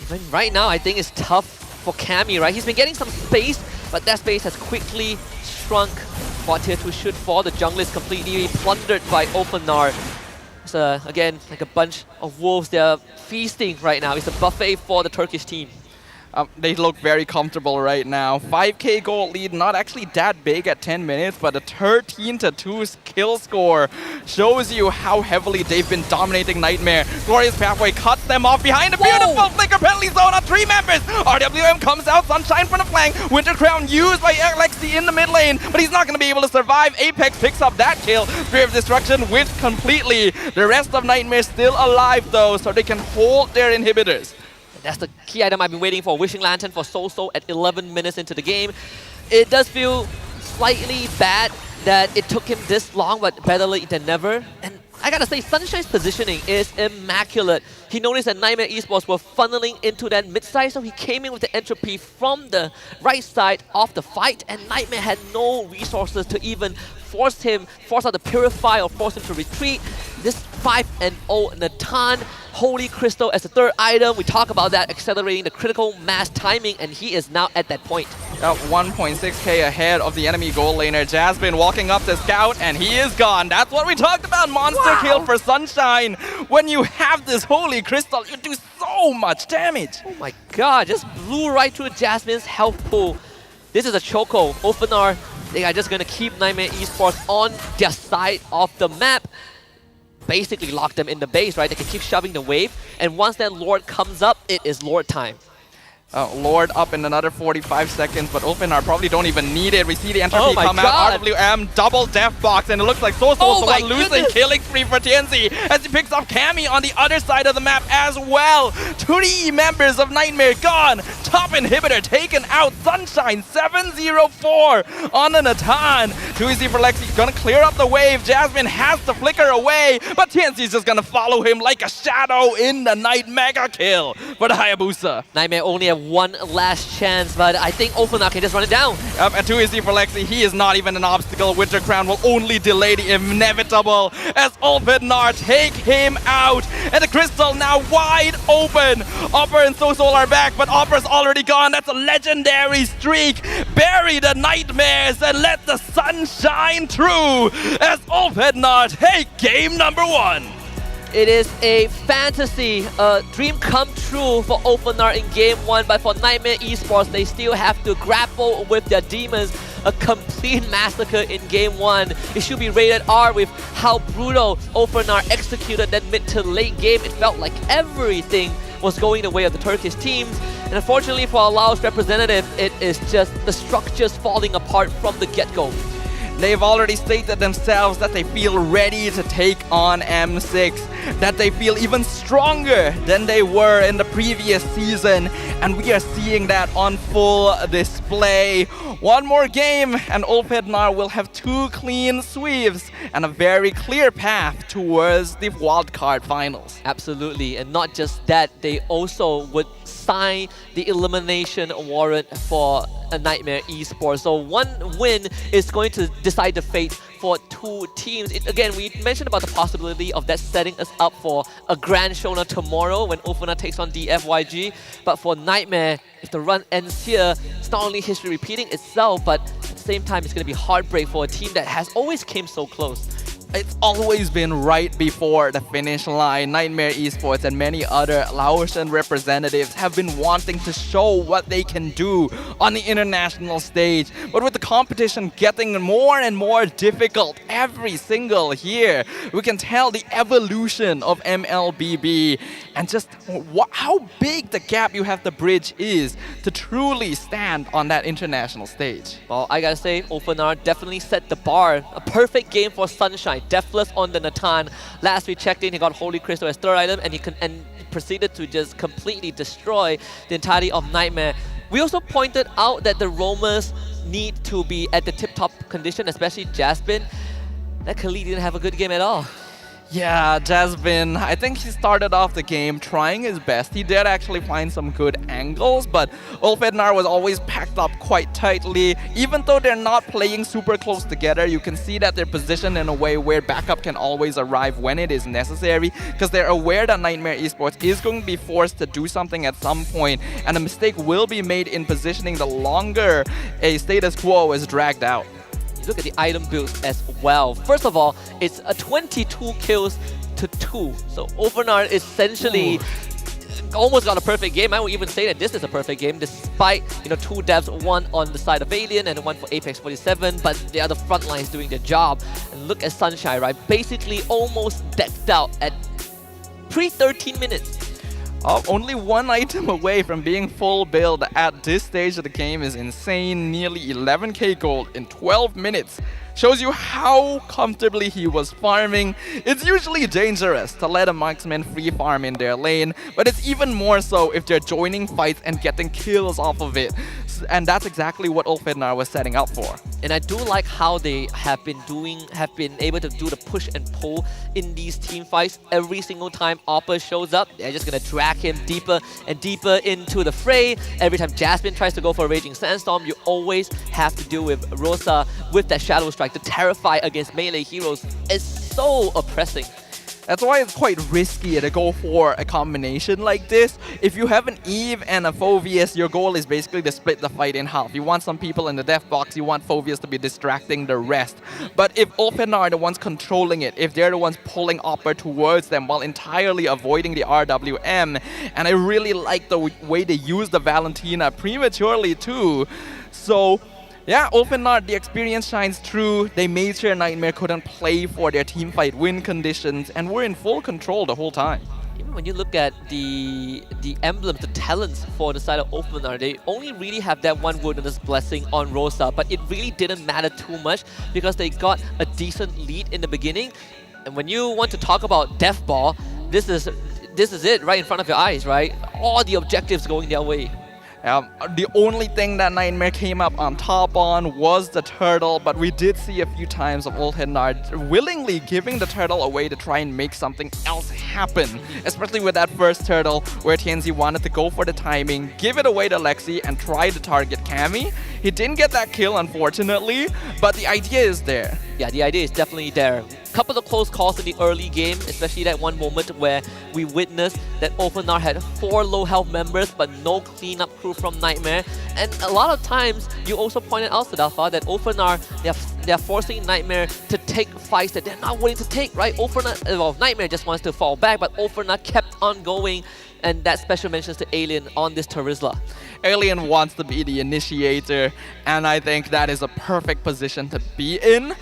Even right now, I think it's tough for Cammy, right? He's been getting some space, but that space has quickly shrunk. Bot tier 2 should fall. The jungle is completely plundered by Ulfhednar. It's again like a bunch of wolves. They're feasting right now. It's a buffet for the Turkish team. They look very comfortable right now. 5k gold lead, not actually that big at 10 minutes, but a 13-2 kill score shows you how heavily they've been dominating Nightmare. Glorious Pathway cuts them off behind a beautiful flicker penalty zone on 3 members. RWM comes out, Sunshine from the flank. Winter Crown used by Alexi in the mid lane, but he's not going to be able to survive. Apex picks up that kill. Spirit of Destruction whiffed completely. The rest of Nightmare still alive though, so they can hold their inhibitors. That's the key item I've been waiting for. Wishing Lantern for So at 11 minutes into the game. It does feel slightly bad that it took him this long, but better late than never. And I gotta say, Sunshine's positioning is immaculate. He noticed that Nightmare Esports were funneling into that mid-side, so he came in with the entropy from the right side of the fight, and Nightmare had no resources to even force out the Purify or force him to retreat. This 5-0 Natan, Holy Crystal as the third item. We talk about that, accelerating the critical mass timing, and he is now at that point. 1.6k ahead of the enemy gold laner. Jasmine walking up to scout, and he is gone. That's what we talked about. Monster kill for Sunshine. When you have this Holy Crystal, you do so much damage. Oh my god, just blew right through Jasmine's health pool. This is a choco. Openar, they are just going to keep Nightmare Esports on their side of the map. Basically lock them in the base, right? They can keep shoving the wave, and once that Lord comes up, it is Lord time. Lord up in another 45 seconds, but Openar probably don't even need it. We see the entropy come out. RWM double death box, and it looks like Soul's the one losing killing spree for TNC as he picks up Cammy on the other side of the map as well. 3 members of Nightmare gone. Top inhibitor taken out. Sunshine 704 on an Natan. Too easy for Lexi. Gonna clear up the wave. Jasmine has to flicker away, but TNC's just gonna follow him like a shadow in the night. Mega kill for the Hayabusa. Nightmare only have one last chance, but I think Openar can just run it down. And too easy for Lexi. He is not even an obstacle. Winter Crown will only delay the inevitable as Openar take him out. And the crystal now wide open. Opper and Sosol are back, but Opper's already gone. That's a legendary streak. Bury the nightmares and let the sun shine through as Openar take game number 1. It is a fantasy, a dream come true for Openar in Game 1, but for Nightmare Esports, they still have to grapple with their demons. A complete massacre in Game 1. It should be rated R with how brutal Openar executed that mid to late game. It felt like everything was going the way of the Turkish teams. And unfortunately for our Laos representative, it is just the structures falling apart from the get-go. They've already stated themselves that they feel ready to take on M6, that they feel even stronger than they were in the previous season, and we are seeing that on full display. One more game and Openar will have 2 clean sweeps and a very clear path towards the wildcard finals. Absolutely, and not just that, they also would sign the elimination warrant for a Nightmare Esports. So one win is going to decide the fate for 2 teams. Again, we mentioned about the possibility of that setting us up for a Grand Showdown tomorrow when Openar takes on DFYG. But for Nightmare, if the run ends here, it's not only history repeating itself, but at the same time, it's going to be heartbreak for a team that has always came so close. It's always been right before the finish line. Nightmare Esports and many other Laotian representatives have been wanting to show what they can do on the international stage. But with the competition getting more and more difficult every single year, we can tell the evolution of MLBB and just how big the gap you have to bridge is to truly stand on that international stage. Well, I gotta say, Openar definitely set the bar. A perfect game for Sunshine. Deathless on the Natan. Last we checked in, he got Holy Crystal as third item, and he proceeded to just completely destroy the entirety of Nightmare. We also pointed out that the roamers need to be at the tip-top condition, especially Jasmine. That Khalid didn't have a good game at all. Yeah, Jasmine, I think he started off the game trying his best. He did actually find some good angles, but Ulfednar was always packed up quite tightly. Even though they're not playing super close together, you can see that they're positioned in a way where backup can always arrive when it is necessary, because they're aware that Nightmare Esports is going to be forced to do something at some point, and a mistake will be made in positioning the longer a status quo is dragged out. Look at the item builds as well. First of all, it's a 22 kills to 2. So Openar essentially almost got a perfect game. I would even say that this is a perfect game, despite two devs, one on the side of Alien and one for Apex 47, but the other front line is doing their job. And look at Sunshine, right? Basically almost decked out at pre-13 minutes. Only one item away from being full build at this stage of the game is insane. Nearly 11k gold in 12 minutes. Shows you how comfortably he was farming. It's usually dangerous to let a marksman free farm in their lane, but it's even more so if they're joining fights and getting kills off of it. And that's exactly what Ulfhednar was setting up for. And I do like how they have been able to do the push and pull in these team fights. Every single time Oppa shows up, they're just gonna drag him deeper and deeper into the fray. Every time Jasmine tries to go for a Raging Sandstorm, you always have to deal with Rosa with that Shadow Strike. To terrify against melee heroes is so oppressing. That's why it's quite risky to go for a combination like this. If you have an Eve and a Phoveus, your goal is basically to split the fight in half. You want some people in the death box, you want Phoveus to be distracting the rest. But if Ulfhednar are the ones controlling it, if they're the ones pulling Oppa towards them while entirely avoiding the RWM, and I really like the way they use the Valentina prematurely too. So yeah, Ulfhednar, the experience shines through. They made sure Nightmare couldn't play for their teamfight win conditions and were in full control the whole time. Even when you look at the emblems, the talents for the side of Ulfhednar, they only really have that one Wilderness Blessing on Rosa, but it really didn't matter too much because they got a decent lead in the beginning. And when you want to talk about Death Ball, this is it right in front of your eyes, right? All the objectives going their way. The only thing that Nightmare came up on top on was the turtle, but we did see a few times of Ulfhednar willingly giving the turtle away to try and make something else happen. Especially with that first turtle where TNZ wanted to go for the timing, give it away to Lexi and try to target Cammy. He didn't get that kill unfortunately, but the idea is there. Yeah, the idea is definitely there. Couple of close calls in the early game, especially that one moment where we witnessed that Ulfhednar had 4 low health members but no cleanup crew from Nightmare. And a lot of times, you also pointed out, Sadalfa, that Ulfhednar, they're forcing Nightmare to take fights that they're not willing to take, right? Nightmare just wants to fall back, but Ulfhednar kept on going. And that special mentions to Alien on this Terizla. Alien wants to be the initiator, and I think that is a perfect position to be in.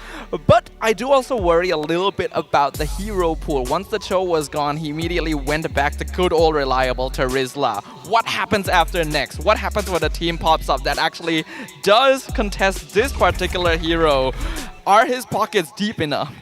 But I do also worry a little bit about the hero pool. Once the show was gone, he immediately went back to good old reliable Terizla. What happens after next? What happens when a team pops up that actually does contest this particular hero? Are his pockets deep enough?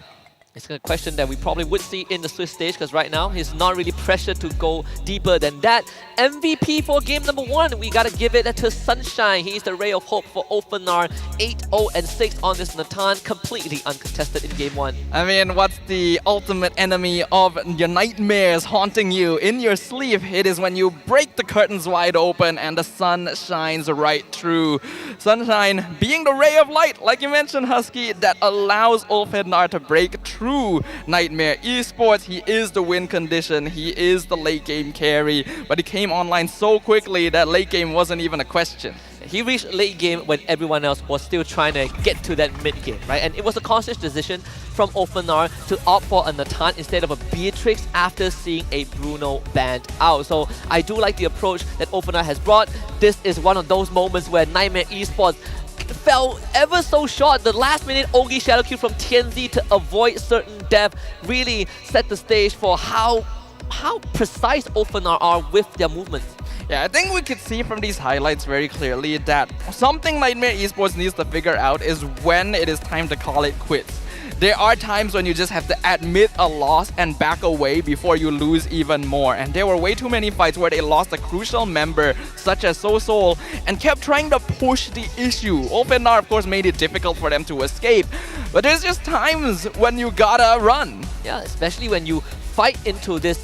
It's a question that we probably would see in the Swiss stage because right now he's not really pressured to go deeper than that. MVP for game number 1, we gotta give it to Sunshine. He's the ray of hope for Ulfhednar. 8-0-6 on this Natan, completely uncontested in game 1. I mean, what's the ultimate enemy of your nightmares haunting you in your sleep? It is when you break the curtains wide open and the sun shines right through. Sunshine being the ray of light, like you mentioned, Husky, that allows Ulfhednar to break through Nightmare Esports. He is the win condition, he is the late game carry, but he came online so quickly that late game wasn't even a question. He reached late game when everyone else was still trying to get to that mid game, right? And it was a conscious decision from Ulfhednar to opt for a Natan instead of a Beatrix after seeing a Bruno banned out. So I do like the approach that Ulfhednar has brought. This is one of those moments where Nightmare Esports fell ever so short. The last minute Ogi Shadow Q from TNZ to avoid certain death really set the stage for how precise Ulfhednar are with their movements. Yeah, I think we could see from these highlights very clearly that something Nightmare Esports needs to figure out is when it is time to call it quits. There are times when you just have to admit a loss and back away before you lose even more. And there were way too many fights where they lost a crucial member, such as Soul, and kept trying to push the issue. Ulfhednar, of course, made it difficult for them to escape. But there's just times when you gotta run. Yeah, especially when you fight into this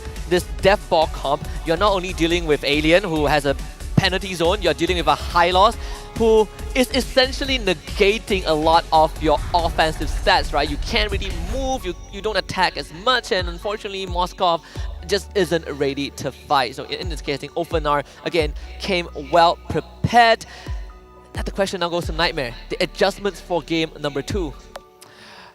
death ball comp. You're not only dealing with Alien, who has a penalty zone, you're dealing with a high loss, who is essentially negating a lot of your offensive stats, right? You can't really move, you don't attack as much, and unfortunately Moskov just isn't ready to fight. So in this case, I think Ulfhednar, again, came well prepared. Now the question now goes to Nightmare. The adjustments for game number 2.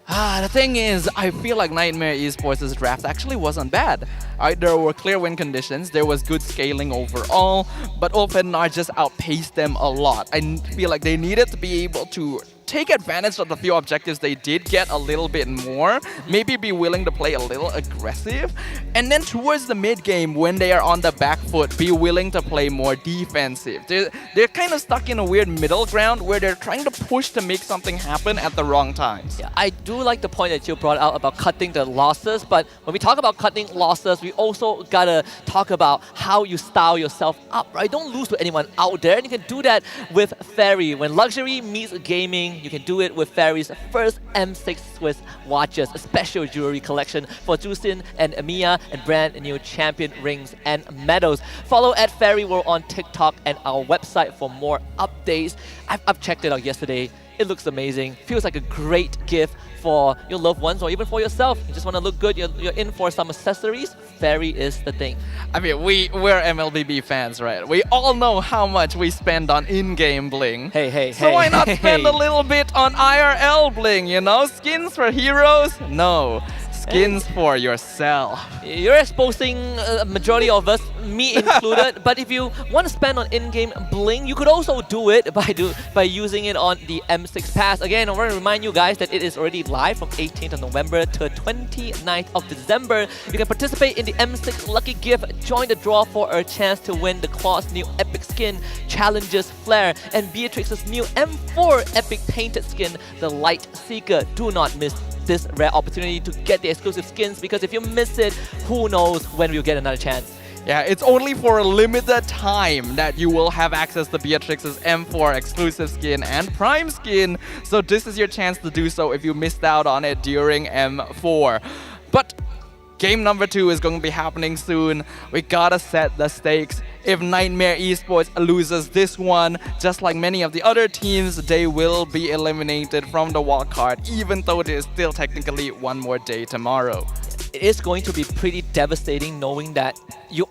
The thing is, I feel like Nightmare Esports' draft actually wasn't bad. There were clear win conditions, there was good scaling overall, but Olfenar just outpaced them a lot. I feel like they needed to be able to take advantage of the few objectives they did get a little bit more, maybe be willing to play a little aggressive, and then towards the mid game when they are on the back foot, be willing to play more defensive. They're kind of stuck in a weird middle ground where they're trying to push to make something happen at the wrong times. Yeah, I do like the point that you brought out about cutting the losses, but when we talk about cutting losses, we also gotta talk about how you style yourself up, right? Don't lose to anyone out there, and you can do that with Fairy. When luxury meets gaming, you can do it with Fairy's first M6 Swiss watches, a special jewelry collection for Jusin and Emiya, and brand new champion rings and medals. Follow at Fairy World on TikTok and our website for more updates. I've checked it out yesterday. It looks amazing. Feels like a great gift for your loved ones or even for yourself. You just want to look good, you're in for some accessories. Fairy is the thing. I mean, we're MLBB fans, right? We all know how much we spend on in-game bling. So why not spend a little bit on IRL bling, you know? Skins for heroes? No. Skins for yourself. You're exposing a majority of us, me included, but if you want to spend on in-game bling, you could also do it by using it on the M6 Pass. Again, I want to remind you guys that it is already live from 18th of November to 29th of December. You can participate in the M6 Lucky Gift, join the draw for a chance to win the Claw's new Epic Skin, Challenges Flare, and Beatrix's new M4 Epic Painted Skin, the Light Seeker. Do not miss this rare opportunity to get the exclusive skins, because if you miss it, who knows when we'll get another chance. Yeah, it's only for a limited time that you will have access to Beatrix's M4 exclusive skin and Prime skin, so this is your chance to do so if you missed out on it during M4. But game number 2 is going to be happening soon. We gotta set the stakes. If Nightmare Esports loses this one, just like many of the other teams, they will be eliminated from the wildcard, even though there's still technically one more day tomorrow. It is going to be pretty devastating knowing that you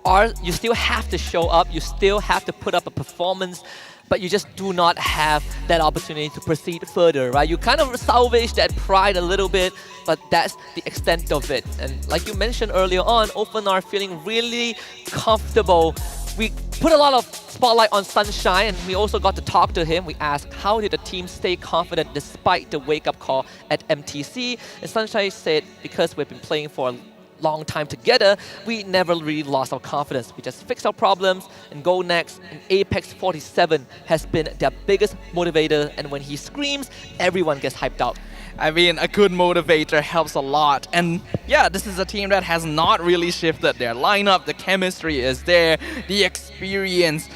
still have to show up, you still have to put up a performance, but you just do not have that opportunity to proceed further, right? You kind of salvage that pride a little bit, but that's the extent of it. And like you mentioned earlier on, Open are feeling really comfortable. We put a lot of spotlight on Sunshine, and we also got to talk to him. We asked how did the team stay confident despite the wake-up call at MTC, and Sunshine said because we've been playing for a long time together, we never really lost our confidence. We just fixed our problems and go next. And Apex 47 has been their biggest motivator, and when he screams, everyone gets hyped up. I mean, a good motivator helps a lot. And yeah, this is a team that has not really shifted their lineup. The chemistry is there, the experience,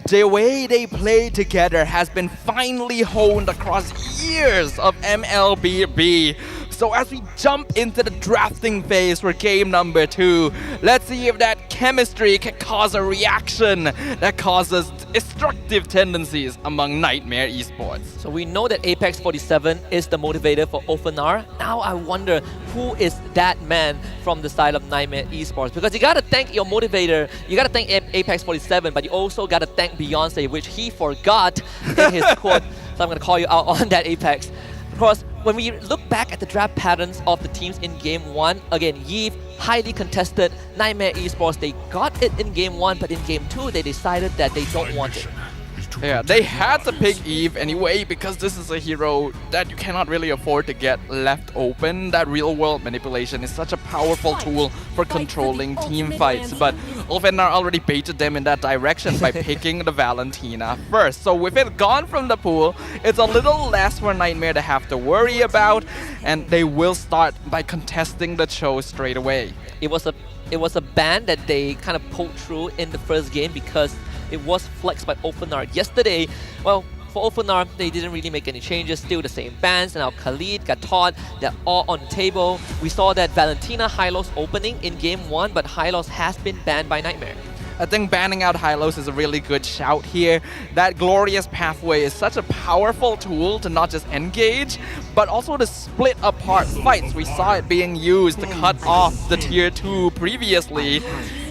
the way they play together has been finely honed across years of MLBB. So as we jump into the drafting phase for game number 2, let's see if that chemistry can cause a reaction that causes destructive tendencies among Nightmare Esports. So we know that Apex 47 is the motivator for Openar. Now I wonder who is that man from the side of Nightmare Esports, because you gotta thank your motivator, you gotta thank Apex 47, but you also gotta thank Beyonce, which he forgot in his quote. So I'm gonna call you out on that, Apex. Of course, when we look back at the draft patterns of the teams in Game 1, again, Yves, highly contested. Nightmare Esports, they got it in Game 1, but in Game 2, they decided that they don't want it. Yeah, they had to pick Eve anyway because this is a hero that you cannot really afford to get left open. That real-world manipulation is such a powerful tool for controlling team fights, but Ulfenar already baited them in that direction by picking the Valentina first. So with it gone from the pool, it's a little less for Nightmare to have to worry about, and they will start by contesting the show straight away. It was a ban that they kind of pulled through in the first game because it was flexed by Openar yesterday. Well, for Openar, they didn't really make any changes, still the same bans. Now Khalid, Gatot, they're all on the table. We saw that Valentina Hylos opening in Game 1, but Hylos has been banned by Nightmare. I think banning out Hylos is a really good shout here. That glorious pathway is such a powerful tool to not just engage, but also to split apart fights. We saw it being used to cut off the tier 2 previously,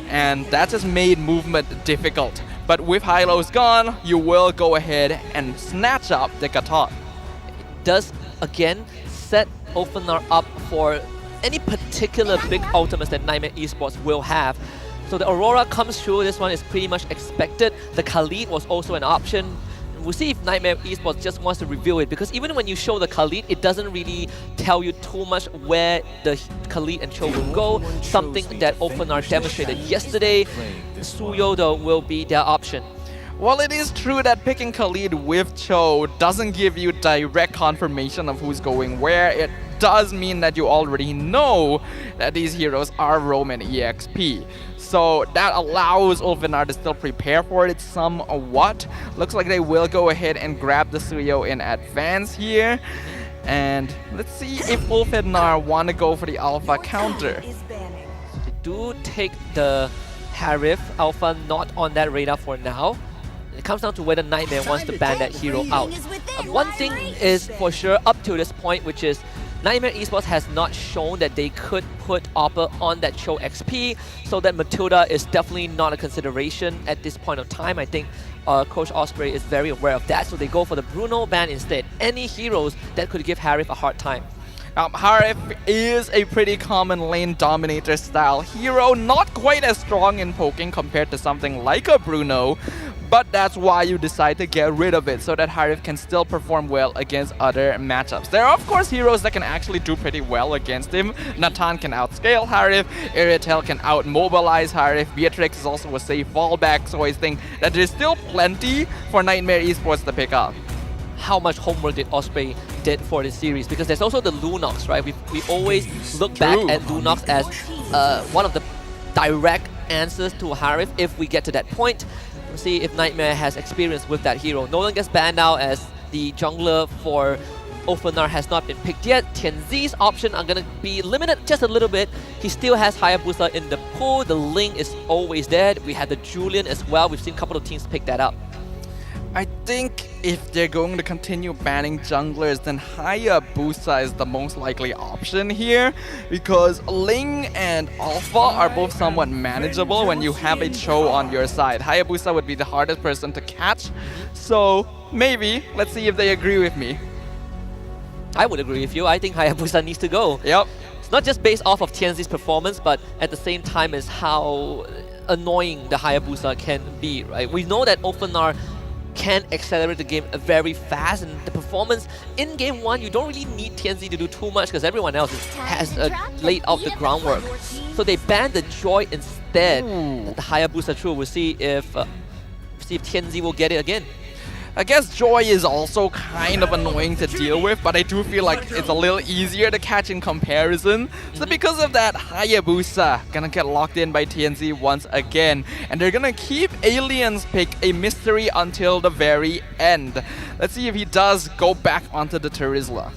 and that just made movement difficult. But with Hylos gone, you will go ahead and snatch up the Gatot. It does, again, set Openar up for any particular big ultimates that Nightmare Esports will have. So the Aurora comes through, this one is pretty much expected. The Khalid was also an option. We'll see if Nightmare Esports just wants to reveal it, because even when you show the Khalid, it doesn't really tell you too much where the Khalid and Cho will go. Something that OpenR demonstrated yesterday. Suyo though will be their option. Well, it is true that picking Khalid with Cho doesn't give you direct confirmation of who's going where. It does mean that you already know that these heroes are Rome and EXP. So that allows Ulfinar to still prepare for it somewhat. Looks like they will go ahead and grab the Suyo in advance here. And let's see if Ulfinar want to go for the Alpha counter. They do take the Harif. Alpha not on that radar for now. It comes down to whether Nightmare wants to ban that hero out. One thing is for sure up to this point, which is Nightmare Esports has not shown that they could put Oppa on that Cho XP, so that Matilda is definitely not a consideration at this point of time. I think Coach Osprey is very aware of that, so they go for the Bruno ban instead. Any heroes that could give Harif a hard time. Harif is a pretty common lane dominator style hero, not quite as strong in poking compared to something like a Bruno, but that's why you decide to get rid of it, so that Harif can still perform well against other matchups. There are of course heroes that can actually do pretty well against him. Natan can outscale Harif, Iritel can outmobilize Harif, Beatrix is also a safe fallback, so I think that there's still plenty for Nightmare Esports to pick up. How much homework did Osprey did for this series? Because there's also the Lunox, right? We always look back at Lunox as one of the direct answers to Harif if we get to that point. We'll see if Nightmare has experience with that hero. Nolan gets banned now as the jungler for Ulfinar has not been picked yet. Tianzi's option are going to be limited just a little bit. He still has Hayabusa in the pool. The Ling is always there. We had the Julian as well. We've seen a couple of teams pick that up. I think if they're going to continue banning junglers, then Hayabusa is the most likely option here, because Ling and Alpha are both somewhat manageable when you have a Cho on your side. Hayabusa would be the hardest person to catch, so maybe, let's see if they agree with me. I would agree with you. I think Hayabusa needs to go. Yep. It's not just based off of Tianzi's performance, but at the same time is how annoying the Hayabusa can be, right? We know that Ulfinar can accelerate the game very fast, and the performance in game 1, you don't really need Tianzi to do too much because everyone else has laid out the groundwork. So they banned the Joy instead. The Hayabusa True. We'll see if Tianzi will get it again. I guess Joy is also kind of annoying to deal with, but I do feel like it's a little easier to catch in comparison. So because of that, Hayabusa gonna get locked in by TNZ once again, and they're gonna keep Alien's pick a mystery until the very end. Let's see if he does go back onto the Terizla.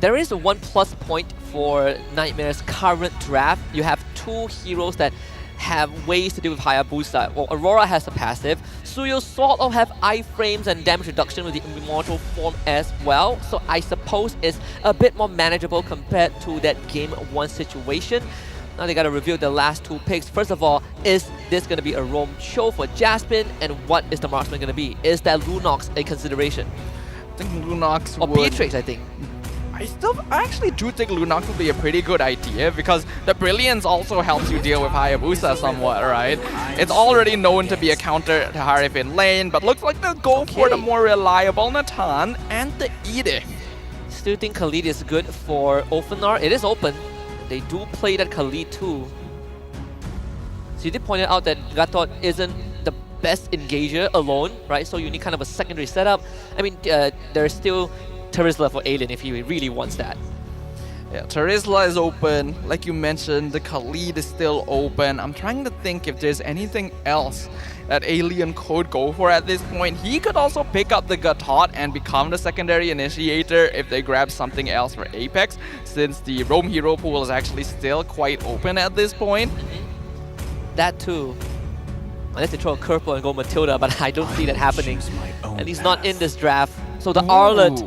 There is a 1 plus point for Nightmare's current draft. You have 2 heroes that have ways to deal with Hayabusa. Well, Aurora has a passive. Suyo sort of have iframes and damage reduction with the Immortal form as well. So I suppose it's a bit more manageable compared to that game 1 situation. Now they gotta reveal the last 2 picks. First of all, is this gonna be a Rome Cho for Jaspin? And what is the marksman gonna be? Is that Lunox a consideration? I think Lunox or Beatrix, I think. I actually do think Lunox would be a pretty good idea, because the Brilliance also helps you deal with Hayabusa somewhat, right? It's already known to be a counter to Harif in lane, but looks like they'll go for the more reliable Natan and the Edith. Still think Khalid is good for Ulfinar. It is open. They do play that Khalid too. So you did point out that Gatot isn't the best engager alone, right? So you need kind of a secondary setup. I mean, there's still Terizla for Alien if he really wants that. Yeah, Terizla is open. Like you mentioned, the Khalid is still open. I'm trying to think if there's anything else that Alien could go for at this point. He could also pick up the Gatot and become the secondary initiator if they grab something else for Apex, since the Rome hero pool is actually still quite open at this point. That too. Unless they throw a curveball and go Matilda, but I don't see that happening. And he's not in this draft. So the Arlet.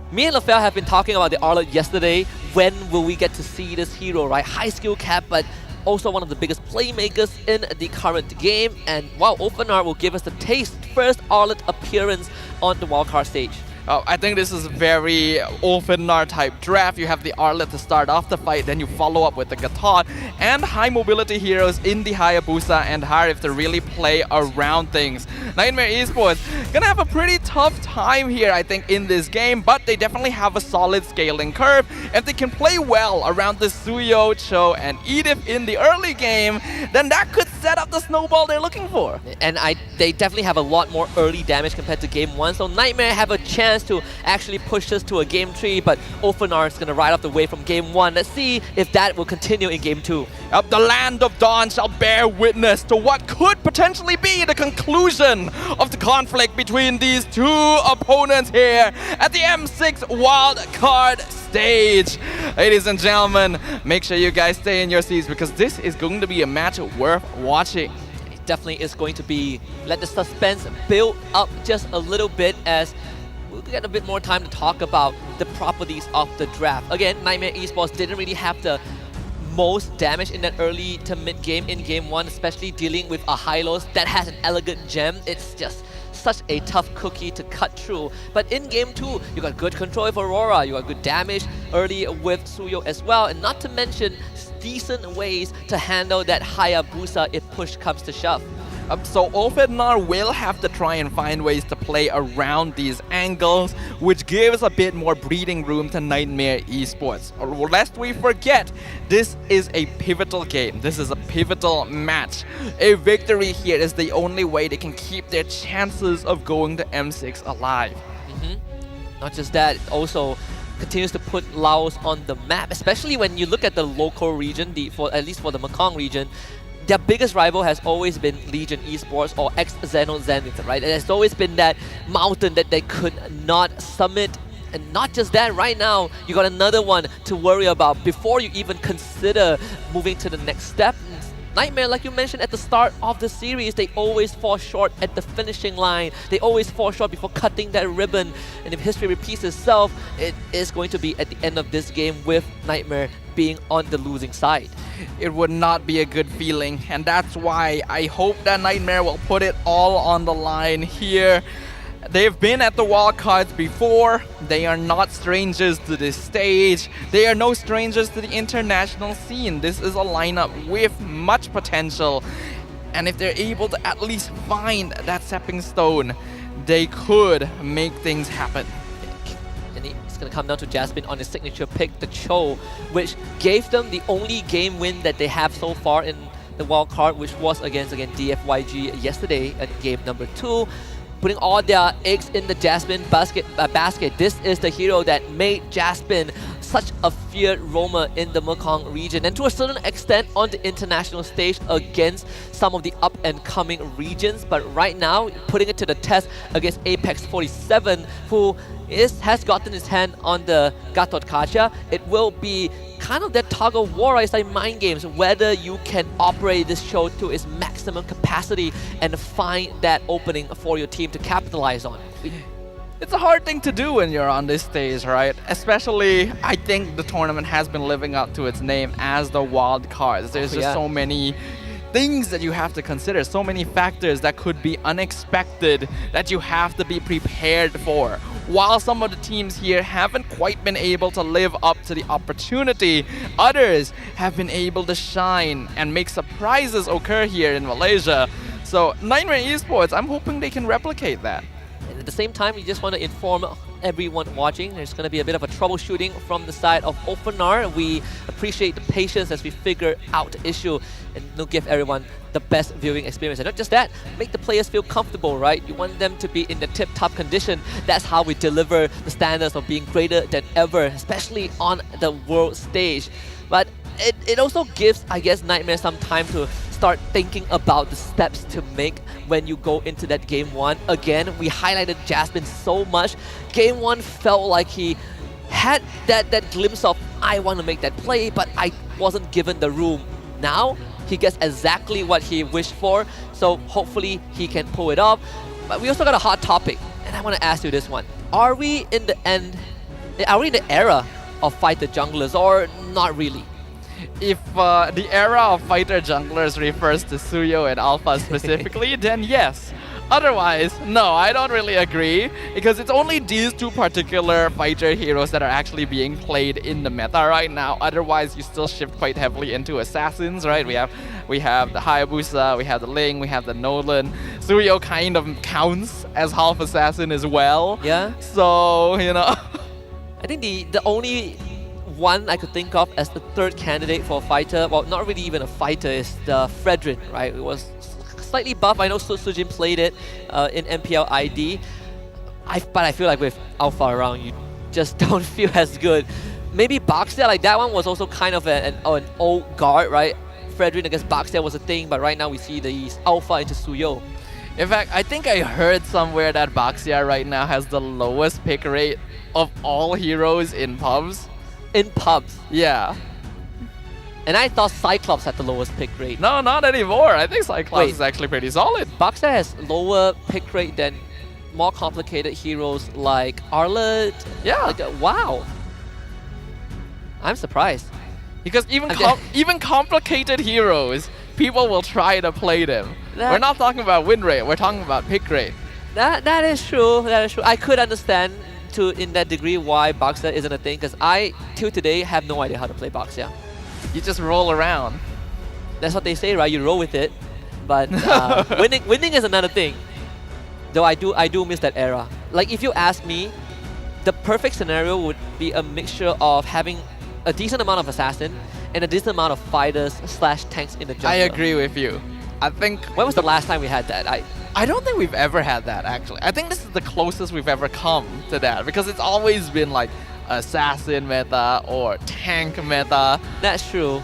Me and LaFell have been talking about the Arlet yesterday. When will we get to see this hero, right? High skill cap, but also one of the biggest playmakers in the current game. And wow, Ulfinar will give us the taste. First Arlet appearance on the wildcard stage. I think this is a very Ulfenar type draft. You have the Arlet to start off the fight, then you follow up with the Gatot and high mobility heroes in the Hayabusa and Harif to really play around things. Nightmare Esports gonna have a pretty tough time here, I think, in this game, but they definitely have a solid scaling curve. If they can play well around the Suyo, Cho, and Edith in the early game, then that could set up the snowball they're looking for. And they definitely have a lot more early damage compared to game 1, so Nightmare have a chance to actually push us to a game 3, but Ulfenar is going to ride off the wave from game 1. Let's see if that will continue in game 2. The land of Dawn shall bear witness to what could potentially be the conclusion of the conflict between these two opponents here at the M6 wild card stage. Ladies and gentlemen, make sure you guys stay in your seats because this is going to be a match worth watching. It definitely is going to be. Let the suspense build up just a little bit as we'll get a bit more time to talk about the properties of the draft. Again, Nightmare Esports didn't really have the most damage in that early to mid game in game 1, especially dealing with a Hylos that has an elegant gem. It's just such a tough cookie to cut through. But in game 2, you got good control with Aurora, you got good damage early with Suyo as well, and not to mention decent ways to handle that Hayabusa if push comes to shove. So Ulfenar will have to try and find ways to play around these angles, which gives a bit more breathing room to Nightmare Esports. Lest we forget, this is a pivotal game. This is a pivotal match. A victory here is the only way they can keep their chances of going to M6 alive. Not just that, it also continues to put Laos on the map, especially when you look at the local region, at least for the Mekong region. Their biggest rival has always been Legion Esports or ex-Xeno Zenith, right? It has always been that mountain that they could not summit. And not just that, right now, you got another one to worry about before you even consider moving to the next step. Nightmare, like you mentioned at the start of the series, they always fall short at the finishing line. They always fall short before cutting that ribbon. And if history repeats itself, it is going to be at the end of this game with Nightmare being on the losing side. It would not be a good feeling, and that's why I hope that Nightmare will put it all on the line here. They've been at the wildcards before. They are not strangers to this stage. They are no strangers to the international scene. This is a lineup with much potential. And if they're able to at least find that stepping stone, they could make things happen. And it's going to come down to Jasmine on his signature pick, the Cho, which gave them the only game win that they have so far in the wildcard, which was against DFYG yesterday at game number 2. Putting all their eggs in the Jasmine basket. This is the hero that made Jasmine such a feared roamer in the Mekong region, and to a certain extent on the international stage against some of the up-and-coming regions. But right now, putting it to the test against Apex 47, who has gotten his hand on the Gatot Kacha. It will be kind of that tug of war, it's like mind games, whether you can operate this show to its maximum capacity and find that opening for your team to capitalize on. It's a hard thing to do when you're on this stage, right? Especially, I think the tournament has been living up to its name as the wild cards. There's just so many things that you have to consider, so many factors that could be unexpected that you have to be prepared for. While some of the teams here haven't quite been able to live up to the opportunity, others have been able to shine and make surprises occur here in Malaysia. So Nightmare Esports, I'm hoping they can replicate that. And at the same time, we just want to inform everyone watching, there's going to be a bit of a troubleshooting from the side of Ulfenar. We appreciate the patience as we figure out the issue and we'll give everyone the best viewing experience. And not just that, make the players feel comfortable, right? You want them to be in the tip-top condition. That's how we deliver the standards of being greater than ever, especially on the world stage. But it also gives, I guess, Nightmare some time to start thinking about the steps to make when you go into that game 1. Again, we highlighted Jasmine so much. Game 1 felt like he had that glimpse of, I want to make that play, but I wasn't given the room. Now, he gets exactly what he wished for, so hopefully he can pull it off. But we also got a hot topic, and I want to ask you this one. Are we in the era of fighter junglers, or not really? If the era of fighter junglers refers to Suyo and Alpha specifically, then yes. Otherwise, no, I don't really agree because it's only these two particular fighter heroes that are actually being played in the meta right now. Otherwise, you still shift quite heavily into assassins, right? We have the Hayabusa, we have the Ling, we have the Nolan. Suyo kind of counts as half assassin as well. Yeah. So, you know. I think the only one I could think of as the third candidate for a fighter, well, not really even a fighter, is the Fredrin, right? It was slightly buff. I know Sujin played it in MPL ID, but I feel like with Alpha around, you just don't feel as good. Maybe Baxter, like that one was also kind of an old guard, right? Fredrin against Baxter was a thing, but right now we see the Alpha into Suyo. In fact, I think I heard somewhere that Baxia right now has the lowest pick rate of all heroes in pubs. In pubs? Yeah. And I thought Cyclops had the lowest pick rate. No, not anymore. I think Cyclops is actually pretty solid. Baxter has lower pick rate than more complicated heroes like Arlet. Yeah. Like, wow. I'm surprised. Because even complicated heroes, people will try to play them. We're not talking about win rate, we're talking about pick rate. That is true. That is true. I could understand in that degree why Baxter isn't a thing, because I, till today, have no idea how to play Baxter. You just roll around. That's what they say, right? You roll with it. But winning is another thing. Though I do miss that era. Like, if you ask me, the perfect scenario would be a mixture of having a decent amount of assassin and a decent amount of fighters / tanks in the jungle. I agree with you. I think... When was the last time we had that? I don't think we've ever had that, actually. I think this is the closest we've ever come to that, because it's always been like assassin meta or tank meta. That's true.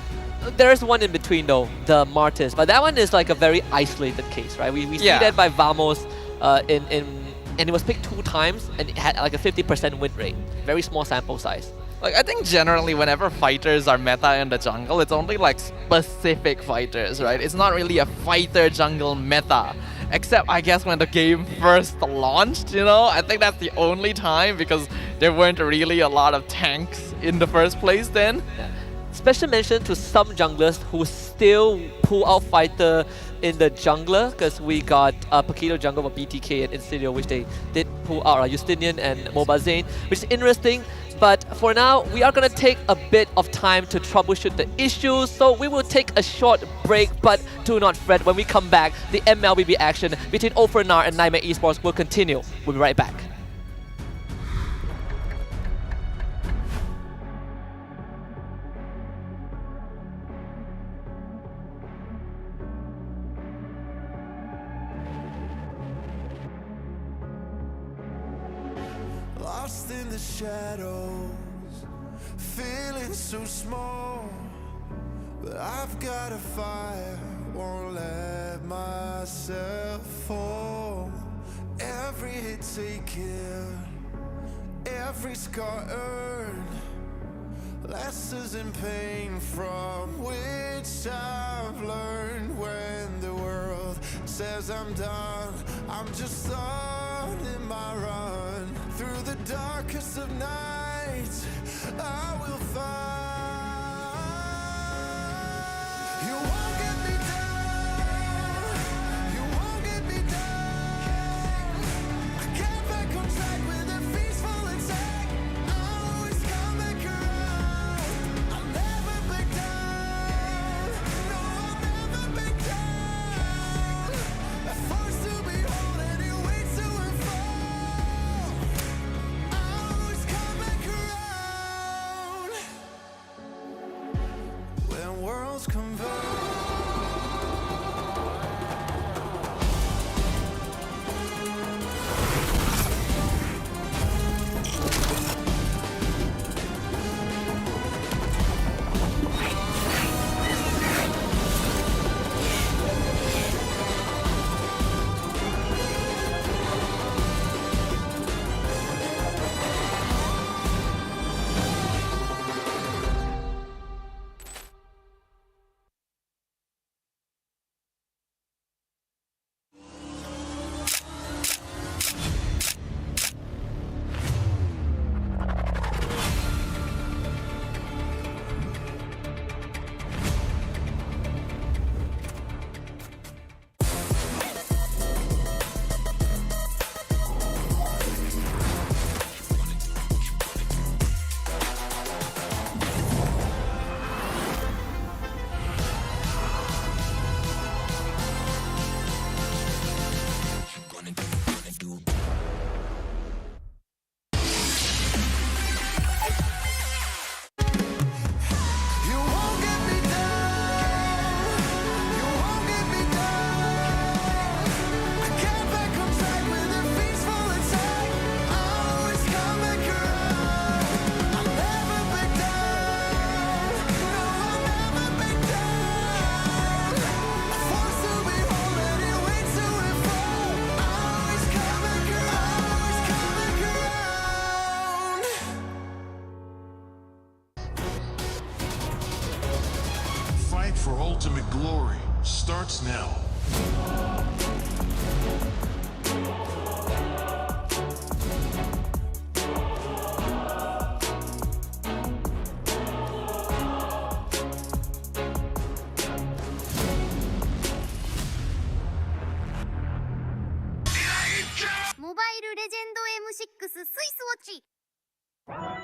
There is one in between though, the Martyrs, but that one is like a very isolated case, right? We see that by Vamos and it was picked 2 times and it had like a 50% win rate. Very small sample size. Like, I think generally whenever fighters are meta in the jungle, it's only like specific fighters, right? It's not really a fighter jungle meta. Except, I guess, when the game first launched, you know? I think that's the only time, because there weren't really a lot of tanks in the first place then. Yeah. Special mention to some junglers who still pull out fighter in the jungler, because we got Paquito jungle for BTK and Insidio, which they did pull out, Justinian and Mobazane, which is interesting. But for now, we are going to take a bit of time to troubleshoot the issues, so we will take a short break, but do not fret. When we come back, the MLBB action between Ofrenar and Nightmare Esports will continue. We'll be right back. Lost in the shadows, feeling so small, but I've got a fire, won't let myself fall. Every hit taken, every scar earned, lessons in pain from which I've learned. When the world says I'm done, I'm just on in my run. Through the darkest of nights, I will find. You won't get me down, you won't get me down. I can't back on track with a peaceful attack. I'll always come back around. I'll never back down, no, I'll never back down. A force to behold and it waits to unfold. I'll always come back around. When worlds converge. fight for ultimate glory starts now. Mobile Legend M6 スイスウォッチ 「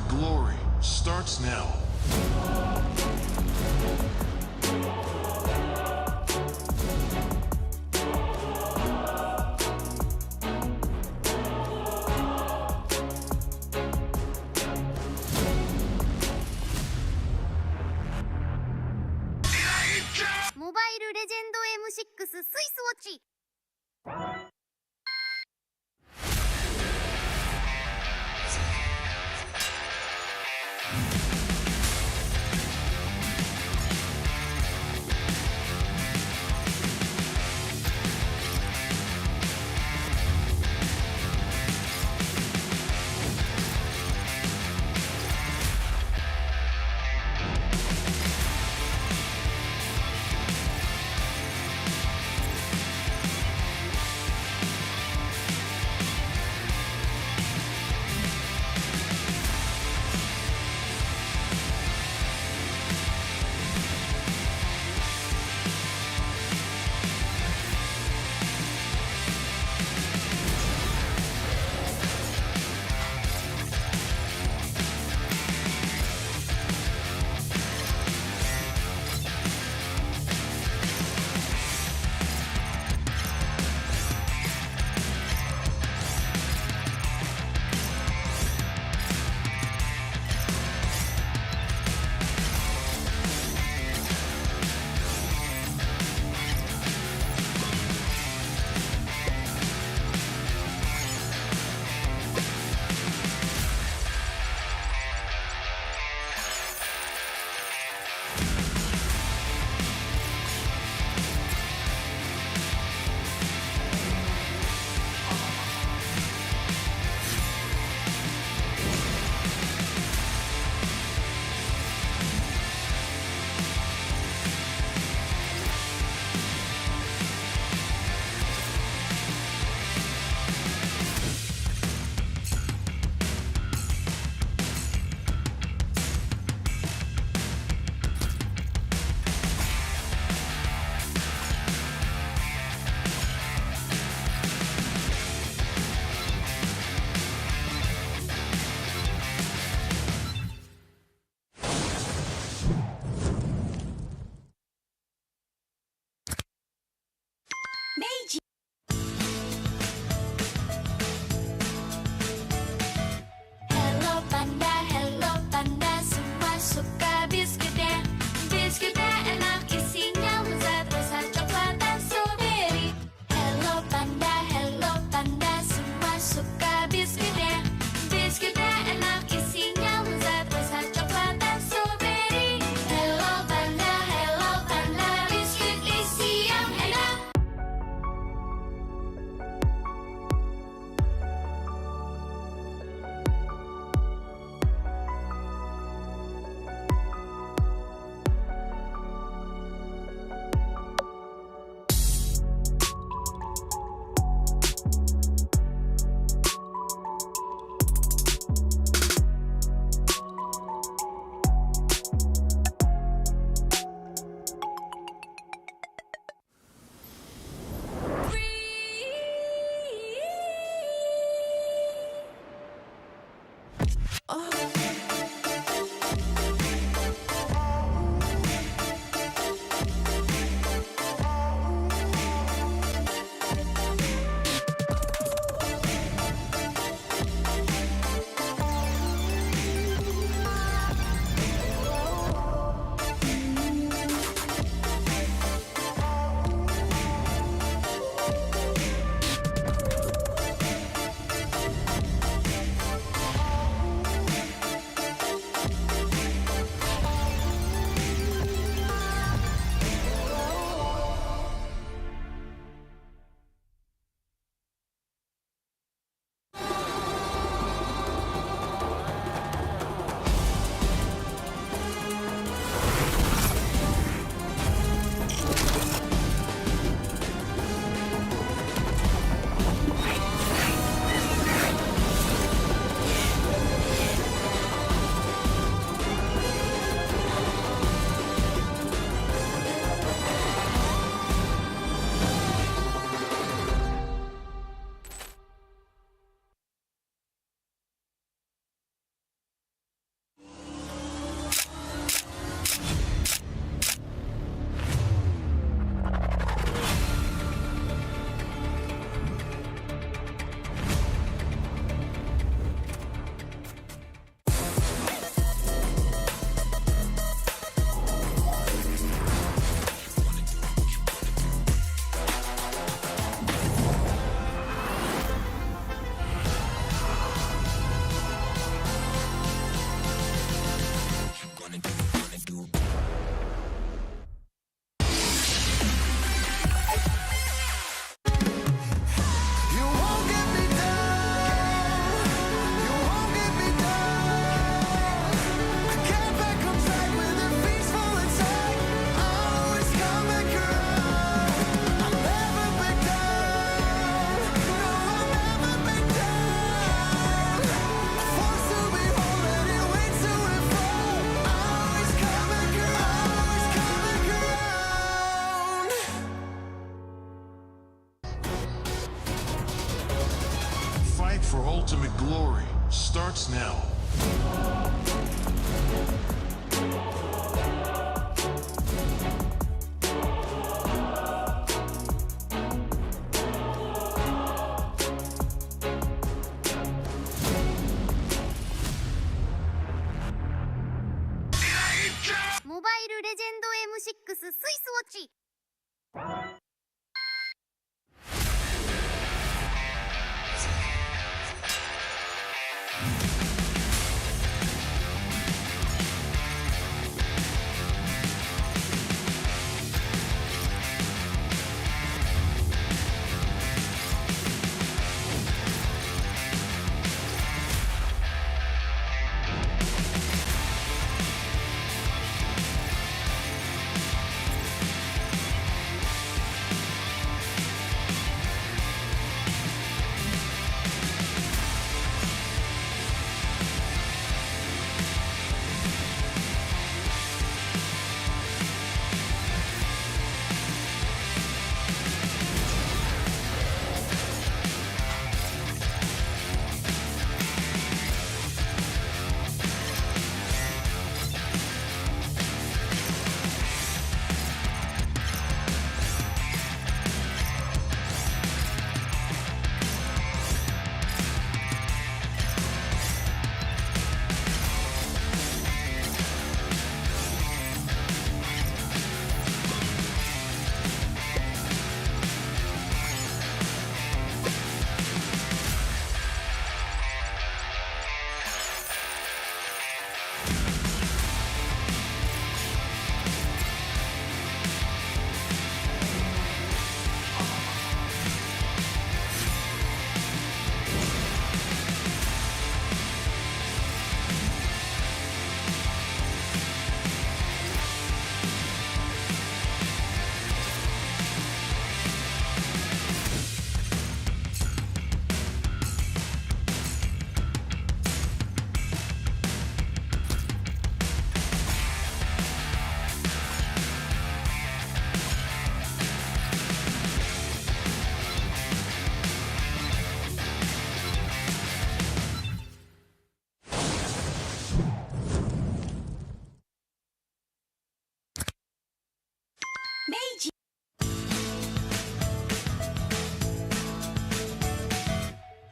ultimate glory starts now. 모바일 레전드 M6 スイスウォッチ Hello Panda, hello Panda, semua suka biskuitnya. Biskuitnya enak, isinya lezat, rasa coklat dan strawberry. Hello Panda, semua suka biskuitnya. Biskuitnya enak, isinya lezat, rasa coklat dan strawberry. Hello Panda, biskuit isi yang enak. ultimate glory starts now. Mobile Legend M6 スイスウォッチ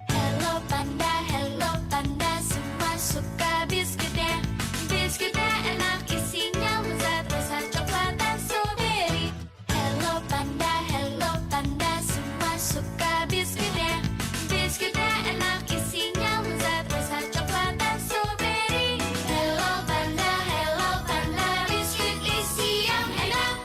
Hello Panda, hello Panda, semua suka biskuitnya. Biskuitnya enak, isinya lezat, rasa coklat dan strawberry. Hello Panda, semua suka biskuitnya. Biskuitnya enak, isinya lezat, rasa coklat dan strawberry. Hello Panda, biskuit isi yang enak.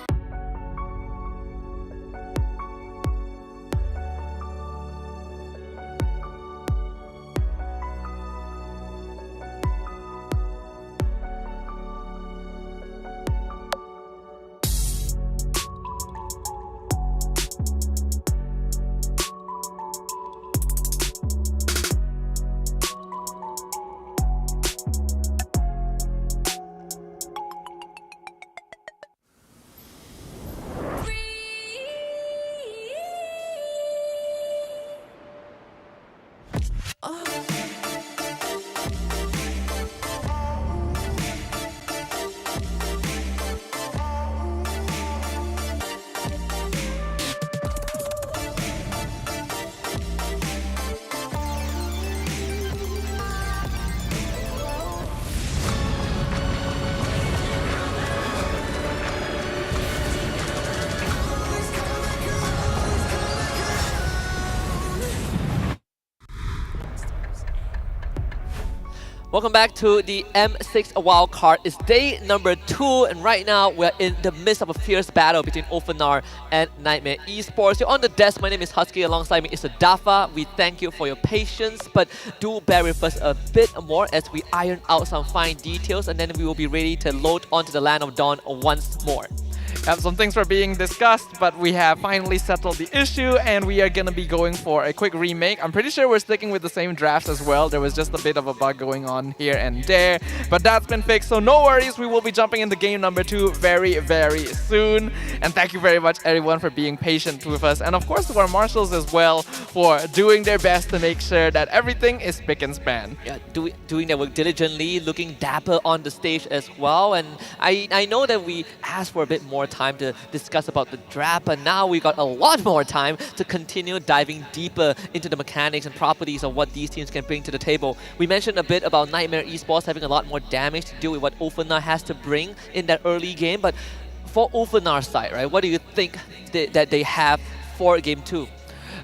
Welcome back to the M6 wildcard. It's day number 2, and right now we're in the midst of a fierce battle between Ofenar and Nightmare Esports. You're on the desk. My name is Husky. Alongside me is Dafa. We thank you for your patience, but do bear with us a bit more as we iron out some fine details, and then we will be ready to load onto the land of dawn once more. Some things were being discussed, but we have finally settled the issue, and we are gonna be going for a quick remake. I'm pretty sure we're sticking with the same drafts as well. There was just a bit of a bug going on here and there, but that's been fixed, so no worries. We will be jumping into game number 2 very, very soon. And thank you very much, everyone, for being patient with us, and of course to our marshals as well for doing their best to make sure that everything is spick and span. Yeah, doing their work diligently, looking dapper on the stage as well. And I know that we asked for a bit more time to discuss about the draft, but now we got a lot more time to continue diving deeper into the mechanics and properties of what these teams can bring to the table. We mentioned a bit about Nightmare Esports having a lot more damage to deal with what Ulfanar has to bring in that early game, but for Ulfanar's side, right, what do you think that they have for game 2?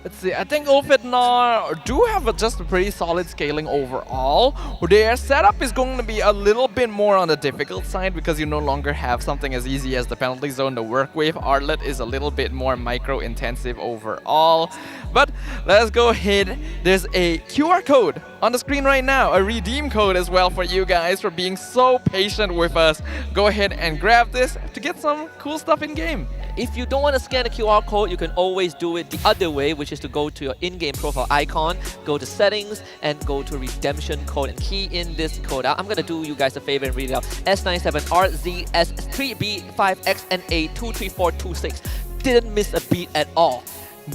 Let's see, I think Ulfidnar do have just a pretty solid scaling overall. Their setup is going to be a little bit more on the difficult side because you no longer have something as easy as the penalty zone to work with. Artlet is a little bit more micro-intensive overall. But let's go ahead. There's a QR code on the screen right now, a redeem code as well for you guys for being so patient with us. Go ahead and grab this to get some cool stuff in game. If you don't want to scan the QR code, you can always do it the other way, which is to go to your in-game profile icon, go to settings, and go to redemption code and key in this code. I'm going to do you guys a favor and read it out. S97RZS3B5XNA23426. Didn't miss a beat at all.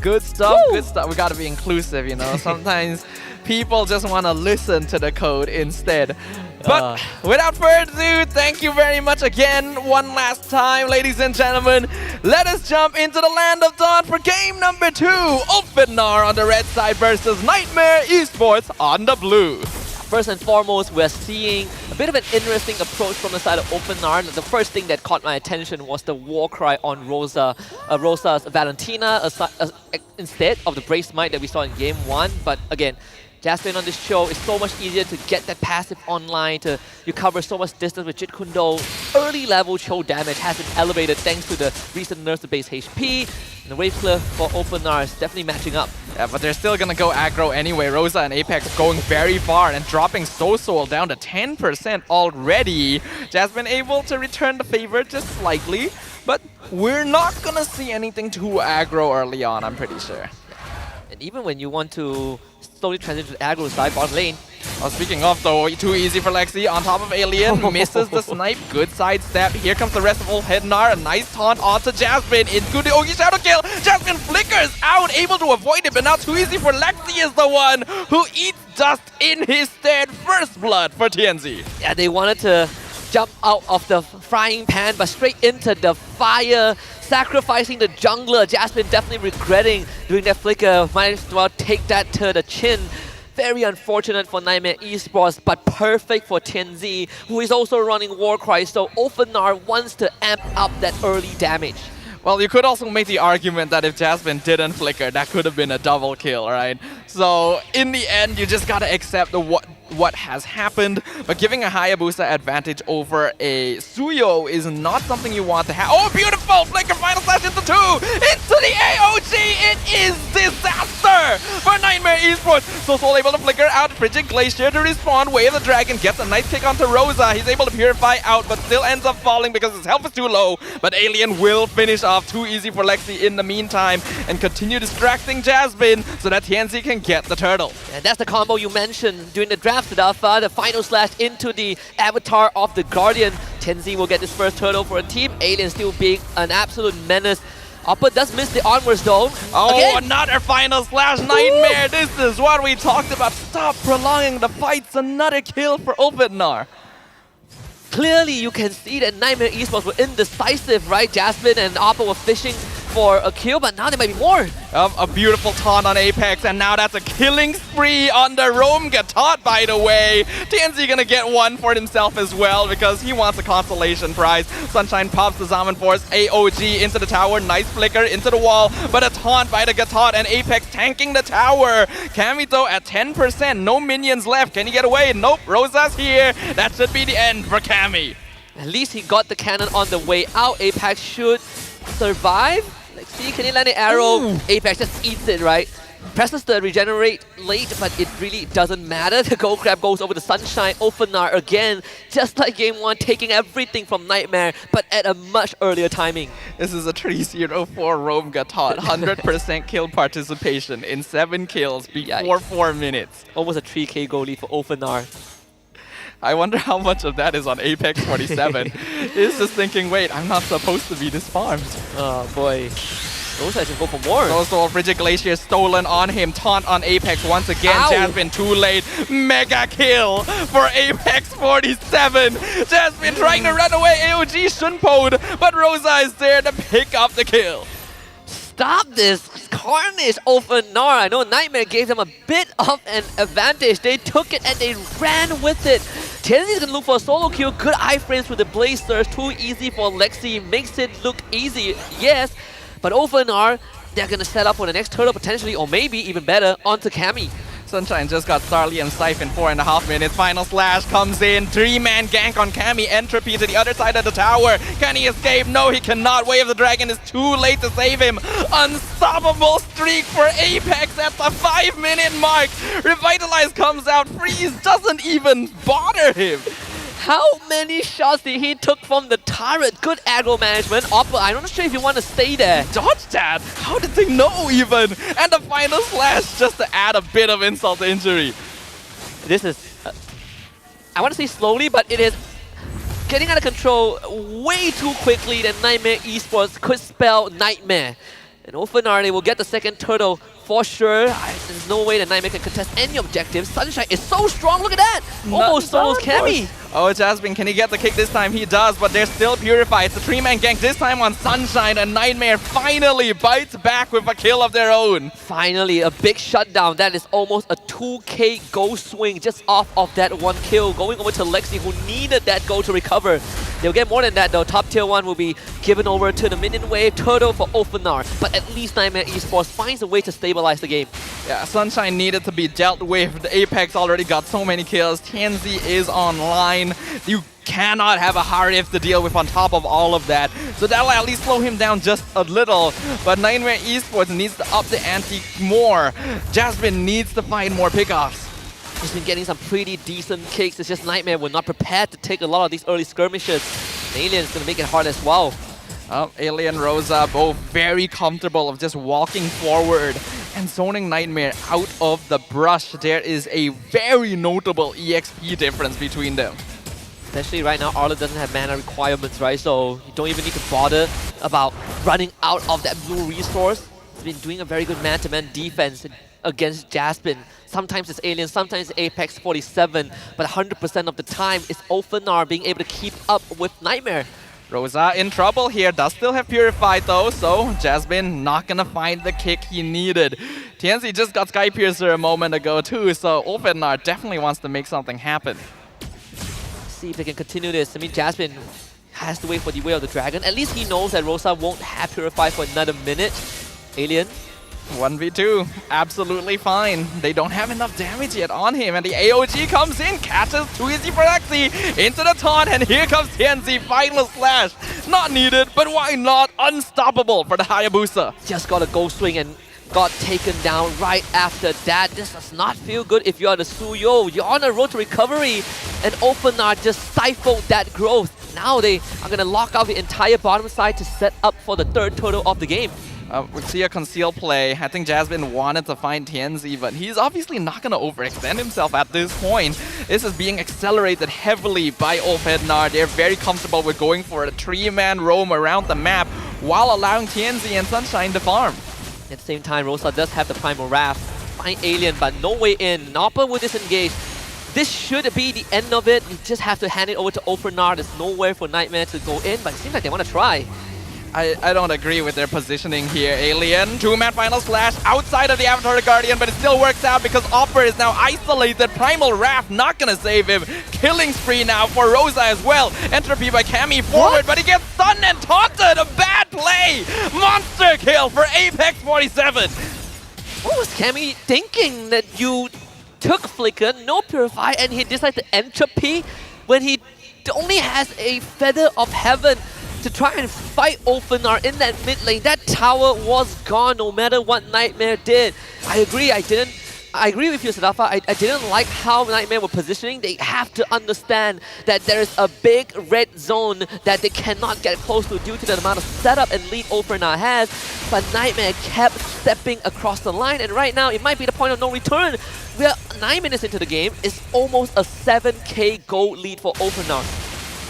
Good stuff, Woo! good stuff. We gotta be inclusive, you know. Sometimes people just want to listen to the code instead. But without further ado, thank you very much again, one last time, ladies and gentlemen. Let us jump into the Land of Dawn for game number 2. Ulfidnar on the red side versus Nightmare Esports on the blue. First and foremost, we're seeing a bit of an interesting approach from the side of Ulfanar. The first thing that caught my attention was the war cry on Rosa's Valentina instead of the Brave Smite that we saw in game 1. But again, Jasmine on this show is so much easier to get that passive online, you cover so much distance with Jit Kundo. Early level Cho damage has been elevated thanks to the recent nerfs to base HP. And the Wave Cliff for Ulfanar is definitely matching up. Yeah, but they're still gonna go aggro anyway. Rosa and Apex going very far and dropping Soul down to 10% already. Jasmine able to return the favor just slightly, but we're not gonna see anything too aggro early on, I'm pretty sure. And even when you want to slowly transition to the aggro side bot lane. Oh, speaking of though, too easy for Lexi on top of Alien, misses the snipe, good sidestep. Here comes the rest of Ulfidnar, a nice taunt onto Jasmine into the Ogi Shadow Kill. Jasmine flickers out, able to avoid it, but now too easy for Lexi is the one who eats dust in his stead. First blood for TNZ. Yeah, they wanted to jump out of the frying pan, but straight into the fire, sacrificing the jungler. Jasmine definitely regretting doing that flicker. Might as well take that to the chin. Very unfortunate for Nightmare Esports, but perfect for TNZ, who is also running Warcry, so Ulfidnar wants to amp up that early damage. Well, you could also make the argument that if Jasmine didn't flicker, that could have been a double kill, right? So in the end, you just gotta accept what has happened, but giving a Hayabusa advantage over a Suyo is not something you want to have. Oh, beautiful! Flicker final slash into 2! Into the AOG! It is disaster for Nightmare Esports! So Soul able to flicker out, Frigid Glacier to respawn, Way of the Dragon, gets a nice kick onto Rosa. He's able to purify out, but still ends up falling because his health is too low. But Alien will finish off, too easy for Lexi in the meantime, and continue distracting Jasmine so that TNC can get the turtle. And that's the combo you mentioned during the draft stuff, the final slash into the avatar of the Guardian. TNZ will get this first turtle for a team. Alien still being an absolute menace. Oppa does miss the onwards though. Oh, again. Another final slash Nightmare. This is what we talked about. Stop prolonging the fights. Another kill for Ulfidnar. Clearly you can see that Nightmare Esports were indecisive, right? Jasmine and Oppa were fishing for a kill, but now there might be more. A beautiful taunt on Apex, and now that's a killing spree on the Rome Gatot, by the way. TNZ gonna get one for himself as well because he wants a consolation prize. Sunshine pops the Zaman Force, AOG into the tower, nice flicker into the wall, but a taunt by the Gatot and Apex tanking the tower. Kamito at 10%, no minions left. Can he get away? Nope, Rosa's here. That should be the end for Kami. At least he got the cannon on the way out. Apex should survive. Let's see, can he land an arrow? Ooh. Apex just eats it, right? presses the regenerate late, but it really doesn't matter. The gold grab goes over the Sunshine. Ofenar again, just like game 1, taking everything from Nightmare, but at a much earlier timing. This is a 3-0 Rome got taught. 100% kill participation in 7 kills before 4 minutes. Almost a 3k goal lead for Ofenar. I wonder how much of that is on Apex 47. He's just thinking, wait, I'm not supposed to be this farmed. Oh boy. Rosa can go for more. Also, Frigid Glacier stolen on him. Taunt on Apex once again. Ow. Jasmine too late. Mega kill for Apex 47. Jasmine trying to run away. AOG shunpoed, but Rosa is there to pick up the kill. Stop this carnage, Ofenar. I know Nightmare gave them a bit of an advantage. They took it and they ran with it. Tienzi's gonna look for a solo kill. Good iframes with the Blaze Surge. Too easy for Lexi. Makes it look easy, yes. But Ofenar, they're gonna set up for the next turtle potentially, or maybe even better, onto Cammy. Sunshine just got Starly and Siphon 4.5 minutes. Final slash comes in. 3-man gank on Cammy. Entropy to the other side of the tower. Can he escape? No, he cannot. Wave of the Dragon is too late to save him. Unstoppable streak for Apex at the 5-minute mark. Revitalize comes out. Freeze doesn't even bother him. How many shots did he took from the turret? Good aggro management. Oppa, I'm not sure if you want to stay there. Dodge that? How did they know even? And the final slash just to add a bit of insult to injury. This is, I want to say slowly, but it is getting out of control way too quickly that Nightmare Esports could spell Nightmare. And Ofenar, they will get the second turtle for sure. There's no way that Nightmare can contest any objectives. Sunshine is so strong, look at that! Almost solos Cammy. Oh, Jasmine, can he get the kick this time? He does, but they're still purified. It's a 3-man gank this time on Sunshine, and Nightmare finally bites back with a kill of their own. Finally, a big shutdown. That is almost a 2k goal swing just off of that one kill. Going over to Lexi, who needed that goal to recover. They'll get more than that though. Top tier 1 will be given over to the minion wave. Turtle for Ofenar, but at least Nightmare Esports finds a way to stabilize the game. Yeah, Sunshine needed to be dealt with. The Apex already got so many kills. Tienzi is online. You cannot have a Harif to deal with on top of all of that. So that'll at least slow him down just a little. But Nightmare Esports needs to up the ante more. Jasmine needs to find more pickoffs. He's been getting some pretty decent kicks. It's just Nightmare were not prepared to take a lot of these early skirmishes. Alien's gonna make it hard as well. Alien Rosa both very comfortable of just walking forward and zoning Nightmare out of the brush. There is a very notable EXP difference between them. Especially right now, Arla doesn't have mana requirements, right? So you don't even need to bother about running out of that blue resource. He's been doing a very good man-to-man defense against Jasmine. Sometimes it's Alien, sometimes it's Apex 47, but 100% of the time it's Ofenar being able to keep up with Nightmare. Rosa in trouble here, does still have Purified though, so Jasmine not gonna find the kick he needed. Tienzi just got Sky Piercer a moment ago too, so Ofenar definitely wants to make something happen. See if they can continue this. I mean, Jasmine has to wait for the Way of the Dragon. At least he knows that Rosa won't have Purify for another minute. Alien. 1v2, absolutely fine. They don't have enough damage yet on him, and the AOG comes in, catches too easy for Lexi, into the taunt, and here comes Tienzi, final slash. Not needed, but why not? Unstoppable for the Hayabusa. Just got a goal swing and got taken down right after that. This does not feel good if you're the Suyo. You're on a road to recovery, and Ofenar just stifled that growth. Now they are going to lock out the entire bottom side to set up for the third total of the game. We see a conceal play. I think Jasmine wanted to find Tienzi, but he's obviously not going to overextend himself at this point. This is being accelerated heavily by Ofenar. They're very comfortable with going for a 3-man roam around the map while allowing Tienzi and Sunshine to farm. At the same time, Rosa does have the Primal Wrath. Find Alien, but no way in. Nappa will disengage. This should be the end of it. You just have to hand it over to Ofenar. There's nowhere for Nightmare to go in, but it seems like they want to try. I don't agree with their positioning here. Alien, 2-man final slash outside of the Avatar Guardian, but it still works out because Opper is now isolated. Primal Wrath not gonna save him. Killing spree now for Rosa as well. Entropy by Cammy forward, but he gets stunned and taunted. A bad play. Monster kill for Apex 47. What was Cammy thinking that you took Flicker, no Purify, and he decided to Entropy when he only has a Feather of Heaven? to try and fight Olfenar in that mid lane. That tower was gone no matter what Nightmare did. I agree with you, Sadafa. I didn't like how Nightmare were positioning. They have to understand that there is a big red zone that they cannot get close to due to the amount of setup and lead Olfenar has. But Nightmare kept stepping across the line, and right now it might be the point of no return. We are 9 minutes into the game. It's almost a 7k gold lead for Olfenar.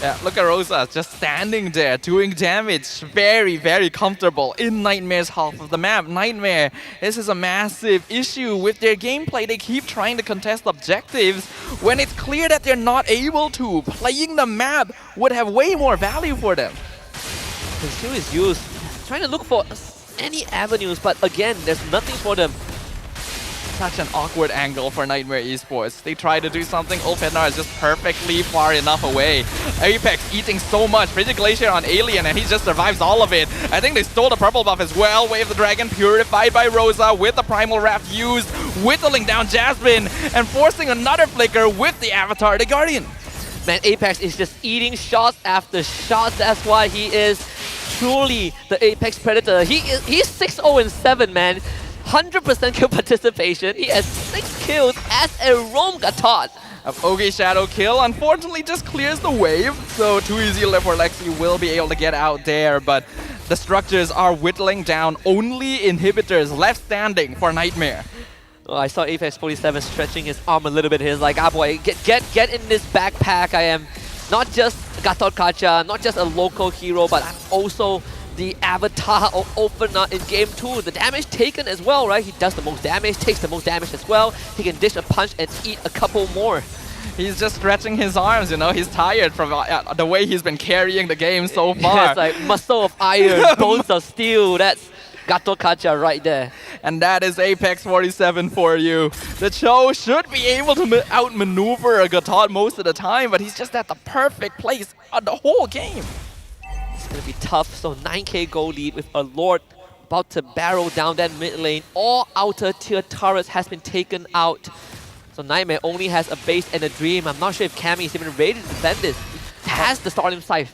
Yeah, look at Rosa just standing there doing damage. Very, very comfortable in Nightmare's half of the map. Nightmare, this is a massive issue with their gameplay. They keep trying to contest objectives when it's clear that they're not able to. Playing the map would have way more value for them. Conceal is used, trying to look for any avenues, but again, there's nothing for them. Such an awkward angle for Nightmare Esports. They try to do something, Olfenar is just perfectly far enough away. Apex eating so much, Frigid Glacier on Alien, and he just survives all of it. I think they stole the purple buff as well. Wave the Dragon purified by Rosa with the Primal Raft used, whittling down Jasmine, and forcing another flicker with the Avatar, the Guardian. Man, Apex is just eating shots after shots. That's why he is truly the Apex Predator. He's 6-0-7, man. 100% kill participation. He has 6 kills as a roam Gatot. Okay, Shadow kill unfortunately just clears the wave, so too easy left for Lexi will be able to get out there, but the structures are whittling down. Only inhibitors left standing for Nightmare. Oh, I saw Apex 47 stretching his arm a little bit. He's like, ah boy, get in this backpack. I am not just Gatot Kacha, not just a local hero, but I'm also the avatar of Olfenar in game 2. The damage taken as well, right? He does the most damage, takes the most damage as well. He can dish a punch and eat a couple more. He's just stretching his arms, you know, he's tired from the way he's been carrying the game so far. It's like muscle of iron, bones of steel. That's Gatot Kacha right there. And that is Apex 47 for you. The Cho should be able to outmaneuver a Gatot most of the time, but he's just at the perfect place on the whole game. It's going to be tough. So 9k gold lead with a Lord about to barrel down that mid lane. All outer tier turrets has been taken out. So Nightmare only has a base and a dream. I'm not sure if Cammy is even ready to defend this. He has the Stardom Scythe.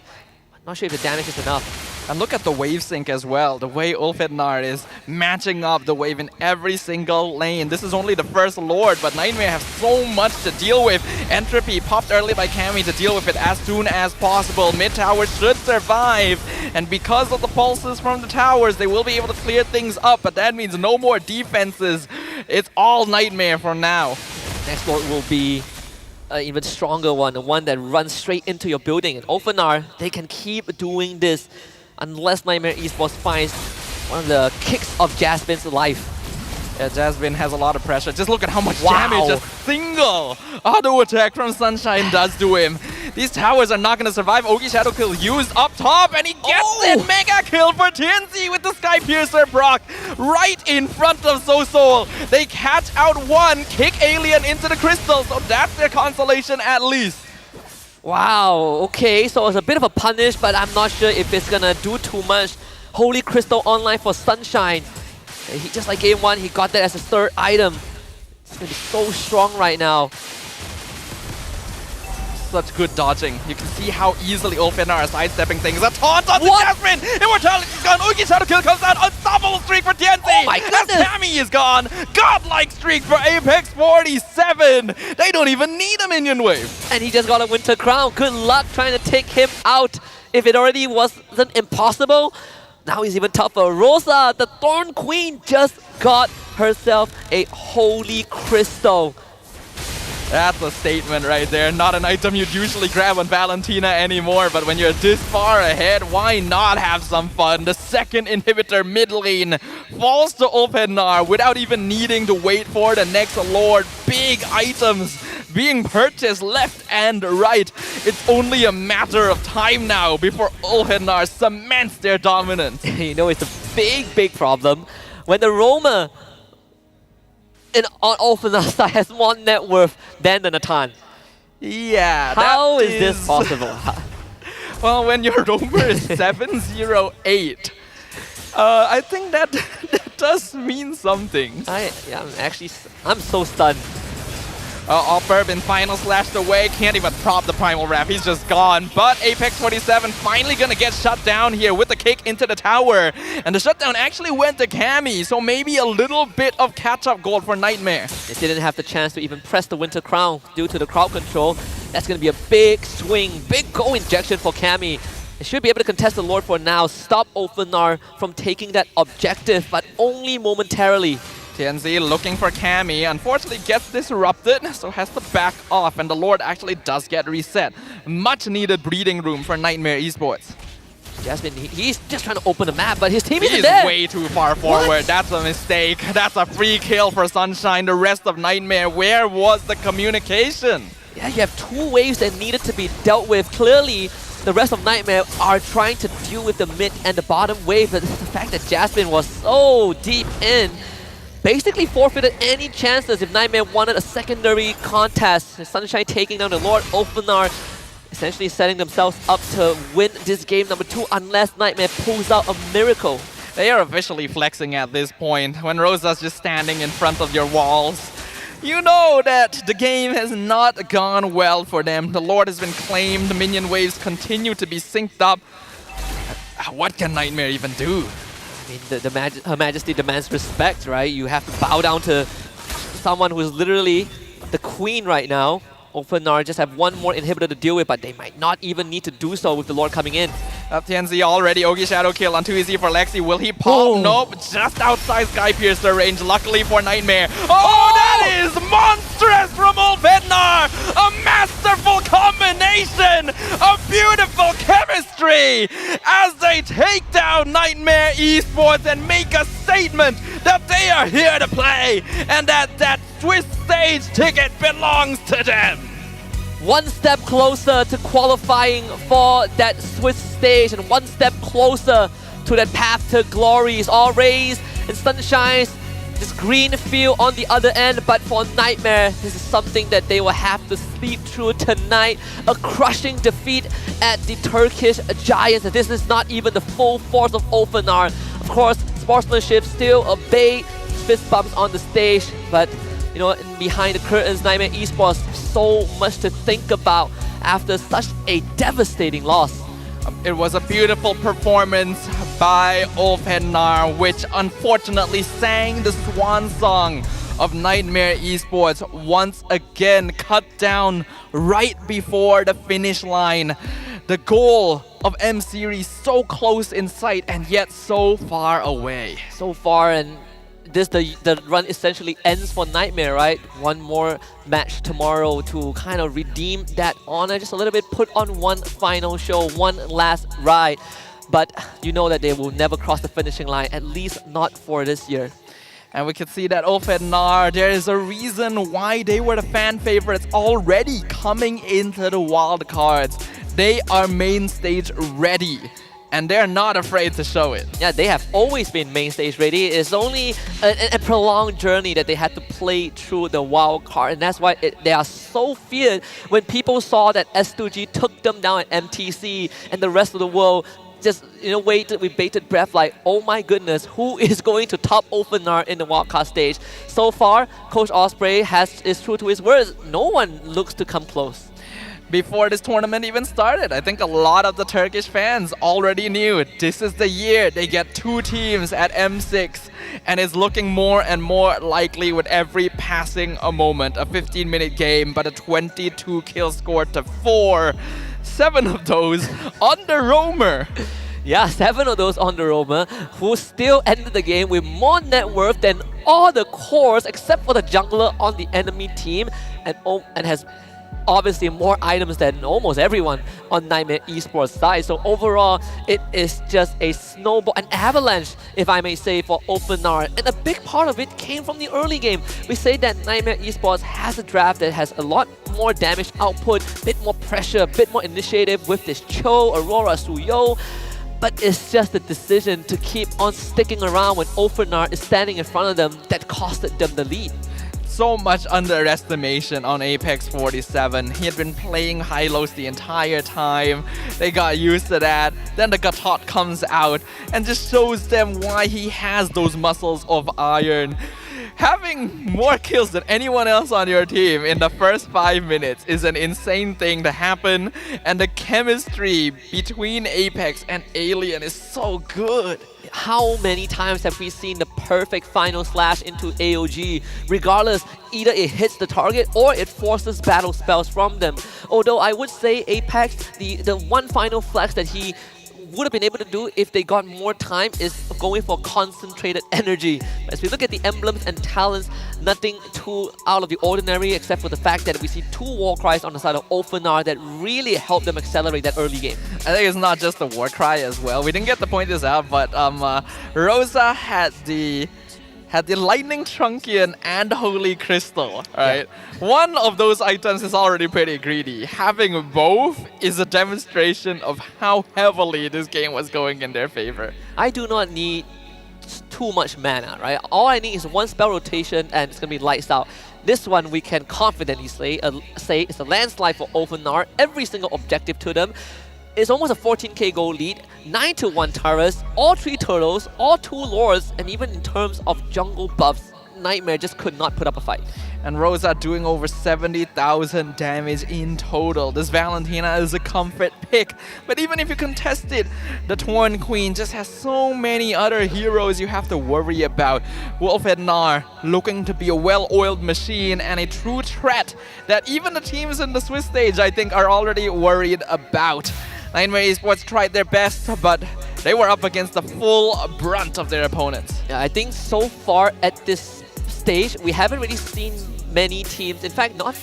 I'm not sure if the damage is enough. And look at the wave sync as well. The way Olfenar is matching up the wave in every single lane. This is only the first Lord, but Nightmare have so much to deal with. Entropy popped early by Cammy to deal with it as soon as possible. Mid tower should survive. And because of the pulses from the towers, they will be able to clear things up. But that means no more defenses. It's all Nightmare for now. Next Lord will be an even stronger one. The one that runs straight into your building. And Olfenar, they can keep doing this unless Nightmare Esports finds one of the kicks of Jasmine's life. Yeah, Jasmine has a lot of pressure. Just look at how much damage a single auto attack from Sunshine does to him. These towers are not going to survive. Ogi Shadow Kill used up top, and he gets it! Mega kill for TNC with the Sky Piercer proc right in front of Soul. They catch out one, kick Alien into the crystal, so that's their consolation at least. Wow, okay, so it's a bit of a punish, but I'm not sure if it's gonna do too much. Holy Crystal online for Sunshine. He, just like game 1, he got that as a third item. It's gonna be so strong right now. Such good dodging. You can see how easily Olfenar is sidestepping things. A taunt on the Jasmine! Immortality's gone! Ugi Shadow Kill comes out! Unstoppable streak for TNC! Oh my goodness! Cammy is gone! Godlike streak for Apex 47! They don't even need a minion wave! And he just got a Winter Crown. Good luck trying to take him out. If it already wasn't impossible, now he's even tougher. Rosa, the Thorn Queen, just got herself a Holy Crystal. That's a statement right there. Not an item you'd usually grab on Valentina anymore, but when you're this far ahead, why not have some fun? The second inhibitor mid lane falls to Olfenar without even needing to wait for the next Lord. Big items being purchased left and right. It's only a matter of time now before Olfenar cements their dominance. You know, it's a big problem when the roamer on Olfenar's side has more net worth than the Natan. Yeah, how is this possible? Well, when your roamer is 708, I think that does mean something. I'm so stunned. Offer been final slashed away. Can't even prop the Primal Wrap. He's just gone. But Apex 47 finally gonna get shut down here with the kick into the tower. And the shutdown actually went to Cammy. So maybe a little bit of catch-up gold for Nightmare. They didn't have the chance to even press the Winter Crown due to the crowd control. That's going to be a big swing, big goal injection for Cammy. They should be able to contest the Lord for now, stop Openar from taking that objective, but only momentarily. TNZ looking for Cammy, unfortunately gets disrupted, so has to back off, and the Lord actually does get reset. Much needed breathing room for Nightmare Esports. Jasmine, he's just trying to open the map, but his team He's isn't there. way too far forward. That's a mistake. That's a free kill for Sunshine. The rest of Nightmare, where was the communication? Yeah, you have two waves that needed to be dealt with. Clearly, the rest of Nightmare are trying to deal with the mid and the bottom wave, but the fact that Jasmine was so deep in basically forfeited any chances if Nightmare wanted a secondary contest. Sunshine taking down the Lord, Openar essentially setting themselves up to win this game number 2 unless Nightmare pulls out a miracle. They are officially flexing at this point. When Rosa's just standing in front of your walls, you know that the game has not gone well for them. The Lord has been claimed, the minion waves continue to be synced up. What can Nightmare even do? I mean, Her Majesty demands respect, right? You have to bow down to someone who is literally the queen right now. Openar just have one more inhibitor to deal with, but they might not even need to do so with the Lord coming in. Up TNZ already, Ogi Shadow kill on too easy for Lexi. Will he pop? Oh. Nope, just outside Sky Piercer range, luckily for Nightmare. Oh, that is monstrous from Ulfednar! A masterful combination of beautiful chemistry as they take down Nightmare Esports and make a statement that they are here to play and that Swiss stage ticket belongs to them. One step closer to qualifying for that Swiss stage and one step closer to that path to glory. Is all raised and Sunshine's this green field on the other end, but for Nightmare, this is something that they will have to sleep through tonight. A crushing defeat at the Turkish Giants. This is not even the full force of Openar. Of course, sportsmanship still a bay, fist bumps on the stage, but you know, behind the curtains, Nightmare Esports, so much to think about after such a devastating loss. It was a beautiful performance by Ulfednar, which unfortunately sang the swan song of Nightmare Esports, once again cut down right before the finish line. The goal of M-Series so close in sight and yet so far away. So far, and the run essentially ends for Nightmare, right? One more match tomorrow to kind of redeem that honor just a little bit, put on one final show, one last ride. But you know that they will never cross the finishing line, at least not for this year. And we can see that Ulfednar, there is a reason why they were the fan favorites already coming into the wildcards. They are main stage ready. And they're not afraid to show it. Yeah, they have always been main stage ready. It's only a prolonged journey that they had to play through the wild card, and that's why they are so feared. When people saw that S2G took them down at MTC and the rest of the world just waited with bated breath like, oh my goodness, who is going to top Openar in the wildcard stage? So far, Coach Osprey is true to his words. No one looks to come close. Before this tournament even started, I think a lot of the Turkish fans already knew this is the year they get 2 teams at M6, and it's looking more and more likely with every passing a moment. A 15-minute game, but a 22 kill score to 4. 7 of those on the roamer. Yeah, 7 of those on the roamer, who still ended the game with more net worth than all the cores except for the jungler on the enemy team, and has obviously more items than almost everyone on Nightmare Esports side. So overall, it is just a snowball, an avalanche, if I may say, for Openar. And a big part of it came from the early game. We say that Nightmare Esports has a draft that has a lot more damage output, a bit more pressure, a bit more initiative with this Cho, Aurora, Suyo. But it's just the decision to keep on sticking around when Openar is standing in front of them that costed them the lead. So much underestimation on Apex 47. He had been playing high-lows the entire time. They got used to that. Then the Gatot comes out and just shows them why he has those muscles of iron. Having more kills than anyone else on your team in the first 5 minutes is an insane thing to happen, and the chemistry between Apex and Alien is so good. How many times have we seen the perfect final slash into AOG? Regardless, either it hits the target or it forces battle spells from them. Although I would say Apex, the one final flex that he would have been able to do if they got more time is going for concentrated energy. As we look at the emblems and talents, nothing too out of the ordinary except for the fact that we see 2 war cries on the side of Ofenar that really helped them accelerate that early game. I think it's not just the war cry as well. We didn't get to point this out, but Rosa had the Lightning Truncheon and Holy Crystal, right? Yeah. One of those items is already pretty greedy. Having both is a demonstration of how heavily this game was going in their favor. I do not need too much mana, right? All I need is one spell rotation and it's going to be lights out. This one we can confidently say it's a landslide for Ofenar. Every single objective to them. It's almost a 14k gold lead, 9-1 turrets, all 3 turtles, all 2 lords, and even in terms of jungle buffs, Nightmare just could not put up a fight. And Rosa doing over 70,000 damage in total. This Valentina is a comfort pick, but even if you contest it, the Torn Queen just has so many other heroes you have to worry about. Wolfednar looking to be a well-oiled machine and a true threat that even the teams in the Swiss stage I think are already worried about. Nightmare Esports tried their best, but they were up against the full brunt of their opponents. Yeah, I think so far at this stage, we haven't really seen many teams. In fact, not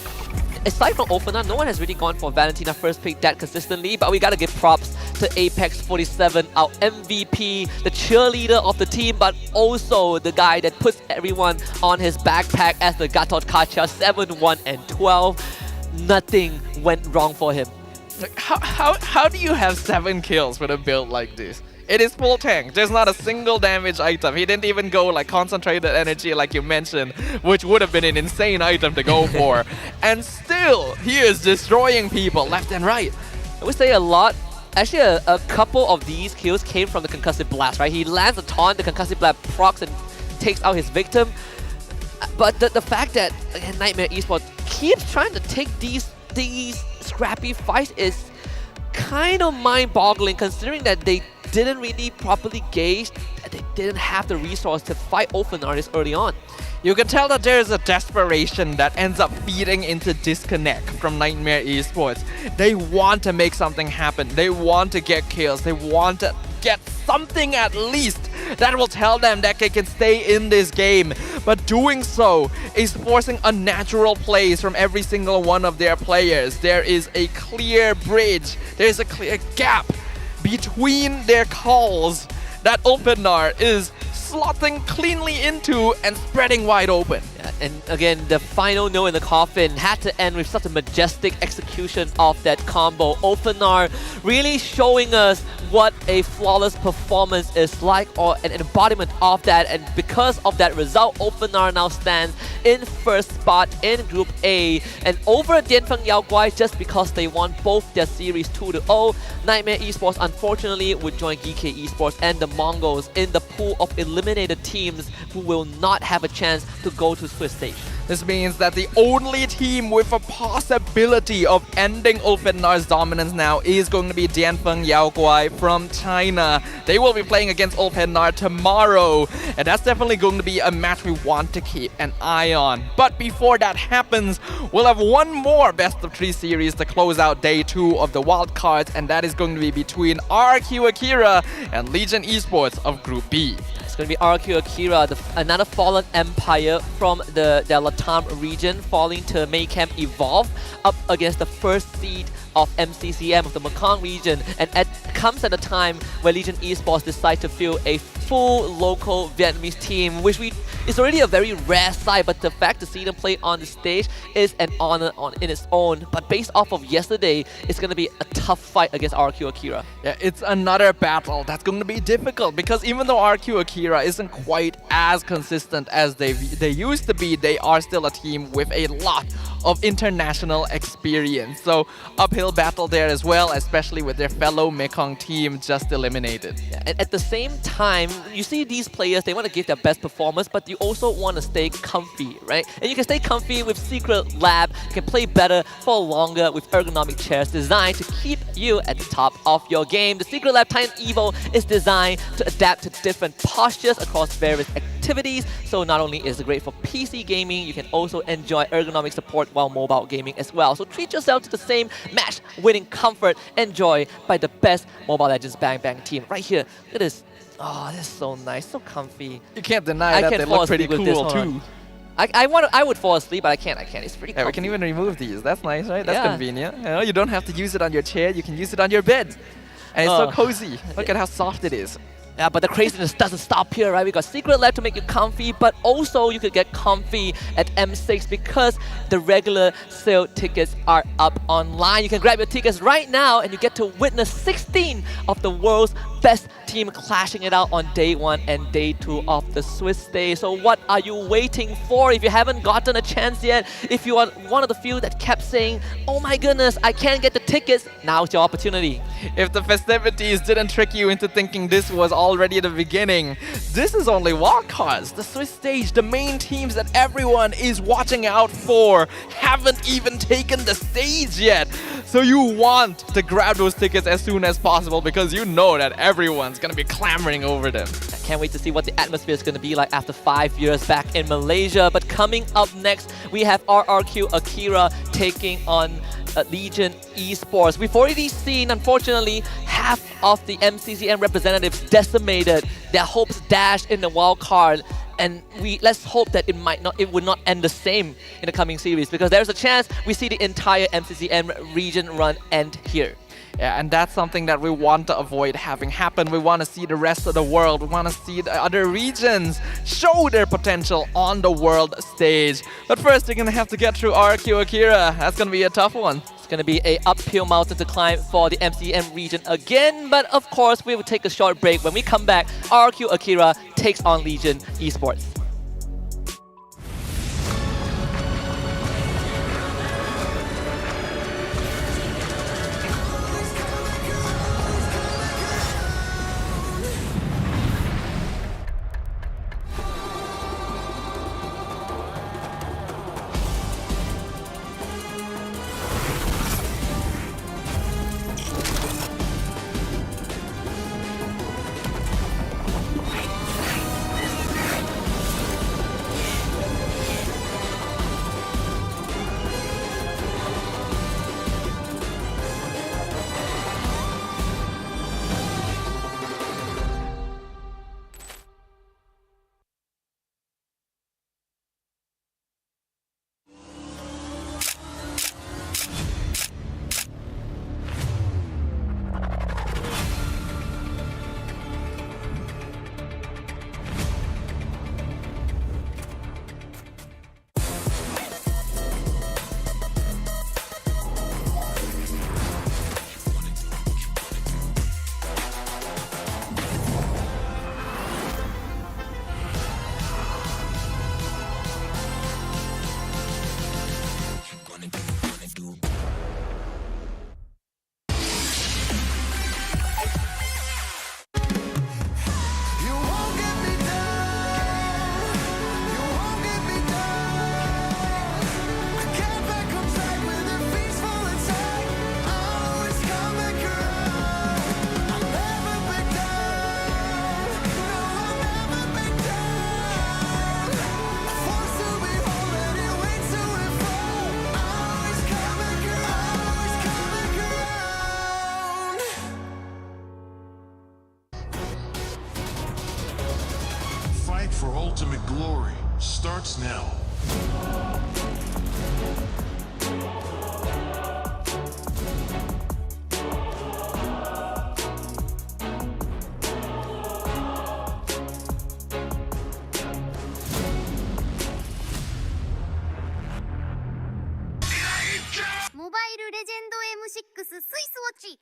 aside from Ofenar, no one has really gone for Valentina first pick that consistently, but we gotta give props to Apex 47, our MVP, the cheerleader of the team, but also the guy that puts everyone on his backpack as the Gatot Kacha, 7-1 and 12. Nothing went wrong for him. How do you have 7 kills with a build like this? It is full tank. There's not a single damage item. He didn't even go like concentrated energy like you mentioned, which would have been an insane item to go for. And still, he is destroying people left and right. I would say a lot. Actually, a couple of these kills came from the Concussive Blast, right? He lands a taunt, the Concussive Blast procs and takes out his victim. But the fact that again, Nightmare Esports keeps trying to take these scrappy fights is kind of mind-boggling, considering that they didn't really properly gauge, that they didn't have the resource to fight Ofenar this early on. You can tell that there is a desperation that ends up feeding into disconnect from Nightmare Esports. They want to make something happen. They want to get kills. They want to get something at least that will tell them that they can stay in this game. But doing so is forcing unnatural plays from every single one of their players. There is a clear bridge. There is a clear gap between their calls that Ofenar is slotting cleanly into and spreading wide open. Yeah, and again, the final nail in the coffin had to end with such a majestic execution of that combo. Ofenar really showing us what a flawless performance is like, or an embodiment of that, and because of that result, Ofenar now stands in first spot in Group A and over Dianfeng Yaoguai just because they won both their series 2-0. Nightmare Esports unfortunately would join GK Esports and the Mongols in the pool of eliminated teams who will not have a chance to go to Swiss stage. This means that the only team with a possibility of ending Ofenar's dominance now is going to be Dianfeng Yaoguai from China. They will be playing against Ofenar tomorrow, and that's definitely going to be a match we want to keep an eye on. But before that happens, we'll have one more best of 3 series to close out day 2 of the wildcards, and that is going to be between RQ Akira and Legion Esports of Group B. It's going to be RQ Akira, another fallen empire from the Latam region, falling to Maycamp Evolve, up against the first seed of MCCM of the Mekong region, and comes at a time where Legion Esports decide to field a full local Vietnamese team, which is already a very rare sight, but the fact to see them play on the stage is an honor in its own. But based off of yesterday, it's going to be a tough fight against RQ Akira. Yeah, it's another battle that's going to be difficult, because even though RQ Akira isn't quite as consistent as they used to be, they are still a team with a lot of international experience. So uphill battle there as well, especially with their fellow Mekong team just eliminated. And at the same time, you see these players, they want to give their best performance, but you also want to stay comfy, right? And you can stay comfy with Secret Lab. You can play better for longer with ergonomic chairs designed to keep you at the top of your game. The Secret Lab Titan Evo is designed to adapt to different postures across various activities. So not only is it great for PC gaming, you can also enjoy ergonomic support while mobile gaming as well. So treat yourself to the same match-winning comfort enjoyed by the best Mobile Legends Bang Bang team. Right here, look at this. Oh, this is so nice, so comfy. You can't deny that they look pretty cool too. I would fall asleep, but I can't. It's pretty comfy. Yeah, we can even remove these. That's nice, right? That's convenient. You know, you don't have to use it on your chair. You can use it on your bed. And it's so cozy. Look at how soft it is. Yeah, but the craziness doesn't stop here, right? We got Secret Lab to make you comfy, but also you could get comfy at M6 because the regular sale tickets are up online. You can grab your tickets right now and you get to witness 16 of the world's best team clashing it out on day 1 and day 2 of the Swiss stage. So what are you waiting for? If you haven't gotten a chance yet, if you are one of the few that kept saying, oh my goodness, I can't get the tickets, now's your opportunity. If the festivities didn't trick you into thinking this was already the beginning, this is only wildcards. The Swiss stage, the main teams that everyone is watching out for, haven't even taken the stage yet. So you want to grab those tickets as soon as possible because you know that everyone's gonna be clamoring over them. I can't wait to see what the atmosphere is going to be like after 5 years back in Malaysia. But coming up next, we have RRQ Akira taking on Legion Esports. We've already seen, unfortunately, half of the MCCM representatives decimated, their hopes dashed in the wild card. And let's hope that it would not end the same in the coming series, because there's a chance we see the entire MCCM region run end here. Yeah, and that's something that we want to avoid having happen. We want to see the rest of the world. We want to see the other regions show their potential on the world stage. But first, you're going to have to get through RQ Akira. That's going to be a tough one. It's going to be an uphill mountain to climb for the MCM region again. But of course, we will take a short break. When we come back, RQ Akira takes on Legion Esports. For ultimate glory starts now. Mobile Legend M6 スイスウォッチ。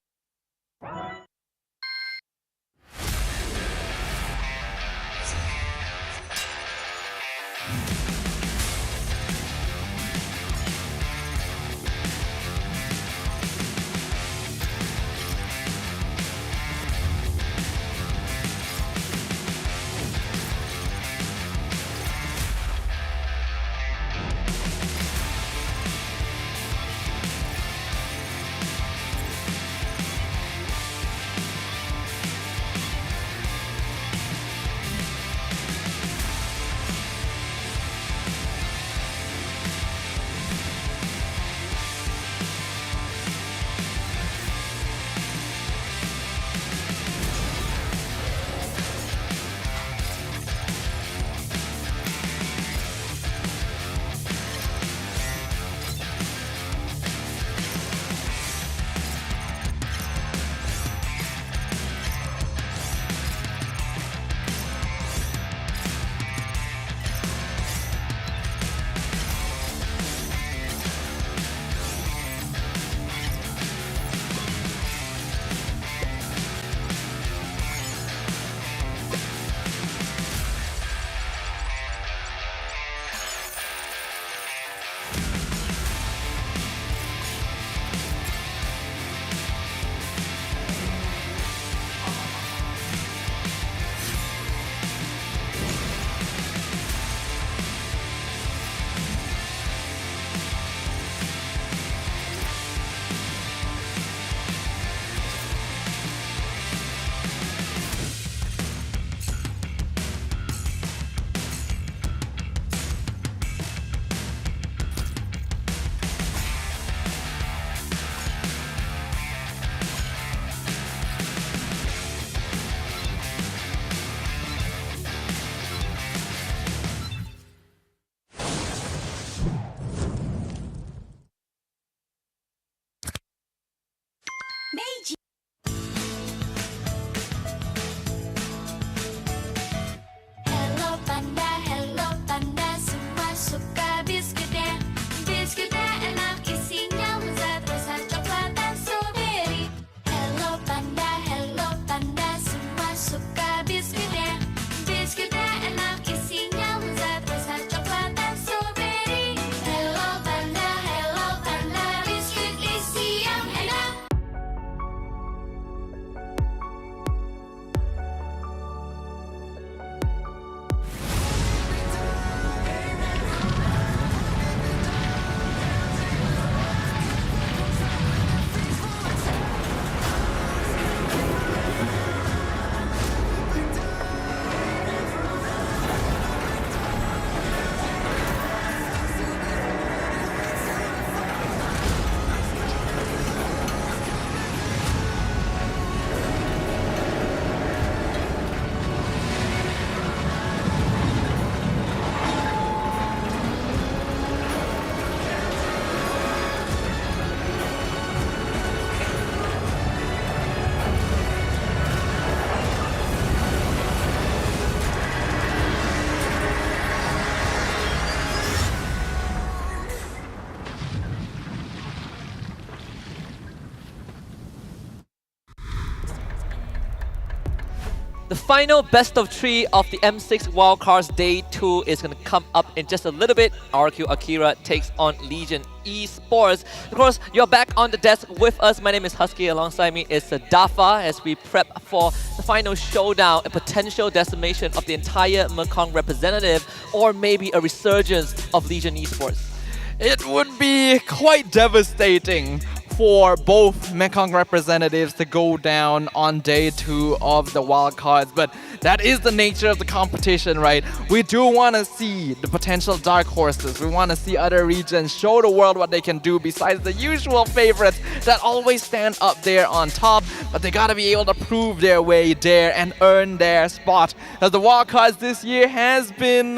The final best of 3 of the M6 Wildcards Day 2 is going to come up in just a little bit. RQ Akira takes on Legion Esports. Of course, you're back on the desk with us. My name is Husky. Alongside me is Dafa as we prep for the final showdown, a potential decimation of the entire Mekong representative, or maybe a resurgence of Legion Esports. It would be quite devastating for both Mekong representatives to go down on day 2 of the wildcards, but that is the nature of the competition, right? We do want to see the potential dark horses. We want to see other regions show the world what they can do besides the usual favorites that always stand up there on top, but they gotta be able to prove their way there and earn their spot, as the wildcards this year has been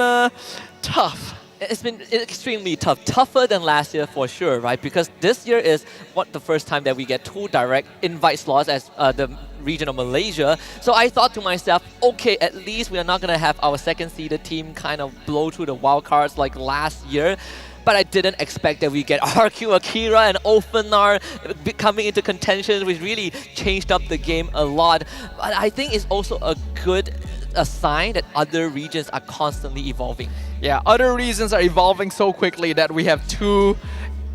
tough. It's been extremely tough, tougher than last year for sure, right? Because this year is the first time that we get 2 direct invite slots as the region of Malaysia. So I thought to myself, okay, at least we are not going to have our second seeded team kind of blow through the wildcards like last year. But I didn't expect that we get RQ Akira and Ofenar coming into contention, which really changed up the game a lot. But I think it's also a sign that other regions are constantly evolving. Yeah, other regions are evolving so quickly that we have 2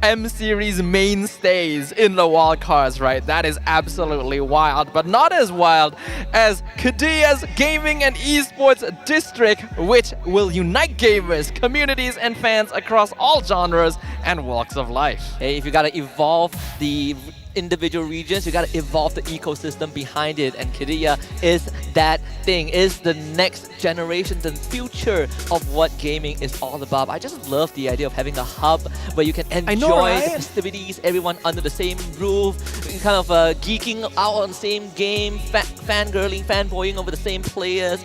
M-Series mainstays in the wildcards, right? That is absolutely wild, but not as wild as Kedia's Gaming and Esports District, which will unite gamers, communities, and fans across all genres and walks of life. Hey, if you gotta evolve the individual regions, you gotta evolve the ecosystem behind it, and Kedia is that thing, is the next generation, the future of what gaming is all about. I just love the idea of having a hub where you can enjoy the festivities, everyone under the same roof, kind of geeking out on the same game, fangirling, fanboying over the same players.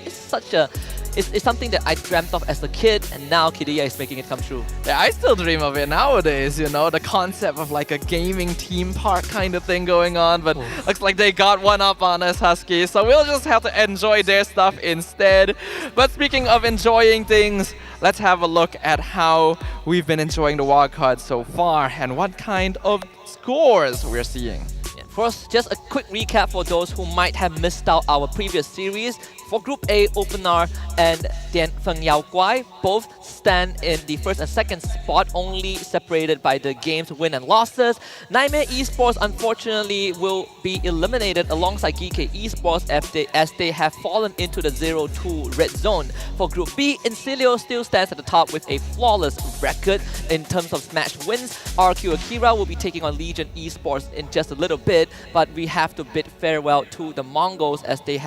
It's something that I dreamt of as a kid, and now Kedia is making it come true. Yeah, I still dream of it nowadays, you know, the concept of like a gaming theme park kind of thing going on, but looks like they got one up on us, Husky, so we'll just have to enjoy their stuff instead. But speaking of enjoying things, let's have a look at how we've been enjoying the wildcards so far and what kind of scores we're seeing. First, just a quick recap for those who might have missed out our previous series. For Group A, Openar and Dien Feng Yao Guai both stand in the first and second spot, only separated by the game's win and losses. Nightmare Esports unfortunately will be eliminated alongside GK Esports as they have fallen into the 0-2 red zone. For Group B, Incilio still stands at the top with a flawless record in terms of smash wins. RQ Akira will be taking on Legion Esports in just a little bit, but we have to bid farewell to the Mongols as they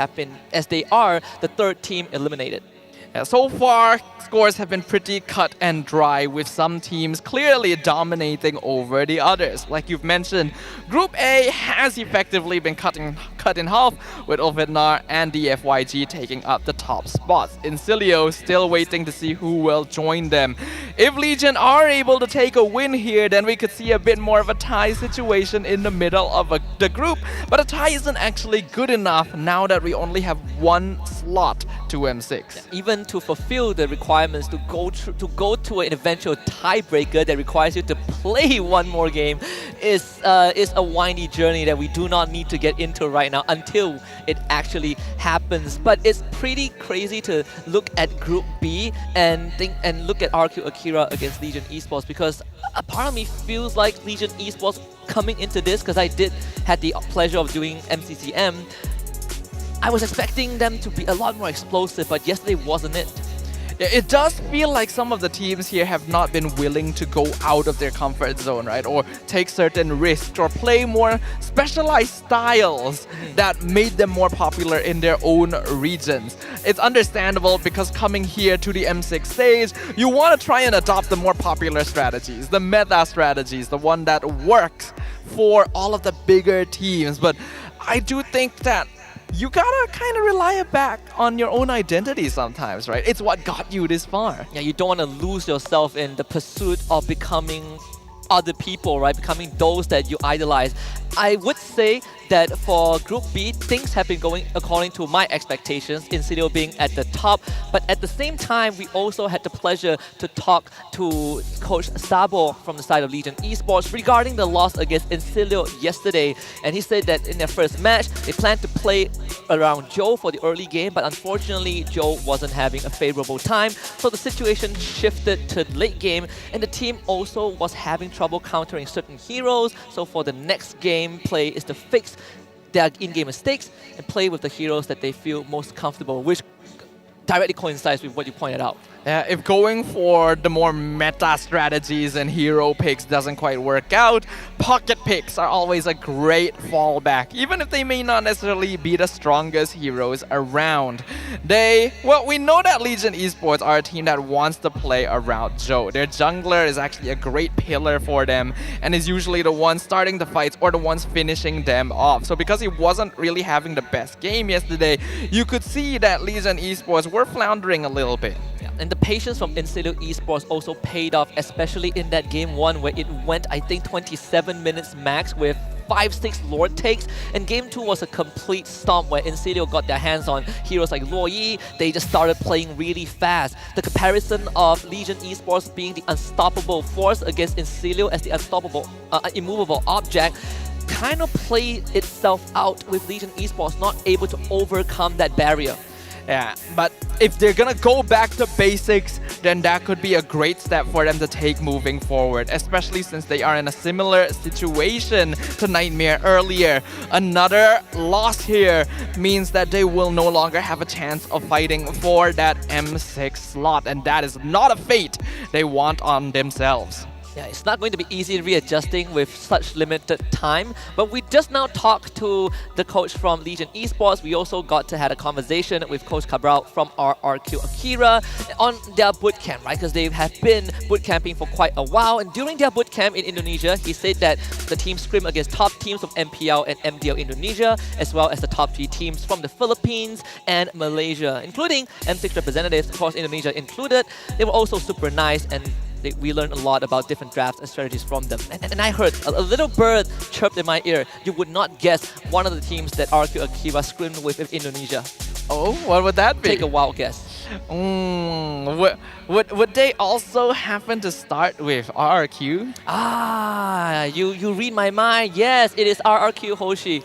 are the third team eliminated. Yeah, so far, scores have been pretty cut and dry, with some teams clearly dominating over the others. Like you've mentioned, Group A has effectively been cut in half, with Ovidnar and the FYG taking up the top spots. Incilio still waiting to see who will join them. If Legion are able to take a win here, then we could see a bit more of a tie situation in the middle of the group. But a tie isn't actually good enough now that we only have 1 slot to M6. Even to fulfill the requirements to go to an eventual tiebreaker that requires you to play 1 more game is a windy journey that we do not need to get into right now until it actually happens. But it's pretty crazy to look at Group B and look at RQ Akira against Legion Esports, because a part of me feels like Legion Esports coming into this, because I had the pleasure of doing MCCM. I was expecting them to be a lot more explosive, but yesterday wasn't it. Yeah, it does feel like some of the teams here have not been willing to go out of their comfort zone, right? Or take certain risks or play more specialized styles that made them more popular in their own regions. It's understandable, because coming here to the M6 stage, you want to try and adopt the more popular strategies, the meta strategies, the one that works for all of the bigger teams. But I do think that you gotta kind of rely back on your own identity sometimes, right? It's what got you this far. Yeah, you don't want to lose yourself in the pursuit of becoming other people, right? Becoming those that you idolize. I would say that for Group B, things have been going according to my expectations, Incilio being at the top. But at the same time, we also had the pleasure to talk to Coach Sabo from the side of Legion Esports regarding the loss against Incilio yesterday. And he said that in their first match, they plan to play around Joe for the early game, but unfortunately Joe wasn't having a favorable time, so the situation shifted to late game, and the team also was having trouble countering certain heroes. So for the next game, play is to fix their in-game mistakes and play with the heroes that they feel most comfortable, which directly coincides with what you pointed out. If going for the more meta strategies and hero picks doesn't quite work out, pocket picks are always a great fallback, even if they may not necessarily be the strongest heroes around. We know that Legion Esports are a team that wants to play around Joe. Their jungler is actually a great pillar for them and is usually the one starting the fights or the ones finishing them off. So because he wasn't really having the best game yesterday, you could see that Legion Esports were floundering a little bit. And the patience from Insidio Esports also paid off, especially in that game 1 where it went, I think, 27 minutes max with 5-6 Lord takes. And game 2 was a complete stomp where Insidio got their hands on heroes like Luo Yi. They just started playing really fast. The comparison of Legion Esports being the unstoppable force against Insidio as the unstoppable, immovable object kind of played itself out with Legion Esports not able to overcome that barrier. Yeah, but if they're gonna go back to basics, then that could be a great step for them to take moving forward, especially since they are in a similar situation to Nightmare earlier. Another loss here means that they will no longer have a chance of fighting for that M6 slot, and that is not a fate they want on themselves. Yeah, it's not going to be easy readjusting with such limited time, but we just now talked to the coach from Legion Esports. We also got to have a conversation with Coach Cabral from RRQ Akira on their bootcamp, right? Because they have been bootcamping for quite a while, and during their bootcamp in Indonesia, he said that the team scrimmed against top teams of MPL and MDL Indonesia, as well as the top 3 teams from the Philippines and Malaysia, including M6 representatives, of course Indonesia included. They were also super nice, and we learned a lot about different drafts and strategies from them. And I heard a little bird chirped in my ear. You would not guess one of the teams that RQ Akira scrimmed with in Indonesia. Oh, what would that be? Take a wild guess. Would they also happen to start with RRQ? Ah, you read my mind. Yes, it is RRQ Hoshi.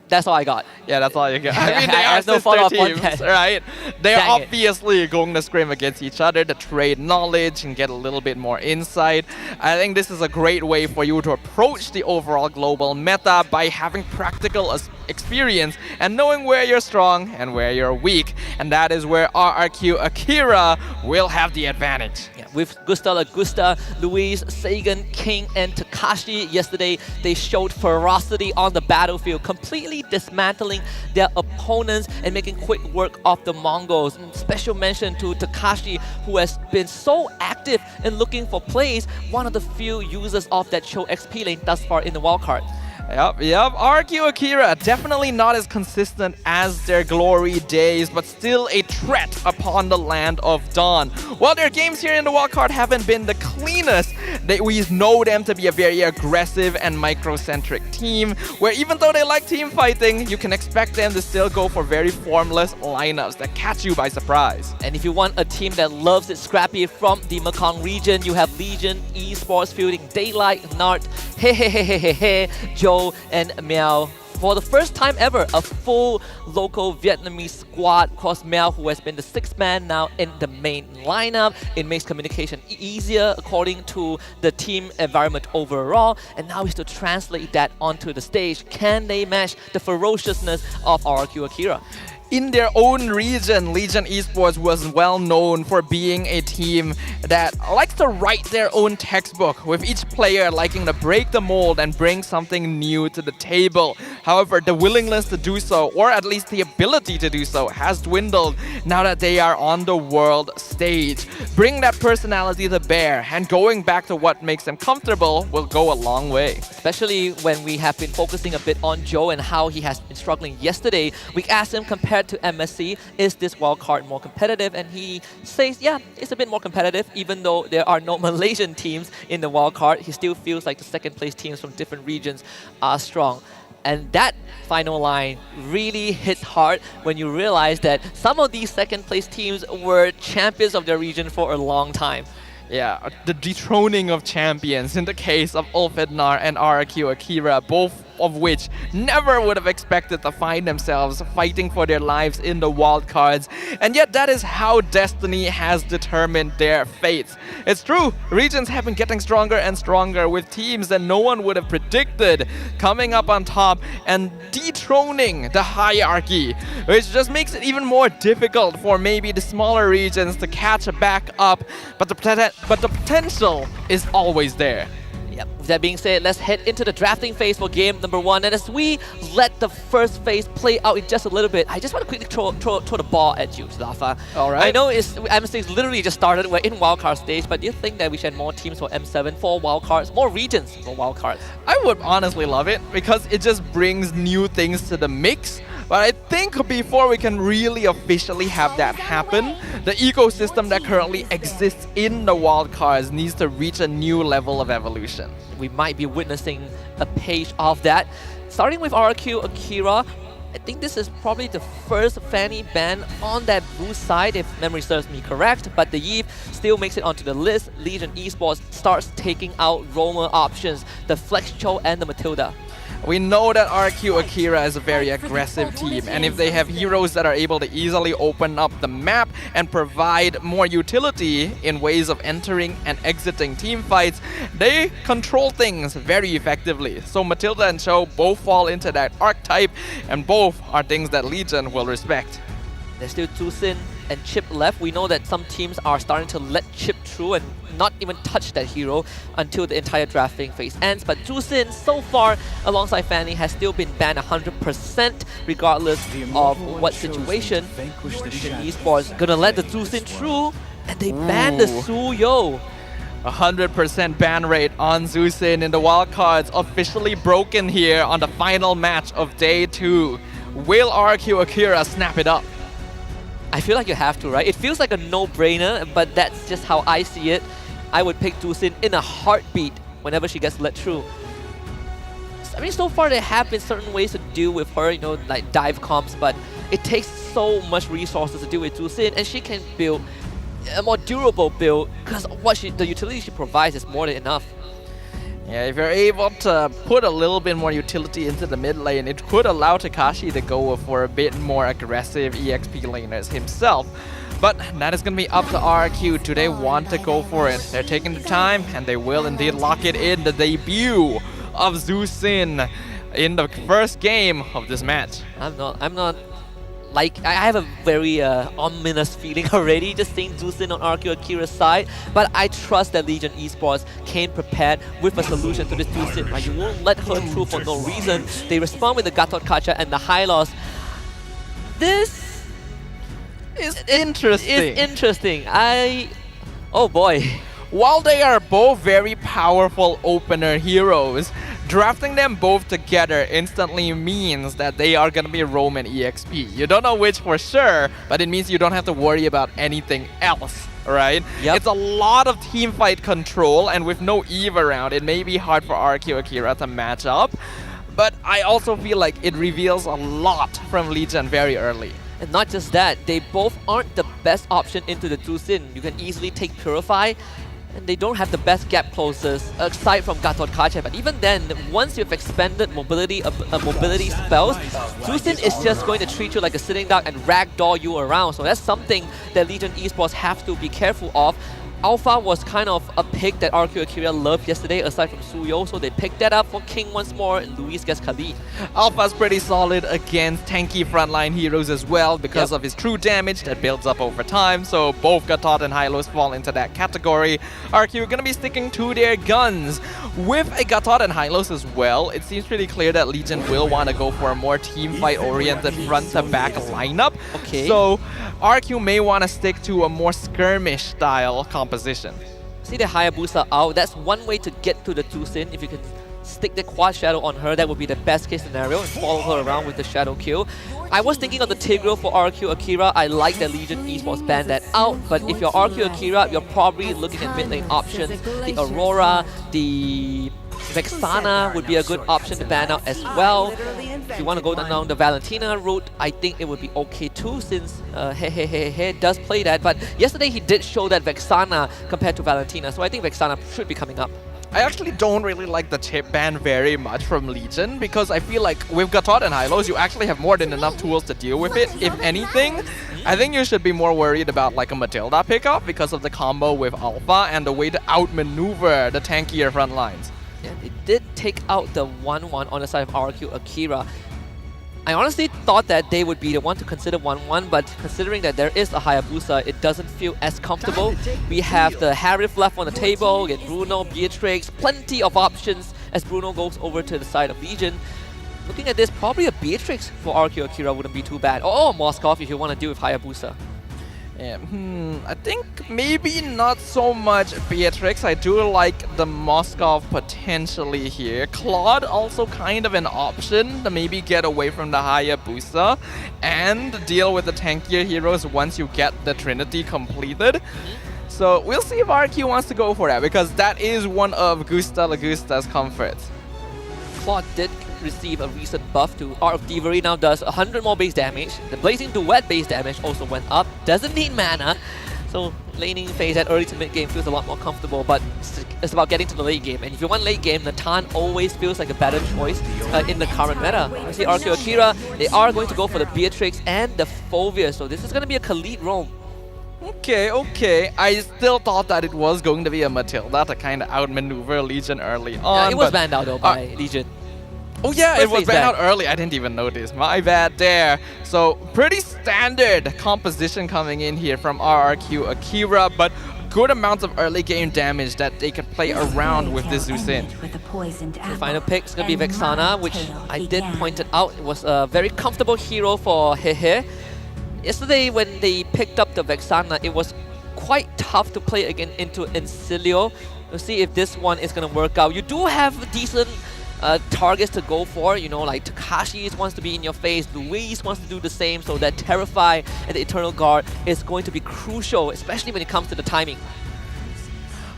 That's all I got. Yeah, that's all you got. I mean, they I are have no sister follow-up on teams, that. right? They're Dang it. obviously going to scrim against each other to trade knowledge and get a little bit more insight. I think this is a great way for you to approach the overall global meta by having practical experience and knowing where you're strong and where you're weak. And that is where RRQ Akira will have the advantage. Yeah, with Gusta Lagusta, Luis, Sagan, King, and Takashi yesterday, they showed ferocity on the battlefield, completely dismantling their opponents and making quick work of the Mongols. And special mention to Takashi, who has been so active in looking for plays, one of the few users of that Cho XP lane thus far in the wildcard. Yep. RQ Akira, definitely not as consistent as their glory days, but still a threat upon the land of Dawn. While their games here in the wildcard haven't been the cleanest, we know them to be a very aggressive and microcentric team, where even though they like team fighting, you can expect them to still go for very formless lineups that catch you by surprise. And if you want a team that loves it scrappy from the Mekong region, you have Legion Esports fielding Daylight, Nart, Joe, and Meow. For the first time ever, a full local Vietnamese squad. Of course, Meow, who has been the 6th man now in the main lineup. It makes communication easier according to the team environment overall. And now is to translate that onto the stage. Can they match the ferociousness of RQ Akira? In their own region, Legion Esports was well known for being a team that likes to write their own textbook, with each player liking to break the mold and bring something new to the table. However, the willingness to do so, or at least the ability to do so, has dwindled now that they are on the world stage. Bring that personality to bear, and going back to what makes them comfortable will go a long way. Especially when we have been focusing a bit on Joe and how he has been struggling yesterday. We asked him, compared to MSC, is this wildcard more competitive? And he says, yeah, it's a bit more competitive. Even though there are no Malaysian teams in the wildcard, he still feels like the second place teams from different regions are strong. And that final line really hits hard when you realize that some of these second place teams were champions of their region for a long time. Yeah, the dethroning of champions in the case of Ulfednar and RQ Akira, both of which never would have expected to find themselves fighting for their lives in the wildcards. And yet that is how destiny has determined their fates. It's true, regions have been getting stronger and stronger with teams that no one would have predicted coming up on top and dethroning the hierarchy, which just makes it even more difficult for maybe the smaller regions to catch back up, but the potential is always there. Yep. With that being said, let's head into the drafting phase for game number 1. And as we let the first phase play out in just a little bit, I just want to quickly throw the ball at you, Zafa. All right. I know M6 literally just started. We're in wildcard stage, but do you think that we should have more teams for M7 for wildcards, more regions for wildcards? I would honestly love it because it just brings new things to the mix. But I think before we can really officially have that happen, the ecosystem that currently exists in the wildcards needs to reach a new level of evolution. We might be witnessing a page of that. Starting with RQ Akira, I think this is probably the first Fanny ban on that blue side, if memory serves me correct, but the Eve still makes it onto the list. Legion Esports starts taking out roamer options, the Flex Cho and the Matilda. We know that RQ Akira is a very aggressive team, and if they have heroes that are able to easily open up the map and provide more utility in ways of entering and exiting team fights, they control things very effectively. So Matilda and Cho both fall into that archetype, and both are things that Legion will respect. There's still Zhusin and Chip left. We know that some teams are starting to let Chip through and not even touch that hero until the entire drafting phase ends. But Zhusin, so far, alongside Fanny, has still been banned 100% regardless of what situation. Legion Esports gonna let the Zhusin through, and they ban the Suyo. 100% ban rate on Zhusin in the wildcards, officially broken here on the final match of day 2. Will RQ Akira snap it up? I feel like you have to, right? It feels like a no-brainer, but that's just how I see it. I would pick Zhusin in a heartbeat whenever she gets let through. I mean, so far there have been certain ways to deal with her, you know, like dive comps, but it takes so much resources to deal with Zhusin, and she can build a more durable build because the utility she provides is more than enough. Yeah, if you're able to put a little bit more utility into the mid lane, it could allow Takashi to go for a bit more aggressive EXP laners himself. But that is going to be up to RQ. Do they want to go for it? They're taking the time, and they will indeed lock it in. The debut of Zhusin in the first game of this match. I'm not. Like, I have a very ominous feeling already just seeing Zhusin on RQ Akira's side, but I trust that Legion Esports came prepared with a solution to this Zhusin, right? You won't let her through for no reason. They respond with the Gatot Kacha and the high loss. This is interesting. It's interesting. Oh boy. While they are both very powerful opener heroes, drafting them both together instantly means that they are going to be Roman EXP. You don't know which for sure, but it means you don't have to worry about anything else, right? Yep. It's a lot of team fight control, and with no Eve around, it may be hard for RQ Akira to match up, but I also feel like it reveals a lot from Legion very early. And not just that, they both aren't the best option into the Zhusin. You can easily take Purify, and they don't have the best gap closers aside from Gatot Kacha. But even then, once you've expanded mobility spells, Zhusin is just going to treat you like a sitting duck and ragdoll you around. So that's something that Legion Esports have to be careful of. Alpha was kind of a pick that RQ Akira loved yesterday aside from Suyo, so they picked that up for King once more, and Luis gets Khalid. Alpha's pretty solid against tanky frontline heroes as well because of his true damage that builds up over time, so both Gatot and Hylos fall into that category. RQ gonna be sticking to their guns. With a Gatot and Hylos as well, it seems pretty clear that Legion will want to go for a more team fight oriented front to back lineup. Okay. So RQ may want to stick to a more skirmish style composition. See the Hayabusa out, that's one way to get to the Zhusin. If you can stick the quad shadow on her, that would be the best case scenario, and follow her around with the shadow kill. I was thinking of the Tigreal for RQ Akira. I like that Legion Esports banned that out, but if you're RQ Akira, you're probably looking at mid lane options. The Aurora, the Vexana would be a good option to ban out as well. If you want to go down the Valentina route, I think it would be okay too, since Hey does play that. But yesterday he did show that Vexana compared to Valentina, so I think Vexana should be coming up. I actually don't really like the chip ban very much from Legion because I feel like with Gatot and Hylos, you actually have more than enough tools to deal with it. If anything, I think you should be more worried about like a Matilda pickup because of the combo with Alpha and the way to outmaneuver the tankier front lines. Yeah, they did take out the 1-1 on the side of RQ Akira. I honestly thought that they would be the one to consider 1-1, but considering that there is a Hayabusa, it doesn't feel as comfortable. We have the Harif left on the table, get Bruno, Beatrix, plenty of options as Bruno goes over to the side of Legion. Looking at this, probably a Beatrix for RQ Akira wouldn't be too bad. Or Moskov if you want to deal with Hayabusa. Yeah, I think maybe not so much Beatrix. I do like the Moskov potentially here. Claude also kind of an option to maybe get away from the Hayabusa and deal with the tankier heroes once you get the Trinity completed. So we'll see if RQ wants to go for that because that is one of Gusta Lagusta's comforts. Claude did receive a recent buff to Art of Thievery, now does 100 more base damage. The Blazing Duet base damage also went up, doesn't need mana. So laning phase at early to mid game feels a lot more comfortable, but it's about getting to the late game. And if you want late game, Natan always feels like a better choice in the current meta. You see RQ Akira, they are going to go for the Beatrix and the Fovia, so this is going to be a Khalid roam. Okay. I still thought that it was going to be a Matilda to kind of outmaneuver Legion early on. Yeah, it was banned out though by Legion. Oh yeah, First it was phase banned out ban. early. I didn't even notice. My bad there. So pretty standard composition coming in here from RRQ Akira, but good amounts of early game damage that they can play around with this Zusin. The final pick is going to be Vexana, which I did point it out. It was a very comfortable hero for Hehe. Yesterday when they picked up the Vexana, it was quite tough to play again into Incilio. We'll see if this one is going to work out. You do have decent targets to go for, you know, like Takashi wants to be in your face, Luis wants to do the same, so that Terrify and the Eternal Guard is going to be crucial, especially when it comes to the timing.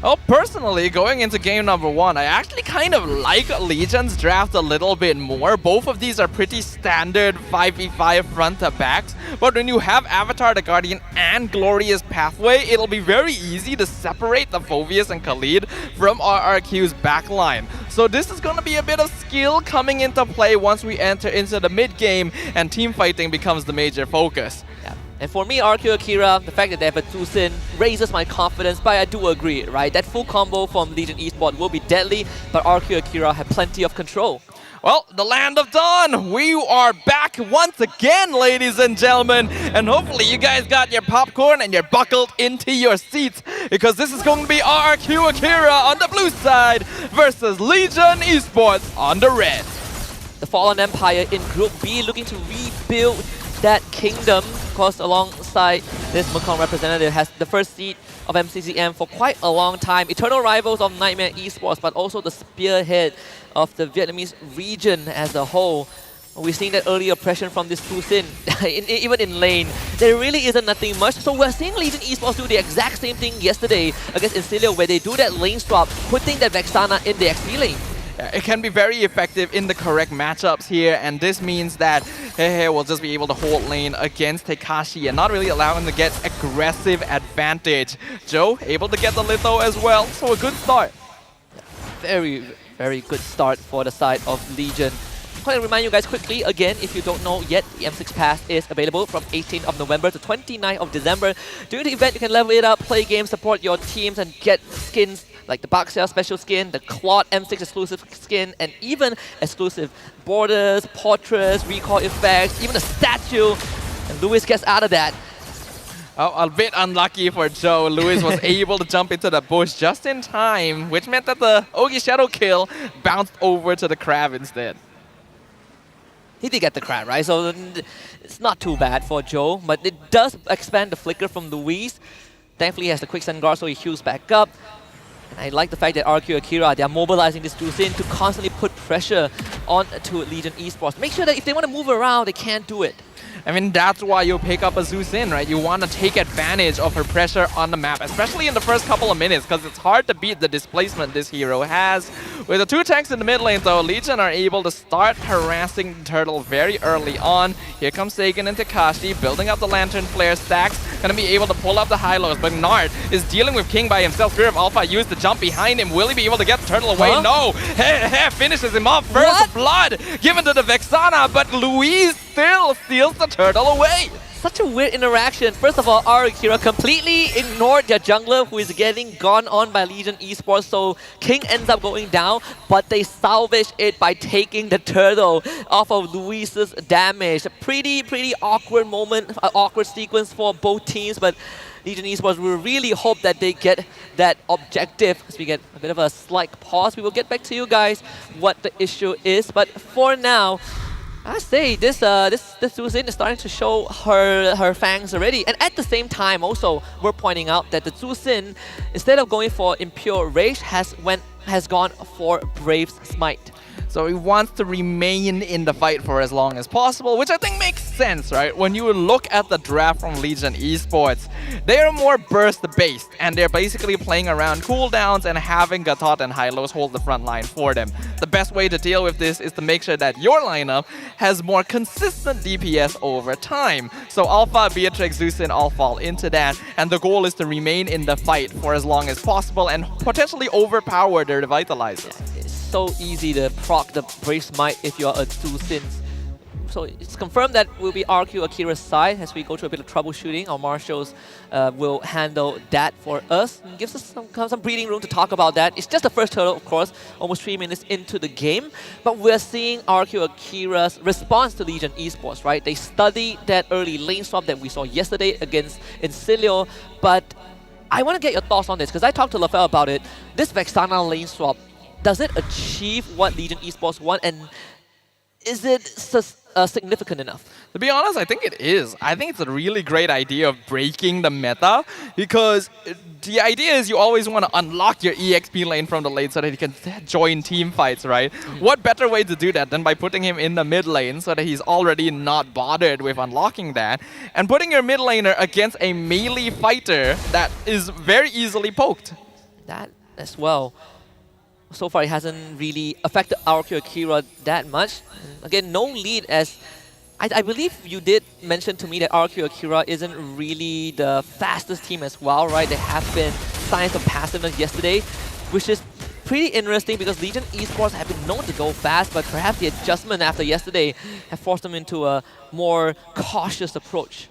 Well, personally, going into game number 1, I actually kind of like Legion's draft a little bit more. Both of these are pretty standard 5v5 front to backs, but when you have Avatar the Guardian and Glorious Pathway, it'll be very easy to separate the Phoveus and Khalid from RRQ's backline. So this is going to be a bit of skill coming into play once we enter into the mid game and team fighting becomes the major focus. Yeah. And for me, RQ Akira, the fact that they have a Zusin raises my confidence, but I do agree, right? That full combo from Legion Esports will be deadly, but RQ Akira have plenty of control. Well, the Land of Dawn, we are back once again, ladies and gentlemen, and hopefully you guys got your popcorn and you're buckled into your seats, because this is going to be RQ Akira on the blue side versus Legion Esports on the red. The Fallen Empire in Group B looking to rebuild that kingdom. Of course, alongside this Mekong representative has the first seat of MCCM for quite a long time. Eternal rivals of Nightmare Esports, but also the spearhead of the Vietnamese region as a whole. We're seeing that early oppression from this Zusin, even in lane. There really isn't nothing much. So we're seeing Legion Esports do the exact same thing yesterday against Incilio, where they do that lane swap, putting that Vexana in the XP lane. It can be very effective in the correct matchups here, and this means that Hehe will just be able to hold lane against Tekashi and not really allow him to get aggressive advantage. Joe able to get the litho as well, so a good start. Very, very good start for the side of Legion. I'm going to remind you guys quickly, again, if you don't know yet, the M6 Pass is available from 18th of November to 29th of December. During the event, you can level it up, play games, support your teams, and get skins like the Baxia special skin, the Claude M6 exclusive skin, and even exclusive borders, portraits, recall effects, even a statue. And Luis gets out of that. Oh, a bit unlucky for Joe. Luis was able to jump into the bush just in time, which meant that the Ogi Shadow kill bounced over to the crab instead. He did get the crab, right? So it's not too bad for Joe, but it does expand the flicker from Luis. Thankfully, he has the quicksand guard, so he heals back up. And I like the fact that RQ Akira, they are mobilizing this Zusin to constantly put pressure on to Legion Esports. Make sure that if they want to move around, they can't do it. I mean, that's why you pick up a Zusin, right? You want to take advantage of her pressure on the map, especially in the first couple of minutes, because it's hard to beat the displacement this hero has. With the 2 tanks in the mid lane, though, Legion are able to start harassing the turtle very early on. Here comes Sagan and Takashi, building up the Lantern Flare stacks. gonna be able to pull up the high lows, but Nard is dealing with King by himself. Spirit of Alpha used to jump behind him. Will he be able to get the turtle away? No! Finishes him off. First blood given to the Vexana, but Louise still steals the turtle away. Such a weird interaction. First of all, our Akira completely ignored their jungler who is getting gone on by Legion Esports, so King ends up going down, but they salvage it by taking the turtle off of Luis's damage. A pretty awkward moment, awkward sequence for both teams, but Legion Esports will really hope that they get that objective as we get a bit of a slight pause. We will get back to you guys what the issue is, but for now, I say this Zuzin is starting to show her fangs already, and at the same time also we're pointing out that the Zuzin, instead of going for Impure Rage, has gone for Brave's Smite. So he wants to remain in the fight for as long as possible, which I think makes sense, right? When you look at the draft from Legion Esports, they are more burst-based, and they're basically playing around cooldowns and having Gatot and Hylos hold the front line for them. The best way to deal with this is to make sure that your lineup has more consistent DPS over time. So Alpha, Beatrix, Zuzin all fall into that, and the goal is to remain in the fight for as long as possible and potentially overpower their revitalizers. So easy to proc the Brave Smite if you're a Zuzin. So it's confirmed that we'll be RQ Akira's side as we go through a bit of troubleshooting. Our marshals will handle that for us. And gives us some breathing room to talk about that. It's just the first turtle, of course, almost 3 minutes into the game. But we're seeing RQ Akira's response to Legion Esports, right? They studied that early lane swap that we saw yesterday against Incilio. But I want to get your thoughts on this because I talked to Lafel about it. This Vexana lane swap, does it achieve what Legion Esports want, and is it significant enough? To be honest, I think it is. I think it's a really great idea of breaking the meta, because the idea is you always want to unlock your EXP lane from the lane so that you can join team fights, right? What better way to do that than by putting him in the mid lane so that he's already not bothered with unlocking that, and putting your mid laner against a melee fighter that is very easily poked. That as well. So far, it hasn't really affected RQ Akira that much. And again, no lead, as I believe you did mention to me that RQ Akira isn't really the fastest team as well, right? There have been signs of passiveness yesterday, which is pretty interesting because Legion Esports have been known to go fast, but perhaps the adjustment after yesterday have forced them into a more cautious approach.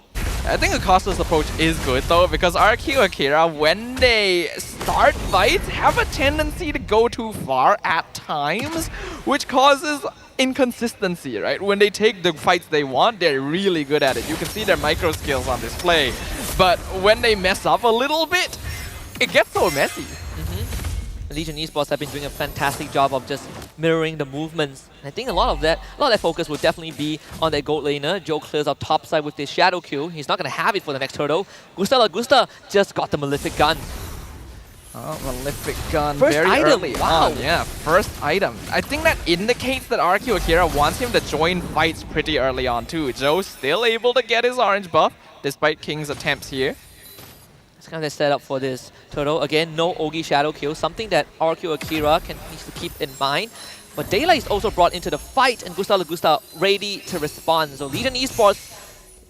I think a cautious approach is good though, because RQ Akira, when they start fights, have a tendency to go too far at times, which causes inconsistency, right? When they take the fights they want, they're really good at it. You can see their micro skills on display. But when they mess up a little bit, it gets so messy. Legion Esports have been doing a fantastic job of just mirroring the movements. And I think a lot of that focus will definitely be on their gold laner. Joe clears out top side with this Shadow Q. He's not going to have it for the next turtle. Gusta just got the Malefic Gun. Oh, Malefic Gun First very item, early wow. on. Yeah, first item. I think that indicates that RQ Akira wants him to join fights pretty early on too. Joe's still able to get his orange buff despite King's attempts here. It's kind of the setup for this turtle. Again, no Ogi Shadow Kill, something that RQ Akira needs to keep in mind. But Daylight is also brought into the fight, and Gusta ready to respond. So Legion Esports,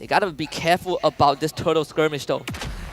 they gotta be careful about this turtle skirmish though.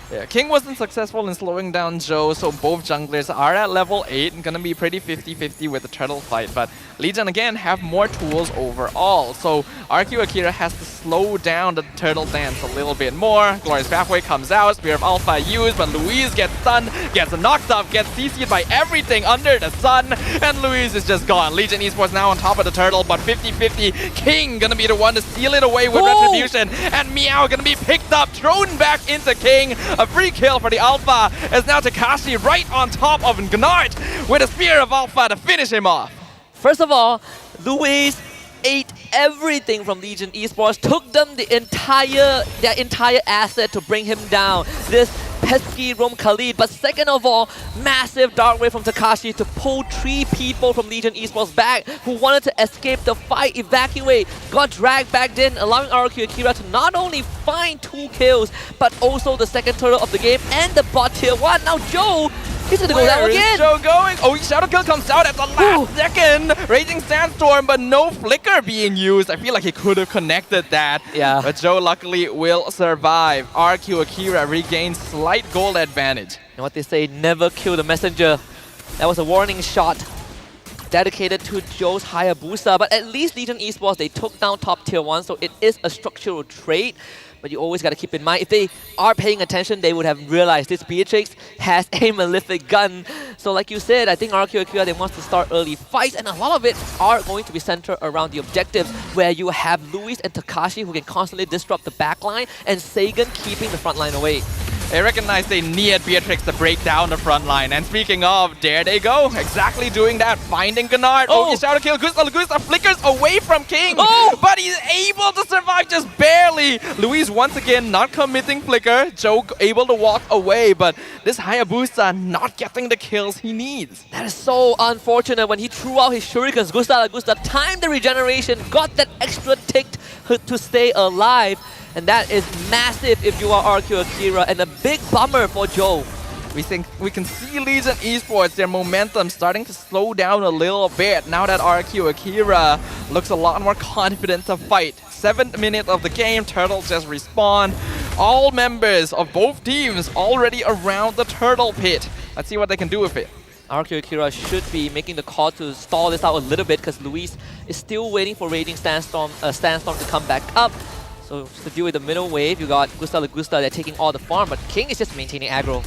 Yeah, King wasn't successful in slowing down Joe, so both junglers are at level 8 and gonna be pretty 50-50 with the turtle fight. But Legion again have more tools overall, so RQ Akira has to slow down the turtle dance a little bit more. Glorious Pathway comes out, Spear of Alpha used, but Louise gets stunned, gets knocked off, gets CC'd by everything under the sun, and Louise is just gone. Legion Esports now on top of the turtle, but 50-50. King gonna be the one to steal it away with Retribution, and Meow gonna be picked up, thrown back into King. A free kill for the Alpha, as now Takashi right on top of Gnart with a Spear of Alpha to finish him off. First of all, Luis ate everything from Legion Esports, took them their entire asset to bring him down. This pesky Rom Khalid, but second of all, massive Dark Wave from Takashi to pull 3 people from Legion Esports back who wanted to escape the fight, evacuate, got dragged back in, allowing RQ Akira to not only find 2 kills, but also the second turtle of the game and the bot tier 1. Now Joe He's gonna go down Where is again. Joe going? Oh, Shadow Kill comes out at the last second. Raging Sandstorm, but no flicker being used. I feel like he could have connected that. Yeah. But Joe luckily will survive. RQ Akira regains slight gold advantage. And what they say, never kill the messenger. That was a warning shot dedicated to Joe's Hayabusa. But at least Legion Esports, they took down top tier 1, so it is a structural trait. But you always got to keep in mind, if they are paying attention, they would have realized this Beatrix has a malefic gun. So like you said, I think RQ Akira, they want to start early fights, and a lot of it are going to be centered around the objectives, where you have Luis and Takashi who can constantly disrupt the backline, and Sagan keeping the front line away. They recognize they need Beatrix to break down the front line. And speaking of, there they go. Exactly doing that. Finding Gennard. Oh, Shadow Kill. Gusta flickers away from King. Oh! But he's able to survive just barely. Luis once again not committing flicker. Joe able to walk away. But this Hayabusa not getting the kills he needs. That is so unfortunate. When he threw out his shurikens, Gusta timed the regeneration, got that extra tick to stay alive. And that is massive if you are RQ Akira, and a big bummer for Joe. We think we can see Legion Esports, their momentum starting to slow down a little bit now that RQ Akira looks a lot more confident to fight. 7th minute of the game, Turtle just respawned. All members of both teams already around the Turtle pit. Let's see what they can do with it. RQ Akira should be making the call to stall this out a little bit, because Luis is still waiting for Raging Sandstorm to come back up. So to deal with the middle wave, you got Gusta, they're taking all the farm, but King is just maintaining aggro.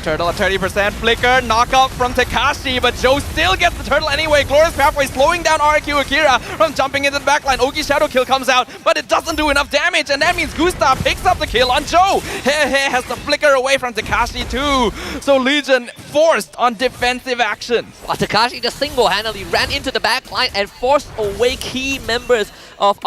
Turtle at 30%, flicker, knockout from Takashi, but Joe still gets the Turtle anyway. Glorious Pathway slowing down RQ Akira from jumping into the backline. Oki Shadow Kill comes out, but it doesn't do enough damage, and that means Gusta picks up the kill on Joe. He has to flicker away from Takashi too. So Legion forced on defensive action. Takashi just single-handedly ran into the backline and forced away key members of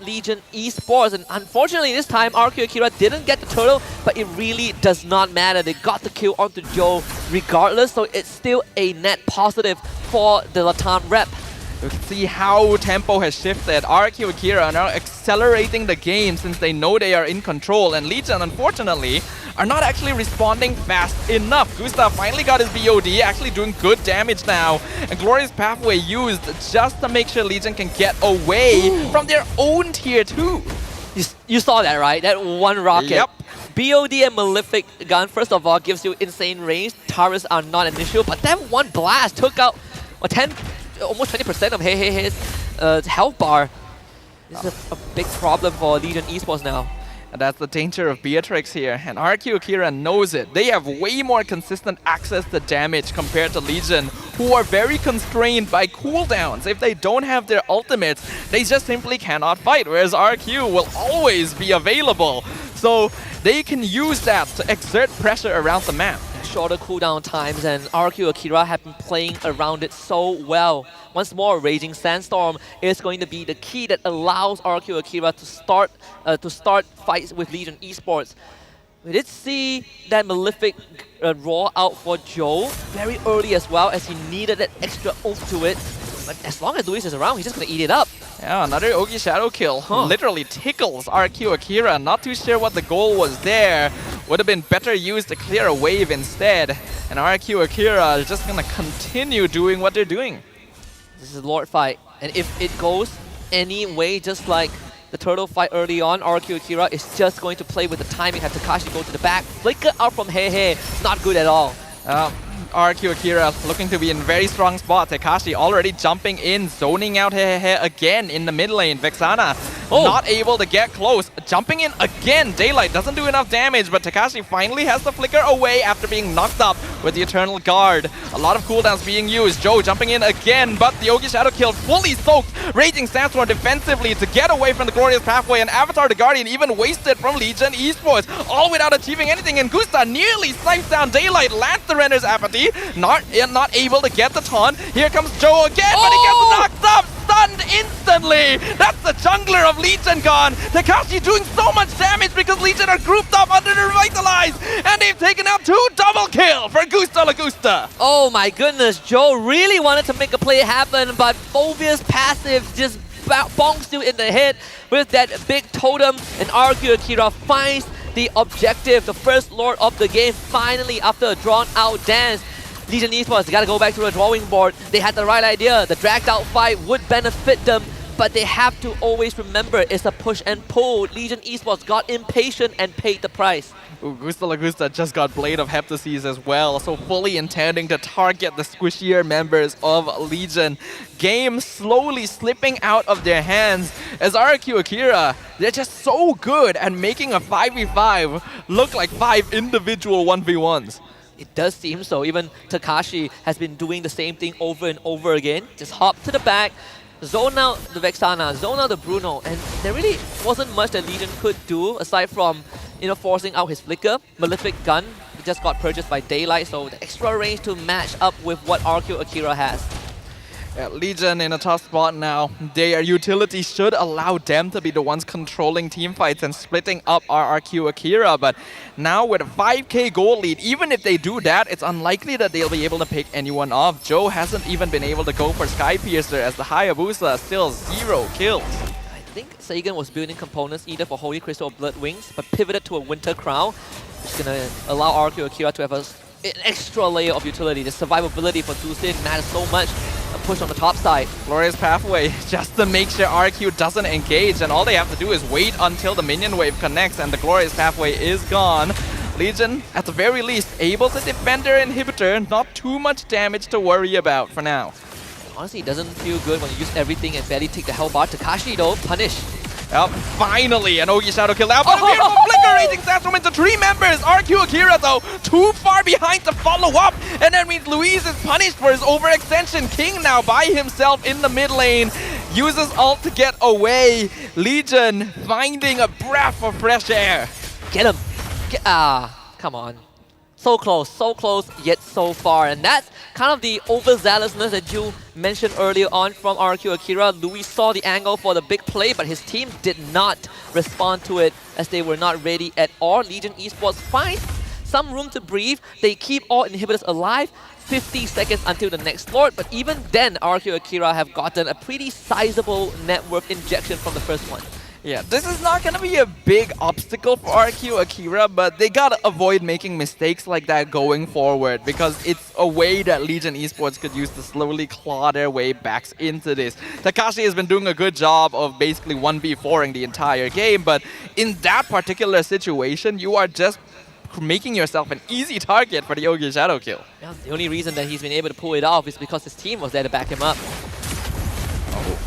Legion Esports. And unfortunately this time, RQ Akira didn't get the Turtle, but it really does not matter. They got the kill onto Joe regardless, so it's still a net positive for the Latam rep. You can see how tempo has shifted. RQ Akira are now accelerating the game since they know they are in control, and Legion, unfortunately, are not actually responding fast enough. Gustav finally got his BOD, actually doing good damage now, and Glorious Pathway used just to make sure Legion can get away from their own tier 2. You saw that, right? That one rocket. Yep. BOD and Malefic gun, first of all, gives you insane range. Turrets are not an issue, but that one blast took out almost 20% of his health bar. This is a big problem for Legion Esports now. And that's the danger of Beatrix here, and RQ Akira knows it. They have way more consistent access to damage compared to Legion, who are very constrained by cooldowns. If they don't have their ultimates, they just simply cannot fight, whereas RQ will always be available. So they can use that to exert pressure around the map. Shorter cooldown times, and RQ Akira have been playing around it so well. Once more, Raging Sandstorm is going to be the key that allows RQ Akira to start fights with Legion Esports. We did see that Malefic roll out for Joe very early as well, as he needed that extra oomph to it. But as long as Luis is around, he's just going to eat it up. Yeah, another Ogi Shadow Kill. Literally tickles RQ Akira. Not too sure what the goal was there. Would have been better used to clear a wave instead. And RQ Akira is just going to continue doing what they're doing. This is a Lord fight. And if it goes any way, just like the Turtle fight early on, RQ Akira is just going to play with the timing. Have Takashi go to the back. Flicker out from He. Not good at all. RQ Akira looking to be in very strong spot. Takashi already jumping in, zoning out again in the mid lane. Vexana not able to get close. Jumping in again. Daylight doesn't do enough damage, but Takashi finally has to flicker away after being knocked up with the Eternal Guard. A lot of cooldowns being used. Joe jumping in again, but the Ogi Shadow Kill fully soaked. Raging Sandstorm defensively to get away from the Glorious Pathway, and Avatar the Guardian even wasted from Legion Esports, all without achieving anything. And Gusta nearly snipes down Daylight, lands the Renner's Apathy. Not able to get the taunt. Here comes Joe again, but he gets knocked up, stunned instantly. That's the jungler of Legion gone. Takashi doing so much damage because Legion are grouped up under the Revitalize, and they've taken out 2 double kill for Gusta Lagusta. Oh my goodness, Joe really wanted to make a play happen, but Phobia's passive just bonks you in the head with that big totem, and RQ Akira finds the objective. The first Lord of the game, finally, after a drawn-out dance. Legion Esports got to go back to the drawing board. They had the right idea. The dragged-out fight would benefit them, but they have to always remember it's a push and pull. Legion Esports got impatient and paid the price. Gusta Lagusta just got Blade of Heptases as well, so fully intending to target the squishier members of Legion. Game slowly slipping out of their hands as RQ Akira, they're just so good at making a 5v5 look like 5 individual 1v1s. It does seem so. Even Takashi has been doing the same thing over and over again. Just hop to the back, zone out the Vexana, zone out the Bruno, and there really wasn't much that Legion could do aside from forcing out his flicker. Malefic gun just got purchased by Daylight, so the extra range to match up with what RQ Akira has. Legion in a tough spot now. Their utility should allow them to be the ones controlling team fights and splitting up RRQ Akira, but now with a 5k goal lead, even if they do that, it's unlikely that they'll be able to pick anyone off. Joe hasn't even been able to go for Skypiercer as the Hayabusa still 0 kills. I think Sagan was building components either for Holy Crystal or Blood Wings, but pivoted to a Winter Crown, which is going to allow RQ Akira to have an extra layer of utility. The survivability for Dusin matters so much. A push on the top side. Glorious Pathway just to make sure RQ doesn't engage, and all they have to do is wait until the minion wave connects and the Glorious Pathway is gone. Legion, at the very least, able to defend their inhibitor. Not too much damage to worry about for now. Honestly, it doesn't feel good when you use everything and barely take the hell bar. Takashi though, punish. Yep, finally an Ogi Shadow kill out, but a beautiful flicker raising Sandstorm into 3 members. RQ Akira though, too far behind to follow up, and that means Luis is punished for his overextension. King now by himself in the mid lane, uses ult to get away. Legion finding a breath of fresh air. Get him. Come on. So close, yet so far. And that's kind of the overzealousness that you mentioned earlier on from RQ Akira. Luis saw the angle for the big play, but his team did not respond to it as they were not ready at all. Legion Esports finds some room to breathe. They keep all inhibitors alive. 50 seconds until the next Lord, but even then, RQ Akira have gotten a pretty sizable net worth injection from the first one. Yeah, this is not going to be a big obstacle for RQ Akira, but they got to avoid making mistakes like that going forward, because it's a way that Legion Esports could use to slowly claw their way back into this. Takashi has been doing a good job of basically 1v4ing the entire game, but in that particular situation, you are just making yourself an easy target for the Ogi Shadow kill. Yeah, the only reason that he's been able to pull it off is because his team was there to back him up.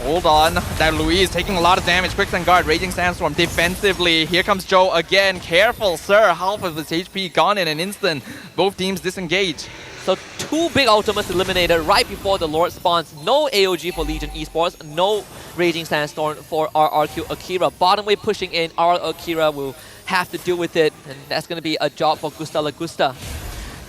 Hold on, that Luis taking a lot of damage. Quicksand Guard, Raging Sandstorm defensively. Here comes Joe again. Careful, sir. Half of his HP gone in an instant. Both teams disengage. So 2 big ultimates eliminated right before the Lord spawns. No AOG for Legion Esports. No Raging Sandstorm for RRQ Akira. Bottom way pushing in. RRQ Akira will have to deal with it. And that's going to be a job for Gusta Lagusta.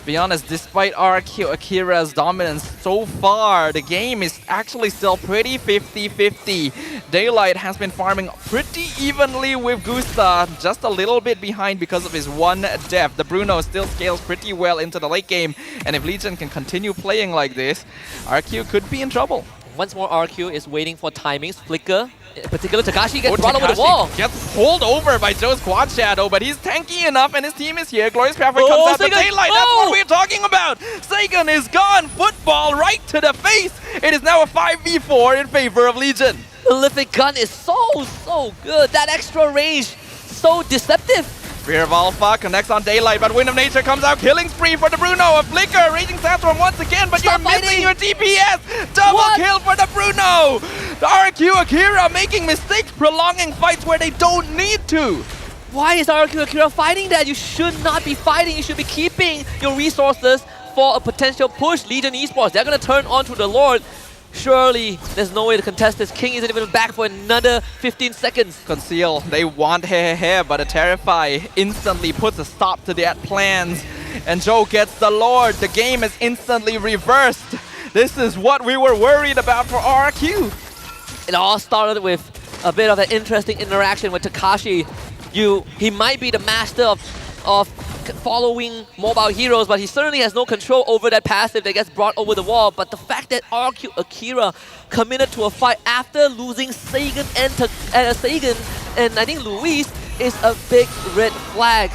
To be honest, despite RQ Akira's dominance so far, the game is actually still pretty 50-50. Daylight has been farming pretty evenly with Gusta, just a little bit behind because of his 1 death. The Bruno still scales pretty well into the late game, and if Legion can continue playing like this, RQ could be in trouble. Once more, RQ is waiting for timings. Flicker, in particular, Takashi gets run over the wall. Gets pulled over by Joe's Quad Shadow, but he's tanky enough and his team is here. Glorious Pathway comes out, the Daylight, that's what we're talking about! Sagan is gone, football right to the face! It is now a 5v4 in favor of Legion. Malefic gun is so good. That extra range, so deceptive. Fear of Alpha connects on Daylight, but Wind of Nature comes out, killing spree for the Bruno. A flicker, Raging Sandstorm once again, but you're missing your DPS. Double kill for the Bruno. The RQ Akira making mistakes, prolonging fights where they don't need to. Why is RQ Akira fighting that? You should not be fighting. You should be keeping your resources for a potential push. Legion Esports, they're going to turn on to the Lord. Surely, there's no way to contest this. King isn't even back for another 15 seconds. Conceal, they want hair, but a Terrify instantly puts a stop to their plans. And Joe gets the Lord. The game is instantly reversed. This is what we were worried about for RQ. It all started with a bit of an interesting interaction with Takashi. He might be the master of following mobile heroes, but he certainly has no control over that passive that gets brought over the wall. But the fact that RQ Akira committed to a fight after losing Sagan and I think Luis, is a big red flag.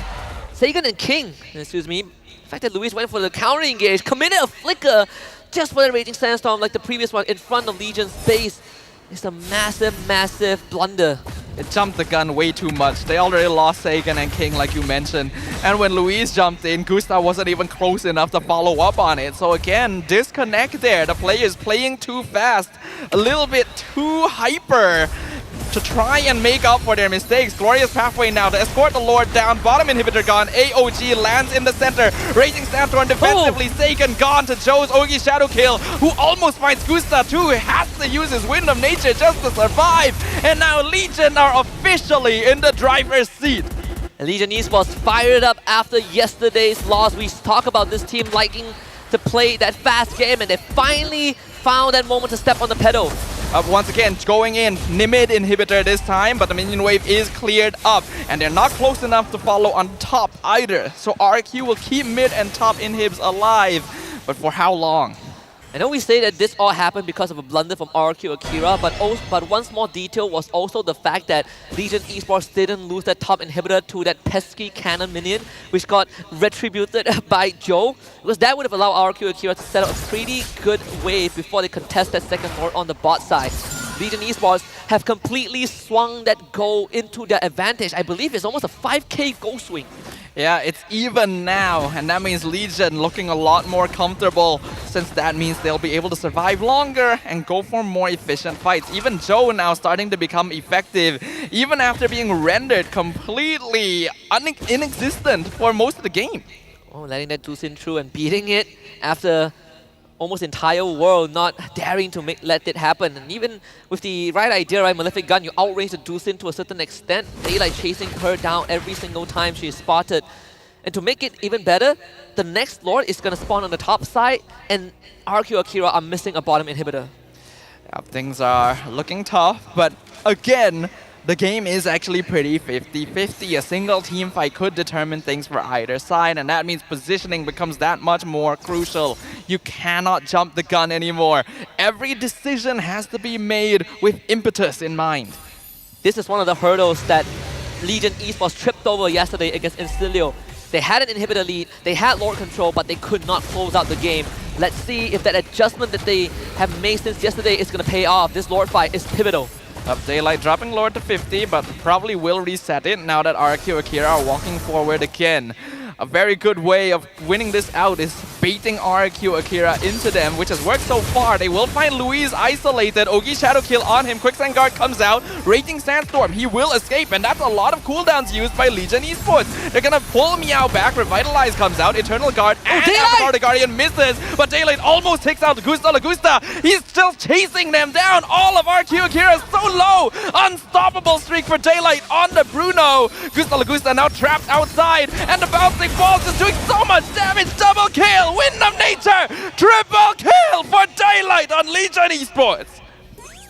Sagan and King, excuse me. The fact that Luis went for the counter engage, committed a flicker just for the Raging Sandstorm like the previous one in front of Legion's base. It's a massive, massive blunder. It jumped the gun way too much. They already lost Sagan and King, like you mentioned. And when Luis jumped in, Gustav wasn't even close enough to follow up on it. So again, disconnect there. The player is playing too fast, a little bit too hyper to try and make up for their mistakes. Glorious pathway now to escort the Lord down. Bottom inhibitor gone. AOG lands in the center. Raging Sandstorm defensively. Sagan gone to Joe's Ogi Shadow Kill, who almost finds Gustav too. He has to use his Wind of Nature just to survive. And now Legion are officially in the driver's seat. Legion Esports fired up after yesterday's loss. We talk about this team liking to play that fast game, and they finally found that moment to step on the pedal. Once again, going in, Nimid inhibitor this time, but the minion wave is cleared up, and they're not close enough to follow on top either. So RQ will keep mid and top inhibs alive, but for how long? I know we say that this all happened because of a blunder from RQ Akira, but one small detail was also the fact that Legion Esports didn't lose that top inhibitor to that pesky cannon minion, which got retributed by Joe, because that would have allowed RQ Akira to set up a pretty good wave before they contest that second Lord on the bot side. Legion Esports have completely swung that goal into their advantage. I believe it's almost a 5k goal swing. Yeah, it's even now, and that means Legion looking a lot more comfortable, since that means they'll be able to survive longer and go for more efficient fights. Even Joe now starting to become effective, even after being rendered completely inexistent for most of the game. Oh, letting that Dusin through and beating it after almost entire world not daring to let it happen. And even with the right idea, right, Malefic Gun, you outrange the Dusin to a certain extent. Daylight chasing her down every single time she is spotted. And to make it even better, the next Lord is going to spawn on the top side, and RQ Akira are missing a bottom inhibitor. Yeah, things are looking tough, but again, the game is actually pretty 50-50. A single team fight could determine things for either side, and that means positioning becomes that much more crucial. You cannot jump the gun anymore. Every decision has to be made with impetus in mind. This is one of the hurdles that Legion Esports tripped over yesterday against Instilio. They had an inhibitor lead, they had Lord control, but they could not close out the game. Let's see if that adjustment that they have made since yesterday is going to pay off. This Lord fight is pivotal. Daylight dropping Lord to 50, but probably will reset it now that RQ Akira are walking forward again. A very good way of winning this out is baiting RQ Akira into them, which has worked so far. They will find Luis isolated. Ogi Shadow Kill on him. Quicksand Guard comes out. Raging Sandstorm. He will escape, and that's a lot of cooldowns used by Legion Esports. They're gonna pull Meow back. Revitalize comes out. Eternal Guard and Avatar the Guardian misses, but Daylight almost takes out Gusta Lagusta. He's still chasing them down. All of RQ Akira is so low. Unstoppable streak for Daylight on the Bruno. Gusta Lagusta now trapped outside, and the bouncing balls is doing so much damage. Double kill, Wind of Nature, triple kill for Daylight on Legion Esports.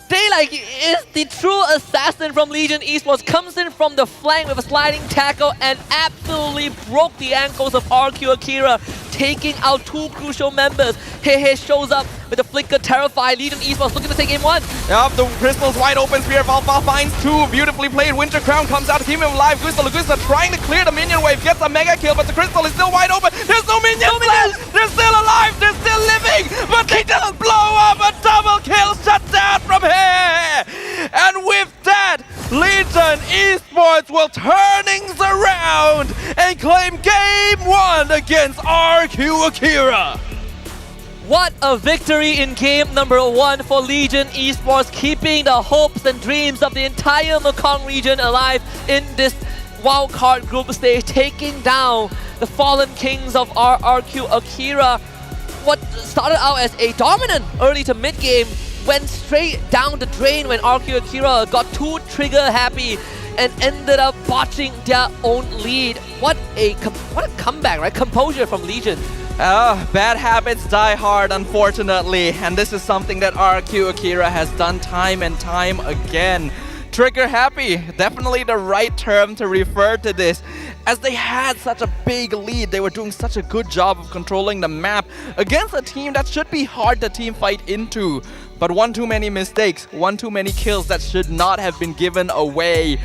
Daylight is the true assassin from Legion Esports, comes in from the flank with a sliding tackle and absolutely broke the ankles of RQ Akira, taking out two crucial members. Hehe shows up with a flicker, terrified. Legion Esports looking to take game one. Yep, the crystal's wide open. Spear of Alpha finds two. Beautifully played. Winter Crown comes out to keep him alive. Gusta Lagusta trying to clear the minion wave. Gets a mega kill, but the crystal is still wide open. There's no minions left. They're still alive. They're still living. But they just blow up. A double kill shut down from here. And with that, Legion Esports will turn things around and claim game one against RQ Akira. What a victory in game number one for Legion Esports, keeping the hopes and dreams of the entire Mekong region alive in this wildcard group stage, taking down the fallen kings of RQ Akira. What started out as a dominant early to mid game went straight down the drain when RQ Akira got too trigger happy and ended up botching their own lead. What a comeback, right? Composure from Legion. Bad habits die hard, unfortunately, and this is something that RQ Akira has done time and time again. Trigger happy, definitely the right term to refer to this, as they had such a big lead. They were doing such a good job of controlling the map against a team that should be hard to team fight into. But one too many mistakes, one too many kills that should not have been given away.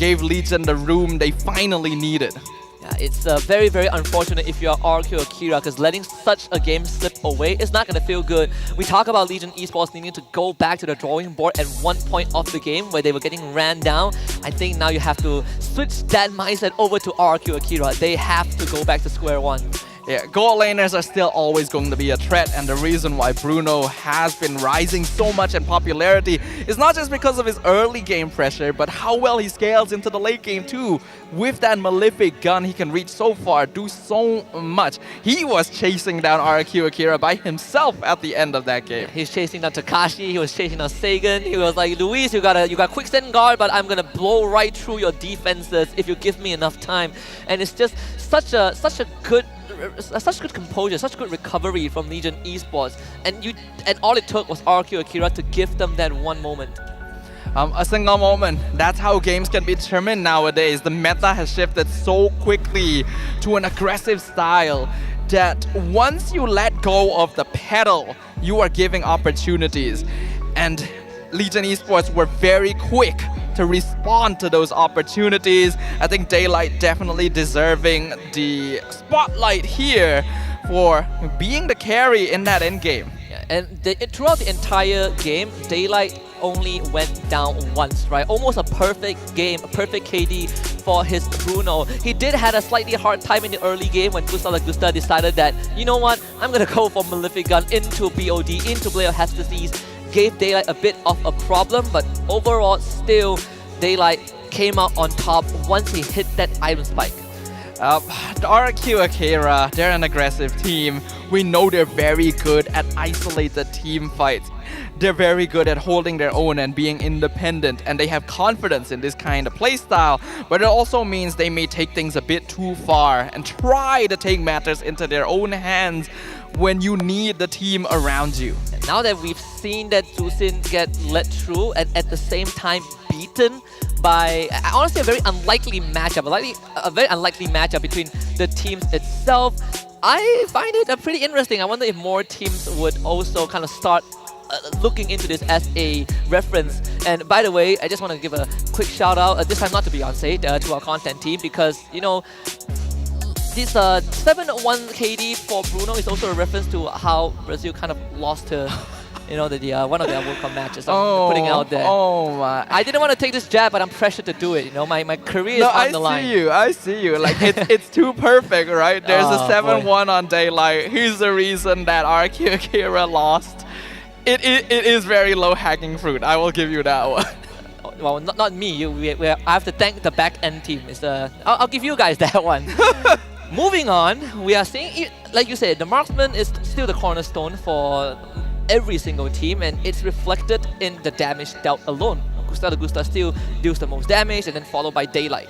gave Legion the room they finally needed. Yeah, it's very, very unfortunate if you're RQ or Kira, because letting such a game slip away is not going to feel good. We talk about Legion Esports needing to go back to the drawing board at one point of the game where they were getting ran down. I think now you have to switch that mindset over to RQ or Kira. They have to go back to square one. Yeah, gold laners are still always going to be a threat, and the reason why Bruno has been rising so much in popularity is not just because of his early game pressure, but how well he scales into the late game too. With that malefic gun, he can reach so far, do so much. He was chasing down RQ Akira by himself at the end of that game. He's chasing down Takashi, he was chasing down Sagan, he was like, Luis, you got quick stand guard, but I'm gonna blow right through your defenses if you give me enough time. And it's just such good composure, such good recovery from Legion Esports, and all it took was RQ Akira to give them that one moment. A single moment. That's how games can be determined nowadays. The meta has shifted so quickly to an aggressive style that once you let go of the pedal, you are giving opportunities. And Legion Esports were very quick to respond to those opportunities. I think Daylight definitely deserving the spotlight here for being the carry in that endgame. Yeah, and throughout the entire game, Daylight only went down once, right? Almost a perfect game, a perfect KD for his Bruno. He did had a slightly hard time in the early game when Gusta Lagusta decided that, you know what, I'm gonna go for Malefic Gun into BOD, into Blade of Hestasys. Gave Daylight a bit of a problem, but overall still Daylight came out on top once he hit that item spike. RQ Akira, they're an aggressive team. We know they're very good at isolated team fights. They're very good at holding their own and being independent, and they have confidence in this kind of playstyle, but it also means they may take things a bit too far and try to take matters into their own hands when you need the team around you. Now that we've seen that Zusin get let through and at the same time beaten by honestly a very unlikely matchup, between the teams itself, I find it pretty interesting. I wonder if more teams would also kind of start looking into this as a reference. And by the way, I just want to give a quick shout out, this time not to Beyonce, to our content team, because you know, this 7-1 KD for Bruno is also a reference to how Brazil kind of lost to you know, one of their World Cup matches. I'm putting it out there. Oh my! I didn't want to take this jab, but I'm pressured to do it. You know, my career is on the line. I see you. Like it's too perfect, right? There's a 7-1 on Daylight. Here's the reason that RQ Akira lost. It is very low-hanging fruit. I will give you that one. Well, not me. I have to thank the back end team. I'll give you guys that one. Moving on, we are seeing, like you said, the marksman is still the cornerstone for every single team, and it's reflected in the damage dealt alone. Gusta still deals the most damage, and then followed by Daylight.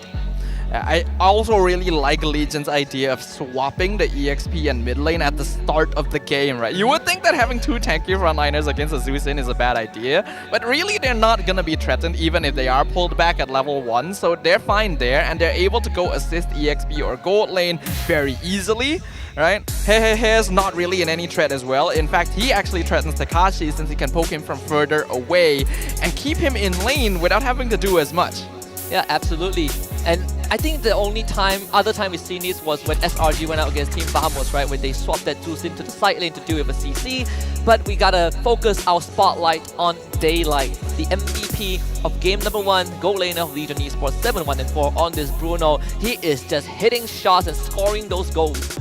I also really like Legion's idea of swapping the EXP and mid lane at the start of the game, right? You would think that having two tanky frontliners against a Zusin is a bad idea, but really they're not gonna be threatened even if they are pulled back at level 1, so they're fine there, and they're able to go assist EXP or gold lane very easily, right? Hehehe is not really in any threat as well. In fact, he actually threatens Takashi since he can poke him from further away and keep him in lane without having to do as much. Yeah, absolutely. And I think the only other time we've seen this was when SRG went out against Team Vamos, right? When they swapped that Zusin to the side lane to deal with a CC. But we gotta focus our spotlight on Daylight, the MVP of game number 1, gold laner of Legion Esports 7-1-4 on this Bruno. He is just hitting shots and scoring those goals.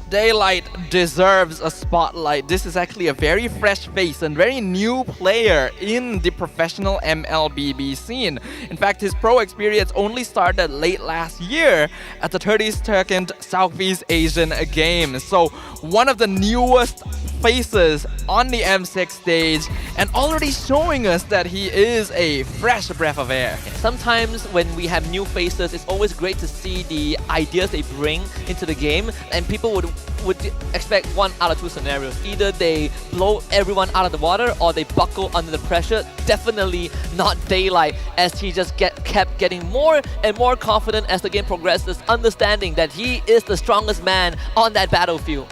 Daylight deserves a spotlight. This is actually a very fresh face and very new player in the professional MLBB scene. In fact, his pro experience only started late last year at the 32nd Southeast Asian Games. So one of the newest faces on the M6 stage, and already showing us that he is a fresh breath of air. Sometimes when we have new faces, it's always great to see the ideas they bring into the game, and people would expect one out of two scenarios. Either they blow everyone out of the water or they buckle under the pressure. Definitely not Daylight, as he just kept getting more and more confident as the game progresses, understanding that he is the strongest man on that battlefield.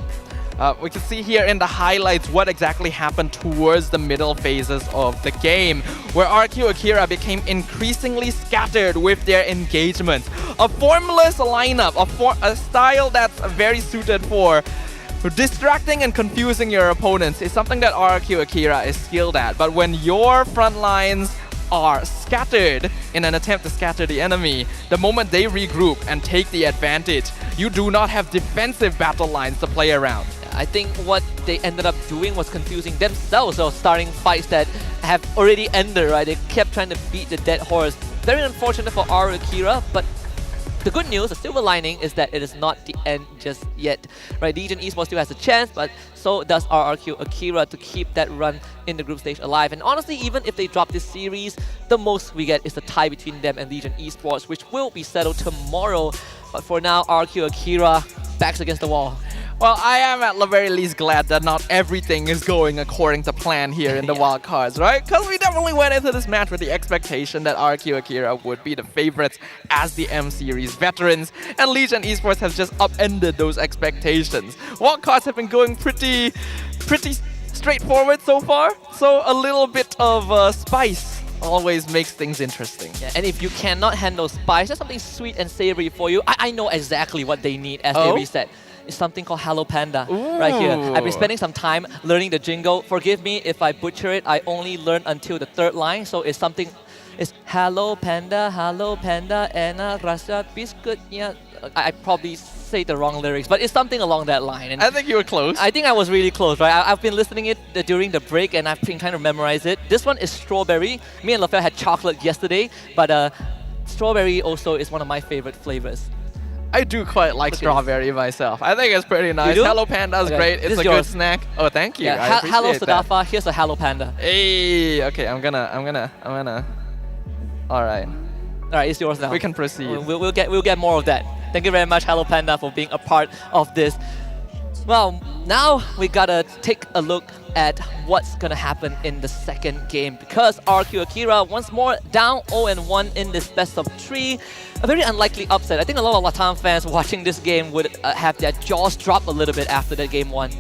We can see here in the highlights what exactly happened towards the middle phases of the game, where RQ Akira became increasingly scattered with their engagements. A formless lineup, a style that's very suited for distracting and confusing your opponents is something that RQ Akira is skilled at. But when your front lines are scattered in an attempt to scatter the enemy, the moment they regroup and take the advantage, you do not have defensive battle lines to play around. I think what they ended up doing was confusing themselves, or starting fights that have already ended, right? They kept trying to beat the dead horse. Very unfortunate for RQ Akira, but the good news, the silver lining, is that it is not the end just yet. Right, Legion Esports still has a chance, but so does RRQ Akira to keep that run in the group stage alive. And honestly, even if they drop this series, the most we get is the tie between them and Legion Esports, which will be settled tomorrow. But for now, RRQ Akira backs against the wall. Well, I am at the very least glad that not everything is going according to plan here in the wildcards, right? Because we definitely went into this match with the expectation that RQ Akira would be the favorites as the M-Series veterans, and Legion Esports has just upended those expectations. Wildcards have been going pretty straightforward so far, so a little bit of spice always makes things interesting. Yeah, and if you cannot handle spice, there's something sweet and savory for you. I know exactly what they need as they reset. It's something called Hello Panda right here. I've been spending some time learning the jingle. Forgive me if I butcher it. I only learned until the third line, so it's something. It's Hello Panda, and a gracia biscuit. Yeah, I probably say the wrong lyrics, but it's something along that line. And I think you were close. I think I was really close, right? I've been listening it during the break, and I've been trying to memorize it. This one is strawberry. Me and LaFell had chocolate yesterday, but strawberry also is one of my favorite flavors. I do quite like strawberry myself. I think it's pretty nice. Hello Panda is great. It's a good snack. Oh, thank you. Yeah, hello that. Sadafa. Here's a Hello Panda. Hey, okay, I'm gonna. All right. All right, it's yours now. We can proceed. We'll get more of that. Thank you very much, Hello Panda, for being a part of this. Well, now we gotta take a look at what's gonna happen in the second game, because RQ Akira once more down 0-1 in this best of 3. A very unlikely upset. I think a lot of Latam fans watching this game would have their jaws drop a little bit after that game 1.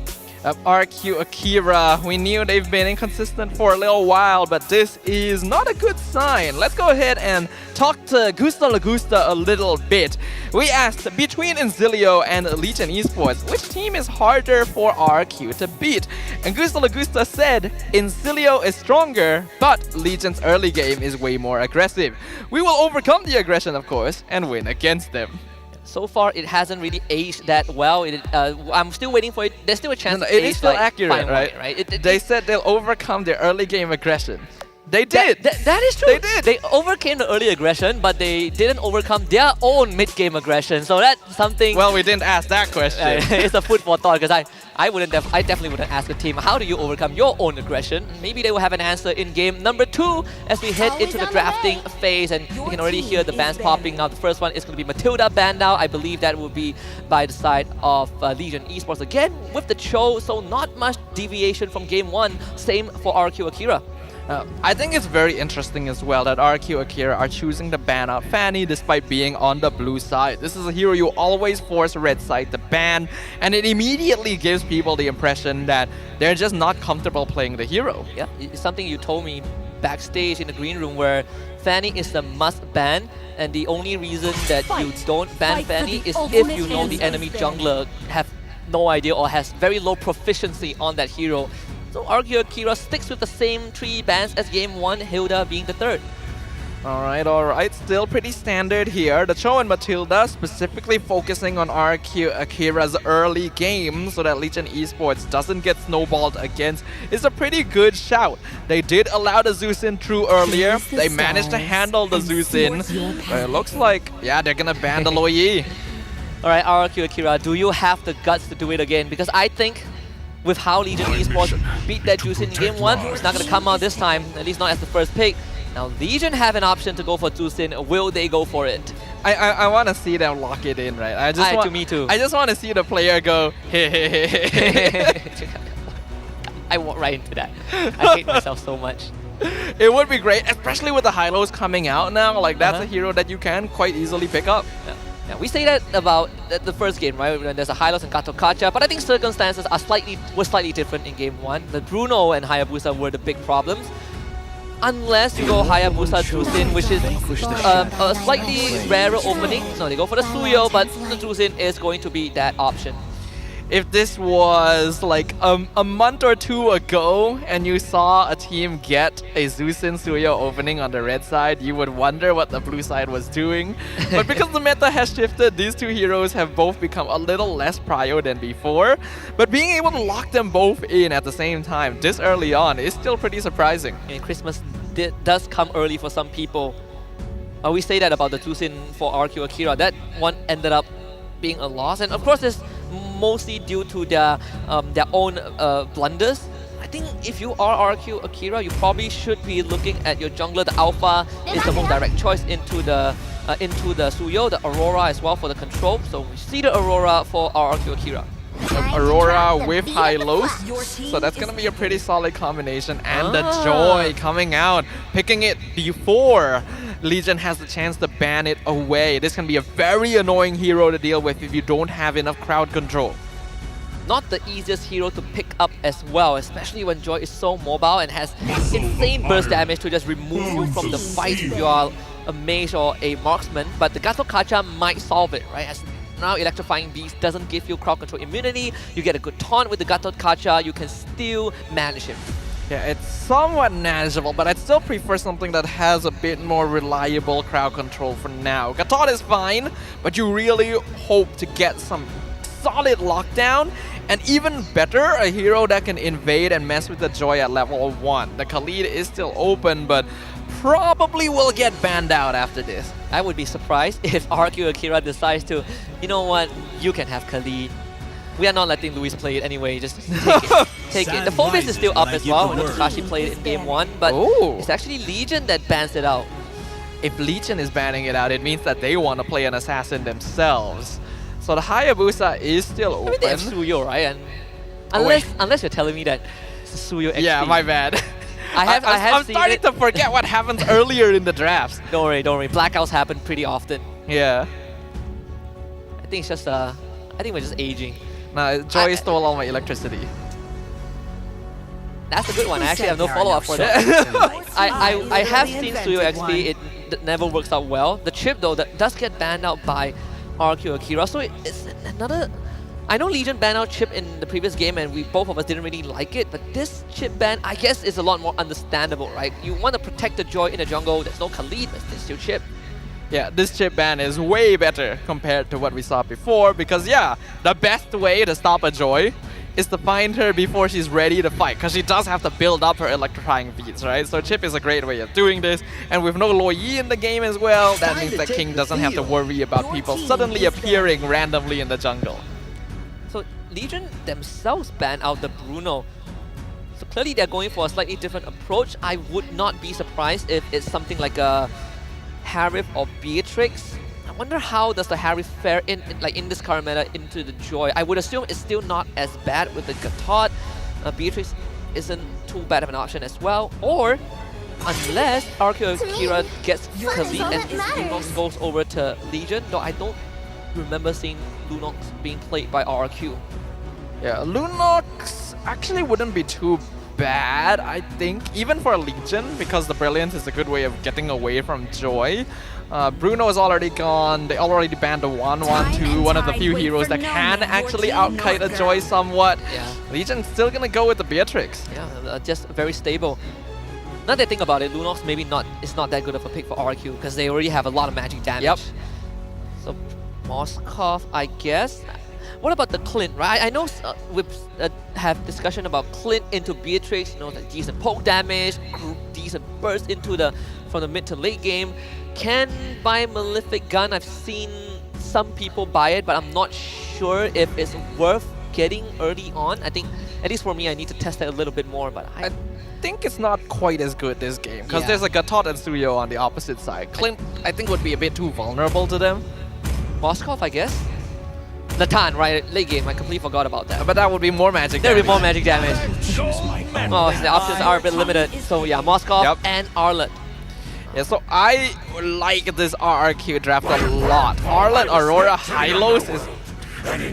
RQ Akira, we knew they've been inconsistent for a little while, but this is not a good sign. Let's go ahead and talk to Gusta Lagusta a little bit. We asked, between Inzilio and Legion Esports, which team is harder for RQ to beat? And Gusta Lagusta said, Inzilio is stronger, but Legion's early game is way more aggressive. We will overcome the aggression, of course, and win against them. So far, it hasn't really aged that well. I'm still waiting for it. There's still a chance. It is still accurate, right? They said they'll overcome their early game aggression. They did. That is true. They did. They overcame the early aggression, but they didn't overcome their own mid-game aggression. So that's something. Well, we didn't ask that question. It's a food for thought, because I definitely wouldn't ask a team, how do you overcome your own aggression? Maybe they will have an answer in game number 2 as we head into the drafting phase, and you can already hear the bands popping. Now the first one is going to be Matilda Bandao. I believe that will be by the side of Legion Esports again with the Cho, so not much deviation from game 1. Same for RQ Akira. I think it's very interesting as well that RQ Akira are choosing to ban out Fanny despite being on the blue side. This is a hero you always force red side to ban, and it immediately gives people the impression that they're just not comfortable playing the hero. Yeah, it's something you told me backstage in the green room, where Fanny is the must ban, and the only reason that you don't ban Fanny is if you know the enemy jungler have no idea or has very low proficiency on that hero. So RQ Akira sticks with the same 3 bans as game 1, Hilda being the 3rd. Alright. Still pretty standard here. The Cho and Matilda specifically focusing on RQ Akira's early game so that Legion Esports doesn't get snowballed against is a pretty good shout. They did allow the Zeus in through earlier. They managed to handle the Zeus in. But it looks like, yeah, they're gonna ban the Loyi. Alright, RQ Akira, do you have the guts to do it again? Because I think with how Legion Esports beat that Juice in game 1, it's not going to come out this time, at least not as the first pick. Now Legion have an option to go for Juicin. Will they go for it? I want to see them lock it in, right? Me too. I just want to see the player go, hey, hey, hey. I walk right into that. I hate myself so much. It would be great, especially with the Hylos coming out now. Like, that's a hero that you can quite easily pick up. Yeah. Yeah, we say that about the first game, right? When there's a Hylos and Gato Kacha, but I think circumstances are slightly different in game 1. The Bruno and Hayabusa were the big problems. Unless you go Hayabusa Drusin, which is a slightly rarer opening. So they go for the Suyo, but the Drusin is going to be that option. If this was like a month or two ago and you saw a team get a Zusin Suyo opening on the red side, you would wonder what the blue side was doing. But because the meta has shifted, these two heroes have both become a little less prio than before. But being able to lock them both in at the same time this early on is still pretty surprising. I mean, Christmas does come early for some people. We say that about the Zusin for RQ Akira. That one ended up being a loss, and of course it's mostly due to their own blunders. I think if you are RQ Akira, you probably should be looking at your jungler. The Alpha is the most direct choice into the Suyo, the Aurora as well for the control. So we see the Aurora for our RQ Akira. Aurora with Hylos, so that's gonna be a pretty solid combination. And the Joy coming out, picking it before Legion has the chance to ban it away. This can be a very annoying hero to deal with if you don't have enough crowd control. Not the easiest hero to pick up as well, especially when Joy is so mobile and has insane burst damage to just remove you from the fight if you are a mage or a marksman. But the Gato Kacha might solve it, right? As now Electrifying Beast doesn't give you crowd control immunity, you get a good taunt with the Gato Kacha, you can still manage him. Yeah, it's somewhat manageable, but I'd still prefer something that has a bit more reliable crowd control for now. Gatot is fine, but you really hope to get some solid lockdown, and even better, a hero that can invade and mess with the Joy at level 1. The Khalid is still open, but probably will get banned out after this. I would be surprised if RQ Akira decides to, you know what, you can have Khalid. We are not letting Luis play it anyway, just take it. Take it. The full base is still up as well. We know Takashi played it in game 1, but it's actually Legion that bans it out. If Legion is banning it out, it means that they want to play an assassin themselves. So the Hayabusa is still open. I mean, they have Suyo, right? And unless you're telling me that it's Suyo XP. Yeah, my bad. I'm starting to forget what happens earlier in the drafts. Don't worry. Blackouts happen pretty often. Yeah. I think it's just I think we're just aging. Nah, Joy stole all my electricity. That's a good one. I actually have no follow-up for that. I have seen Suyo XP. It never works out well. The chip, though, that does get banned out by RQ Akira. So it's another... I know Legion banned out chip in the previous game, and both of us didn't really like it. But this chip ban, I guess, is a lot more understandable, right? You want to protect the Joy in the jungle. There's no Khalid, but there's still chip. Yeah, this chip ban is way better compared to what we saw before, because yeah, the best way to stop a Joy is to find her before she's ready to fight, because she does have to build up her electrifying beats, right? So chip is a great way of doing this, and with no Lo Yi in the game as well, that means that King doesn't have to worry about people suddenly appearing randomly in the jungle. So Legion themselves ban out the Bruno. So clearly they're going for a slightly different approach. I would not be surprised if it's something like a Harith or Beatrix. I wonder how does the Harith fare in this current meta into the Joy. I would assume it's still not as bad with the Gatot. Beatrix isn't too bad of an option as well. Or unless RQ Akira gets Khalid and Lunox goes over to Legion, though I don't remember seeing Lunox being played by RQ. Yeah, Lunox actually wouldn't be too bad, I think, even for Legion, because the Brilliance is a good way of getting away from Joy. Bruno is already gone. They already banned the 1-1-2, one of the few heroes that can actually outkite a Joy somewhat. Yeah. Legion's still gonna go with the Beatrix. Yeah, just very stable. Now that I think about it, Lunox maybe it's not that good of a pick for RQ because they already have a lot of magic damage. Yep. So Moskov, I guess. What about the Clint, right? I know we have discussion about Clint into Beatrix, you know, the decent poke damage, decent burst into from the mid to late game. Can buy Malefic Gun. I've seen some people buy it, but I'm not sure if it's worth getting early on. I think, at least for me, I need to test it a little bit more, but I think it's not quite as good this game, because there's a Gatot and Suyo on the opposite side. Clint, I think, would be a bit too vulnerable to them. Moskov, I guess? Natan, right? Late game, I completely forgot about that. But that would be more magic damage. There would be more magic damage. Oh, the options are a bit limited. So yeah, Moskov and Arlet. Yeah, so I like this RRQ draft a lot. Arlet, Aurora, Hylos is...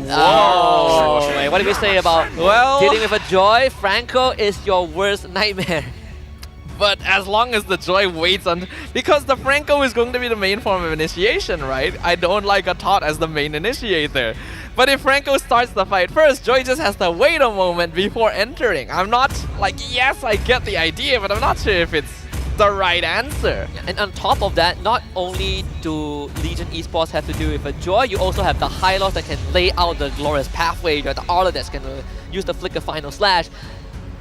Oh, wait, what did we say about dealing with a Joy? Franco is your worst nightmare. But as long as the Joy waits on... Because the Franco is going to be the main form of initiation, right? I don't like a Tot as the main initiator. But if Franco starts the fight first, Joy just has to wait a moment before entering. I'm not like, yes, I get the idea, but I'm not sure if it's the right answer. And on top of that, not only do Legion Esports have to deal with a Joy, you also have the Hylos that can lay out the glorious pathway, you have the Arla that's going to use the Flicker Final Slash.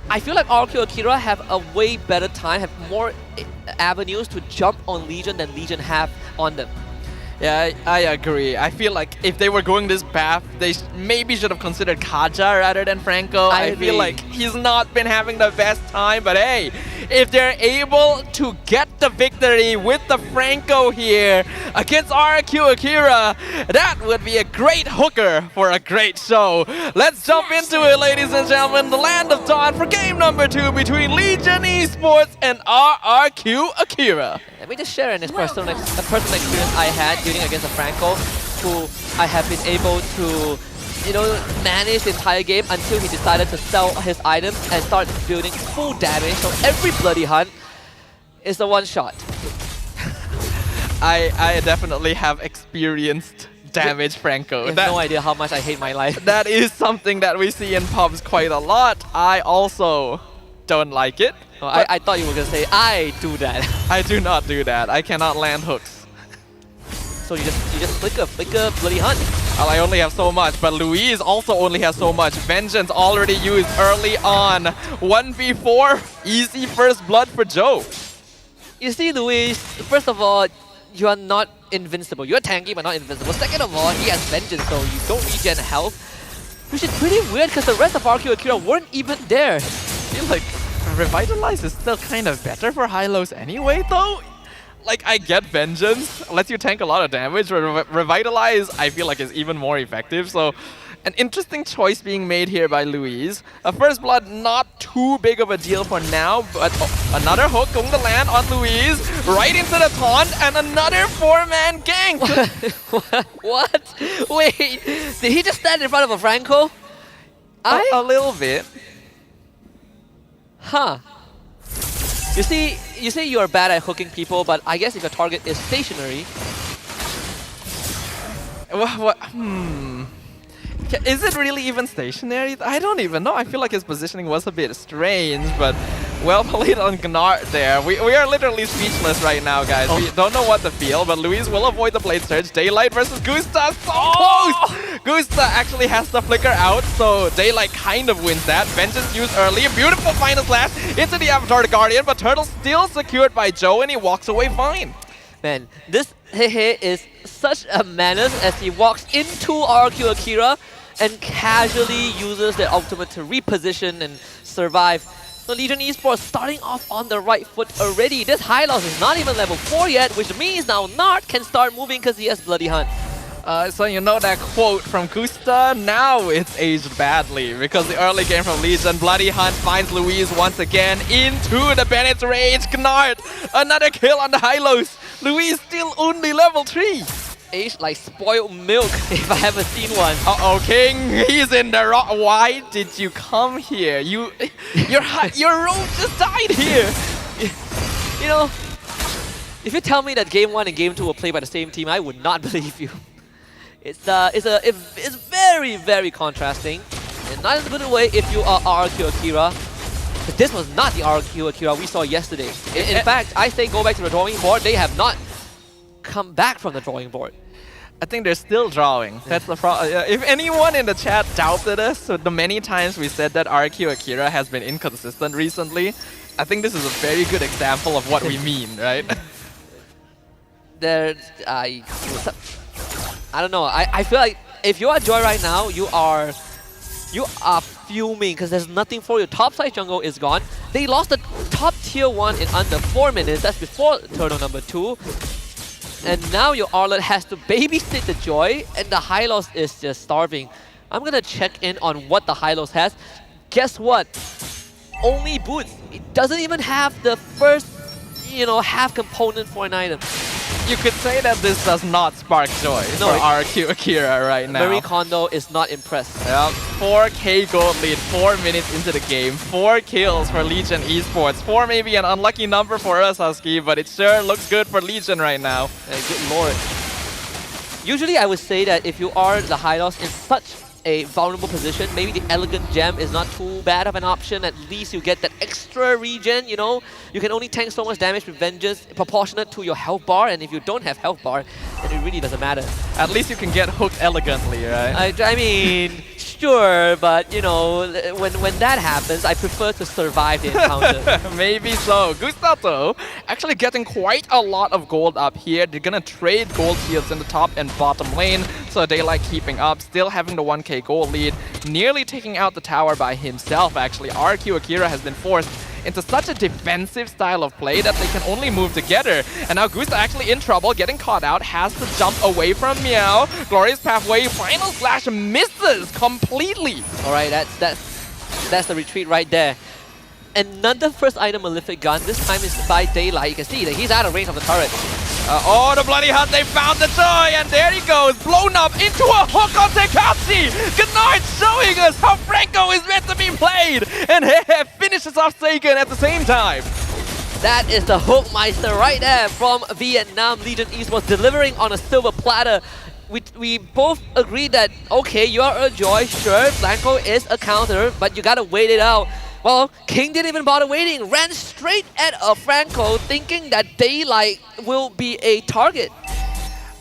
I feel like RQ Akira have a way better time, have more avenues to jump on Legion than Legion have on them. Yeah, I agree. I feel like if they were going this path, they maybe should have considered Kaja rather than Franco. I feel like he's not been having the best time, but hey, if they're able to get the victory with the Franco here against RQ Akira, that would be a great hooker for a great show. Let's jump into it, ladies and gentlemen. The Land of Dawn for game number 2 between Legion Esports and RQ Akira. Let me just share this personal experience I had dealing against a Franco, who I have been able to, manage the entire game until he decided to sell his items and start building full damage. So every bloody hunt is a one-shot. I definitely have experienced damage Franco. You have no idea how much I hate my life. That is something that we see in pubs quite a lot. I also don't like it. Oh, I thought you were going to say, I do that. I do not do that. I cannot land hooks. So you just flicker, bloody hunt. Well, I only have so much, but Louise also only has so much. Vengeance already used early on. 1v4, easy first blood for Joe. You see, Louise, first of all, you are not invincible. You're tanky, but not invincible. Second of all, he has Vengeance, so you don't regen health. Which is pretty weird, because the rest of RQ Akira weren't even there. I feel like Revitalize is still kind of better for Hylos anyway, though. Like, I get Vengeance, lets you tank a lot of damage, but Revitalize, I feel like, is even more effective. So, an interesting choice being made here by Louise. A First Blood, not too big of a deal for now, but another hook going to land on Louise, right into the taunt, and another 4-man gank. What? Wait, did he just stand in front of a Franco? A little bit. Huh. You say you are bad at hooking people, but I guess if your target is stationary... What? Is it really even stationary? I don't even know. I feel like his positioning was a bit strange, but well played on Gnart there. We are literally speechless right now, guys. We don't know what to feel, but Luis will avoid the Blade Surge. Daylight versus Gusta, so close! Gusta actually has the flicker out, so Daylight kind of wins that. Vengeance used early. A beautiful final slash into the Avatar Guardian, but Turtle still secured by Joe, and he walks away fine. Man, this Hehe is such a menace as he walks into RQ Akira and casually uses their ultimate to reposition and survive. So Legion Esports starting off on the right foot already. This Hylos is not even level 4 yet, which means now Nart can start moving because he has Bloody Hunt. So you know that quote from Gusta? Now it's aged badly because the early game from Legion, Bloody Hunt finds Louise once again into the Bennett's Rage. Gnart, another kill on the Hylos. Louise still only level 3. Aged like spoiled milk, if I haven't seen one. Uh-oh, King, he's in the rock. Why did you come here? Your road just died here. You know, if you tell me that Game 1 and Game 2 were played by the same team, I would not believe you. It's very, very contrasting. And not in a good way if you are RQ Akira. But this was not the RQ Akira we saw yesterday. In fact, I say go back to the drawing board. They have not come back from the drawing board. I think they're still drawing. That's the problem. If anyone in the chat doubted us, so the many times we said that RQ Akira has been inconsistent recently, I think this is a very good example of what we mean, right? I don't know. I feel like if you are Joy right now, you are fuming because there's nothing for you. Top side jungle is gone. They lost the top tier 1 in under 4 minutes. That's before turtle number 2. And now your Arlet has to babysit the Joy, and the Hylos is just starving. I'm gonna check in on what the Hylos has. Guess what? Only boots. It doesn't even have the first, half component for an item. You could say that this does not spark joy for RQ Akira right now. Marie Kondo is not impressed. Yep, 4K gold lead, 4 minutes into the game, 4 kills for Legion Esports. 4 may be an unlucky number for us, Husky, but it sure looks good for Legion right now. Good lord. Usually I would say that if you are the Hylos in such a vulnerable position, maybe the Elegant Gem is not too bad of an option. At least you get that extra regen, You can only tank so much damage with Vengeance proportionate to your health bar, and if you don't have health bar, then it really doesn't matter. At least you can get hooked elegantly, right? I mean, sure, but when that happens, I prefer to survive the encounter. Maybe so. Gustav actually getting quite a lot of gold up here. They're gonna trade gold shields in the top and bottom lane, so Daylight keeping up, still having the 1K gold lead, nearly taking out the tower by himself actually. RQ Akira has been forced into such a defensive style of play that they can only move together. And now Gusta actually in trouble, getting caught out, has to jump away from Meow. Glorious Pathway, final slash misses completely. Alright, that's the retreat right there. Another first item Malefic Gun, this time is by Daylight. You can see that he's out of range of the turret. Oh, the Bloody Hunt, they found the joy, and there he goes, blown up into a hook on Tekatsi! Gnard showing us how Franco is meant to be played, and finishes off Sagan at the same time. That is the Hookmeister right there from Vietnam. Legion Esports delivering on a silver platter. We both agree that, okay, you are a joy, sure, Franco is a counter, but you gotta wait it out. Well, King didn't even bother waiting, ran straight at Franco, thinking that Daylight will be a target.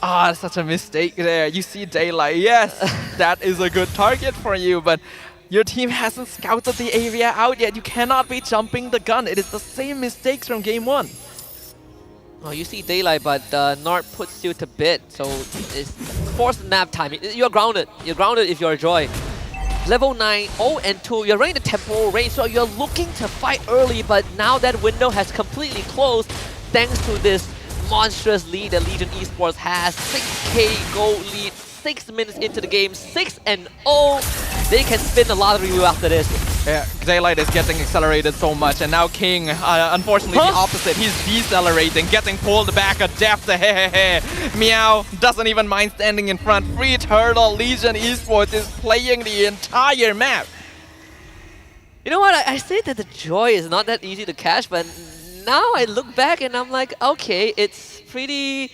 Ah, such a mistake there. You see Daylight, yes, that is a good target for you, but your team hasn't scouted the area out yet. You cannot be jumping the gun. It is the same mistakes from game 1. Oh, you see Daylight, but Nart puts you to bed, so it's forced nap time. You're grounded. You're grounded if you're a Joy. Level 9, 0 and 2, you're running the temporal range, so you're looking to fight early, but now that window has completely closed thanks to this monstrous lead that Legion Esports has. 6K gold lead, 6 minutes into the game, 6-0. They can spin the lottery wheel after this. Yeah, Daylight is getting accelerated so much, and now King, unfortunately the opposite. He's decelerating, getting pulled back a depth. Meow doesn't even mind standing in front. Free Turtle, Legion Esports is playing the entire map. You know what, I say that the Joy is not that easy to catch, but now I look back and I'm like, okay, it's pretty...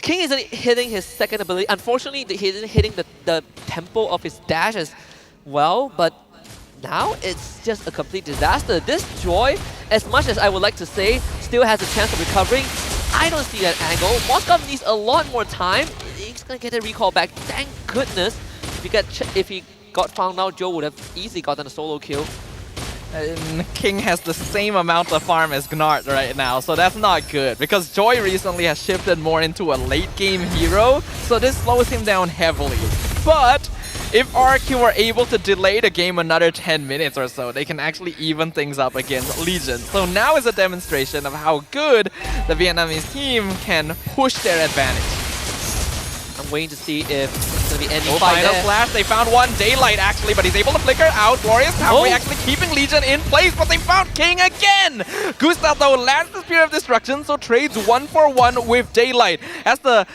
King isn't hitting his second ability. Unfortunately, he isn't hitting the tempo of his dash as well, but now it's just a complete disaster. This Joy, as much as I would like to say, still has a chance of recovering. I don't see that angle. Moskov needs a lot more time. He's gonna get a recall back. Thank goodness. If he got found out, Joe would have easily gotten a solo kill. King has the same amount of farm as Gnart right now, so that's not good, because Joy recently has shifted more into a late game hero, so this slows him down heavily. But if RQ were able to delay the game another 10 minutes or so, they can actually even things up against Legion. So now is a demonstration of how good the Vietnamese team can push their advantage. I'm waiting to see if there's going to be any fight final there. flash, they found one Daylight actually, but he's able to flicker out. Glorious Pathway actually keeping Legion in place, but they found King again! Gustav though lands the Spear of Destruction, so trades 1-for-1 with Daylight. That's the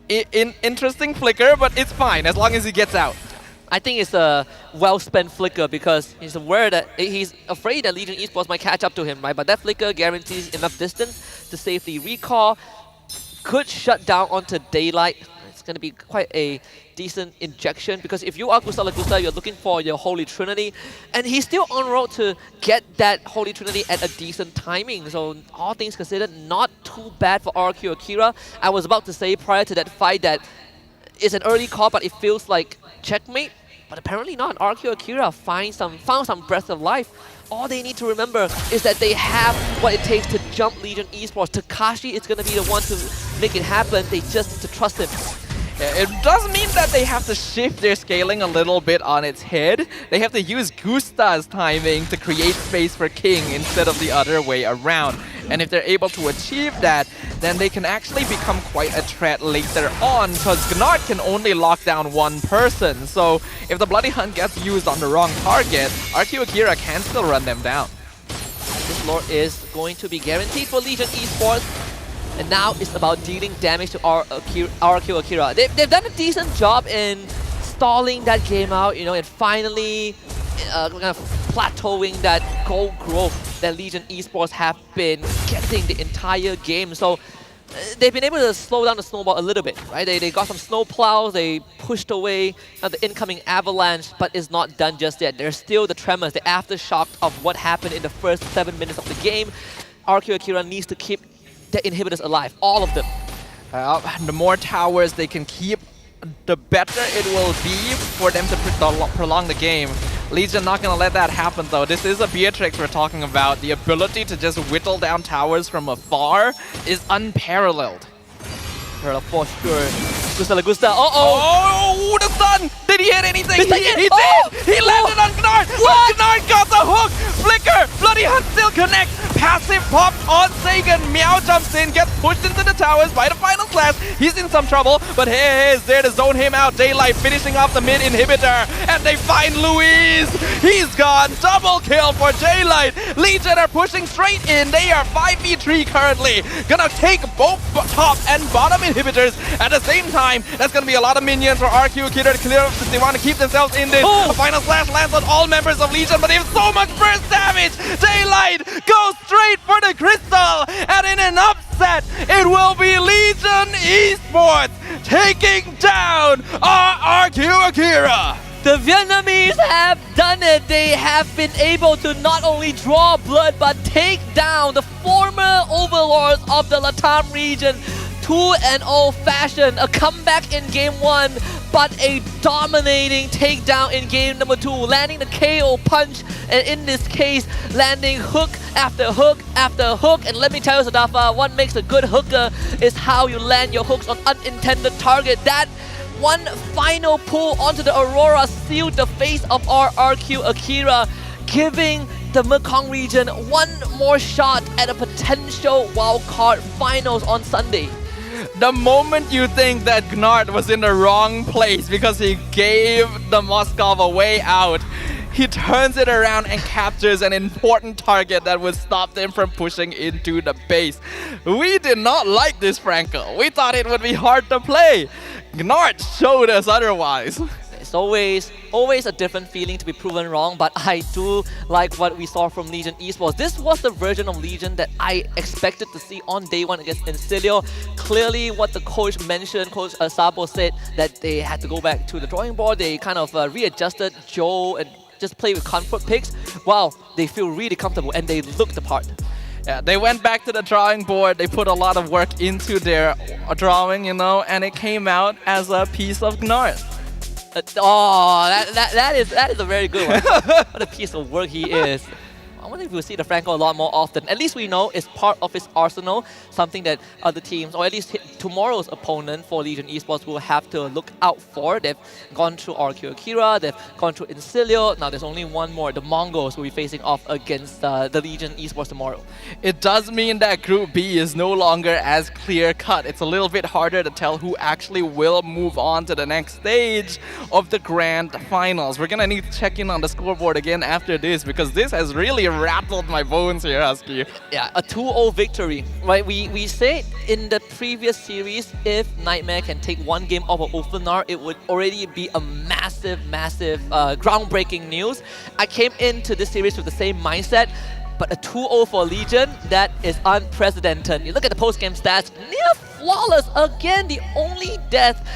interesting flicker, but it's fine as long as he gets out. I think it's a well-spent flicker because he's aware that he's afraid that Legion Esports might catch up to him, right? But that flicker guarantees enough distance to safely recall. Could shut down onto Daylight. It's going to be quite a decent injection because if you are Gusta, you're looking for your Holy Trinity, and he's still on road to get that Holy Trinity at a decent timing. So all things considered, not too bad for RQ Akira. I was about to say prior to that fight that it's an early call, but it feels like checkmate. But apparently not. RQ Akira found some breath of life. All they need to remember is that they have what it takes to jump Legion Esports. Takashi is going to be the one to make it happen. They just need to trust him. Yeah, it does mean that they have to shift their scaling a little bit on its head. They have to use Gusta's timing to create space for King instead of the other way around. And if they're able to achieve that, then they can actually become quite a threat later on, because Gnard can only lock down one person. So if the Bloody Hunt gets used on the wrong target, RQ Akira can still run them down. This Overlord is going to be guaranteed for Legion Esports. And now it's about dealing damage to RQ Akira. They've done a decent job in stalling that game out, and finally kind of plateauing that goal growth that Legion Esports have been getting the entire game. So they've been able to slow down the snowball a little bit, right? They got some snow plows, they pushed away the incoming avalanche, but it's not done just yet. There's still the tremors, the aftershock of what happened in the first 7 minutes of the game. RQ Akira needs to keep the inhibitors alive, all of them. The more towers they can keep, the better it will be for them to prolong the game. Legion not gonna let that happen though. This is a Beatrix we're talking about. The ability to just whittle down towers from afar is unparalleled. For sure. Gusta. Oh, the stun! Did he hit anything? He did! He landed on Gnard! What? Gnard got the hook! Flicker! Bloody Hunt still connects! Passive popped on Sagan. Meow jumps in, gets pushed into the towers by the final class. He's in some trouble, but hey, is there to zone him out. Daylight finishing off the mid inhibitor, and they find Luis! He's gone! Double kill for Daylight! Legion are pushing straight in. They are 5v3 currently. Gonna take both top and bottom inhibitors at the same time. That's gonna be a lot of minions for RQ Akira to clear up since they want to keep themselves in this. A final slash lands on all members of Legion, but they have so much burst damage. Daylight goes straight for the crystal, and in an upset, it will be Legion Esports taking down RQ Akira. The Vietnamese have done it. They have been able to not only draw blood, but take down the former overlords of the Latam region. 2-0 fashion, a comeback in game 1, but a dominating takedown in game number 2, landing the KO punch, and in this case, landing hook after hook after hook. And let me tell you, Sadafa, what makes a good hooker is how you land your hooks on unintended target. That one final pull onto the Aurora sealed the face of our RQ Akira, giving the Mekong region one more shot at a potential wildcard finals on Sunday. The moment you think that Gnard was in the wrong place because he gave the Moskov a way out, he turns it around and captures an important target that would stop them from pushing into the base. We did not like this, Franco. We thought it would be hard to play. Gnard showed us otherwise. It's always a different feeling to be proven wrong, but I do like what we saw from Legion Esports. This was the version of Legion that I expected to see on day 1 against Incilio. Clearly what the coach mentioned, Coach Sabo said that they had to go back to the drawing board. They kind of readjusted Joe and just play with comfort picks. Wow, they feel really comfortable and they look the part. Yeah, they went back to the drawing board. They put a lot of work into their drawing, and it came out as a piece of Gnard. That is a very good one. What a piece of work he is. I wonder if we'll see the Franco a lot more often. At least we know it's part of his arsenal, something that other teams, or at least tomorrow's opponent for Legion Esports, will have to look out for. They've gone through RQ Akira, they've gone through Incilio. Now there's only one more. The Mongols will be facing off against the Legion Esports tomorrow. It does mean that Group B is no longer as clear-cut. It's a little bit harder to tell who actually will move on to the next stage of the Grand Finals. We're gonna need to check in on the scoreboard again after this, because this has really rattled my bones here, Husky. Yeah, a 2-0 victory, right? We said in the previous series, if Nightmare can take one game off of Ulfanar, it would already be a massive, groundbreaking news. I came into this series with the same mindset, but a 2-0 for Legion, that is unprecedented. You look at the post-game stats, near flawless. Again, the only death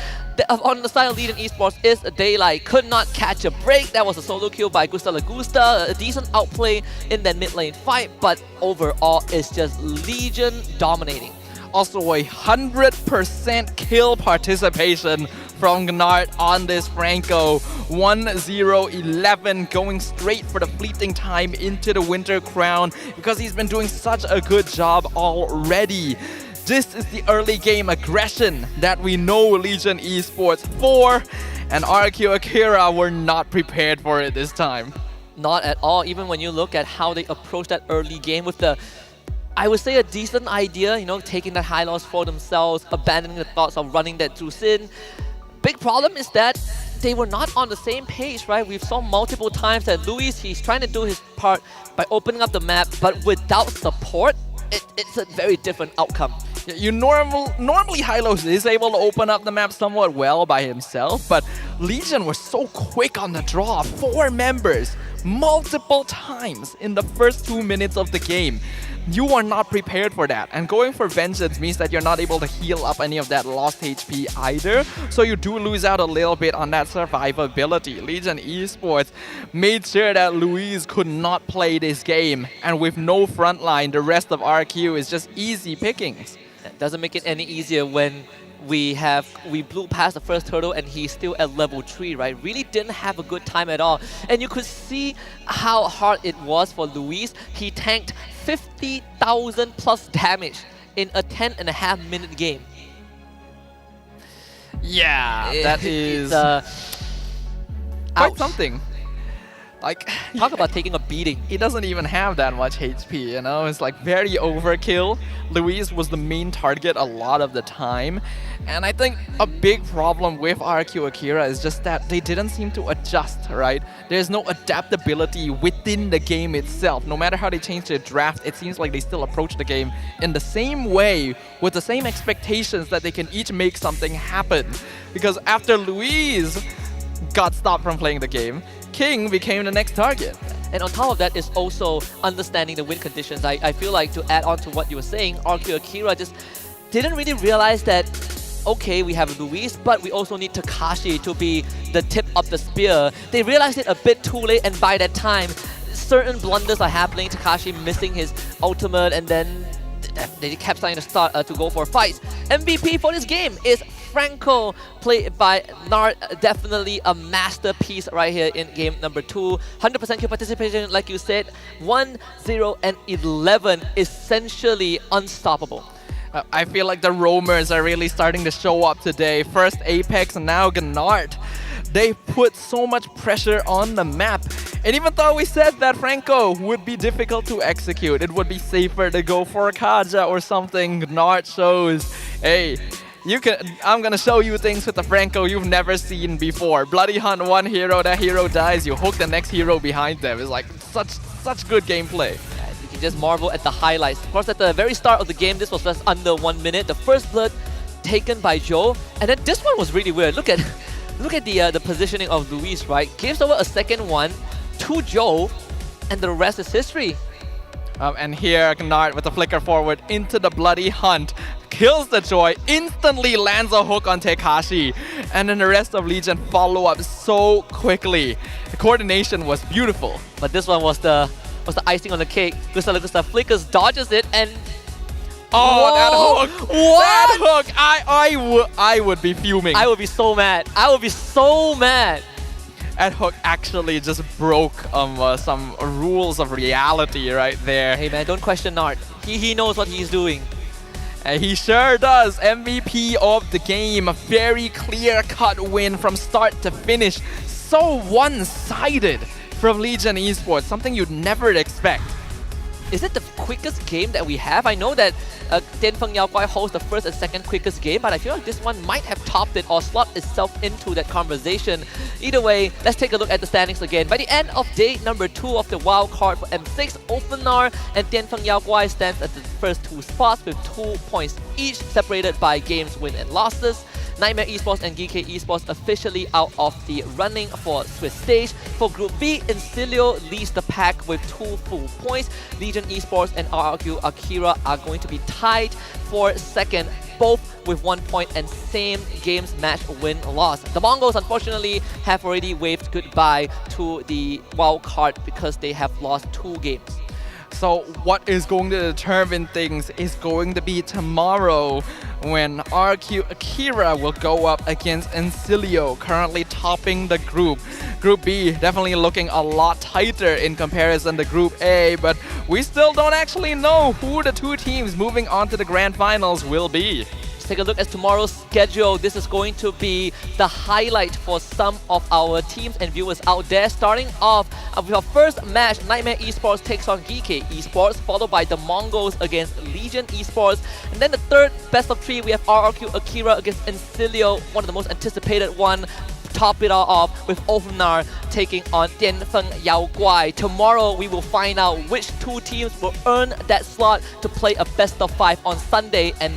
on the side of Legion Esports is Daylight. Could not catch a break. That was a solo kill by Gusta Lagusta. A decent outplay in that mid lane fight, but overall it's just Legion dominating. Also a 100% kill participation from Gnard on this Franco. 1-0-11, going straight for the fleeting time into the Winter Crown, because he's been doing such a good job already. This is the early game aggression that we know Legion Esports for, and RQ Akira were not prepared for it this time. Not at all. Even when you look at how they approach that early game with the, I would say, a decent idea, taking that high loss for themselves, abandoning the thoughts of running that Zeus in. Big problem is that they were not on the same page, right? We've saw multiple times that Luis, he's trying to do his part by opening up the map, but without support, it's a very different outcome. Normally Hylos is able to open up the map somewhat well by himself, but Legion was so quick on the draw. 4 members, multiple times in the first 2 minutes of the game. You are not prepared for that, and going for Vengeance means that you're not able to heal up any of that lost HP either, so you do lose out a little bit on that survivability. Legion Esports made sure that Luis could not play this game, and with no frontline, the rest of RQ is just easy pickings. That doesn't make it any easier when we blew past the first hurdle and he's still at level 3, right? Really didn't have a good time at all. And you could see how hard it was for Luis. He tanked 50,000 plus damage in a 10.5 minute game. Yeah, that is ouch. quite something. Like, talk about taking a beating. He doesn't even have that much HP, you know? It's like very overkill. Luis was the main target a lot of the time. And I think a big problem with RQ Akira is just that they didn't seem to adjust, right? There's no adaptability within the game itself. No matter how they change their draft, it seems like they still approach the game in the same way, with the same expectations that they can each make something happen. Because after Luis got stopped from playing the game, King became the next target. And on top of that is also understanding the win conditions. I feel like, to add on to what you were saying, RQ Akira just didn't really realize that, okay, we have Luis, but we also need Takashi to be the tip of the spear. They realized it a bit too late, and by that time, certain blunders are happening. Takashi missing his ultimate, and then they kept starting to start to go for fights. MVP for this game is Franco, played by Nart. Definitely a masterpiece right here in game number 2. 100% kill participation, like you said. 1, 0, and 11. Essentially unstoppable. I feel like the roamers are really starting to show up today. First Apex and now Gnart. They put so much pressure on the map. And even though we said that Franco would be difficult to execute, it would be safer to go for Kaja or something, Gnart shows, hey, I'm gonna show you things with the Franco you've never seen before. Bloody hunt one hero, that hero dies, you hook the next hero behind them. It's like such good gameplay. You can just marvel at the highlights. Of course, at the very start of the game, this was just under 1 minute. The first blood taken by Joe, and then this one was really weird. Look at the positioning of Luis, right? Gives over a second one to Joe, and the rest is history. And here, Gnart with the flicker forward into the bloody hunt. Kills the Joy, instantly lands a hook on Tekashi. And then the rest of Legion follow up so quickly. The coordination was beautiful. But this one was the icing on the cake. Gusta flickers, dodges it, and oh, that hook! What? That hook! I would be fuming. I would be so mad. I would be so mad. That hook actually just broke some rules of reality right there. Hey man, don't question Nart. He knows what he's doing. And he sure does. MVP of the game. A very clear-cut win from start to finish. So one-sided from Legion Esports. Something you'd never expect. Is it the quickest game that we have? I know that Tianfeng Yaoguai holds the first and second quickest game, but I feel like this one might have topped it or slot itself into that conversation. Either way, let's take a look at the standings again. By the end of day number 2 of the wild card for M6, Ofenar and Tianfeng Yaoguai stands at the first 2 spots with 2 points each, separated by games win and losses. Nightmare Esports and GK Esports officially out of the running for Swiss stage. For Group B, Incilio leads the pack with 2 full points. Legion Esports and RRQ Akira are going to be tied for second, both with 1 point and same games match win-loss. The Mongols unfortunately have already waved goodbye to the wild card because they have lost 2 games. So what is going to determine things is going to be tomorrow when RQ Akira will go up against Incilio, currently topping the group. Group B definitely looking a lot tighter in comparison to Group A, but we still don't actually know who the 2 teams moving on to the grand finals will be. Take a look at tomorrow's schedule. This is going to be the highlight for some of our teams and viewers out there. Starting off with our first match, Nightmare Esports takes on GK Esports, followed by the Mongols against Legion Esports. And then the third best of 3, we have RRQ Akira against Incilio, one of the most anticipated one. top it all off with Ofnar taking on Tianfeng Yaoguai. Tomorrow, we will find out which two teams will earn that slot to play a best of 5 on Sunday and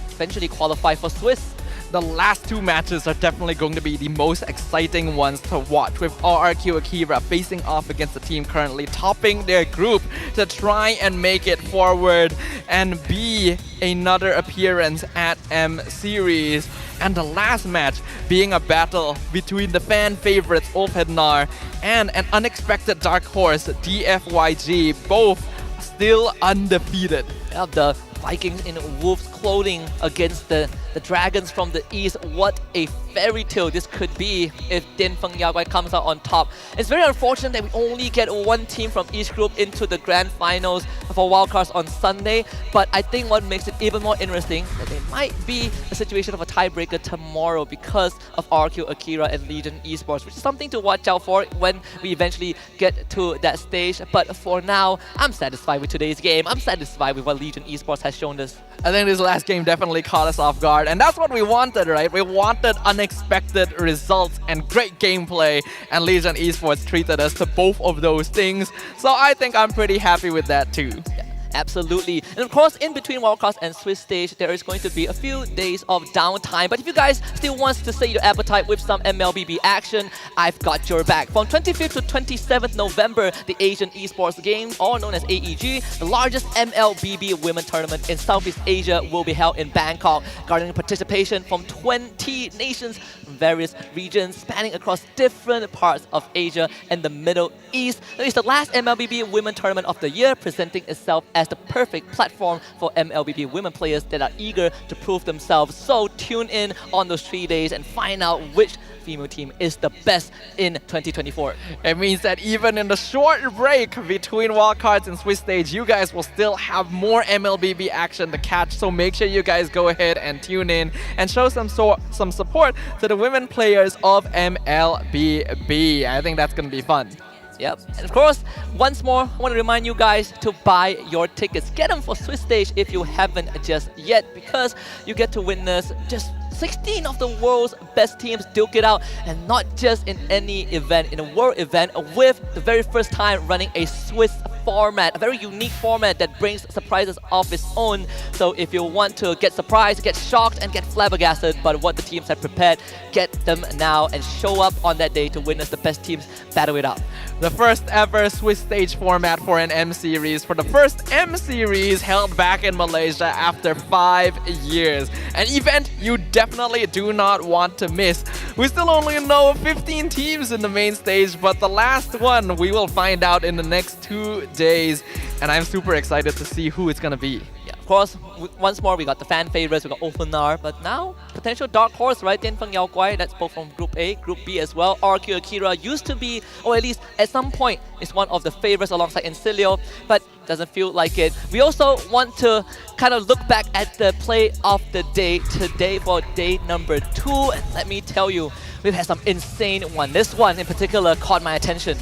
eventually qualify for Swiss. The last two matches are definitely going to be the most exciting ones to watch, with RRQ Akira facing off against the team currently topping their group to try and make it forward and be another appearance at M Series. And the last match being a battle between the fan favorites Ulfhednar and an unexpected dark horse DFYG, both still undefeated. Yeah, the Vikings in wolf's clothing against the dragons from the east. What a fairy tale this could be if Tianfeng Yaoguai comes out on top. It's very unfortunate that we only get one team from each group into the grand finals for wildcards on Sunday, but I think what makes it even more interesting that there might be a situation of a tiebreaker tomorrow because of RQ Akira and Legion Esports, which is something to watch out for when we eventually get to that stage. But for now, I'm satisfied with today's game. I'm satisfied with what Legion Esports has shown us. I think this last game definitely caught us off guard, and that's what we wanted, right? We wanted unexpected results and great gameplay, and Legion Esports treated us to both of those things, so I think I'm pretty happy with that too. Yeah. Absolutely. And of course, in between wildcards and Swiss stage, there is going to be a few days of downtime. But if you guys still want to sate your appetite with some MLBB action, I've got your back. From 25th to 27th November, the Asian Esports Games, all known as AEG, the largest MLBB women tournament in Southeast Asia, will be held in Bangkok, garnering participation from 20 nations from various regions, spanning across different parts of Asia and the Middle East. It's the last MLBB women tournament of the year, presenting itself as the perfect platform for MLBB women players that are eager to prove themselves. So tune in on those 3 days and find out which female team is the best in 2024. It means that even in the short break between wildcards and Swiss stage, you guys will still have more MLBB action to catch. So make sure you guys go ahead and tune in and show some support to the women players of MLBB. I think that's going to be fun. Yep. And of course, once more, I want to remind you guys to buy your tickets. Get them for Swiss stage if you haven't just yet, because you get to witness just 16 of the world's best teams duke it out, and not just in any event, in a world event with the very first time running a Swiss format, a very unique format that brings surprises of its own. So if you want to get surprised, get shocked, and get flabbergasted by what the teams have prepared, get them now and show up on that day to witness the best teams battle it out. The first ever Swiss stage format for an M Series, for the first M Series held back in Malaysia after 5 years. An event you definitely do not want to miss. We still only know 15 teams in the main stage, but the last one we will find out in the next 2 days, and I'm super excited to see who it's gonna be. Yeah, of course, once more we got the fan favorites, we got Ofnar, but now potential dark horse, right? Tianfeng Yaoguai, that's both from Group A, Group B as well. RQ Akira used to be, or at least at some point, is one of the favorites alongside Incilio, but doesn't feel like it. We also want to kind of look back at the play of the day today for day number 2. And let me tell you, we've had some insane one. This one in particular caught my attention.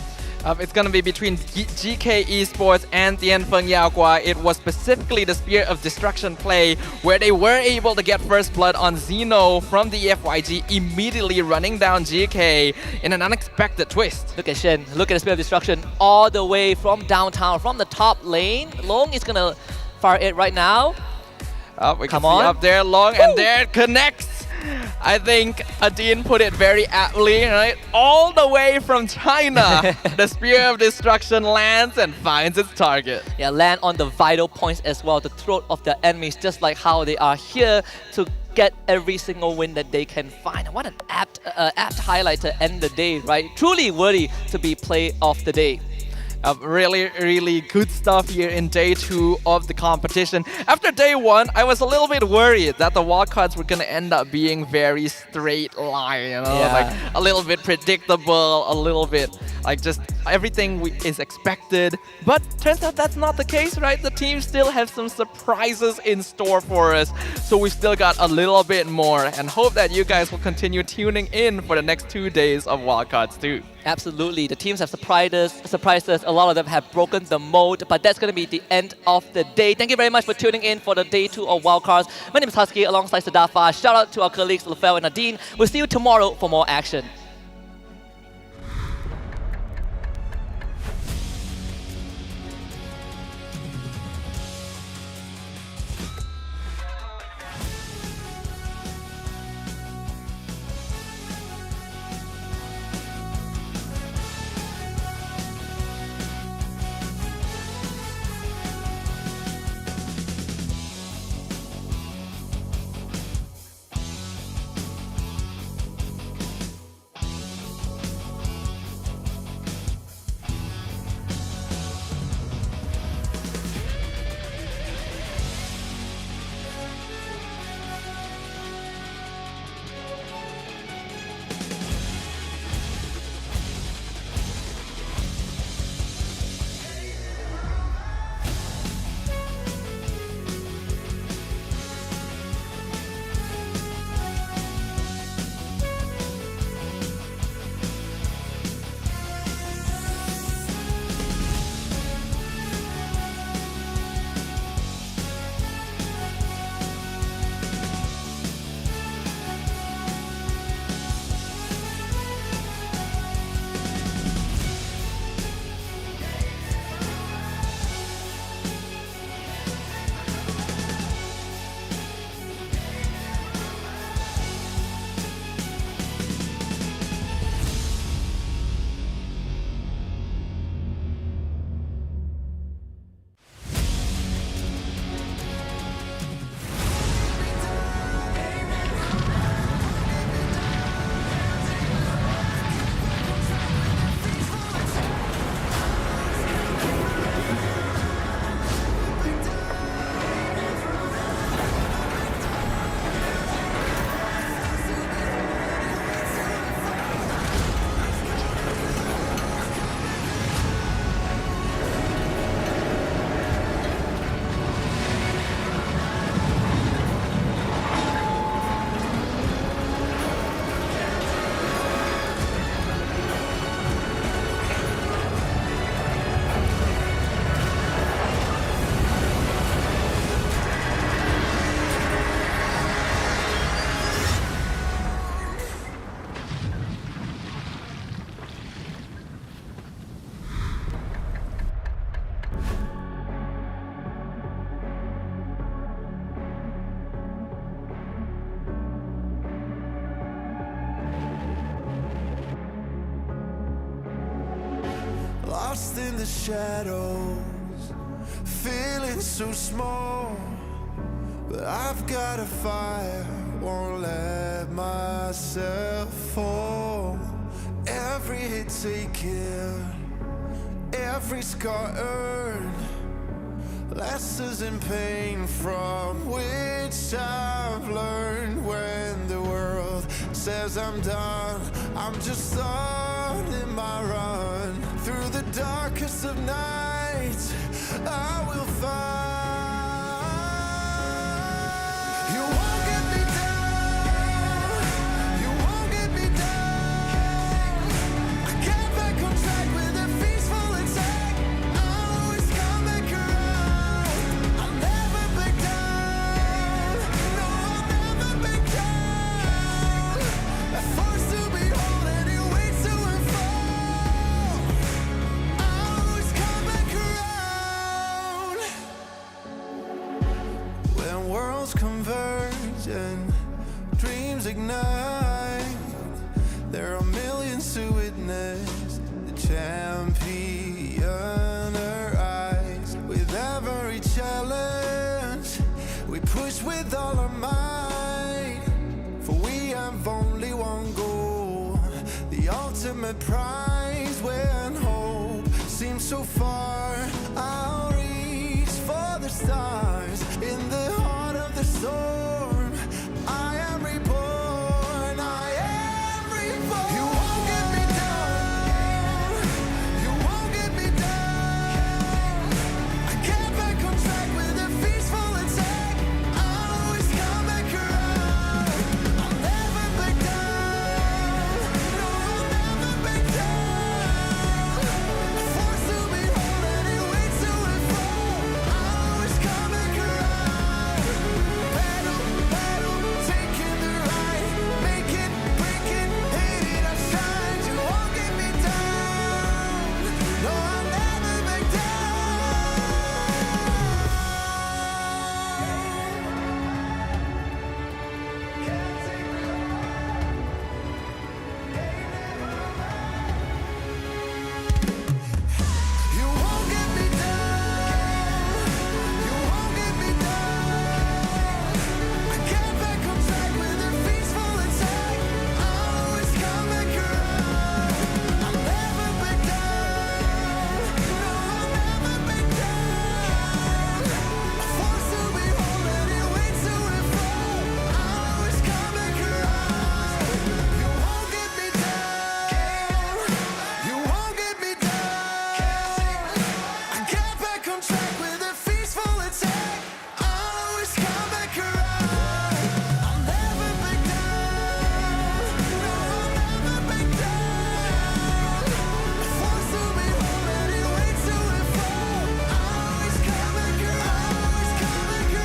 It's going to be between GK Esports and Tianfeng Yaoguai. It was specifically the Spear of Destruction play where they were able to get first blood on Xeno from the FYG, immediately running down GK in an unexpected twist. Look at Shen, look at the Spear of Destruction all the way from downtown, from the top lane. Long is going to fire it right now. We can see up there, Long, and there it connects. I think Adin put it very aptly, right? All the way from China, the Spear of Destruction lands and finds its target. Yeah, land on the vital points as well, the throat of the enemies, just like how they are here to get every single win that they can find. What an apt highlight to end the day, right? Truly worthy to be play of the day. Really good stuff here in day 2 of the competition. After day 1, I was a little bit worried that the wildcards were going to end up being very straight line, you know, like a little bit predictable, a little bit like just everything is expected. But turns out that's not the case, right? The team still have some surprises in store for us. So we still got a little bit more, and hope that you guys will continue tuning in for the next 2 days of wildcards too. Absolutely. The teams have surprised us. A lot of them have broken the mold, but that's going to be the end of the day. Thank you very much for tuning in for the day 2 of Wildcards. My name is Husky alongside Sadafa. Shout out to our colleagues Lafel and Nadine. We'll see you tomorrow for more action. lost in the shadows, feeling so small. But I've got a fire, won't let myself fall. Every hit taken, every scar earned, lessons in pain from which I've learned. When the world says I'm done, I'm just on in my run. Through the darkest of nights, I will find. You won't get me down, you won't get me down. I get back on track with a peaceful attack. I'll always come back around. I'll never back down, no, I'll never back down. A force to behold and it waits to unfold. I'll always come back around. When worlds converge and dreams ignite, there are millions to witness the champion arise. With every challenge, we push with all our might. For we have only one goal, the ultimate prize. When hope seems so far, I'll reach for the stars in the heart of the storm.